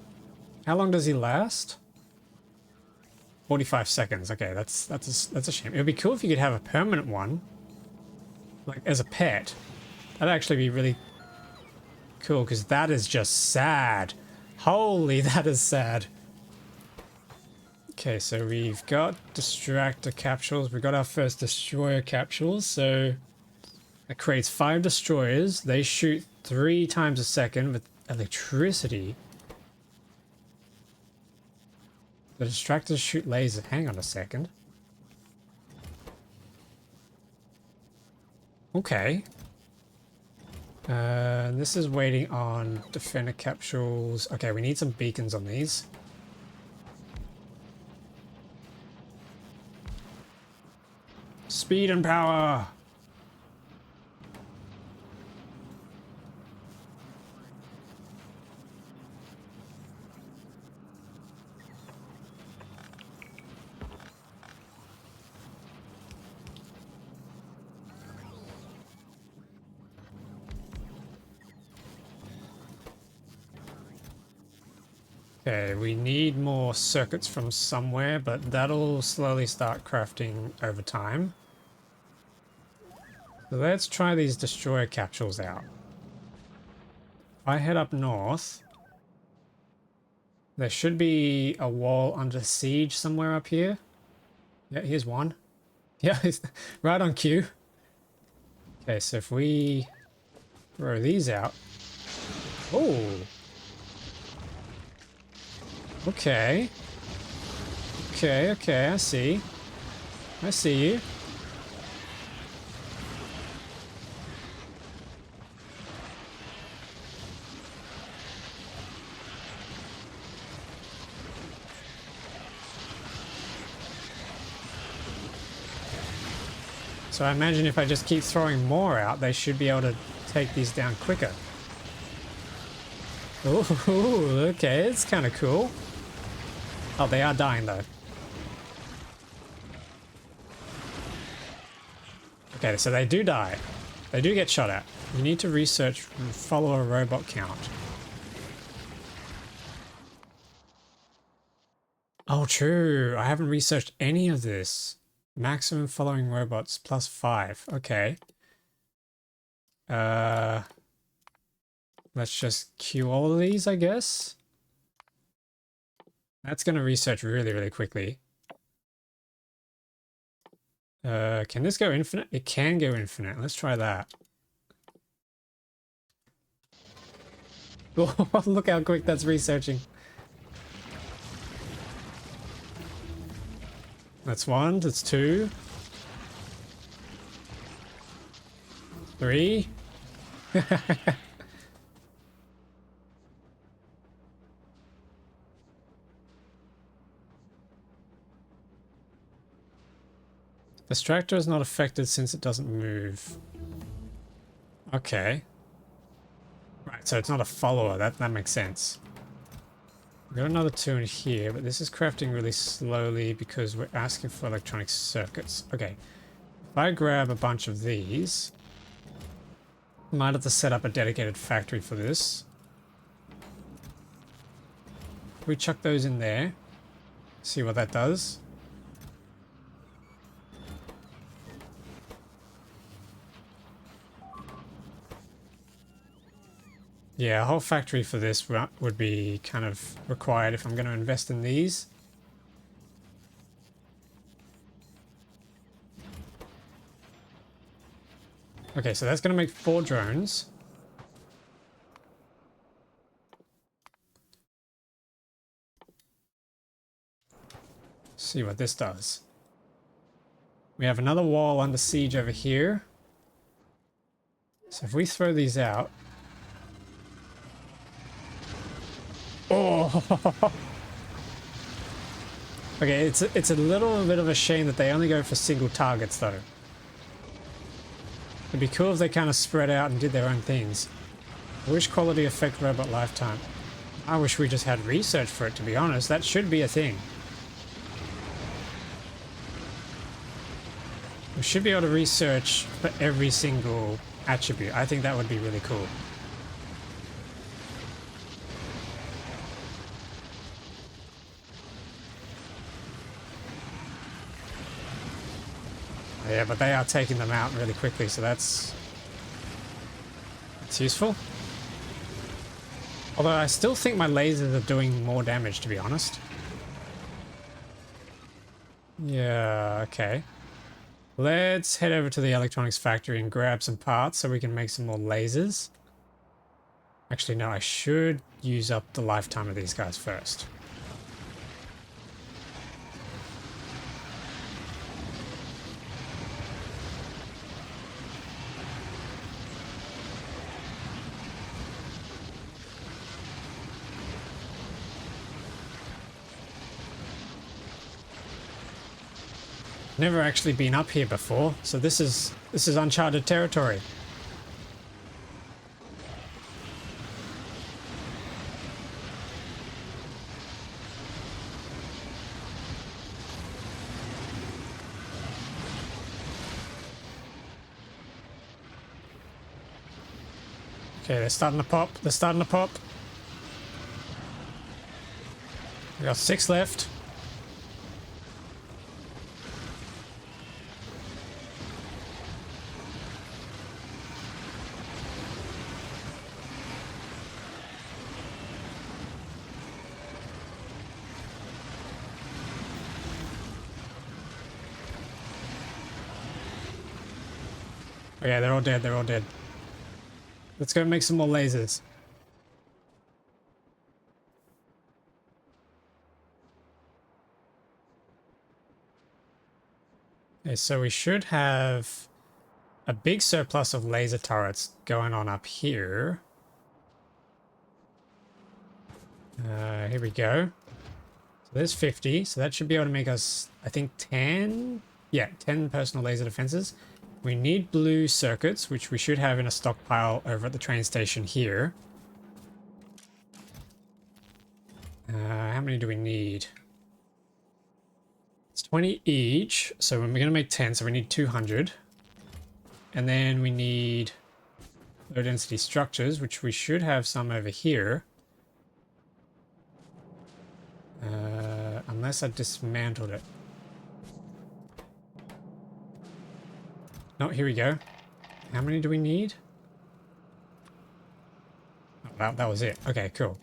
How long does he last? 45 seconds. Okay, that's a shame. It would be cool if you could have a permanent one. Like, as a pet. That'd actually be really cool, because that is just sad. Holy, that is sad. Okay, so we've got distractor capsules. We've got our first destroyer capsules. So it creates 5 destroyers. They shoot 3 times a second with electricity. The distractors shoot lasers. Hang on a second. Okay. This is waiting on defender capsules. Okay, we need some beacons on these. Speed and power! Okay, we need more circuits from somewhere, but that'll slowly start crafting over time. So let's try these destroyer capsules out. If I head up north, there should be a wall under siege somewhere up here. Yeah, here's one. Yeah, it's right on cue. Okay, so if we throw these out. Oh! Okay. Okay, I see. I see you. So I imagine if I just keep throwing more out, they should be able to take these down quicker. Ooh, okay, it's kind of cool. Oh, they are dying though. Okay, so they do die. They do get shot at. You need to research and follow a robot count. Oh, true. I haven't researched any of this. Maximum following robots plus 5. Okay. Let's just queue all of these, I guess. That's going to research really, really quickly. Can this go infinite? It can go infinite. Let's try that. Oh, look how quick that's researching. That's 1, that's 2. 3. The distractor is not affected since it doesn't move. Okay. Right, so it's not a follower. That makes sense. We've got another 2 in here, but this is crafting really slowly because we're asking for electronic circuits. Okay. If I grab a bunch of these, I might have to set up a dedicated factory for this. We chuck those in there. See what that does. Yeah, a whole factory for this would be kind of required if I'm going to invest in these. Okay, so that's going to make 4 drones. See what this does. We have another wall under siege over here. So if we throw these out... Oh! Okay, it's a little bit of a shame that they only go for single targets though. It'd be cool if they kind of spread out and did their own things. I wish quality affect robot lifetime. I wish we just had research for it, to be honest. That should be a thing. We should be able to research for every single attribute. I think that would be really cool. Yeah, but they are taking them out really quickly, so that's useful. Although I still think my lasers are doing more damage, to be honest. Yeah, okay. Let's head over to the electronics factory and grab some parts so we can make some more lasers. Actually, no, I should use up the lifetime of these guys first. Never actually been up here before, so this is uncharted territory. Okay, they're starting to pop. They're starting to pop. We got 6 left. Oh yeah, they're all dead. They're all dead. Let's go make some more lasers. Okay, so we should have a big surplus of laser turrets going on up here. Here we go. So there's 50, so that should be able to make us, I think, 10? Yeah, 10 personal laser defenses. We need blue circuits, which we should have in a stockpile over at the train station here. How many do we need? It's 20 each, so we're going to make 10, so we need 200. And then we need low density structures, which we should have some over here. Unless I dismantled it. No, here we go. How many do we need? Oh, that was it. Okay, cool.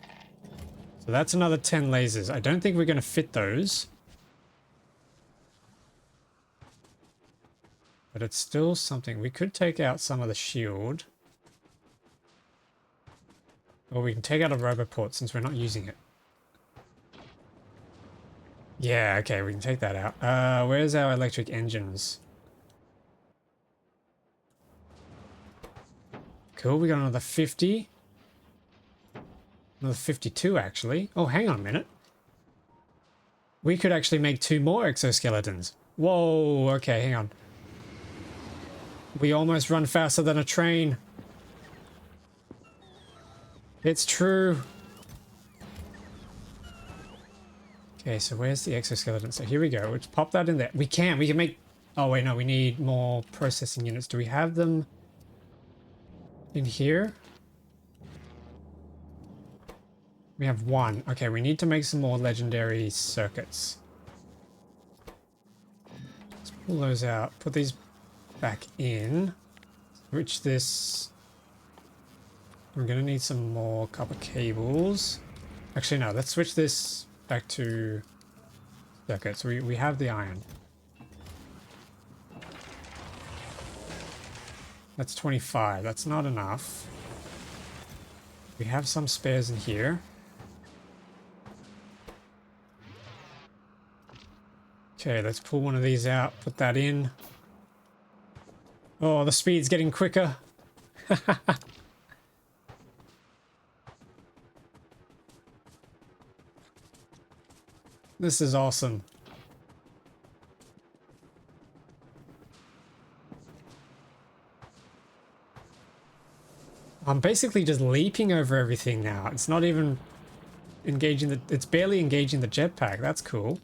So that's another 10 lasers. I don't think we're going to fit those. But it's still something. We could take out some of the shield. Or we can take out a roboport since we're not using it. Yeah, okay, we can take that out. Where's our electric engines? Cool, we got another 50. Another 52, actually. Oh, hang on a minute. We could actually make 2 more exoskeletons. Whoa, okay, hang on. We almost run faster than a train. It's true. Okay, so where's the exoskeleton? So here we go. Let's pop that in there. We can make... Oh, wait, no, we need more processing units. Do we have them in here? We have 1. Okay, we need to make some more legendary circuits. Let's pull those out. Put these back in. Switch this. We're going to need some more copper cables. Actually, no, let's switch this back to circuits. We have the iron. That's 25. That's not enough. We have some spares in here. Okay, let's pull one of these out, put that in. Oh, the speed's getting quicker. This is awesome. I'm basically just leaping over everything now. It's not even engaging the... It's barely engaging the jetpack. That's cool.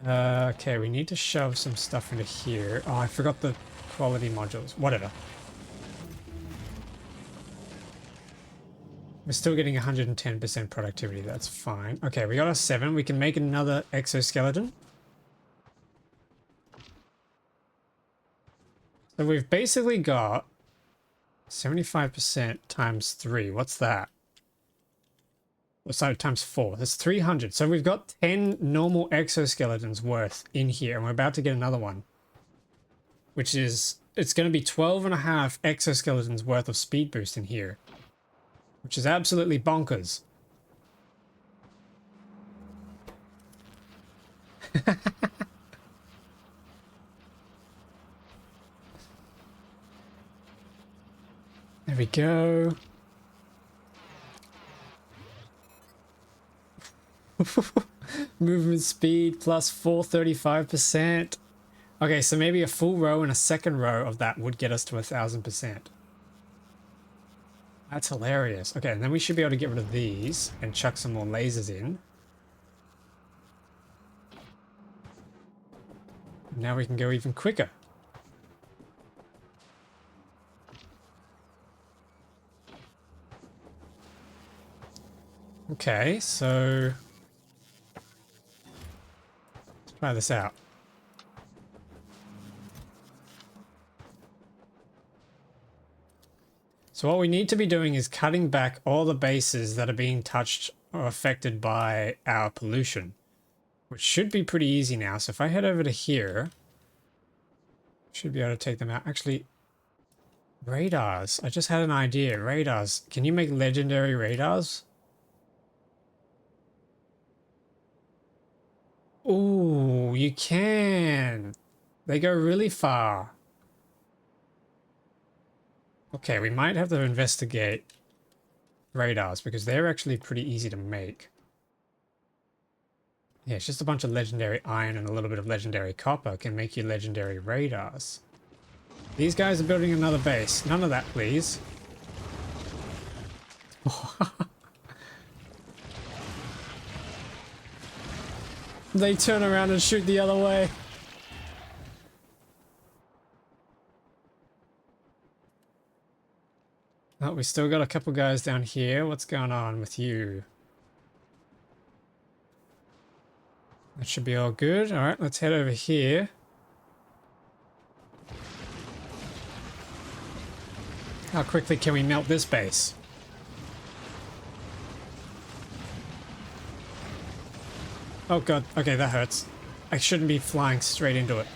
Okay, we need to shove some stuff into here. Oh, I forgot the quality modules. Whatever. We're still getting 110% productivity. That's fine. Okay, we got a 7. We can make another exoskeleton. So we've basically got 75% times 3. What's that? Sorry, times 4. That's 300. So we've got 10 normal exoskeletons worth in here, and we're about to get another one. Which is... It's going to be 12.5 exoskeletons worth of speed boost in here. Which is absolutely bonkers. There we go. Movement speed plus 435%. Okay, so maybe a full row and a second row of that would get us to 1000%. That's hilarious. Okay, and then we should be able to get rid of these and chuck some more lasers in. Now we can go even quicker. Okay, so let's try this out. So what we need to be doing is cutting back all the bases that are being touched or affected by our pollution, which should be pretty easy now. So if I head over to here, should be able to take them out. Actually, radars. I just had an idea. Radars. Can you make legendary radars? Ooh, you can. They go really far. Okay, we might have to investigate radars because they're actually pretty easy to make. Yeah, it's just a bunch of legendary iron and a little bit of legendary copper can make you legendary radars. These guys are building another base. None of that, please. They turn around and shoot the other way. Oh, we still got a couple guys down here. What's going on with you? That should be all good. All right, let's head over here. How quickly can we melt this base? Oh god, okay, that hurts. I shouldn't be flying straight into it.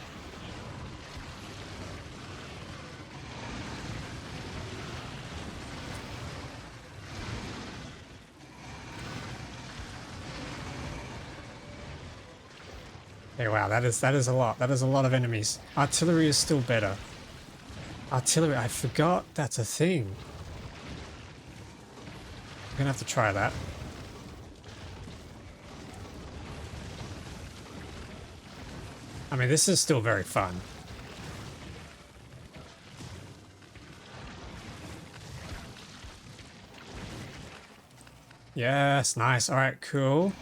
Okay, wow, that is a lot. That is a lot of enemies. Artillery is still better. Artillery, I forgot that's a thing. I'm gonna have to try that. I mean, this is still very fun. Yes, nice. All right, cool.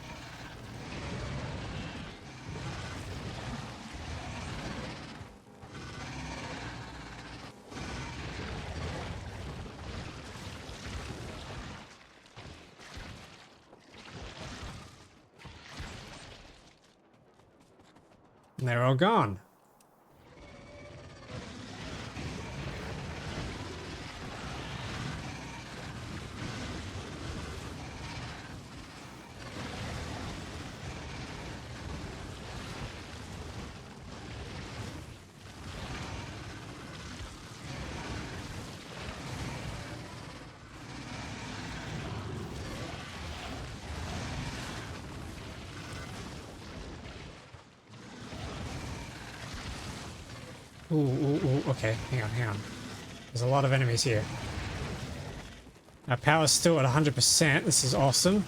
And they're all gone. Ooh, okay, hang on. There's a lot of enemies here. Our power's still at 100%. This is awesome.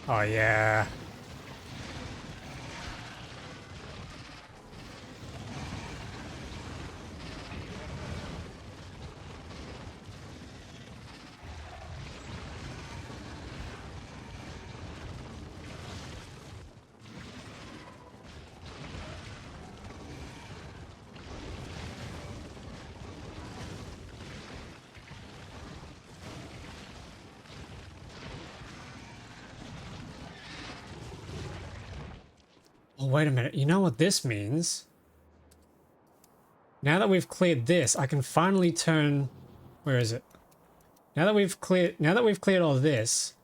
Oh, yeah. Oh, wait a minute. You know what this means? Now that we've cleared this, I can finally turn... Where is it? Now that we've cleared all this,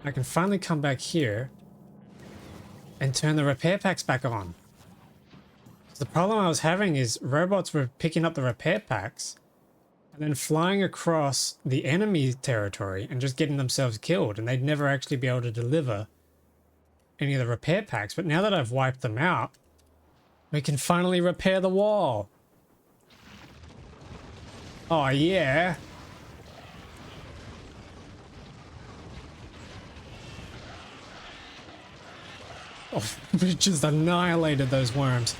I can finally come back here and turn the repair packs back on. The problem I was having is robots were picking up the repair packs and then flying across the enemy territory and just getting themselves killed, and they'd never actually be able to deliver any of the repair packs. But now that I've wiped them out, We can finally repair the wall. Oh, yeah. Oh, we just annihilated those worms.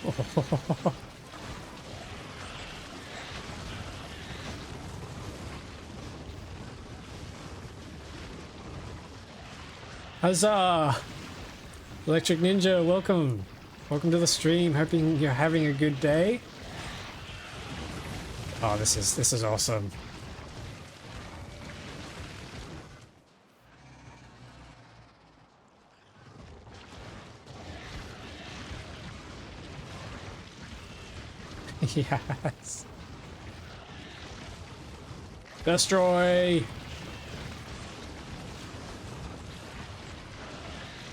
Oh. Huzzah! Electric Ninja, welcome. Welcome to the stream. Hoping you're having a good day. Oh, this is awesome. Yes. Destroy!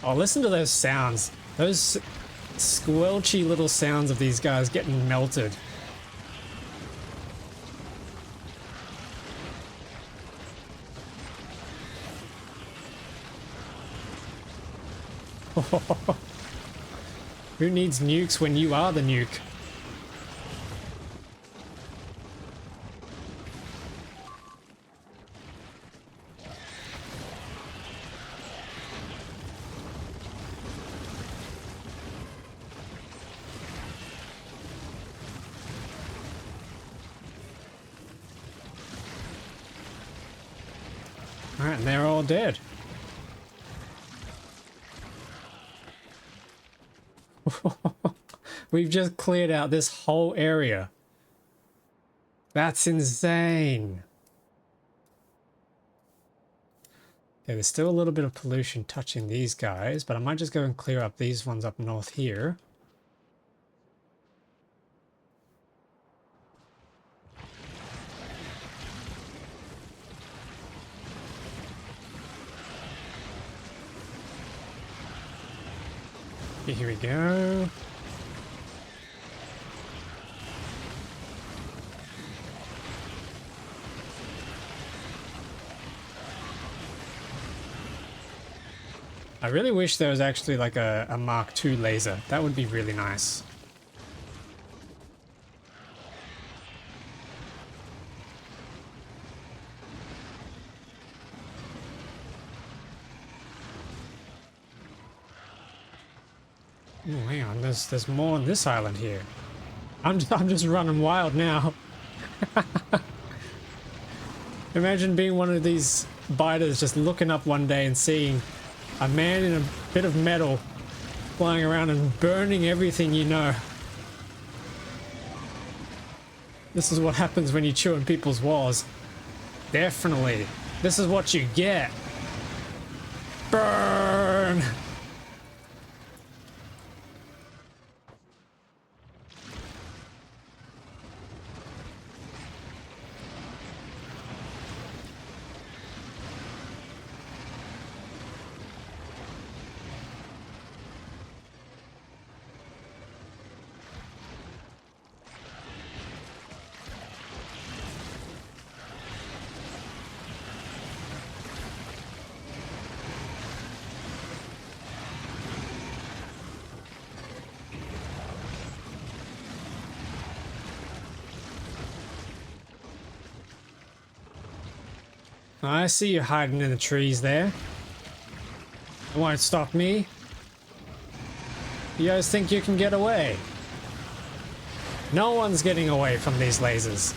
Oh, listen to those sounds. Those squelchy little sounds of these guys getting melted. Who needs nukes when you are the nuke? Alright, and they're all dead. We've just cleared out this whole area. That's insane. Okay, there's still a little bit of pollution touching these guys, but I might just go and clear up these ones up north here. Okay, here we go. I really wish there was actually like a Mark II laser. That would be really nice. Oh, hang on, there's more on this island here. I'm just running wild now. Imagine being one of these biters just looking up one day and seeing a man in a bit of metal flying around and burning everything you know. This is what happens when you chew in people's walls. Definitely. This is what you get. Burn! I see you hiding in the trees there. It won't stop me. You guys think you can get away? No one's getting away from these lasers.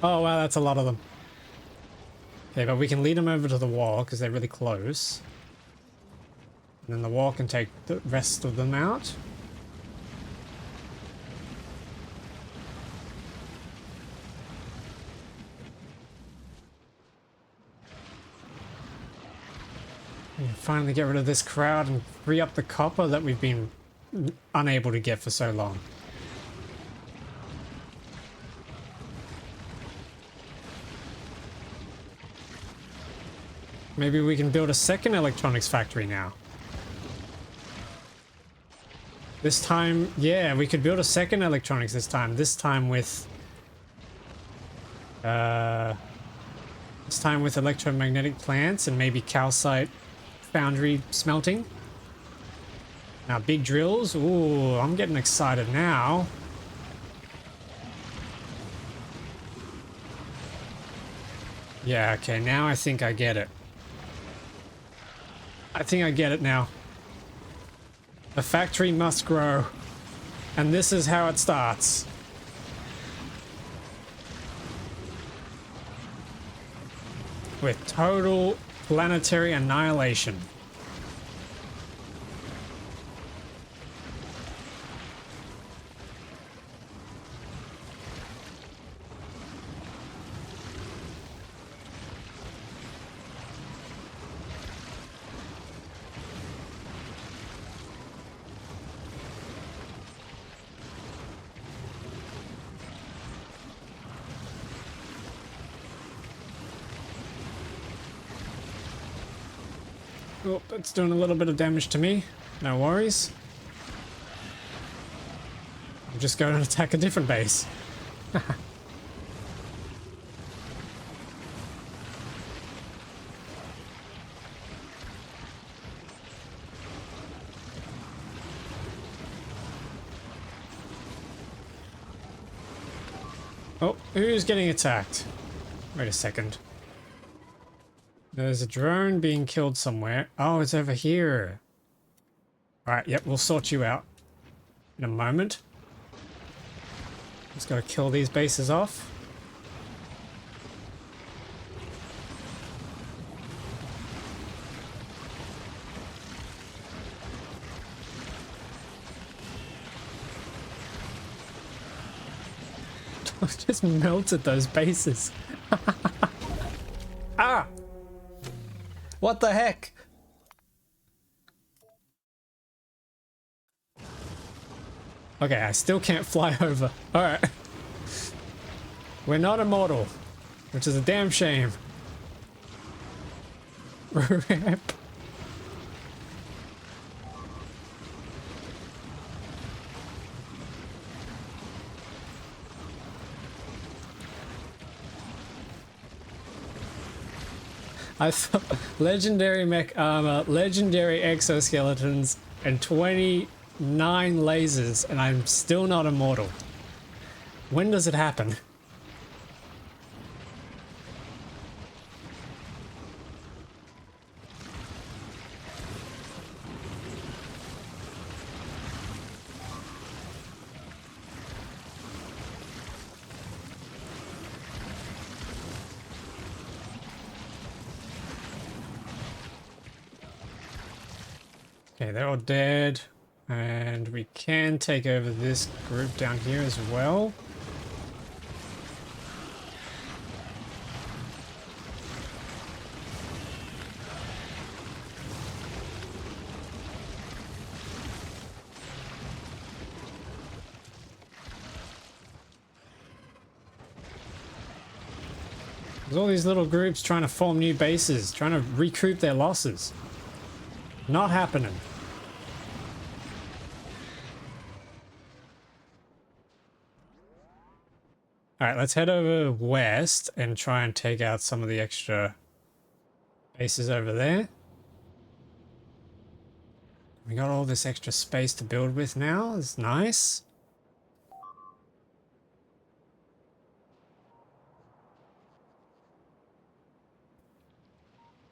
Oh wow, that's a lot of them. Okay, but we can lead them over to the wall because they're really close. And then the wall can take the rest of them out. And finally get rid of this crowd and free up the copper that we've been unable to get for so long. Maybe we can build a second electronics factory now. This time, yeah, we could build a second electronics this time. This time with electromagnetic plants and maybe calcite foundry smelting. Now big drills. Ooh, I'm getting excited now. Yeah, okay, now I think I get it. I think I get it now. The factory must grow. And this is how it starts. With total planetary annihilation. Oh, that's doing a little bit of damage to me. No worries. I'm just going to attack a different base. Oh, who's getting attacked? Wait a second. There's a drone being killed somewhere. Oh, it's over here. Alright, yep, we'll sort you out in a moment. Just gotta kill these bases off. Just melted those bases. Ah! What the heck? Okay, I still can't fly over. Alright. We're not immortal, which is a damn shame. Rip. I thought legendary mech armor, legendary exoskeletons, and 29 lasers, and I'm still not immortal. When does it happen? Okay, they're all dead, and we can take over this group down here as well. There's all these little groups trying to form new bases, trying to recoup their losses. Not happening. Alright, let's head over west and try and take out some of the extra bases over there. We got all this extra space to build with now. It's nice.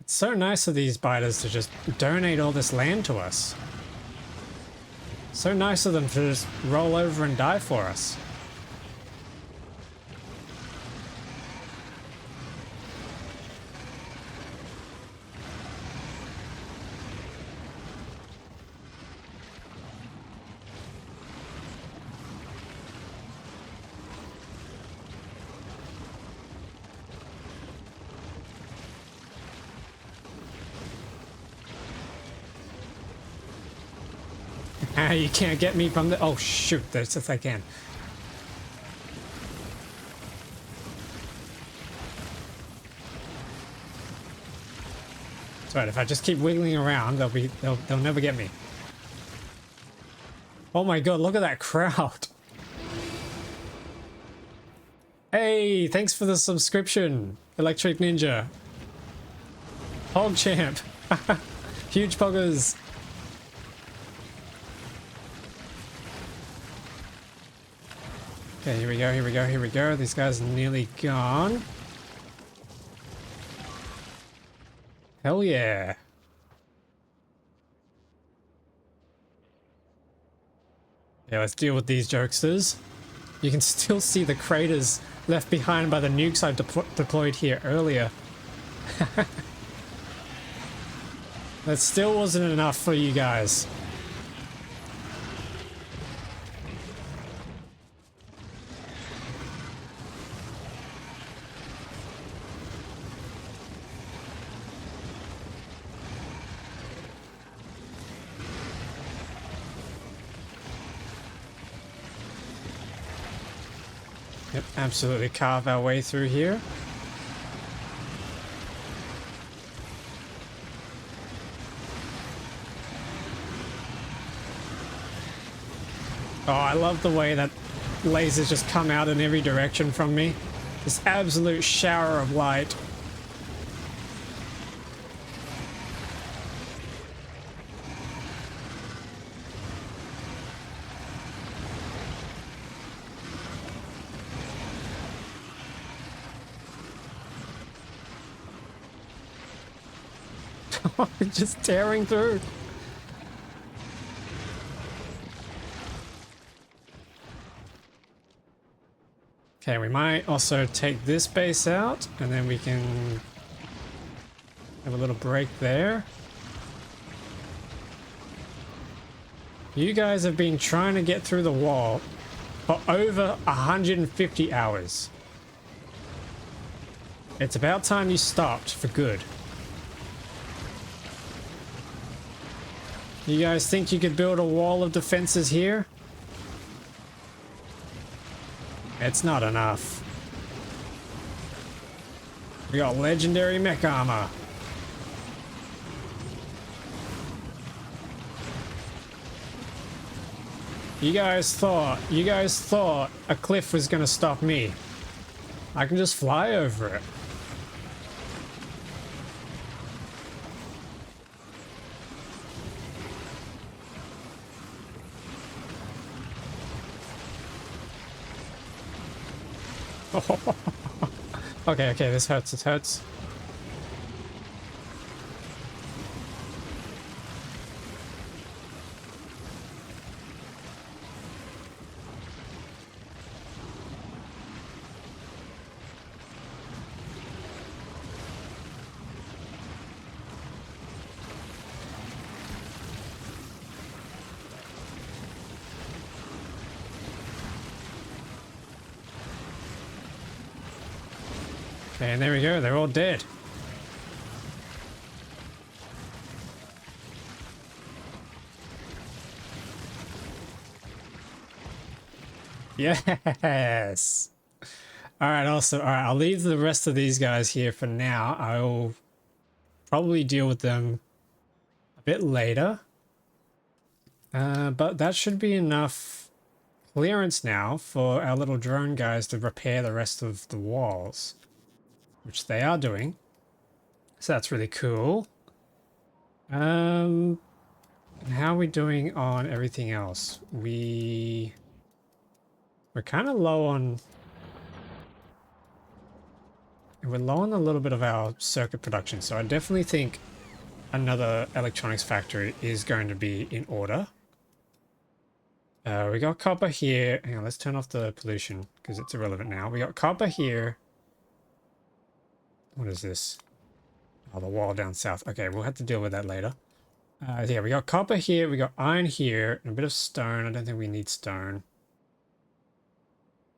It's so nice of these biters to just donate all this land to us. So nice of them to just roll over and die for us. You can't get me from the... Oh, shoot. That's if I can. That's right, if I just keep wiggling around, they'll never get me. Oh my god, look at that crowd. Hey, thanks for the subscription, Electric Ninja. PogChamp. Huge poggers. Okay, here we go, here we go, here we go. These guys are nearly gone. Hell yeah. Yeah, let's deal with these jokesters. You can still see the craters left behind by the nukes I deployed here earlier. That still wasn't enough for you guys. Yep, absolutely carve our way through here. Oh, I love the way that lasers just come out in every direction from me. This absolute shower of light. Just tearing through. Okay, we might also take this base out, and then we can have a little break there. You guys have been trying to get through the wall for over 150 hours. It's about time you stopped for good. You guys think you could build a wall of defenses here? It's not enough. We got legendary mech armor. You guys thought a cliff was gonna stop me. I can just fly over it. Okay, this hurts, it hurts. Okay, and there we go, they're all dead. Yes! Alright, I'll leave the rest of these guys here for now. I'll probably deal with them a bit later. But that should be enough clearance now for our little drone guys to repair the rest of the walls. Which they are doing. So that's really cool. And how are we doing on everything else? We're kind of low on... We're low on a little bit of our circuit production, so I definitely think another electronics factory is going to be in order. We got copper here. Hang on, let's turn off the pollution because it's irrelevant now. We got copper here. What is this? Oh, the wall down south. Okay, we'll have to deal with that later. Yeah, we got copper here, we got iron here, and a bit of stone. I don't think we need stone.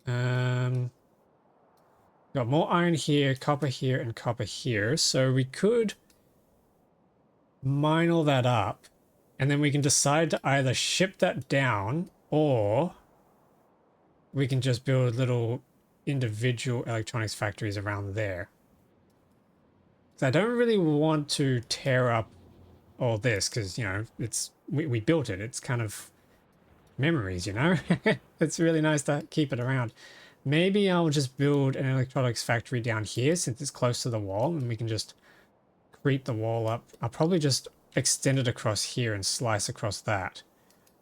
Got more iron here, and copper here. So we could mine all that up, and then we can decide to either ship that down, or we can just build little individual electronics factories around there. I don't really want to tear up all this because, you know, we built it. It's kind of memories, you know? It's really nice to keep it around. Maybe I'll just build an electronics factory down here since it's close to the wall and we can just creep the wall up. I'll probably just extend it across here and slice across that.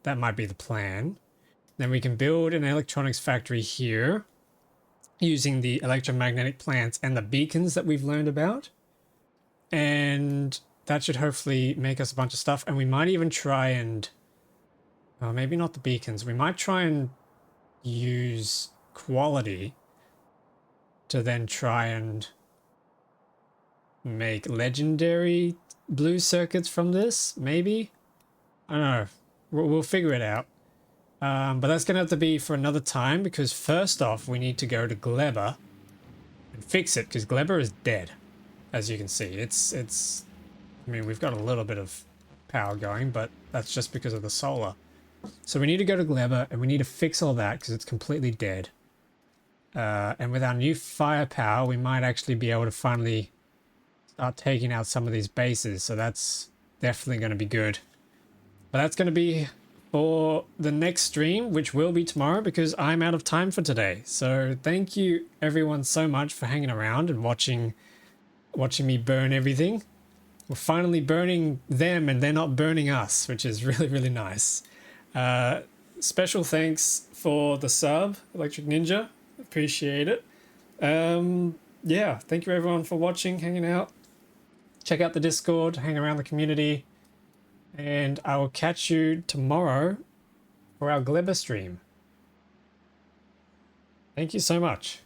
That might be the plan. Then we can build an electronics factory here using the electromagnetic plants and the beacons that we've learned about. And that should hopefully make us a bunch of stuff. And we might even try and... oh, maybe not the beacons. We might try and use quality to then try and make legendary blue circuits from this, maybe? I don't know. We'll figure it out. But that's going to have to be for another time because first off, we need to go to Gleber and fix it because Gleber is dead, as you can see. It's. I mean, we've got a little bit of power going, but that's just because of the solar. So we need to go to Gleber and we need to fix all that because it's completely dead. And with our new firepower, we might actually be able to finally start taking out some of these bases. So that's definitely going to be good. But that's going to be for the next stream, which will be tomorrow because I'm out of time for today. So thank you everyone so much for hanging around and watching me burn everything. We're finally burning them and they're not burning us, which is really, really nice. Special thanks for the sub, Electric Ninja. Appreciate it. Yeah, thank you everyone for watching, hanging out. Check out the Discord, hang around the community. And I will catch you tomorrow for our Gleber stream. Thank you so much.